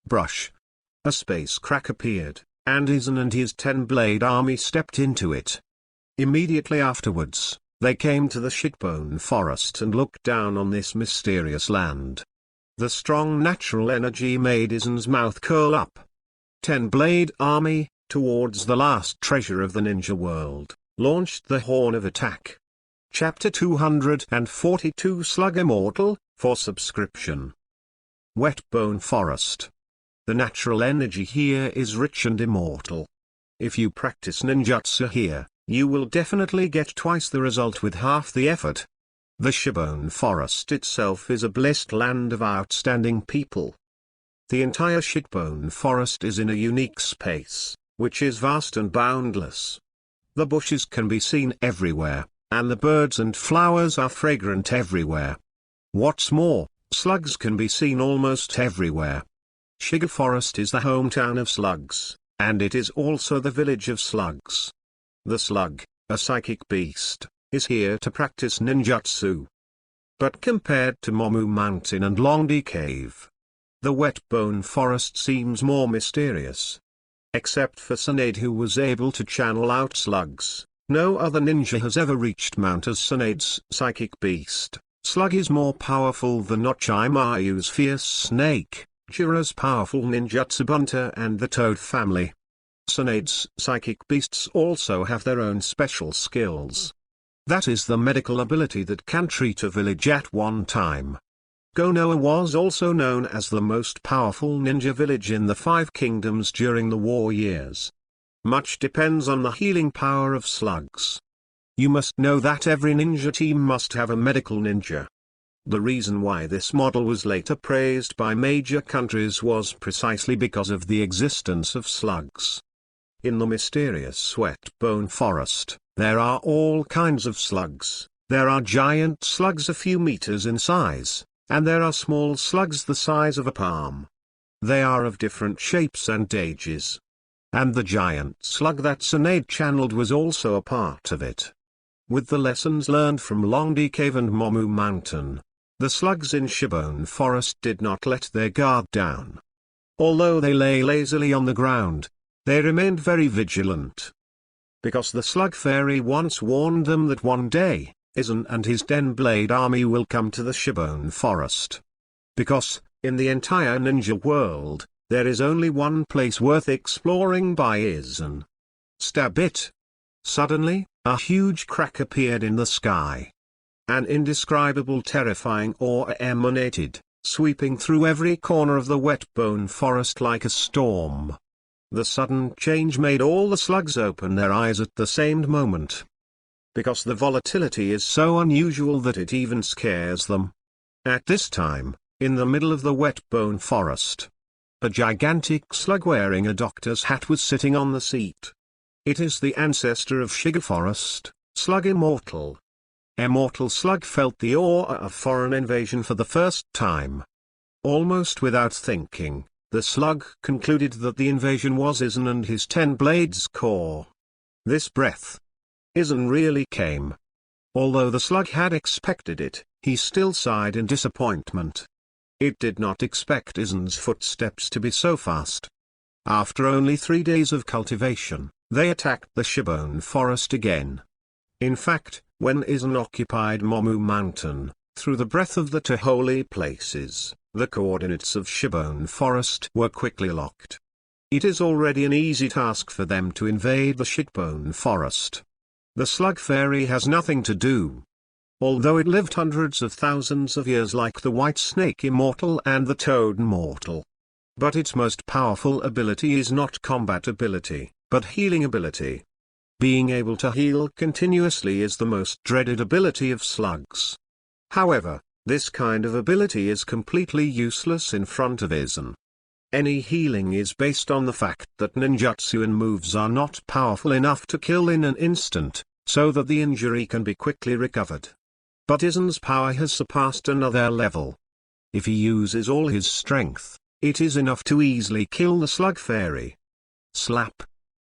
Brush. A space crack appeared, and Aizen and his 10-blade army stepped into it. Immediately afterwards, they came to the Shitbone Forest and looked down on this mysterious land. The strong natural energy made Aizen's mouth curl up. 10-blade army, towards the last treasure of the ninja world, launched the horn of attack. Chapter 242 Slug Immortal, for subscription. Whetbone Forest. The natural energy here is rich and immortal. If you practice ninjutsu here, you will definitely get twice the result with half the effort. The Shibone Forest itself is a blessed land of outstanding people. The entire Shitbone Forest is in a unique space, which is vast and boundless. The bushes can be seen everywhere, and the birds and flowers are fragrant everywhere. What's more, slugs can be seen almost everywhere. Shiga Forest is the hometown of slugs, and it is also the village of slugs. The slug, a psychic beast, is here to practice ninjutsu. But compared to Momu Mountain and Longdi Cave, the Whetbone Forest seems more mysterious. Except for Tsunade, who was able to channel out slugs, no other ninja has ever reached Mount as Tsunade's psychic beast. Slug is more powerful than Orochimaru's fierce snake, Jiraiya's powerful ninjutsu bunter and the Toad family. Tsunade's psychic beasts also have their own special skills. That is the medical ability that can treat a village at one time. Konoha was also known as the most powerful ninja village in the 5 kingdoms during the war years. Much depends on the healing power of slugs. You must know that every ninja team must have a medical ninja. The reason why this model was later praised by major countries was precisely because of the existence of slugs. In the mysterious Whetbone Forest, there are all kinds of slugs. There are giant slugs a few meters in size, and there are small slugs the size of a palm. They are of different shapes and ages. And the giant slug that Tsunade channeled was also a part of it. With the lessons learned from Longdi Cave and Momu Mountain, the slugs in Shibone Forest did not let their guard down. Although they lay lazily on the ground, they remained very vigilant. Because the Slug Fairy once warned them that one day, Aizen and his 10-blade army will come to the Shibone Forest. Because, in the entire ninja world, There is only one place worth exploring by Aizen. Stab it. Suddenly, a huge crack appeared in the sky. An indescribable terrifying aura emanated, sweeping through every corner of the wet bone forest like a storm. The sudden change made all the slugs open their eyes at the same moment. Because the volatility is so unusual that it even scares them. At this time, in the middle of the wet bone forest, a gigantic slug wearing a doctor's hat was sitting on the seat. It is the ancestor of Shiga Forest, Slug Immortal. Immortal Slug felt the aura of foreign invasion for the first time. Almost without thinking, the slug concluded that the invasion was Aizen and his 10 Blades core. This breath. Aizen really came. Although the slug had expected it, he still sighed in disappointment. It did not expect Aizen's footsteps to be so fast. After only 3 days of cultivation, they attacked the Shibone Forest again. In fact, when Aizen occupied Momu Mountain, through the breath of the 2 holy places, the coordinates of Shibone Forest were quickly locked. It is already an easy task for them to invade the Shibone Forest. The Slug Fairy has nothing to do. Although it lived hundreds of thousands of years like the White Snake Immortal and the Toad Immortal. But its most powerful ability is not combat ability, but healing ability. Being able to heal continuously is the most dreaded ability of slugs. However, this kind of ability is completely useless in front of Aizen. Any healing is based on the fact that ninjutsu and moves are not powerful enough to kill in an instant, so that the injury can be quickly recovered. But Aizen's power has surpassed another level. If he uses all his strength, it is enough to easily kill the Slug Fairy. Slap!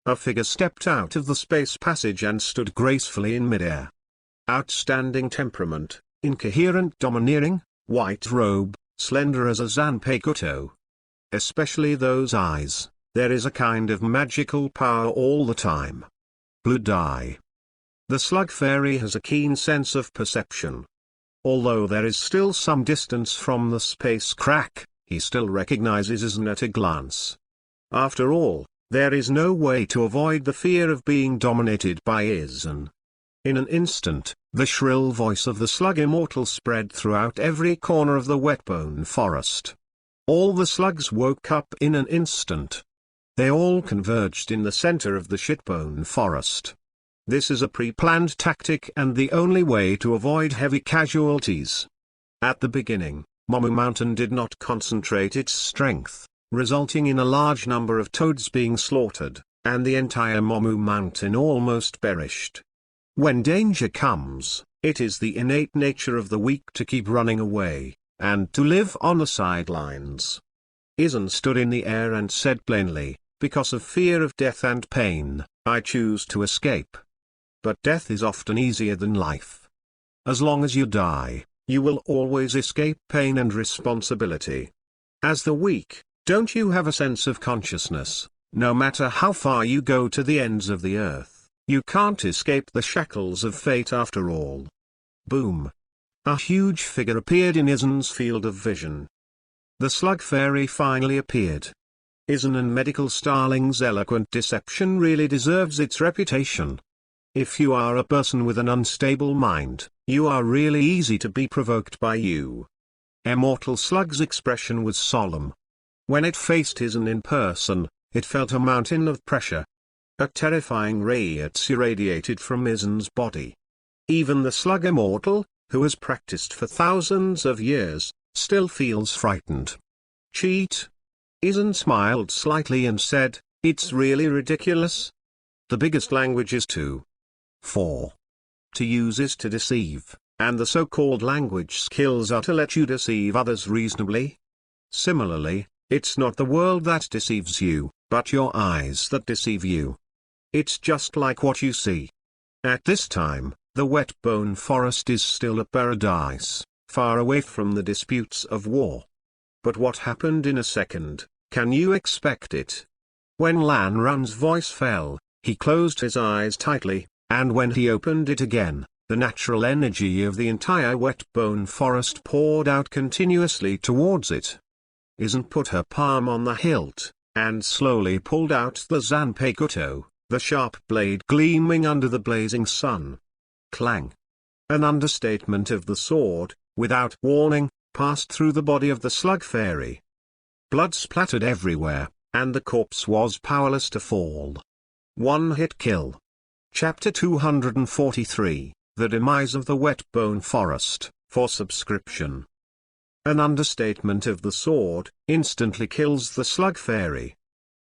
A figure stepped out of the space passage and stood gracefully in midair. Outstanding temperament, incoherent domineering, white robe, slender as a Zanpakuto. Especially those eyes, there is a kind of magical power all the time. Blood eye. The Slug Fairy has a keen sense of perception. Although there is still some distance from the space crack, he still recognizes Aizen at a glance. After all, there is no way to avoid the fear of being dominated by Aizen. In an instant, the shrill voice of the Slug Immortal spread throughout every corner of the Wetbone Forest. All the slugs woke up in an instant. They all converged in the center of the Shitbone Forest. This is a pre-planned tactic and the only way to avoid heavy casualties. At the beginning, Momu Mountain did not concentrate its strength, resulting in a large number of toads being slaughtered, and the entire Momu Mountain almost perished. When danger comes, it is the innate nature of the weak to keep running away, and to live on the sidelines. Aizen stood in the air and said plainly, because of fear of death and pain, I choose to escape. But death is often easier than life. As long as you die, you will always escape pain and responsibility. As the weak, don't you have a sense of consciousness? No matter how far you go to the ends of the earth, you can't escape the shackles of fate after all. Boom. A huge figure appeared in Aizen's field of vision. The Slug Fairy finally appeared. Aizen and Medical Starling's eloquent deception really deserves its reputation. If you are a person with an unstable mind, you are really easy to be provoked by you. Immortal Slug's expression was solemn. When it faced Aizen in person, it felt a mountain of pressure. A terrifying radiance irradiated from Aizen's body. Even the Slug Immortal, who has practiced for thousands of years, still feels frightened. Cheat? Aizen smiled slightly and said, it's really ridiculous. The biggest language is 2. 4. To use is to deceive, and the so-called language skills are to let you deceive others reasonably. Similarly, it's not the world that deceives you, but your eyes that deceive you. It's just like what you see. At this time, the Wetbone Forest is still a paradise, far away from the disputes of war. But what happened in a second, can you expect it? When Lan Run's voice fell, he closed his eyes tightly, and when he opened it again, the natural energy of the entire Wetbone Forest poured out continuously towards it. Aizen put her palm on the hilt, and slowly pulled out the Zanpakuto, the sharp blade gleaming under the blazing sun. Clang! An understatement of the sword, without warning, passed through the body of the slug fairy. Blood splattered everywhere, and the corpse was powerless to fall. One-hit kill. Chapter 243, The Demise of the Wet Bone Forest, for subscription. An understatement of the sword, instantly kills the slug fairy.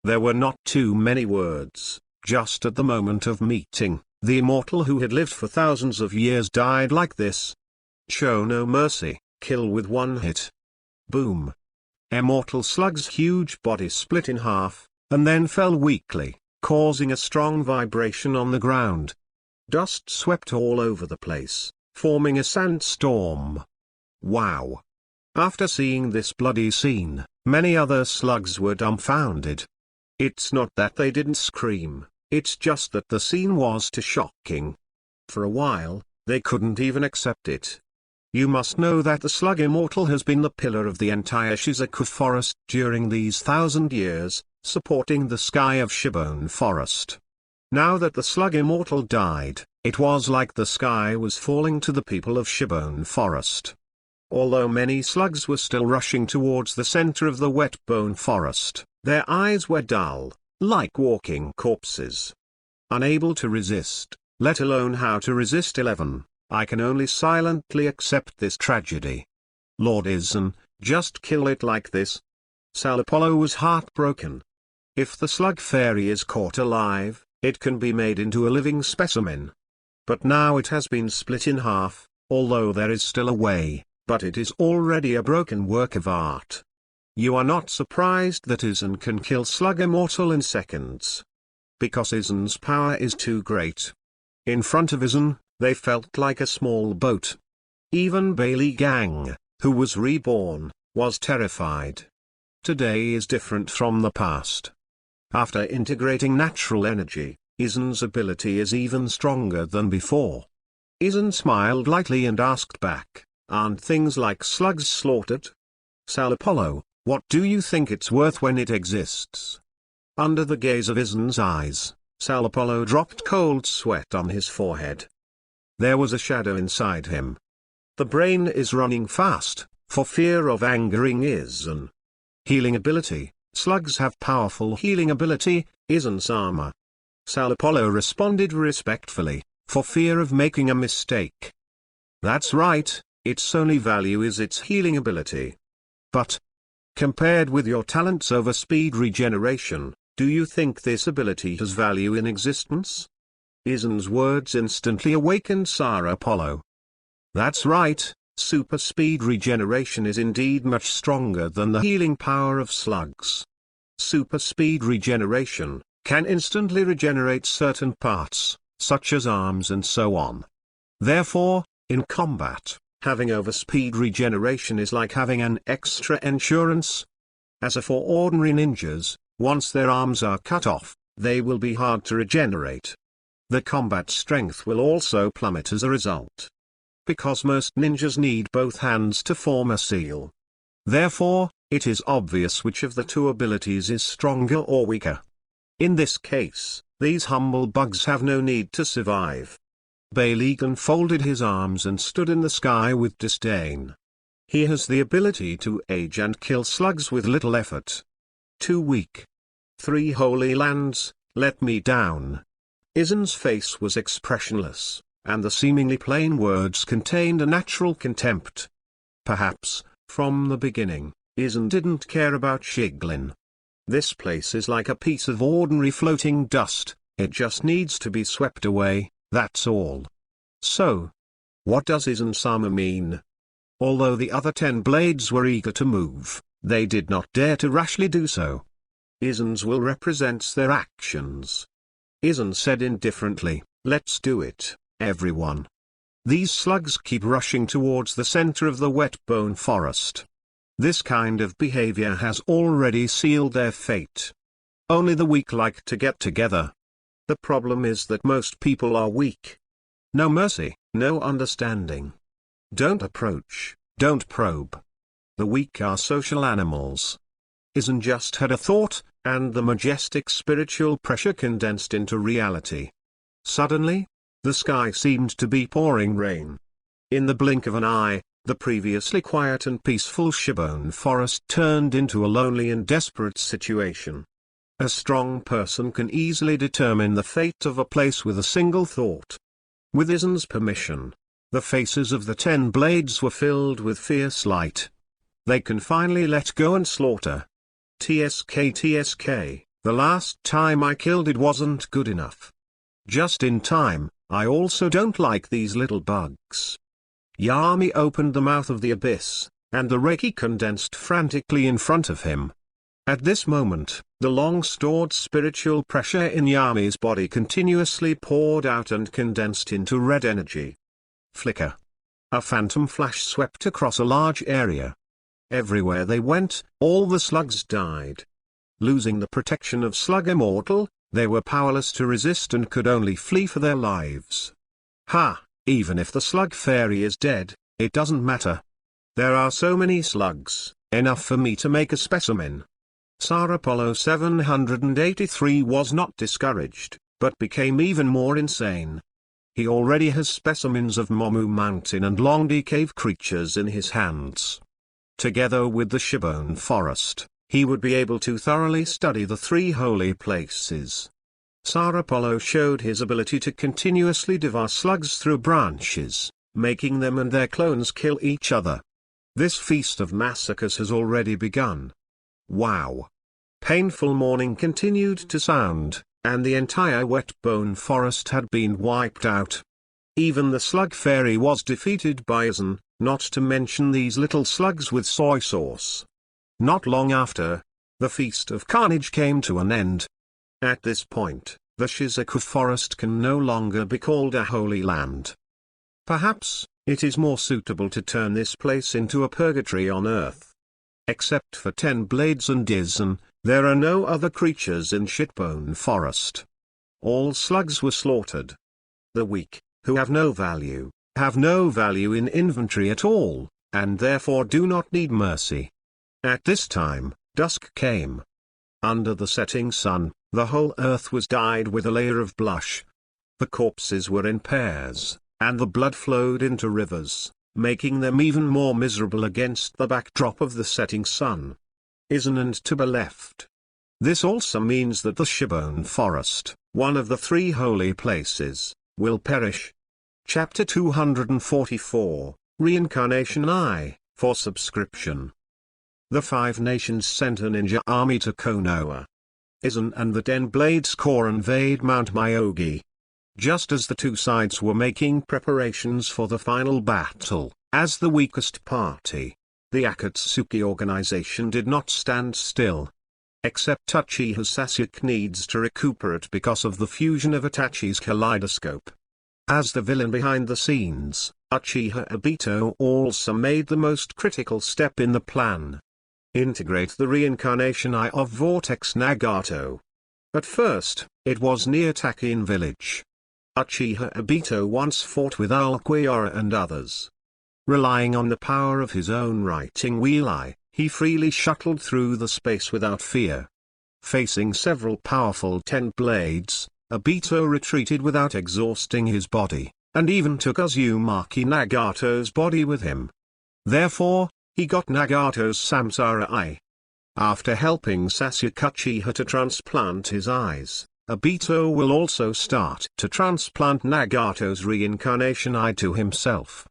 There were not too many words, just at the moment of meeting, the immortal who had lived for thousands of years died like this. Show no mercy, kill with one hit. Boom. Immortal slug's huge body split in half, and then fell weakly, causing a strong vibration on the ground. Dust swept all over the place, forming a sandstorm. Wow! After seeing this bloody scene, many other slugs were dumbfounded. It's not that they didn't scream, it's just that the scene was too shocking. For a while, they couldn't even accept it. You must know that the slug immortal has been the pillar of the entire Shizuku forest during these 1,000 years, supporting the sky of Shibone Forest. Now that the slug immortal died, it was like the sky was falling to the people of Shibone Forest. Although many slugs were still rushing towards the center of the wet bone forest, their eyes were dull, like walking corpses. Unable to resist, let alone how to resist 11, I can only silently accept this tragedy. Lord Aizen, just kill it like this. Sal Apollo was heartbroken. If the slug fairy is caught alive, it can be made into a living specimen. But now it has been split in half, although there is still a way, but it is already a broken work of art. You are not surprised that Aizen can kill slug immortal in seconds. Because Aizen's power is too great. In front of Aizen, they felt like a small boat. Even Bailey Gang, who was reborn, was terrified. Today is different from the past. After integrating natural energy, Aizen's ability is even stronger than before. Aizen smiled lightly and asked back, aren't things like slugs slaughtered? Sal Apollo, what do you think it's worth when it exists? Under the gaze of Aizen's eyes, Sal Apollo dropped cold sweat on his forehead. There was a shadow inside him. The brain is running fast, for fear of angering Aizen. Healing ability, slugs have powerful healing ability, Aizen's armor. Sal Apollo responded respectfully, for fear of making a mistake. That's right, its only value is its healing ability. But, compared with your talents over speed regeneration, do you think this ability has value in existence? Aizen's words instantly awakened Sal Apollo. That's right, super speed regeneration is indeed much stronger than the healing power of slugs. Super speed regeneration can instantly regenerate certain parts, such as arms and so on. Therefore, in combat, having overspeed regeneration is like having an extra insurance. As for ordinary ninjas, once their arms are cut off, they will be hard to regenerate. The combat strength will also plummet as a result. Because most ninjas need both hands to form a seal. Therefore, it is obvious which of the two abilities is stronger or weaker. In this case, these humble bugs have no need to survive. Bailigan folded his arms and stood in the sky with disdain. He has the ability to age and kill slugs with little effort. Too weak. 3 holy lands, let me down. Aizen's face was expressionless, and the seemingly plain words contained a natural contempt. Perhaps, from the beginning, Aizen didn't care about Shiglin. This place is like a piece of ordinary floating dust, it just needs to be swept away, that's all. So, what does Aizen-sama mean? Although the other 10 blades were eager to move, they did not dare to rashly do so. Aizen's will represents their actions. Aizen said indifferently, let's do it, everyone. These slugs keep rushing towards the center of the wet bone forest. This kind of behavior has already sealed their fate. Only the weak like to get together. The problem is that most people are weak. No mercy, no understanding. Don't approach, don't probe. The weak are social animals, Aizen just had a thought, and the majestic spiritual pressure condensed into reality. Suddenly, the sky seemed to be pouring rain. In the blink of an eye, the previously quiet and peaceful Shibone forest turned into a lonely and desperate situation. A strong person can easily determine the fate of a place with a single thought. With Aizen's permission, the faces of the 10 blades were filled with fierce light. They can finally let go and slaughter. TSK, the last time I killed it wasn't good enough. Just in time, I also don't like these little bugs. Yami opened the mouth of the abyss, and the Reiki condensed frantically in front of him. At this moment, the long-stored spiritual pressure in Yami's body continuously poured out and condensed into red energy. Flicker. A phantom flash swept across a large area. Everywhere they went, all the slugs died. Losing the protection of Slug Immortal, they were powerless to resist and could only flee for their lives. Ha! Even if the Slug Fairy is dead, it doesn't matter. There are so many slugs, enough for me to make a specimen. Tsar Apollo 783 was not discouraged, but became even more insane. He already has specimens of Momu Mountain and Longdi cave creatures in his hands. Together with the Shibone forest, he would be able to thoroughly study the 3 holy places. Tsar Apollo showed his ability to continuously devour slugs through branches, making them and their clones kill each other. This feast of massacres has already begun. Wow! Painful mourning continued to sound, and the entire wet bone forest had been wiped out. Even the Slug Fairy was defeated by Aizen, not to mention these little slugs with soy sauce. Not long after, the Feast of Carnage came to an end. At this point, the Shizuku forest can no longer be called a holy land. Perhaps, it is more suitable to turn this place into a purgatory on earth. Except for 10 blades and Aizen, there are no other creatures in Shitbone Forest. All slugs were slaughtered. The weak, who have no value in inventory at all, and therefore do not need mercy. At this time, dusk came. Under the setting sun, the whole earth was dyed with a layer of blush. The corpses were in pairs, and the blood flowed into rivers, making them even more miserable against the backdrop of the setting sun. Aizen and Tuba left. This also means that the Shibone Forest, one of the 3 holy places, will perish. Chapter 244, Reincarnation I, for subscription. The 5 nations sent a ninja army to Konoha. Aizen and the 10 Blades Corps invade Mount Myogi. Just as the 2 sides were making preparations for the final battle, as the weakest party, the Akatsuki organization did not stand still. Except Uchiha Sasuke needs to recuperate because of the fusion of Itachi's kaleidoscope. As the villain behind the scenes, Uchiha Obito also made the most critical step in the plan. Integrate the reincarnation eye of Vortex Nagato. At first, it was near Takin village. Uchiha Obito once fought with Aokiyara and others. Relying on the power of his own writing wheel eye, he freely shuttled through the space without fear. Facing several powerful 10 blades, Obito retreated without exhausting his body, and even took Uzumaki Nagato's body with him. Therefore, he got Nagato's Samsara eye. After helping Sasuke Uchiha to transplant his eyes, Obito will also start to transplant Nagato's reincarnation eye to himself.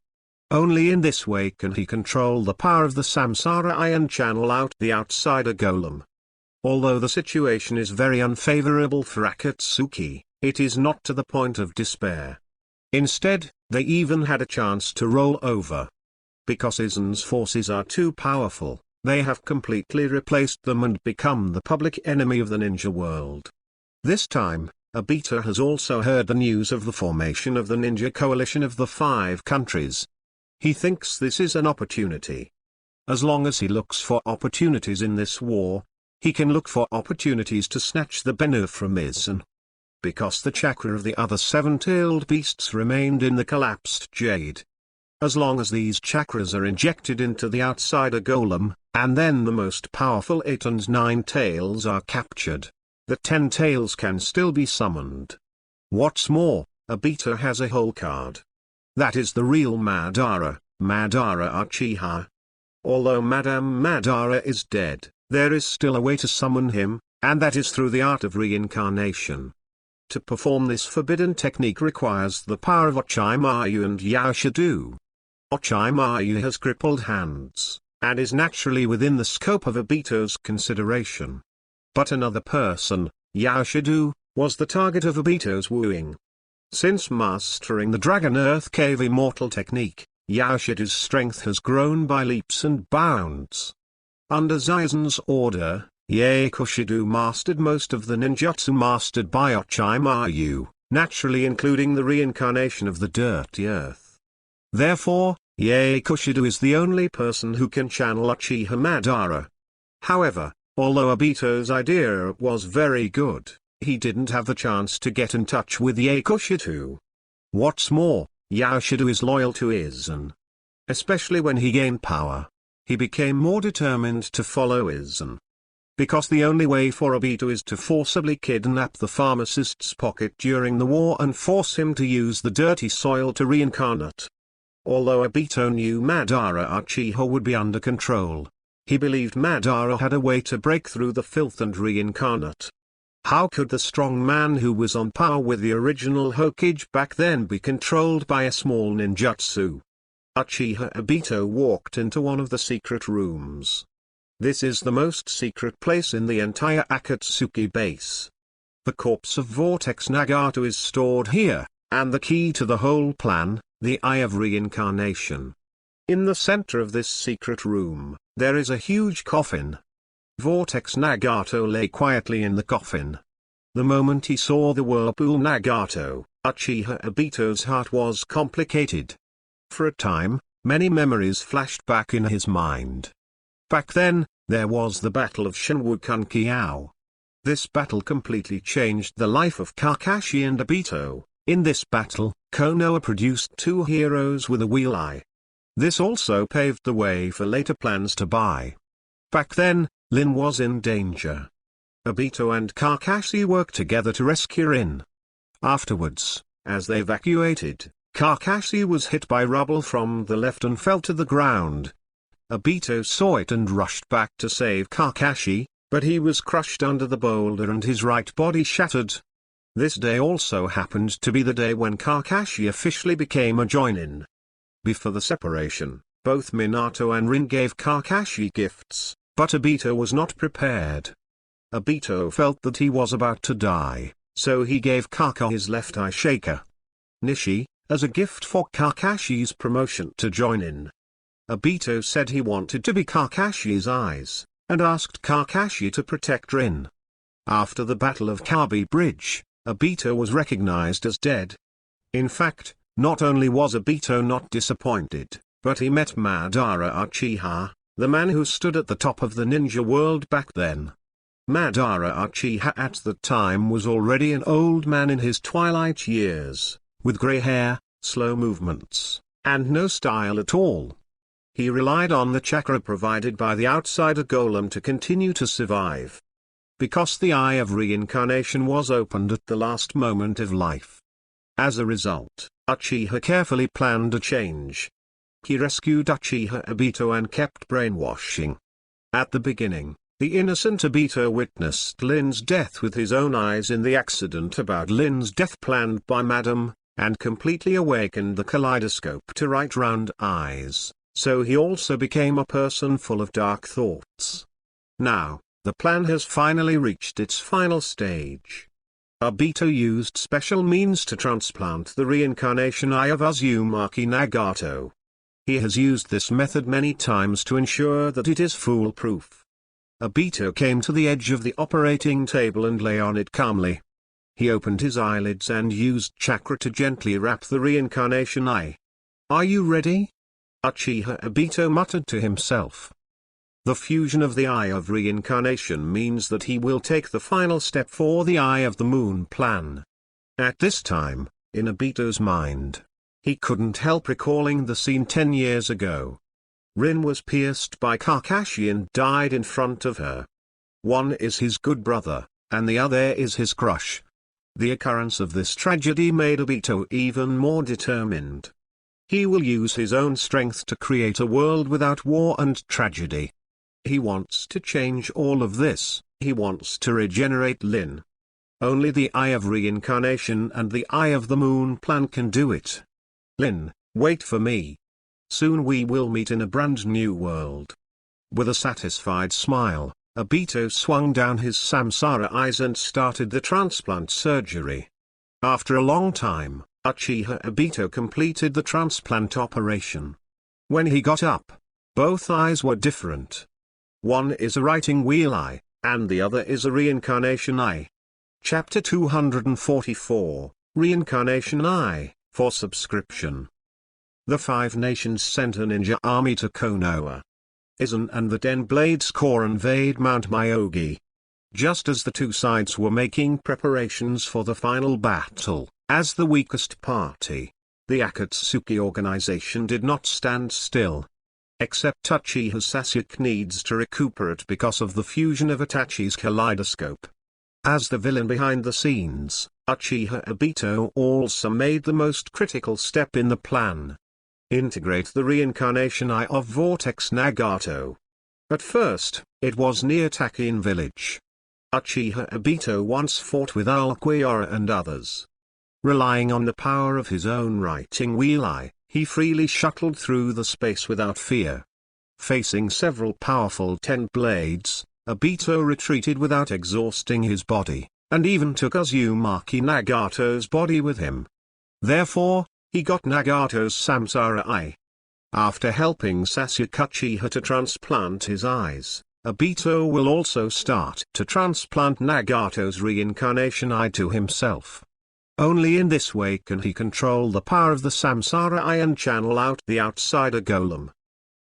Only in this way can he control the power of the Samsara eye and channel out the outsider golem. Although the situation is very unfavorable for Akatsuki, it is not to the point of despair. Instead, they even had a chance to roll over. Because Aizen's forces are too powerful, they have completely replaced them and become the public enemy of the ninja world. This time, Obito has also heard the news of the formation of the ninja coalition of the 5 countries. He thinks this is an opportunity. As long as he looks for opportunities in this war, he can look for opportunities to snatch the Bennu from Aizen. Because the chakra of the other 7-tailed beasts remained in the collapsed jade. As long as these chakras are injected into the outsider golem, and then the most powerful 8 and 9 tails are captured, the 10 tails can still be summoned. What's more, Obito has a whole card. That is the real Madara, Madara Uchiha. Although Madame Madara is dead, there is still a way to summon him, and that is through the art of reincarnation. To perform this forbidden technique requires the power of Ochimayu and Yaoshido. Ochimayu has crippled hands, and is naturally within the scope of Obito's consideration. But another person, Yaoshido, was the target of Obito's wooing. Since mastering the Dragon Earth Cave Immortal technique, Yaoshido's strength has grown by leaps and bounds. Under Aizen's order, Yaoshido mastered most of the ninjutsu mastered by Ochimayu, naturally including the reincarnation of the Dirty Earth. Therefore, Yaoshido is the only person who can channel Uchiha Madara. However, although Obito's idea was very good, he didn't have the chance to get in touch with Yaoshido. What's more, Yaoshido is loyal to Aizen. Especially when he gained power, he became more determined to follow Aizen. Because the only way for Obito is to forcibly kidnap the pharmacist's pocket during the war and force him to use the dirty soil to reincarnate. Although Obito knew Madara Uchiha would be under control, he believed Madara had a way to break through the filth and reincarnate. How could the strong man who was on par with the original Hokage back then be controlled by a small ninjutsu? Uchiha Obito walked into one of the secret rooms. This is the most secret place in the entire Akatsuki base. The corpse of Vortex Nagato is stored here, and the key to the whole plan, the Eye of Reincarnation. In the center of this secret room, there is a huge coffin. Vortex Nagato lay quietly in the coffin. The moment he saw the Whirlpool Nagato, Uchiha Obito's heart was complicated. For a time, many memories flashed back in his mind. Back then, there was the Battle of Shinwukunkyou. This battle completely changed the life of Kakashi and Obito. In this battle, Konoha produced 2 heroes with a wheel eye. This also paved the way for later plans to buy. Back then, Lin was in danger. Obito and Kakashi worked together to rescue Rin. Afterwards, as they evacuated, Kakashi was hit by rubble from the left and fell to the ground. Obito saw it and rushed back to save Kakashi, but he was crushed under the boulder and his right body shattered. This day also happened to be the day when Kakashi officially became a joinin. Before the separation, both Minato and Rin gave Kakashi gifts, but Obito was not prepared. Obito felt that he was about to die, so he gave Kaka his left eye shaker. Nishi, as a gift for Kakashi's promotion to joinin. Obito said he wanted to be Kakashi's eyes, and asked Kakashi to protect Rin. After the Battle of Kabi Bridge, Obito was recognized as dead. In fact, not only was Obito not disappointed, but he met Madara Uchiha, the man who stood at the top of the ninja world back then. Madara Uchiha at the time was already an old man in his twilight years, with gray hair, slow movements, and no style at all. He relied on the chakra provided by the outsider golem to continue to survive. Because the Eye of Reincarnation was opened at the last moment of life. As a result, Uchiha carefully planned a change. He rescued Uchiha Obito and kept brainwashing. At the beginning, the innocent Obito witnessed Lin's death with his own eyes in the accident about Lin's death planned by Madam, and completely awakened the kaleidoscope to right round eyes, so he also became a person full of dark thoughts. Now, the plan has finally reached its final stage. Obito used special means to transplant the reincarnation eye of Uzumaki Nagato. He has used this method many times to ensure that it is foolproof. Obito came to the edge of the operating table and lay on it calmly. He opened his eyelids and used chakra to gently wrap the reincarnation eye. "Are you ready?" Uchiha Obito muttered to himself. The fusion of the Eye of Reincarnation means that he will take the final step for the Eye of the Moon plan. At this time, in Obito's mind, He couldn't help recalling the scene 10 years ago. Rin was pierced by Kakashi and died in front of her. One is his good brother, and the other is his crush. The occurrence of this tragedy made Obito even more determined. He will use his own strength to create a world without war and tragedy. He wants to change all of this. He wants to regenerate Lin. Only the Eye of Reincarnation and the Eye of the Moon plan can do it. Lin, wait for me. Soon we will meet in a brand new world. With a satisfied smile, Obito swung down his samsara eyes and started the transplant surgery. After a long time, Uchiha Obito completed the transplant operation. When he got up, both eyes were different. One is a writing wheel eye, and the other is a reincarnation eye. Chapter 244, Reincarnation Eye, for subscription. The Five Nations sent a ninja army to Konoha. Aizen and the Den Blades Corps invade Mount Myogi. Just as the two sides were making preparations for the final battle, as the weakest party, the Akatsuki organization did not stand still. Except Uchiha Sasuke needs to recuperate because of the fusion of Itachi's kaleidoscope. As the villain behind the scenes, Uchiha Obito also made the most critical step in the plan. Integrate the reincarnation eye of Vortex Nagato. At first, it was near Takin village. Uchiha Obito once fought with Ulquiorra and others. Relying on the power of his own writing wheel eye, he freely shuttled through the space without fear. Facing several powerful 10 blades, Obito retreated without exhausting his body, and even took Uzumaki Nagato's body with him. Therefore, he got Nagato's samsara eye. After helping Sasuke Uchiha to transplant his eyes, Obito will also start to transplant Nagato's reincarnation eye to himself. Only in this way can he control the power of the samsara eye and channel out the outsider golem.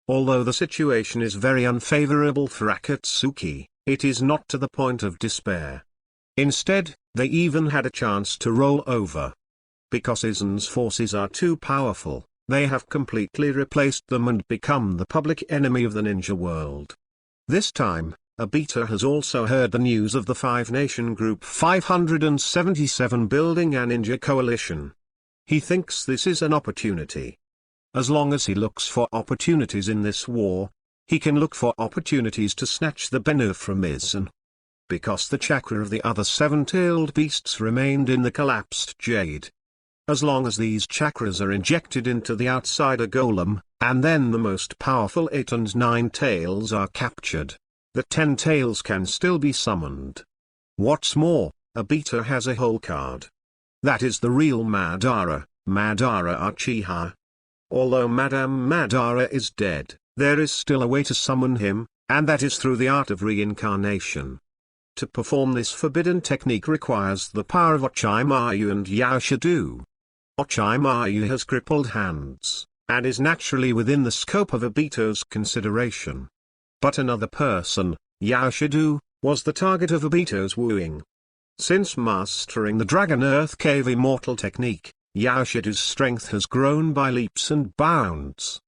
Although the situation is very unfavorable for Akatsuki, it is not to the point of despair. Instead, they even had a chance to roll over. Because Aizen's forces are too powerful, they have completely replaced them and become the public enemy of the ninja world. This time, Obito has also heard the news of the Five-Nation Group 577 building a ninja coalition. He thinks this is an opportunity. As long as he looks for opportunities in this war, he can look for opportunities to snatch the Bennu from Aizen. Because the chakra of the other seven-tailed beasts remained in the collapsed jade. As long as these chakras are injected into the outsider golem, and then the most powerful 8 and 9 tails are captured, the 10 tails can still be summoned. What's more, Obito has a whole card. That is the real Madara, Madara Uchiha. Although Madame Madara is dead, there is still a way to summon him, and that is through the art of reincarnation. To perform this forbidden technique requires the power of Ochimayu and Yaoshido. Ochimayu has crippled hands, and is naturally within the scope of Obito's consideration. But another person, Yaoshido, was the target of Obito's wooing. Since mastering the Dragon Earth Cave Immortal technique, Yaoshido's strength has grown by leaps and bounds.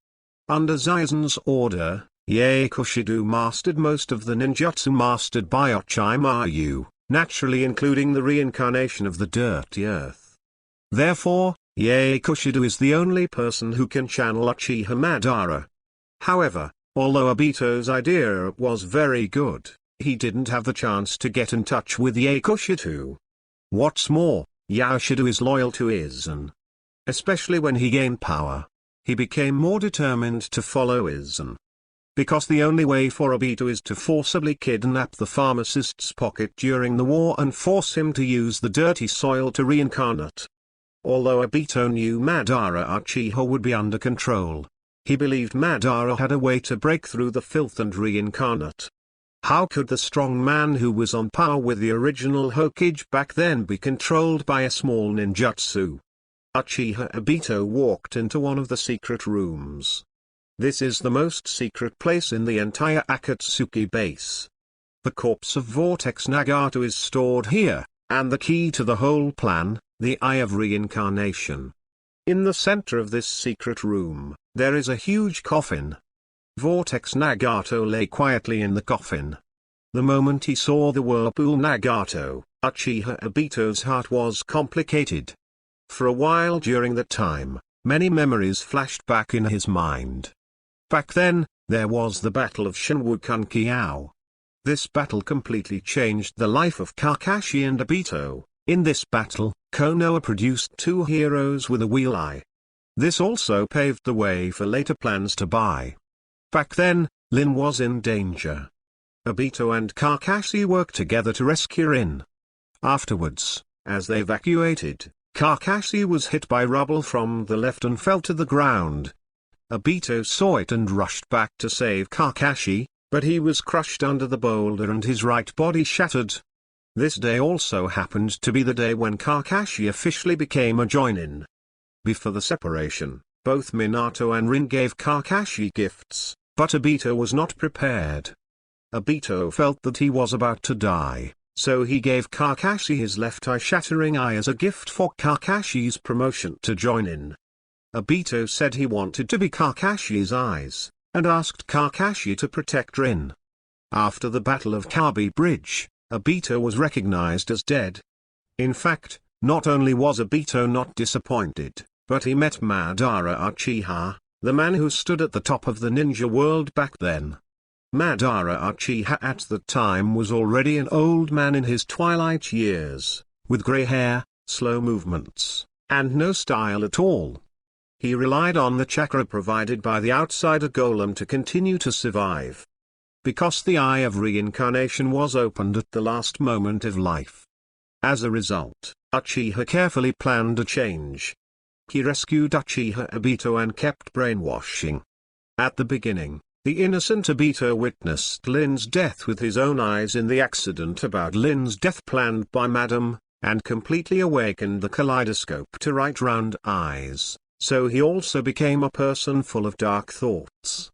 Under Aizen's order, Yaoshido mastered most of the ninjutsu mastered by Ochimayu, naturally including the reincarnation of the Dirty Earth. Therefore, Yaoshido is the only person who can channel Uchiha Madara. However, although Obito's idea was very good, he didn't have the chance to get in touch with Yaoshido. What's more, Yaoshido is loyal to Aizen. Especially when he gained power, he became more determined to follow Aizen. Because the only way for Obito is to forcibly kidnap the pharmacist's pocket during the war and force him to use the dirty soil to reincarnate. Although Obito knew Madara Uchiha would be under control, he believed Madara had a way to break through the filth and reincarnate. How could the strong man who was on par with the original Hokage back then be controlled by a small ninjutsu? Uchiha Obito walked into one of the secret rooms. This is the most secret place in the entire Akatsuki base. The corpse of Vortex Nagato is stored here, and the key to the whole plan, the Eye of Reincarnation. In the center of this secret room, there is a huge coffin. Vortex Nagato lay quietly in the coffin. The moment he saw the whirlpool Nagato, Uchiha Obito's heart was complicated. For a while during that time, many memories flashed back in his mind. Back then, there was the Battle of Shinwukunkyou. This battle completely changed the life of Kakashi and Obito. In this battle, Konoha produced two heroes with a wheel eye. This also paved the way for later plans to buy. Back then, Lin was in danger. Obito and Kakashi worked together to rescue Rin. Afterwards, as they evacuated, Kakashi was hit by rubble from the left and fell to the ground. Obito saw it and rushed back to save Kakashi, but he was crushed under the boulder and his right body shattered. This day also happened to be the day when Kakashi officially became a Jonin. Before the separation, both Minato and Rin gave Kakashi gifts, but Obito was not prepared. Obito felt that he was about to die, so he gave Kakashi his left eye shattering eye as a gift for Kakashi's promotion to Jonin. Obito said he wanted to be Kakashi's eyes, and asked Kakashi to protect Rin. After the Battle of Kabi Bridge, Obito was recognized as dead. In fact, not only was Obito not disappointed, but he met Madara Uchiha, the man who stood at the top of the ninja world back then. Madara Uchiha at the time was already an old man in his twilight years, with gray hair, slow movements, and no style at all. He relied on the chakra provided by the outsider golem to continue to survive. Because the Eye of Reincarnation was opened at the last moment of life. As a result, Uchiha carefully planned a change. He rescued Uchiha Obito and kept brainwashing. At the beginning, the innocent Obito witnessed Lin's death with his own eyes in the accident about Lin's death planned by Madame, and completely awakened the kaleidoscope to right round eyes, so he also became a person full of dark thoughts.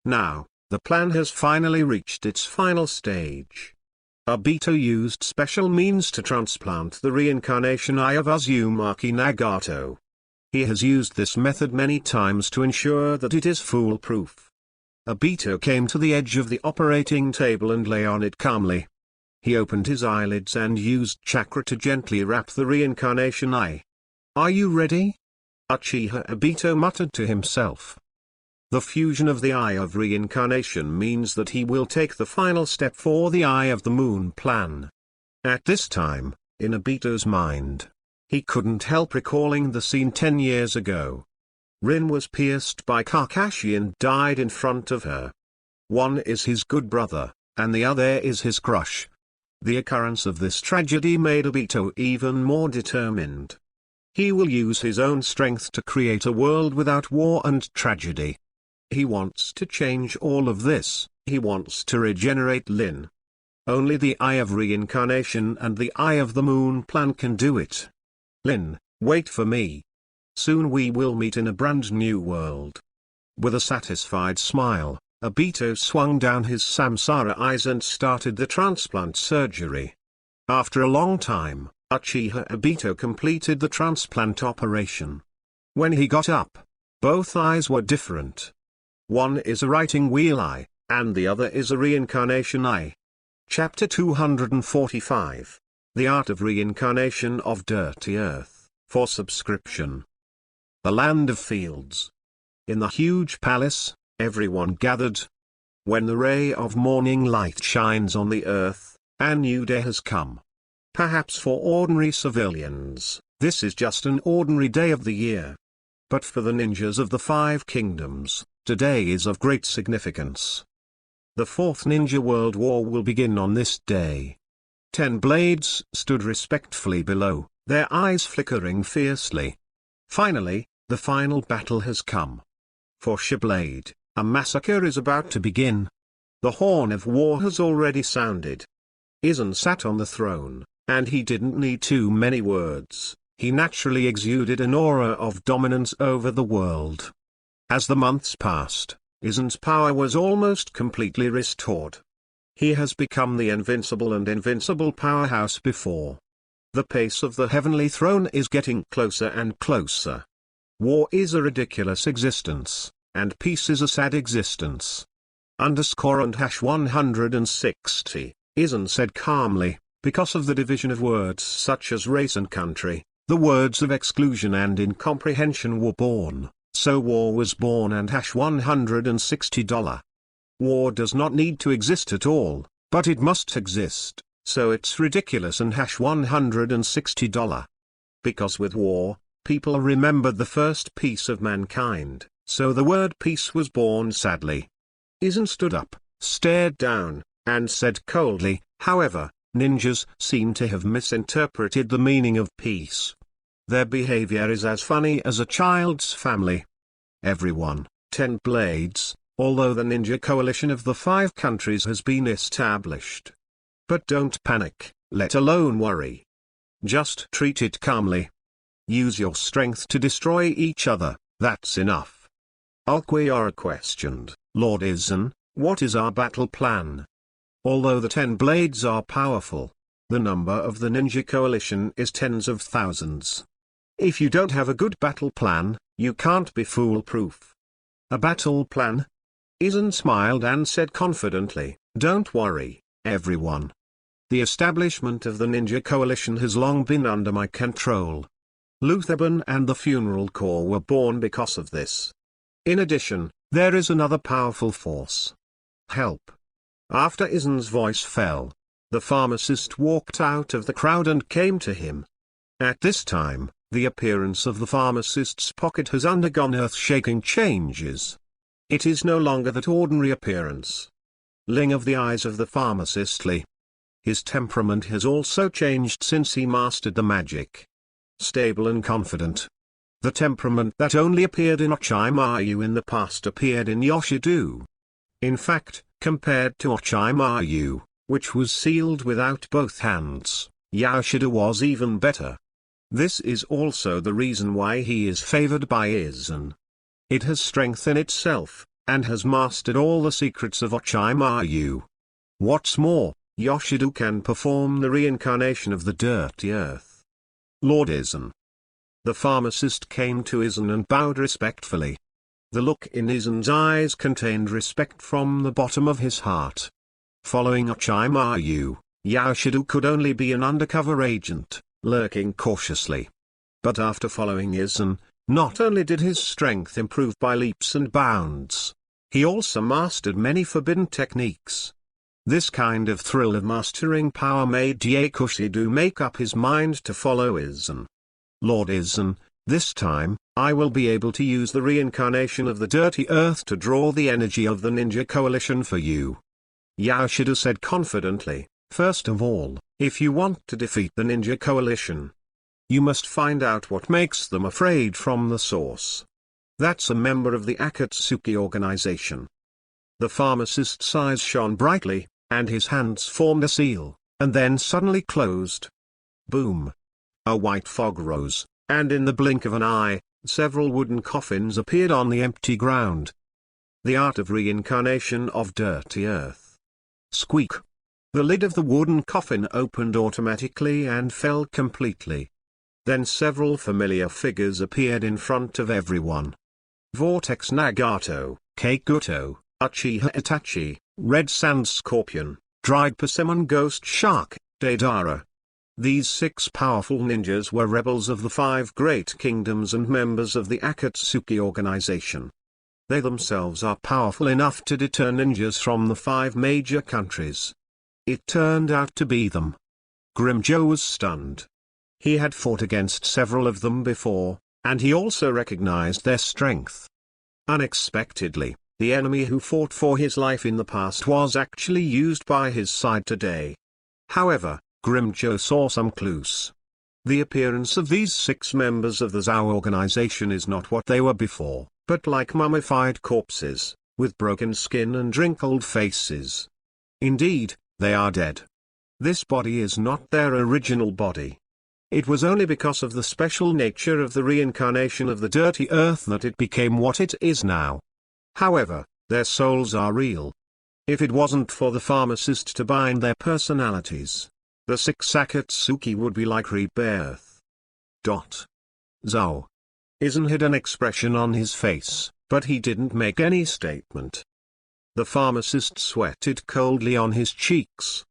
Now, the plan has finally reached its final stage. Obito used special means to transplant the reincarnation eye of Uzumaki Nagato. He has used this method many times to ensure that it is foolproof. Obito came to the edge of the operating table and lay on it calmly. He opened his eyelids and used chakra to gently wrap the reincarnation eye. "Are you ready?" Uchiha Obito muttered to himself. The fusion of the Eye of Reincarnation means that he will take the final step for the Eye of the Moon plan. At this time, in Obito's mind, he couldn't help recalling the scene 10 years ago. Rin was pierced by Kakashi and died in front of her. One is his good brother, and the other is his crush. The occurrence of this tragedy made Obito even more determined. He will use his own strength to create a world without war and tragedy. He wants to change all of this, he wants to regenerate Lin. Only the Eye of Reincarnation and the Eye of the Moon plan can do it. Lin, wait for me. Soon we will meet in a brand new world. With a satisfied smile, Obito swung down his samsara eyes and started the transplant surgery. After a long time, Uchiha Obito completed the transplant operation. When he got up, both eyes were different. One is a writing wheel eye, and the other is a reincarnation eye. Chapter 245. The Art of Reincarnation of Dirty Earth, for subscription. The Land of Fields. In the huge palace, everyone gathered. When the ray of morning light shines on the earth, a new day has come. Perhaps for ordinary civilians, this is just an ordinary day of the year. But for the ninjas of the 5 kingdoms, today is of great significance. The 4th Ninja World War will begin on this day. 10 blades stood respectfully below, their eyes flickering fiercely. Finally, the final battle has come. For Shiblade, a massacre is about to begin. The horn of war has already sounded. Aizen sat on the throne, and he didn't need too many words. He naturally exuded an aura of dominance over the world. As the months passed, Aizen's power was almost completely restored. He has become the invincible powerhouse before. The pace of the heavenly throne is getting closer and closer. War is a ridiculous existence, and peace is a sad existence. Underscore and hash 160, Aizen said calmly, because of the division of words such as race and country, the words of exclusion and incomprehension were born, so war was born and hash $160. War does not need to exist at all, but it must exist, so it's ridiculous and hash $160. Because with war, people remembered the first peace of mankind, so the word peace was born sadly. Aizen stood up, stared down, and said coldly, however, ninjas seem to have misinterpreted the meaning of peace. Their behavior is as funny as a child's family. Everyone, 10 blades, although the ninja coalition of the 5 countries has been established. But don't panic, let alone worry. Just treat it calmly. Use your strength to destroy each other, that's enough. Alquiara questioned, Lord Aizen, what is our battle plan? Although the 10 blades are powerful, the number of the ninja coalition is tens of thousands. If you don't have a good battle plan, you can't be foolproof. A battle plan? Aizen smiled and said confidently, don't worry, everyone. The establishment of the ninja coalition has long been under my control. Lutherban and the Funeral Corps were born because of this. In addition, there is another powerful force. Help. After Aizen's voice fell, the pharmacist walked out of the crowd and came to him. At this time, the appearance of the pharmacist's pocket has undergone earth-shaking changes. It is no longer that ordinary appearance. Ling of the eyes of the pharmacist Li. His temperament has also changed since he mastered the magic. Stable and confident. The temperament that only appeared in Ochimaru in the past appeared in Yoshido. In fact, compared to Ochimaru, which was sealed without both hands, Yoshido was even better. This is also the reason why he is favored by Aizen. It has strength in itself, and has mastered all the secrets of Ochimaru. What's more, Yoshido can perform the reincarnation of the dirty earth. Lord Aizen. The pharmacist came to Aizen and bowed respectfully. The look in Aizen's eyes contained respect from the bottom of his heart. Following Ochimaru, Yoshido could only be an undercover agent, lurking cautiously. But after following Aizen, not only did his strength improve by leaps and bounds, he also mastered many forbidden techniques. This kind of thrill of mastering power made Yoshido make up his mind to follow Aizen. Lord Aizen, this time, I will be able to use the reincarnation of the dirty earth to draw the energy of the ninja coalition for you. Yoshido said confidently, first of all, if you want to defeat the ninja coalition, you must find out what makes them afraid from the source. That's a member of the Akatsuki organization. The pharmacist's eyes shone brightly, and his hands formed a seal, and then suddenly closed. Boom! A white fog rose, and in the blink of an eye, several wooden coffins appeared on the empty ground. The art of reincarnation of dirty earth. Squeak! The lid of the wooden coffin opened automatically and fell completely. Then several familiar figures appeared in front of everyone. Vortex Nagato, Keikuto, Uchiha Itachi, Red Sand Scorpion, Dried Persimmon Ghost Shark, Deidara. These 6 powerful ninjas were rebels of the 5 great kingdoms and members of the Akatsuki organization. They themselves are powerful enough to deter ninjas from the 5 major countries. It turned out to be them. Grimjo was stunned. He had fought against several of them before, and he also recognized their strength. Unexpectedly, the enemy who fought for his life in the past was actually used by his side today. However, Grimjo saw some clues. The appearance of these 6 members of the Zhao organization is not what they were before, but like mummified corpses, with broken skin and wrinkled faces. Indeed, they are dead. This body is not their original body. It was only because of the special nature of the reincarnation of the dirty earth that it became what it is now. However, their souls are real. If it wasn't for the pharmacist to bind their personalities, the 6 Akatsuki would be like rebirth. Zhao. Aizen hid an expression on his face, but he didn't make any statement. The pharmacist sweated coldly on his cheeks.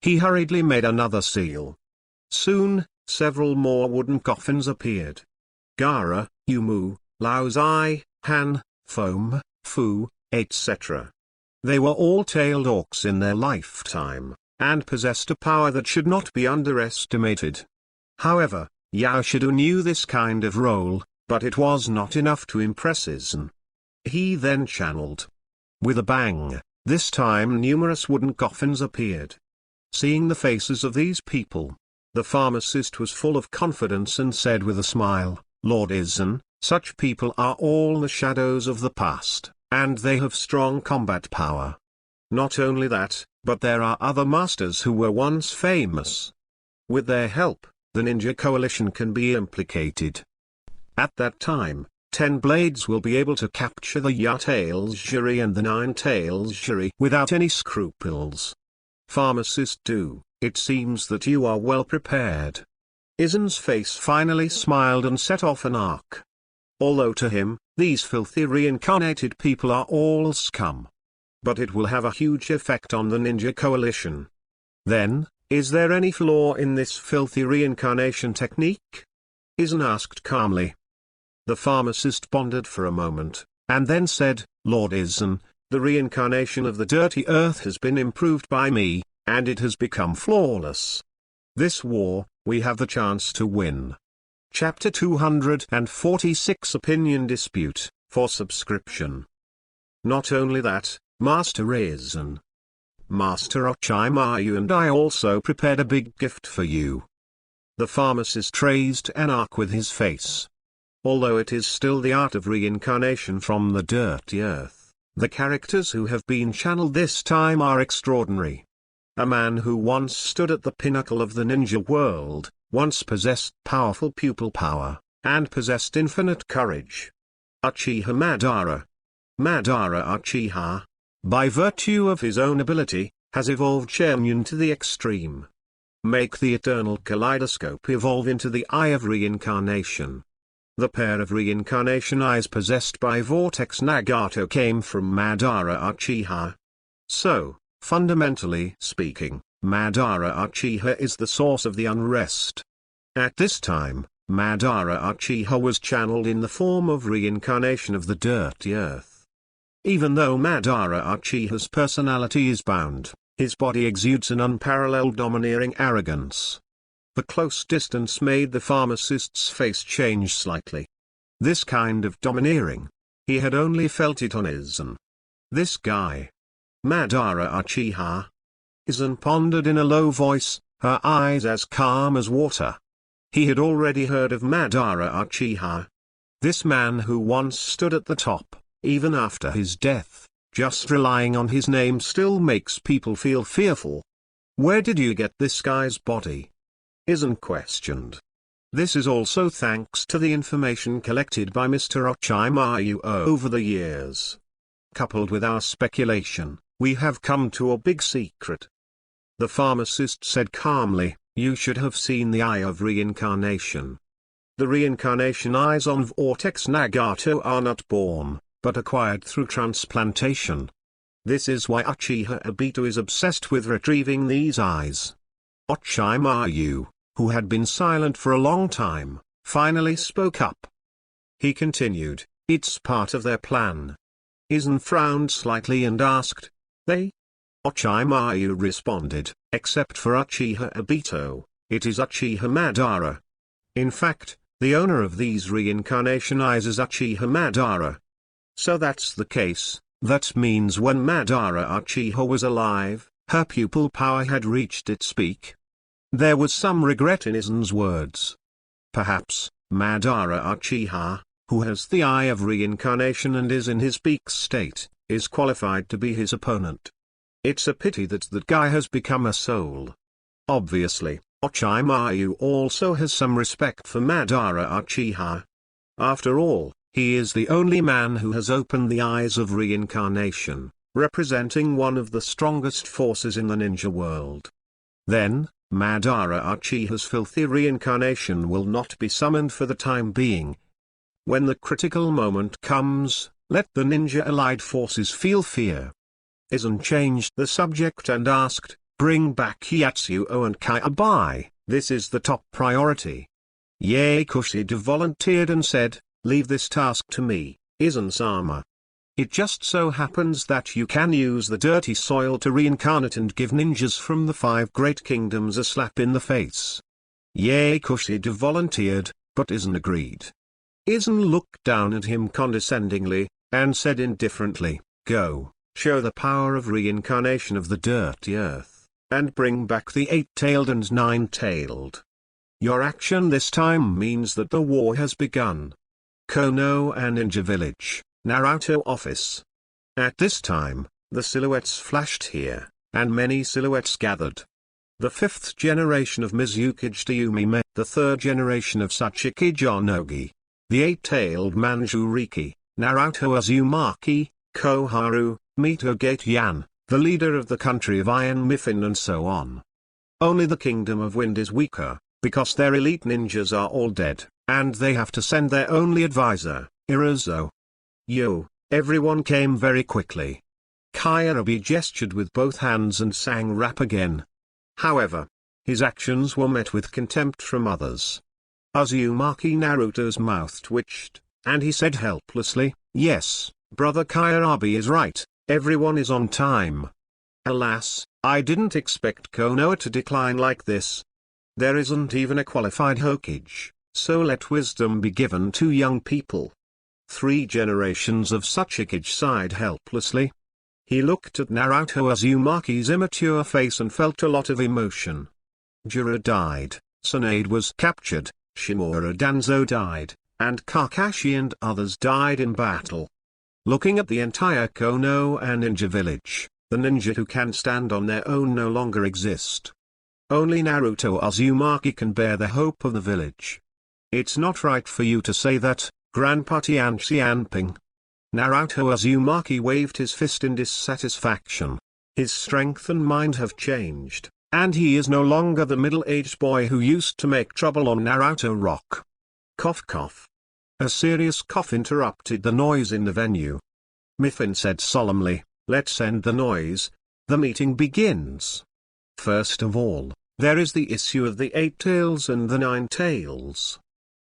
He hurriedly made another seal. Soon, several more wooden coffins appeared. Gara, Yumu, Lao Zai, Han, Foam, Fu, etc. They were all tailed orcs in their lifetime, and possessed a power that should not be underestimated. However, Yao Shidu knew this kind of role, but it was not enough to impress Aizen. He then channeled. With a bang, this time numerous wooden coffins appeared. Seeing the faces of these people, the pharmacist was full of confidence and said with a smile, "Lord Aizen, such people are all the shadows of the past, and they have strong combat power. Not only that, but there are other masters who were once famous. With their help, the ninja coalition can be implicated. At that time, 10 blades will be able to capture the Ya-Tails Jiri and the 9-Tails Jiri without any scruples. Pharmacist Du, it seems that you are well prepared." Aizen's face finally smiled and set off an arc. Although to him, these filthy reincarnated people are all scum. But it will have a huge effect on the ninja coalition. Then, is there any flaw in this filthy reincarnation technique? Aizen asked calmly. The pharmacist pondered for a moment, and then said, "Lord Aizen, the reincarnation of the dirty earth has been improved by me, and it has become flawless. This war, we have the chance to win." Chapter 246 Opinion Dispute, for subscription. Not only that, Master Aizen, Master Orochimaru and I also prepared a big gift for you. The pharmacist raised an arc with his face. Although it is still the art of reincarnation from the dirty earth, the characters who have been channeled this time are extraordinary. A man who once stood at the pinnacle of the ninja world, once possessed powerful pupil power, and possessed infinite courage. Uchiha Madara. Madara Uchiha, by virtue of his own ability, has evolved Shenyun to the extreme. Make the eternal kaleidoscope evolve into the Eye of Reincarnation. The pair of reincarnation eyes possessed by Vortex Nagato came from Madara Uchiha. So, fundamentally speaking, Madara Uchiha is the source of the unrest. At this time, Madara Uchiha was channeled in the form of reincarnation of the dirty earth. Even though Madara Uchiha's personality is bound, his body exudes an unparalleled domineering arrogance. The close distance made the pharmacist's face change slightly. This kind of domineering, he had only felt it on Aizen. This guy, Madara Uchiha. Aizen pondered in a low voice, her eyes as calm as water. He had already heard of Madara Uchiha. This man who once stood at the top, even after his death, just relying on his name still makes people feel fearful. Where did you get this guy's body? Aizen questioned. This is also thanks to the information collected by Mr. Orochimaru over the years. Coupled with our speculation, we have come to a big secret. The pharmacist said calmly, "You should have seen the Eye of Reincarnation. The reincarnation eyes on Vortex Nagato are not born, but acquired through transplantation. This is why Uchiha Obito is obsessed with retrieving these eyes." Orochimaru, who had been silent for a long time, finally spoke up. He continued, "It's part of their plan." Aizen frowned slightly and asked, "They?" Orochimaru responded, "Except for Uchiha Obito, it is Uchiha Madara. In fact, the owner of these reincarnation eyes is Uchiha Madara. So that's the case, that means when Madara Uchiha was alive, her pupil power had reached its peak." There was some regret in Aizen's words. Perhaps, Madara Uchiha, who has the Eye of Reincarnation and is in his peak state, is qualified to be his opponent. It's a pity that that guy has become a soul. Obviously, Orochimaru also has some respect for Madara Uchiha. After all, he is the only man who has opened the Eyes of Reincarnation, representing one of the strongest forces in the ninja world. Then, Madara Uchiha's filthy reincarnation will not be summoned for the time being. When the critical moment comes, let the ninja allied forces feel fear. Aizen changed the subject and asked, bring back Yatsuo and Kaiabai, this is the top priority. Yakushida volunteered and said, leave this task to me, Aizen-sama. It just so happens that you can use the dirty soil to reincarnate and give ninjas from the 5 great kingdoms a slap in the face. Yakushida volunteered, but Aizen agreed. Aizen looked down at him condescendingly, and said indifferently, go, show the power of reincarnation of the dirty earth, and bring back the 8-tailed and 9-tailed. Your action this time means that the war has begun. Konoha Ninja Village, Naruto office. At this time, the silhouettes flashed here, and many silhouettes gathered. The 5th generation of Mizukage Dayumi, the 3rd generation of Sachikage Onogi, the 8-tailed Manjuriki, Naruto Uzumaki, Koharu, Mito Gate Yan, the leader of the country of Iron Miffin, and so on. Only the Kingdom of Wind is weaker, because their elite ninjas are all dead, and they have to send their only advisor, Irazo. Yo, everyone came very quickly. Kaiarabi gestured with both hands and sang rap again. However, his actions were met with contempt from others. Uzumaki Naruto's mouth twitched, and he said helplessly, yes, brother Kaiarabi is right, everyone is on time. Alas, I didn't expect Konoha to decline like this. There isn't even a qualified Hokage, so let wisdom be given to young people. 3 generations of Sachikage sighed helplessly. He looked at Naruto Uzumaki's immature face and felt a lot of emotion. Jiraiya died, Tsunade was captured, Shimura Danzo died, and Kakashi and others died in battle. Looking at the entire Konoha Ninja Village, the ninja who can stand on their own no longer exist. Only Naruto Uzumaki can bear the hope of the village. It's not right for you to say that, Grandpa Tianxianping. Naruto Uzumaki waved his fist in dissatisfaction. His strength and mind have changed, and he is no longer the middle-aged boy who used to make trouble on Naruto Rock. Cough cough. A serious cough interrupted the noise in the venue. Miffin said solemnly, let's end the noise, the meeting begins. First of all, there is the issue of the 8 tails and the 9 tails.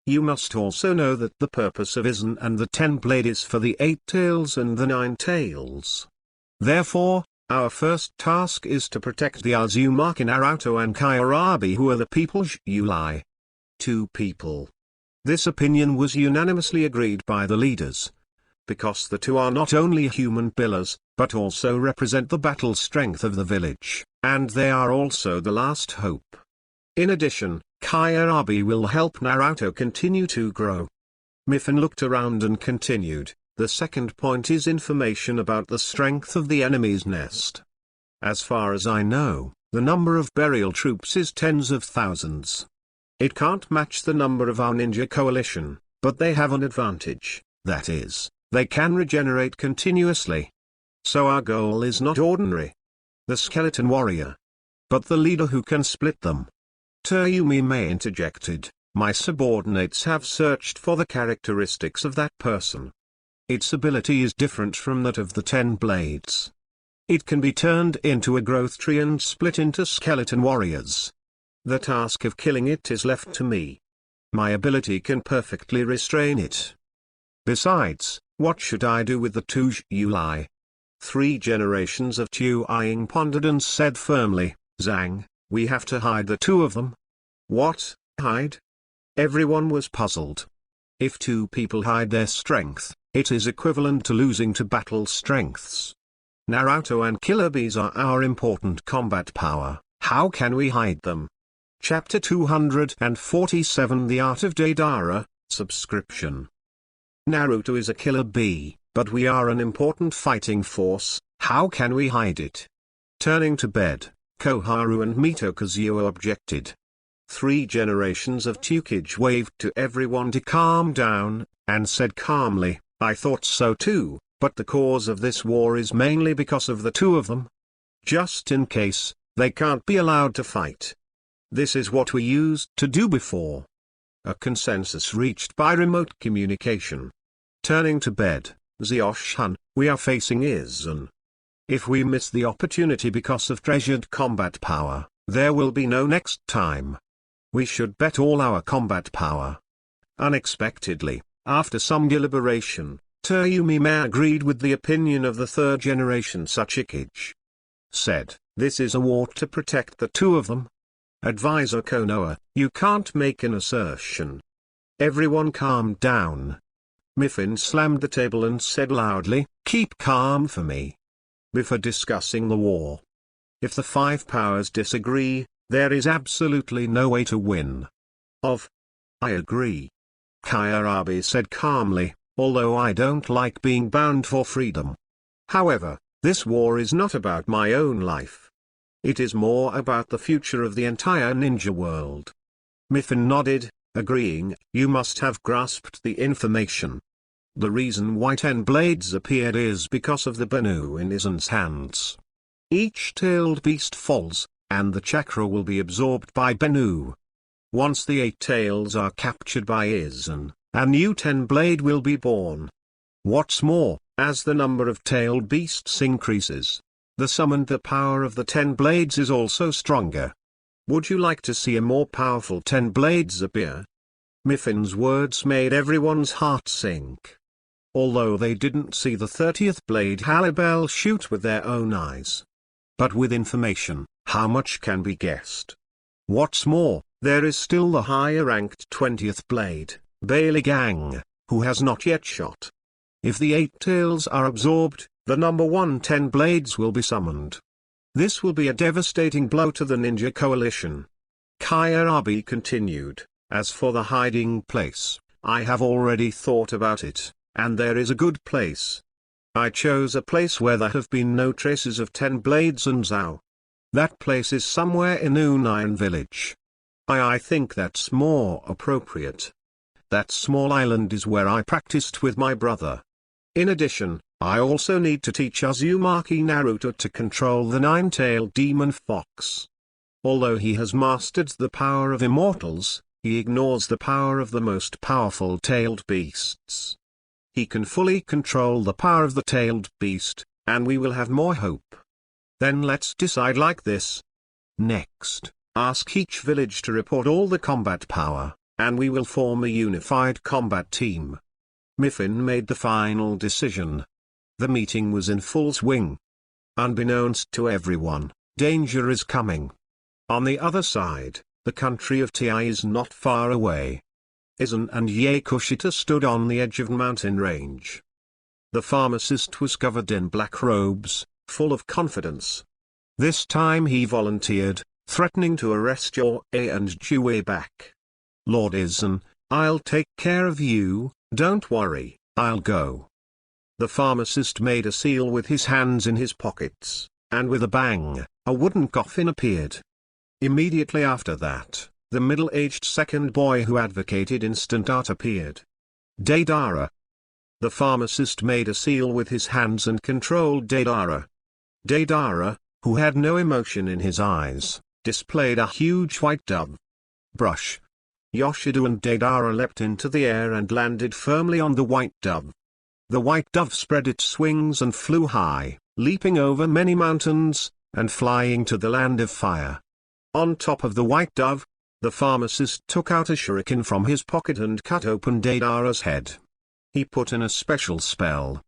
You must also know that the purpose of Aizen and the 10 blade is for the 8 tails and the 9 tails. Therefore, our first task is to protect the Uzumaki Naruto and Kaiarabi, who are the people's Yulai. 2 people. This opinion was unanimously agreed by the leaders. Because the 2 are not only human pillars, but also represent the battle strength of the village, and they are also the last hope. In addition, Kaiarabi will help Naruto continue to grow. Miffin looked around and continued, the second point is information about the strength of the enemy's nest. As far as I know, the number of burial troops is tens of thousands. It can't match the number of our ninja coalition, but they have an advantage, that is, they can regenerate continuously. So our goal is not ordinary. The skeleton warrior. But the leader who can split them. Terumi May interjected, my subordinates have searched for the characteristics of that person. Its ability is different from that of the 10 blades. It can be turned into a growth tree and split into skeleton warriors. The task of killing it is left to me. My ability can perfectly restrain it. Besides, what should I do with the 2 Yulai? 3 generations of Chuiying pondered and said firmly, Zhang, we have to hide the 2 of them. What, hide? Everyone was puzzled. If 2 people hide their strength, it is equivalent to losing to battle strengths. Naruto and Killer Bees are our important combat power, how can we hide them? Chapter 247 The Art of Deidara, Subscription. Naruto is a killer bee, but we are an important fighting force, how can we hide it? Turning to bed, Koharu and Mito Kazuo objected. 3 generations of Tukage waved to everyone to calm down, and said calmly, I thought so too, but the cause of this war is mainly because of the 2 of them. Just in case, they can't be allowed to fight. This is what we used to do before. a consensus reached by remote communication. Turning to bed, Xiao-Shan, we are facing Aizen. If we miss the opportunity because of treasured combat power, there will be no next time. We should bet all our combat power. Unexpectedly, after some deliberation, Terumi agreed with the opinion of the third generation Sachikage. Said, this is a war to protect the two of them. Advisor Konoha, you can't make an assertion. Everyone calmed down. Miffin slammed the table and said loudly, keep calm for me. Before discussing the war. If the five powers disagree, there is absolutely no way to win. I agree. Kyarabi said calmly, although I don't like being bound for freedom. However, this war is not about my own life. It is more about the future of the entire ninja world. Miffin nodded, agreeing, you must have grasped the information. The reason why 10 blades appeared is because of the Banu in Aizen's hands. Each tailed beast falls, and the chakra will be absorbed by Banu. Once the 8 tails are captured by Aizen, a new 10 blade will be born. What's more, as the number of tailed beasts increases, the sum and the power of the 10 blades is also stronger. Would you like to see a more powerful 10 blades appear? Miffin's words made everyone's heart sink. Although they didn't see the 30th blade Halibel shoot with their own eyes. But with information, how much can be guessed? What's more, there is still the higher-ranked 20th blade, Bailey Gang, who has not yet shot. If the 8 tails are absorbed, the number 110 blades will be summoned. This will be a devastating blow to the ninja coalition. Kyarabi continued, as for the hiding place, I have already thought about it. And there is a good place. I chose a place where there have been no traces of 10 blades and Zhao. That place is somewhere in Union village. I think that's more appropriate. That small island is where I practiced with my brother. In addition, I also need to teach Uzumaki Naruto to control the 9-tailed demon fox. Although he has mastered the power of immortals, he ignores the power of the most powerful tailed beasts. He can fully control the power of the tailed beast, and we will have more hope. Then let's decide like this. Next, ask each village to report all the combat power, and we will form a unified combat team. Miffin made the final decision. The meeting was in full swing. Unbeknownst to everyone, danger is coming. On the other side, the country of Ti is not far away. Aizen and Yakushita stood on the edge of mountain range. The pharmacist was covered in black robes, full of confidence. This time he volunteered, threatening to arrest your A and Jue back. Lord Aizen, I'll take care of you, don't worry, I'll go. The pharmacist made a seal with his hands in his pockets, and with a bang, a wooden coffin appeared. Immediately after that, the middle-aged second boy who advocated instant art appeared. Deidara. The pharmacist made a seal with his hands and controlled Deidara. Deidara, who had no emotion in his eyes, displayed a huge white dove. Brush. Yoshida and Deidara leapt into the air and landed firmly on the white dove. The white dove spread its wings and flew high, leaping over many mountains, and flying to the land of fire. On top of the white dove, the pharmacist took out a shuriken from his pocket and cut open Deidara's head. He put in a special spell.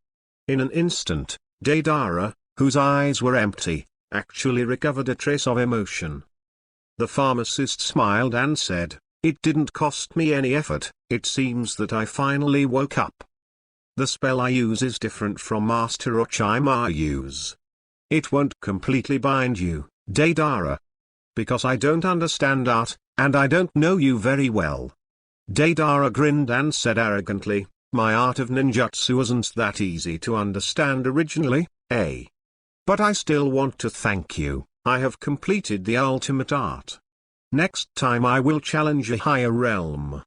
In an instant, Deidara, whose eyes were empty, actually recovered a trace of emotion. The pharmacist smiled and said, "It didn't cost me any effort, it seems that I finally woke up. The spell I use is different from Master Orochimaru use. It won't completely bind you, Deidara. Because I don't understand art, and I don't know you very well." Deidara grinned and said arrogantly, "My art of ninjutsu wasn't that easy to understand originally, eh? But I still want to thank you, I have completed the ultimate art. Next time I will challenge a higher realm."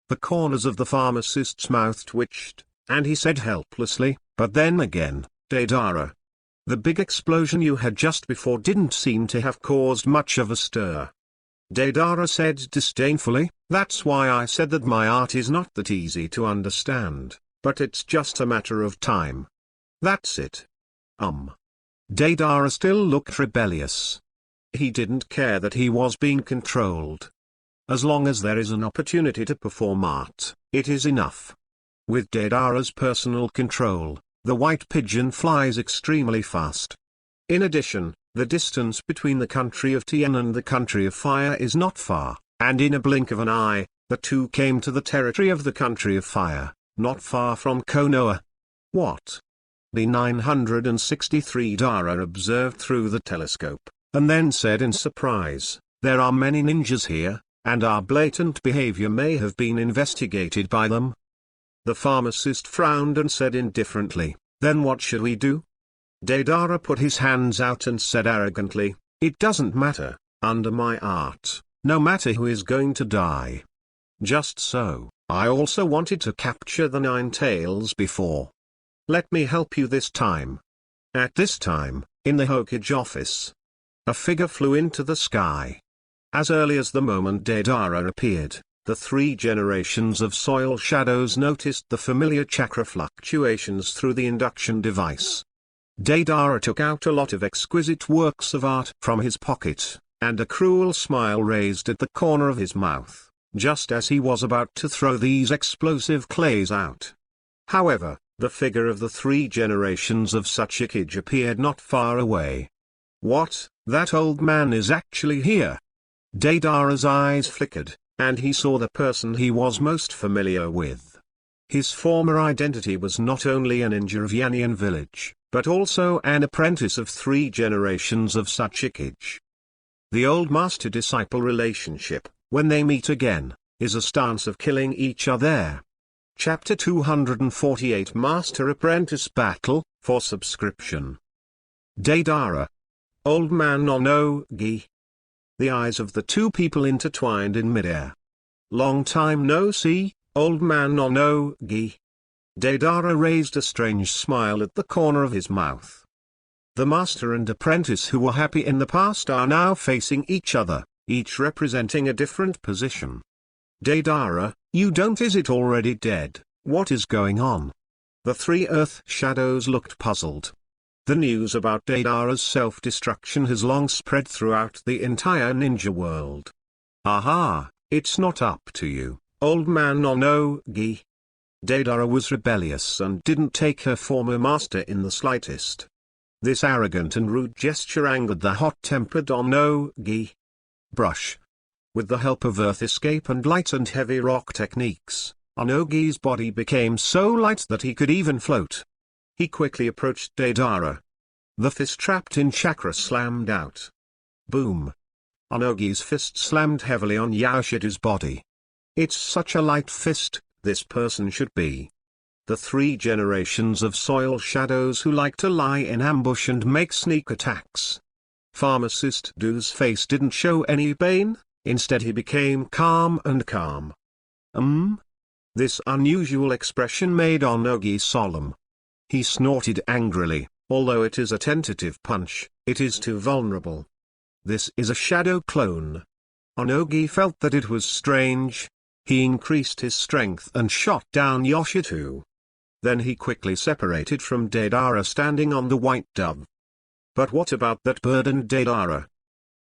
The corners of the pharmacist's mouth twitched, and he said helplessly, "But then again, Deidara, the big explosion you had just before didn't seem to have caused much of a stir." Deidara said disdainfully, That's why I said that my art is not that easy to understand, but it's just a matter of time. That's it. Deidara still looked rebellious. He didn't care that he was being controlled. As long as there is an opportunity to perform art, it is enough. With Deidara's personal control, the white pigeon flies extremely fast. In addition, the distance between the country of Tien and the country of fire is not far, and in a blink of an eye, the two came to the territory of the country of fire, not far from Konoha. What? The 963 Dara observed through the telescope, and then said in surprise, "There are many ninjas here, and our blatant behavior may have been investigated by them." The pharmacist frowned and said indifferently, "Then what should we do?" Deidara put his hands out and said arrogantly, "It doesn't matter, under my art, no matter who is going to die. Just so, I also wanted to capture the 9 tails before. Let me help you this time." At this time, in the Hokage office, a figure flew into the sky. As early as the moment Deidara appeared, the 3 generations of soil shadows noticed the familiar chakra fluctuations through the induction device. Deidara took out a lot of exquisite works of art from his pocket, and a cruel smile raised at the corner of his mouth, just as he was about to throw these explosive clays out. However, the figure of the 3 generations of Sachikage appeared not far away. What, that old man is actually here? Deidara's eyes flickered, and he saw the person he was most familiar with. His former identity was not only a ninja of Yannian village, but also an apprentice of 3 generations of Sachikage. The old master-disciple relationship, when they meet again, is a stance of killing each other. Chapter 248 Master-Apprentice Battle, for subscription. Deidara. Old man Onogi. The eyes of the two people intertwined in midair. Long time no see, old man Onogi. Deidara raised a strange smile at the corner of his mouth. The master and apprentice who were happy in the past are now facing each other, each representing a different position. Deidara, you don't, is it already dead? What is going on? The 3 earth shadows looked puzzled. The news about Deidara's self-destruction has long spread throughout the entire ninja world. Aha, it's not up to you, old man Onogi. Deidara was rebellious and didn't take her former master in the slightest. This arrogant and rude gesture angered the hot-tempered Onogi. Brush. With the help of earth escape and light and heavy rock techniques, Onogi's body became so light that he could even float. He quickly approached Deidara. The fist trapped in chakra slammed out. Boom. Onogi's fist slammed heavily on Yoshida's body. It's such a light fist, this person should be. The 3 generations of soil shadows who like to lie in ambush and make sneak attacks. Pharmacist Do's face didn't show any pain. Instead he became calm and calm. This unusual expression made Onogi solemn. He snorted angrily, although it is a tentative punch, it is too vulnerable. This is a shadow clone. Onogi felt that it was strange. He increased his strength and shot down Yoshida. Then he quickly separated from Deidara standing on the white dove. But what about that bird and Deidara?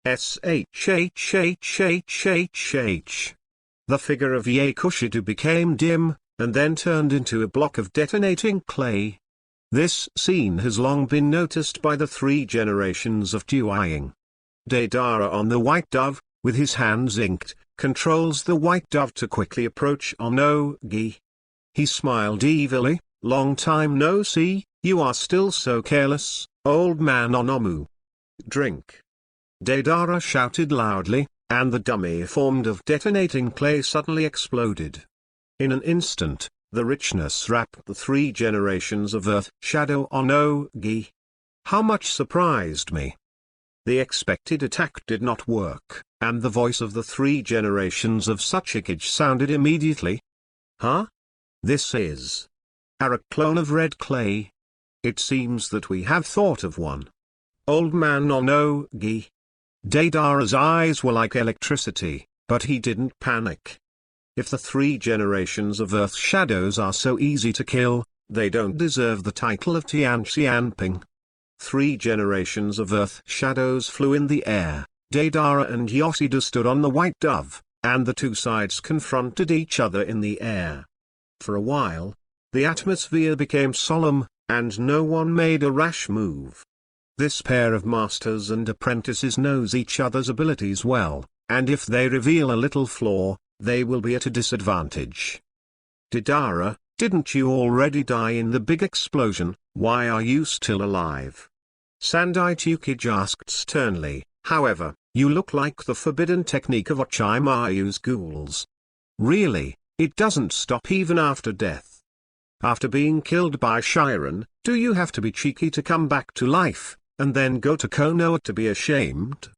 SHHHHHH. The figure of Yakushita became dim, and then turned into a block of detonating clay. This scene has long been noticed by the 3 generations of Tuiying. Deidara on the white dove, with his hands inked, controls the white dove to quickly approach Onogi. He smiled evilly, long time no see, you are still so careless, old man Onomu. Drink. Deidara shouted loudly, and the dummy formed of detonating clay suddenly exploded. In an instant, the richness wrapped the 3 generations of earth shadow Onogi. How much surprised me. The expected attack did not work, and the voice of the 3 generations of Sachikage sounded immediately. Huh? This is a clone of red clay. It seems that we have thought of one. Old man Onogi. Deidara's eyes were like electricity, but he didn't panic. If the 3 generations of Earth shadows are so easy to kill, they don't deserve the title of Tianxianping. 3 generations of Earth shadows flew in the air. Deidara and Yoshida stood on the white dove, and the two sides confronted each other in the air. For a while, the atmosphere became solemn, and no one made a rash move. This pair of masters and apprentices knows each other's abilities well, and if they reveal a little flaw, they will be at a disadvantage. Deidara, didn't you already die in the big explosion? Why are you still alive? Sandai Tukij asked sternly. However, you look like the forbidden technique of Ochimayu's ghouls. Really, it doesn't stop even after death. After being killed by Chiron, do you have to be cheeky to come back to life, and then go to Konoha to be ashamed?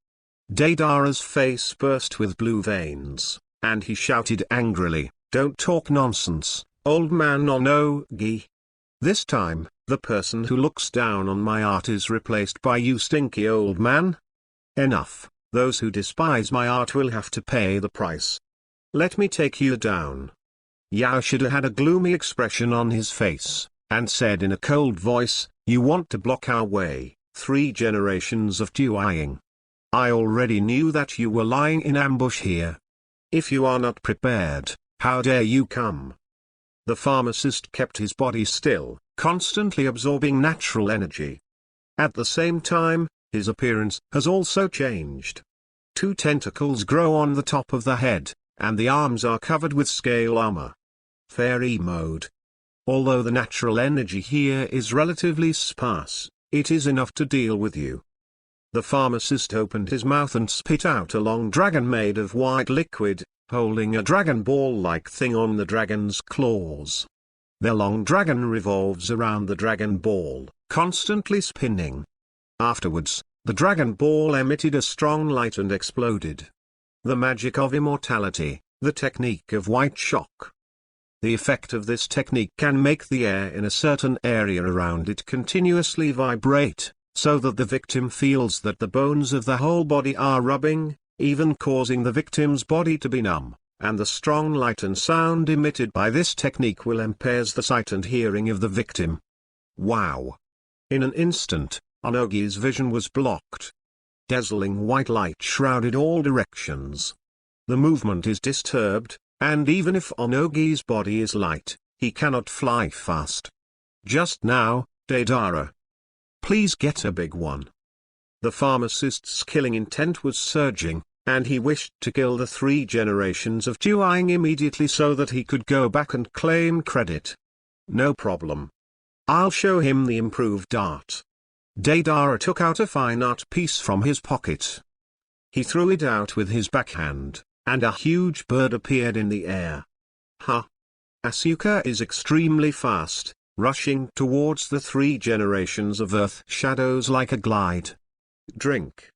Deidara's face burst with blue veins, and he shouted angrily, "Don't talk nonsense, old man Onogi. This time, the person who looks down on my art is replaced by you, stinky old man. Enough, those who despise my art will have to pay the price. Let me take you down." Yoshida had a gloomy expression on his face, and said in a cold voice, "You want to block our way, 3 generations of Tuiying. I already knew that you were lying in ambush here. If you are not prepared, how dare you come?" The pharmacist kept his body still, constantly absorbing natural energy. At the same time, his appearance has also changed. 2 tentacles grow on the top of the head, and the arms are covered with scale armor. Fairy mode. Although the natural energy here is relatively sparse, it is enough to deal with you. The pharmacist opened his mouth and spit out a long dragon made of white liquid, holding a dragon ball-like thing on the dragon's claws. The long dragon revolves around the dragon ball, constantly spinning. Afterwards, the dragon ball emitted a strong light and exploded. The magic of immortality, the technique of white shock. The effect of this technique can make the air in a certain area around it continuously vibrate, so that the victim feels that the bones of the whole body are rubbing, even causing the victim's body to be numb, and the strong light and sound emitted by this technique will impair the sight and hearing of the victim. Wow! In an instant, Onogi's vision was blocked. Dazzling white light shrouded all directions. The movement is disturbed, and even if Onogi's body is light, he cannot fly fast. Just now, Deidara. Please get a big one. The pharmacist's killing intent was surging, and he wished to kill the 3 generations of Tuiying immediately so that he could go back and claim credit. No problem. I'll show him the improved art. Deidara took out a fine art piece from his pocket. He threw it out with his backhand, and a huge bird appeared in the air. Ha! Asuka is extremely fast, rushing towards the 3 generations of Earth shadows like a glide. Drink.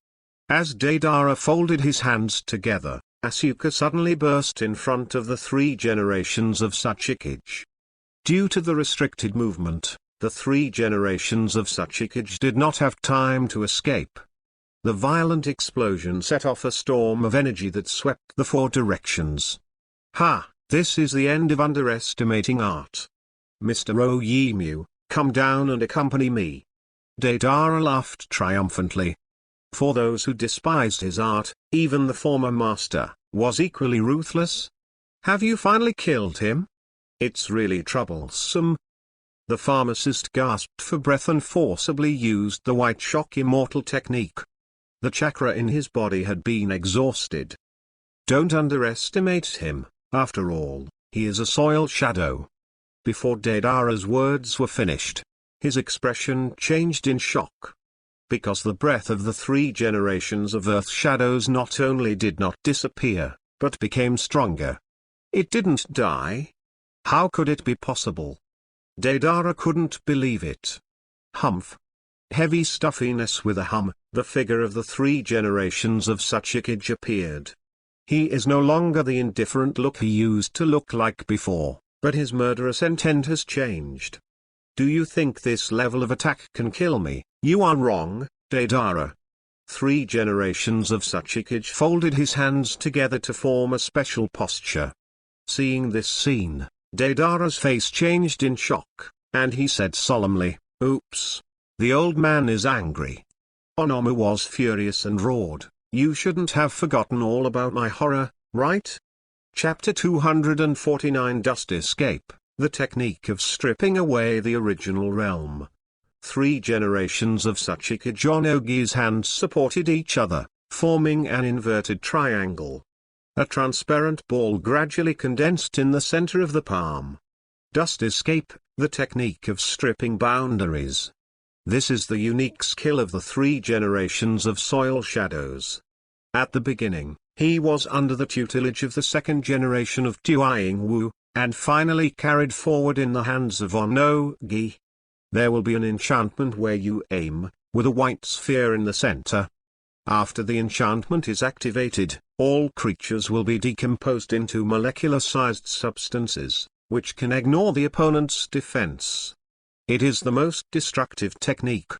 As Deidara folded his hands together, Asuka suddenly burst in front of the 3 generations of Sachikage. Due to the restricted movement, the 3 generations of Sachikage did not have time to escape. The violent explosion set off a storm of energy that swept the 4 directions. Ha! This is the end of underestimating art. Mr. Oyemu, come down and accompany me. Deidara laughed triumphantly. For those who despised his art, even the former master was equally ruthless. Have you finally killed him? It's really troublesome. The pharmacist gasped for breath and forcibly used the white shock immortal technique. The chakra in his body had been exhausted. Don't underestimate him, after all, he is a soil shadow. Before Deidara's words were finished, his expression changed in shock. Because the breath of the 3 generations of Earth shadows not only did not disappear, but became stronger. It didn't die? How could it be possible? Deidara couldn't believe it. Humph. Heavy stuffiness with a hum, the figure of the 3 generations of Sachikage appeared. He is no longer the indifferent look he used to look like before, but his murderous intent has changed. Do you think this level of attack can kill me? You are wrong, Deidara. 3 generations of Sachikage folded his hands together to form a special posture. Seeing this scene, Deidara's face changed in shock, and he said solemnly, "Oops. The old man is angry." Onoma was furious and roared, "You shouldn't have forgotten all about my horror, right?" Chapter 249 Dust Escape, the technique of stripping away the original realm. 3 generations of Sachikage on Ogi's hands supported each other, forming an inverted triangle. A transparent ball gradually condensed in the center of the palm. Dust Escape, the technique of stripping boundaries. This is the unique skill of the 3 generations of Soil Shadows. At the beginning, he was under the tutelage of the 2nd generation of Tuiying-Wu, and finally carried forward in the hands of Onogi. There will be an enchantment where you aim, with a white sphere in the center. After the enchantment is activated, all creatures will be decomposed into molecular-sized substances, which can ignore the opponent's defense. It is the most destructive technique.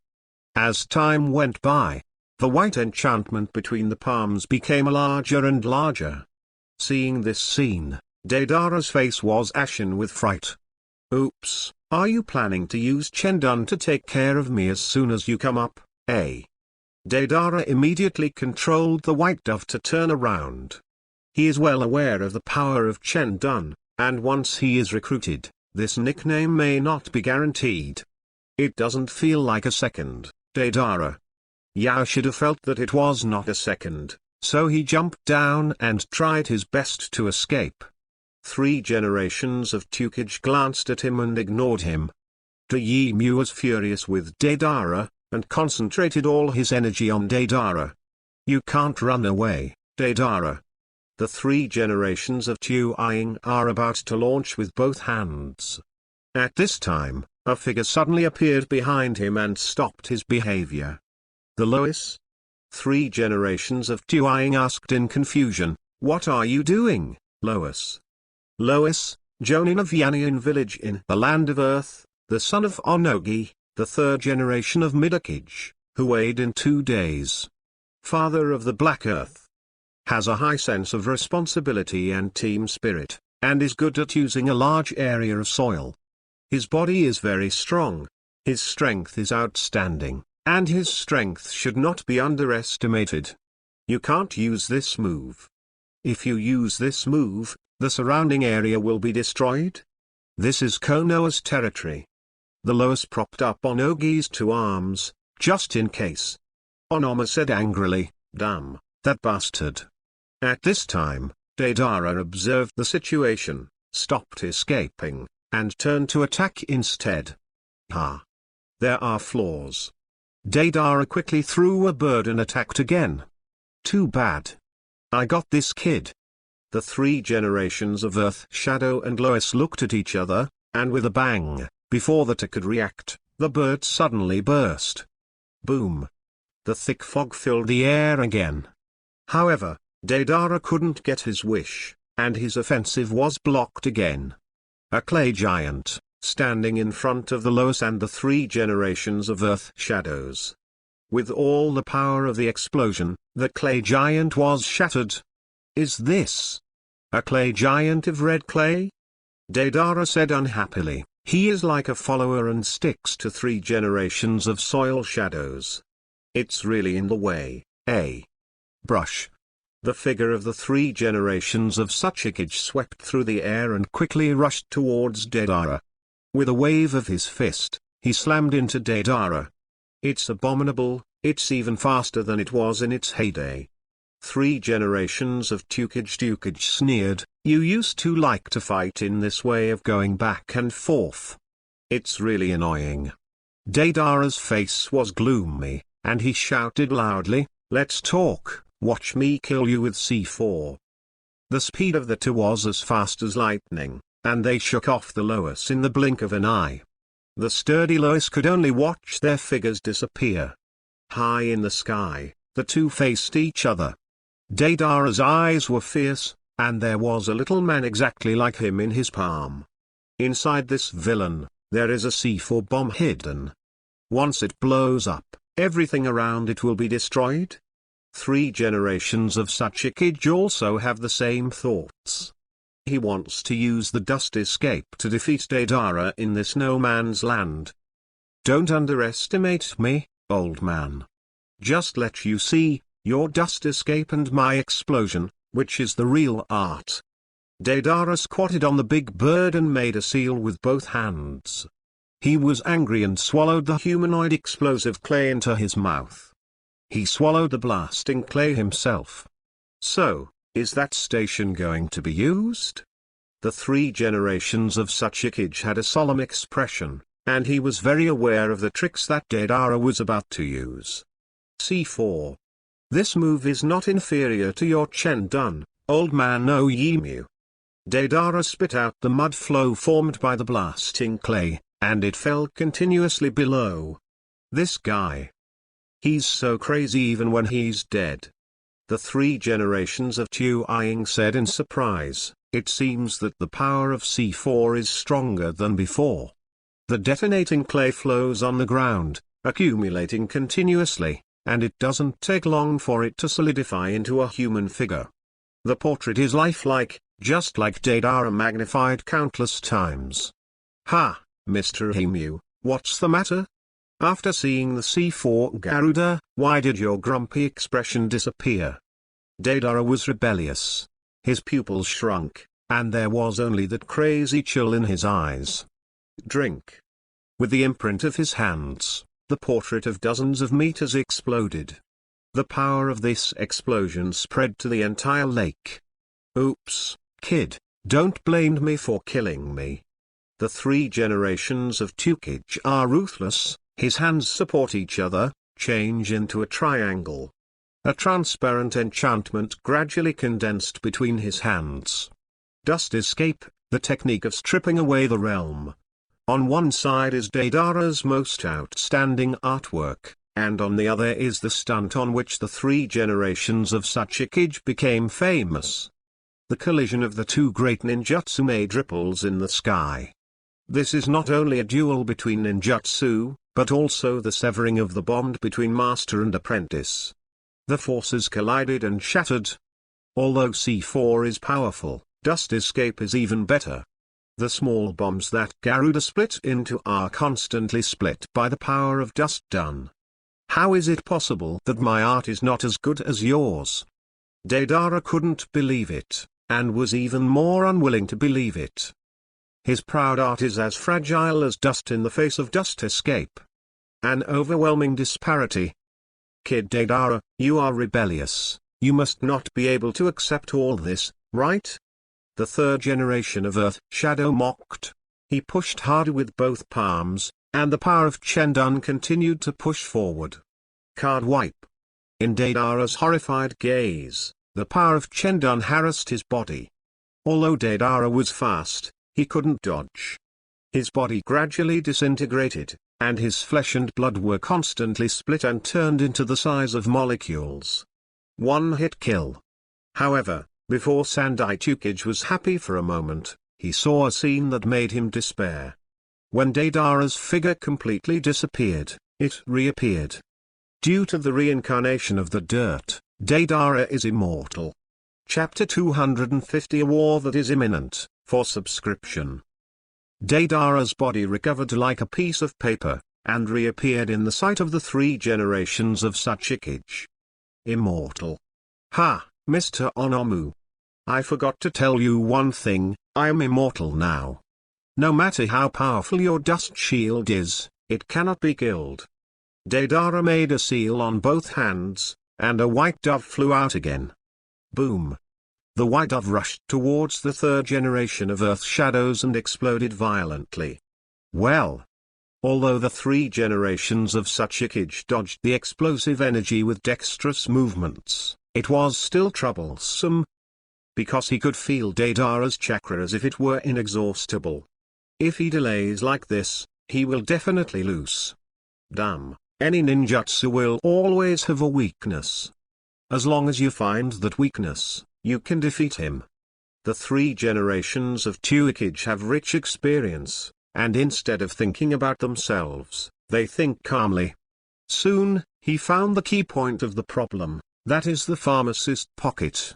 As time went by, the white enchantment between the palms became larger and larger. Seeing this scene, Deidara's face was ashen with fright. "Oops, are you planning to use Chendun to take care of me as soon as you come up, eh?" Deidara immediately controlled the white dove to turn around. He is well aware of the power of Chendun, and once he is recruited, this nickname may not be guaranteed. It doesn't feel like a second, Deidara. Yao should have felt that it was not a second, so he jumped down and tried his best to escape. 3 generations of Tukage glanced at him and ignored him. Yi-Mu was furious with Deidara, and concentrated all his energy on Deidara. "You can't run away, Deidara." The 3 generations of Tuiying are about to launch with both hands. At this time, a figure suddenly appeared behind him and stopped his behavior. The Lois? 3 generations of Tuiying asked in confusion, "What are you doing, Lois?" Lois, Jonin of Yanian village in the Land of Earth, the son of Onogi, the 3rd generation of Midokage, who weighed in 2 days. Father of the Black Earth. Has a high sense of responsibility and team spirit, and is good at using a large area of soil. His body is very strong. His strength is outstanding, and his strength should not be underestimated. You can't use this move. If you use this move, the surrounding area will be destroyed. This is Konoha's territory. The Lois propped up Onogi's 2 arms, just in case. Onoma said angrily, "Damn, that bastard." At this time, Deidara observed the situation, stopped escaping, and turned to attack instead. Ha! There are flaws. Deidara quickly threw a bird and attacked again. Too bad. I got this kid. The 3 generations of Earth Shadow and Lois looked at each other, and with a bang, before the two could react, the bird suddenly burst. Boom! The thick fog filled the air again. However, Deidara couldn't get his wish, and his offensive was blocked again. A clay giant, standing in front of the Lois and the 3 generations of Earth Shadows. With all the power of the explosion, the clay giant was shattered. Is this a clay giant of red clay? Deidara said unhappily. He is like a follower and sticks to 3 generations of Soil Shadows. It's really in the way, eh? Brush. The figure of the 3 generations of Sachikage swept through the air and quickly rushed towards Deidara. With a wave of his fist, he slammed into Deidara. It's abominable, it's even faster than it was in its heyday. 3 generations of Tukage sneered, "You used to like to fight in this way of going back and forth. It's really annoying." Deidara's face was gloomy, and he shouted loudly, "Let's talk. Watch me kill you with C4. The speed of the 2 was as fast as lightning, and they shook off the Lois in the blink of an eye. The sturdy Lois could only watch their figures disappear. High in the sky, the 2 faced each other. Deidara's eyes were fierce, and there was a little man exactly like him in his palm. Inside this villain, there is a C4 bomb hidden. Once it blows up, everything around it will be destroyed. 3 generations of Sachikage also have the same thoughts. He wants to use the dust escape to defeat Deidara in this no man's land. Don't underestimate me, old man. Just let you see, your dust escape and my explosion, which is the real art. Deidara squatted on the big bird and made a seal with both hands. He was angry and swallowed the humanoid explosive clay into his mouth. He swallowed the blasting clay himself. So, is that station going to be used? The 3 generations of Sachikage had a solemn expression, and he was very aware of the tricks that Deidara was about to use. C4. This move is not inferior to your Chendun, old man Oyemu. Deidara spit out the mud flow formed by the blasting clay, and it fell continuously below. This guy. He's so crazy even when he's dead. The 3 generations of Tuiying said in surprise, it seems that the power of C4 is stronger than before. The detonating clay flows on the ground, accumulating continuously, and it doesn't take long for it to solidify into a human figure. The portrait is lifelike, just like Deidara magnified countless times. Ha, Mr. Emu, what's the matter? After seeing the C4 Garuda, why did your grumpy expression disappear? Deidara was rebellious. His pupils shrunk, and there was only that crazy chill in his eyes. Drink. With the imprint of his hands, the portrait of dozens of meters exploded. The power of this explosion spread to the entire lake. Oops, kid, don't blame me for killing me. The 3 generations of Tukage are ruthless. His hands support each other, change into a triangle. A transparent enchantment gradually condensed between his hands. Dust escape, the technique of stripping away the realm. On one side is Deidara's most outstanding artwork, and on the other is the stunt on which the 3 generations of Sachikage became famous. The collision of the 2 great ninjutsu made ripples in the sky. This is not only a duel between ninjutsu, but also the severing of the bond between master and apprentice. The forces collided and shattered. Although C4 is powerful, dust escape is even better. The small bombs that Garuda split into are constantly split by the power of dust done. How is it possible that my art is not as good as yours? Deidara couldn't believe it, and was even more unwilling to believe it. His proud art is as fragile as dust in the face of dust escape. An overwhelming disparity. Kid Deidara, you are rebellious. You must not be able to accept all this, right? The 3rd generation of Earth Shadow mocked. He pushed harder with both palms, and the power of Chendun continued to push forward. Card wipe. In Deidara's horrified gaze, the power of Chendun harassed his body. Although Deidara was fast, he couldn't dodge. His body gradually disintegrated, and his flesh and blood were constantly split and turned into the size of molecules. One-hit kill. However, before Sandai Tukage was happy for a moment, he saw a scene that made him despair. When Deidara's figure completely disappeared, it reappeared. Due to the reincarnation of the dirt, Deidara is immortal. Chapter 250 A War That Is Imminent, for subscription. Deidara's body recovered like a piece of paper, and reappeared in the sight of the 3 generations of Sachikage. Immortal. Ha, Mr. Onomu. I forgot to tell you one thing, I am immortal now. No matter how powerful your dust shield is, it cannot be killed. Deidara made a seal on both hands, and a white dove flew out again. Boom. The white dove rushed towards the 3rd generation of Earth shadows and exploded violently. Well. Although the 3 generations of Sachikage dodged the explosive energy with dexterous movements, it was still troublesome. Because he could feel Deidara's chakra as if it were inexhaustible. If he delays like this, he will definitely lose. Damn, any ninjutsu will always have a weakness. As long as you find that weakness, you can defeat him. The 3 generations of Tuikage have rich experience, and instead of thinking about themselves, they think calmly. Soon, he found the key point of the problem, that is the pharmacist pocket.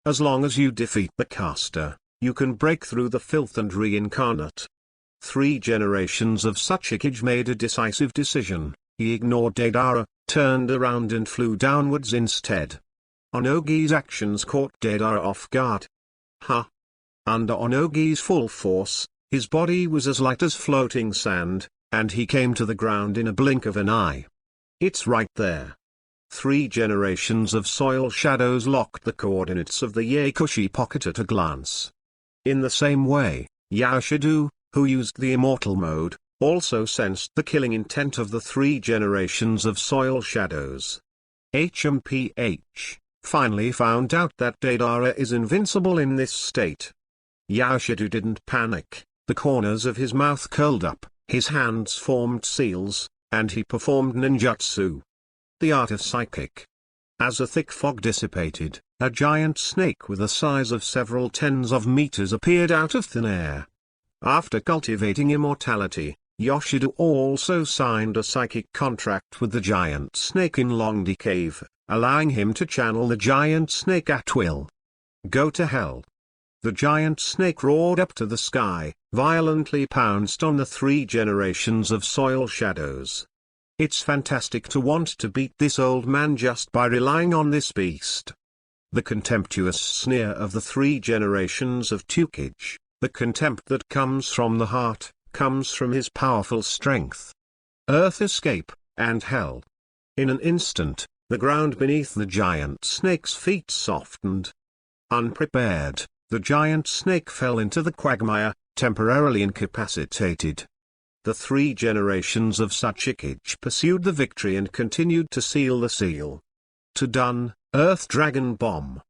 As long as you defeat the caster, You can break through the filth and reincarnate. 3 generations of Sachikage made a decisive decision. He ignored Deidara, turned around and flew downwards instead. Onogi's actions caught Deidara off guard. Ha! Under Onogi's full force, his body was as light as floating sand, and he came to the ground in a blink of an eye. It's right there. 3 generations of soil shadows locked the coordinates of the Yakushi pocket at a glance. In the same way, Yaoshidu, who used the immortal mode, also sensed the killing intent of the 3 generations of soil shadows. HMPH finally found out that Deidara is invincible in this state. Yaoshidu didn't panic, the corners of his mouth curled up, his hands formed seals, and he performed ninjutsu. The art of psychic. As a thick fog dissipated, a giant snake with a size of several tens of meters appeared out of thin air. After cultivating immortality, Yoshido also signed a psychic contract with the giant snake in Longdi Cave, allowing him to channel the giant snake at will. Go to hell. The giant snake roared up to the sky, violently pounced on the 3 generations of soil shadows. It's fantastic to want to beat this old man just by relying on this beast. The contemptuous sneer of the 3 generations of Tukage, the contempt that comes from the heart, comes from his powerful strength. Earth escape, and hell. In an instant, the ground beneath the giant snake's feet softened. Unprepared, the giant snake fell into the quagmire, temporarily incapacitated. The 3 generations of Sachikage pursued the victory and continued to seal the seal. To done, Earth Dragon Bomb.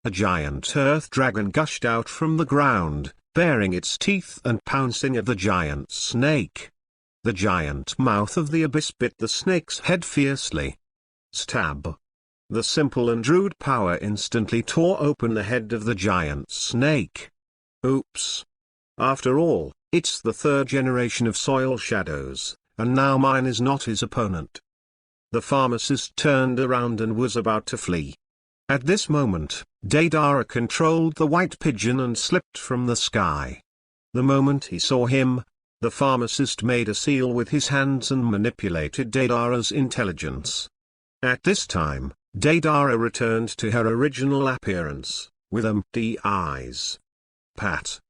A giant Earth Dragon gushed out from the ground, baring its teeth and pouncing at the giant snake. The giant mouth of the abyss bit the snake's head fiercely. Stab. The simple and rude power instantly tore open the head of the giant snake. Oops. After all, it's the 3rd generation of soil shadows, and now mine is not his opponent. The pharmacist turned around and was about to flee. At this moment, Deidara controlled the white pigeon and slipped from the sky. The moment he saw him, the pharmacist made a seal with his hands and manipulated Deidara's intelligence. At this time, Deidara returned to her original appearance, with empty eyes. Pat.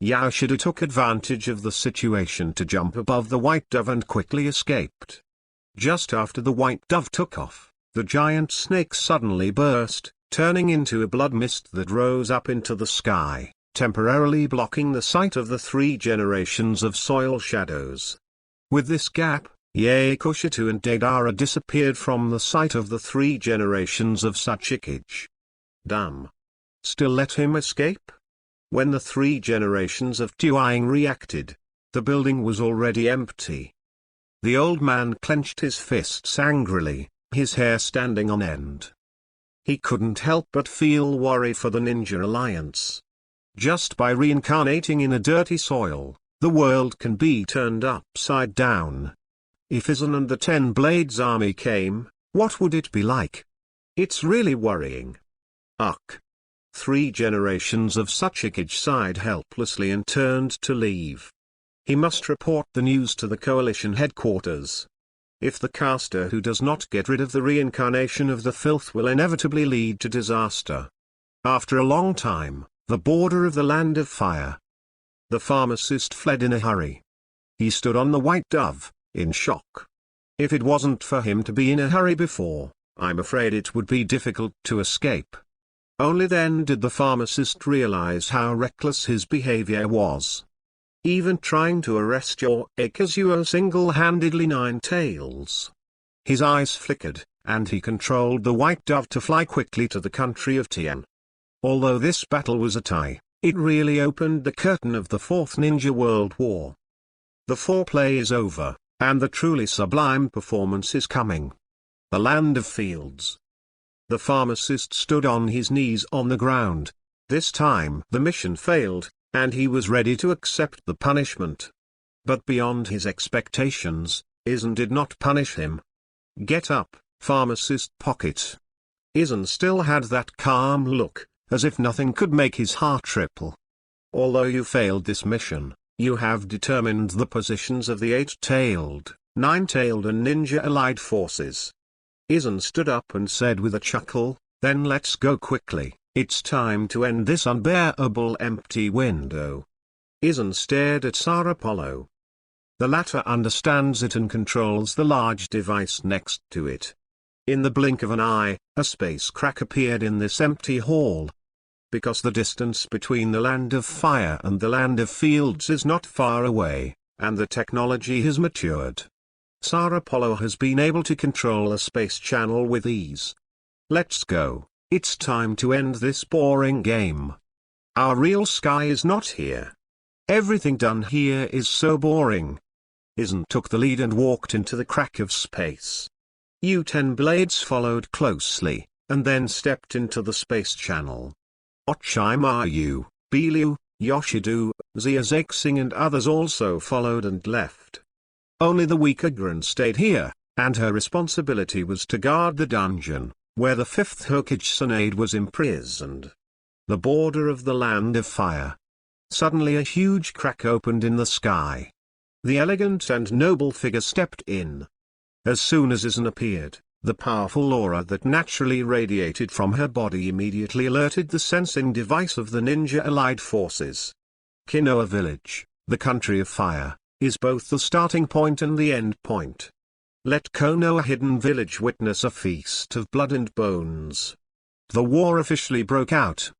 Yaoshido took advantage of the situation to jump above the white dove and quickly escaped. Just after the white dove took off, the giant snake suddenly burst, turning into a blood mist that rose up into the sky, temporarily blocking the sight of the 3 generations of soil shadows. With this gap, Yakushitu and Deidara disappeared from the sight of the 3 generations of Sachikage. Damn. Still let him escape? When the 3 generations of Tuang reacted, the building was already empty. The old man clenched his fists angrily, his hair standing on end. He couldn't help but feel worry for the Ninja Alliance. Just by reincarnating in a dirty soil, the world can be turned upside down. If Aizen and the 10 Blades army came, what would it be like? It's really worrying. Ugh. 3 generations of Sachikage sighed helplessly and turned to leave. He must report the news to the coalition headquarters. If the caster who does not get rid of the reincarnation of the filth will inevitably lead to disaster. After a long time, the border of the land of fire. The pharmacist fled in a hurry. He stood on the white dove, in shock. If it wasn't for him to be in a hurry before, I'm afraid it would be difficult to escape. Only then did the pharmacist realize how reckless his behavior was. Even trying to arrest your Akazuo single-handedly 9 tails. His eyes flickered, and he controlled the white dove to fly quickly to the country of Tian. Although this battle was a tie, it really opened the curtain of the 4th Ninja World War. The foreplay is over, and the truly sublime performance is coming. The land of fields. The pharmacist stood on his knees on the ground. This time the mission failed, and he was ready to accept the punishment. But beyond his expectations, Aizen did not punish him. Get up, pharmacist pocket. Aizen still had that calm look, as if nothing could make his heart triple. Although you failed this mission, you have determined the positions of the 8-tailed, 9-tailed and ninja allied forces. Aizen stood up and said with a chuckle, "Then let's go quickly, it's time to end this unbearable empty window." Aizen stared at Sir Apollo. The latter understands it and controls the large device next to it. In the blink of an eye, a space crack appeared in this empty hall. Because the distance between the land of fire and the land of fields is not far away, and the technology has matured, Sir Apollo has been able to control a space channel with ease. Let's go, it's time to end this boring game. Our real sky is not here. Everything done here is so boring. Aizen took the lead and walked into the crack of space. U-10 blades followed closely, and then stepped into the space channel. Ochimaru, Belu, Yoshidu, Xiaoxing and others also followed and left. Only the weaker Gurren stayed here, and her responsibility was to guard the dungeon, where the 5th Hokage Tsunade was imprisoned. The border of the land of fire. Suddenly a huge crack opened in the sky. The elegant and noble figure stepped in. As soon as Aizen appeared, the powerful aura that naturally radiated from her body immediately alerted the sensing device of the ninja allied forces. Konoha Village, the country of fire, is both the starting point and the end point. Let Konoha Hidden Village witness a feast of blood and bones. The war officially broke out,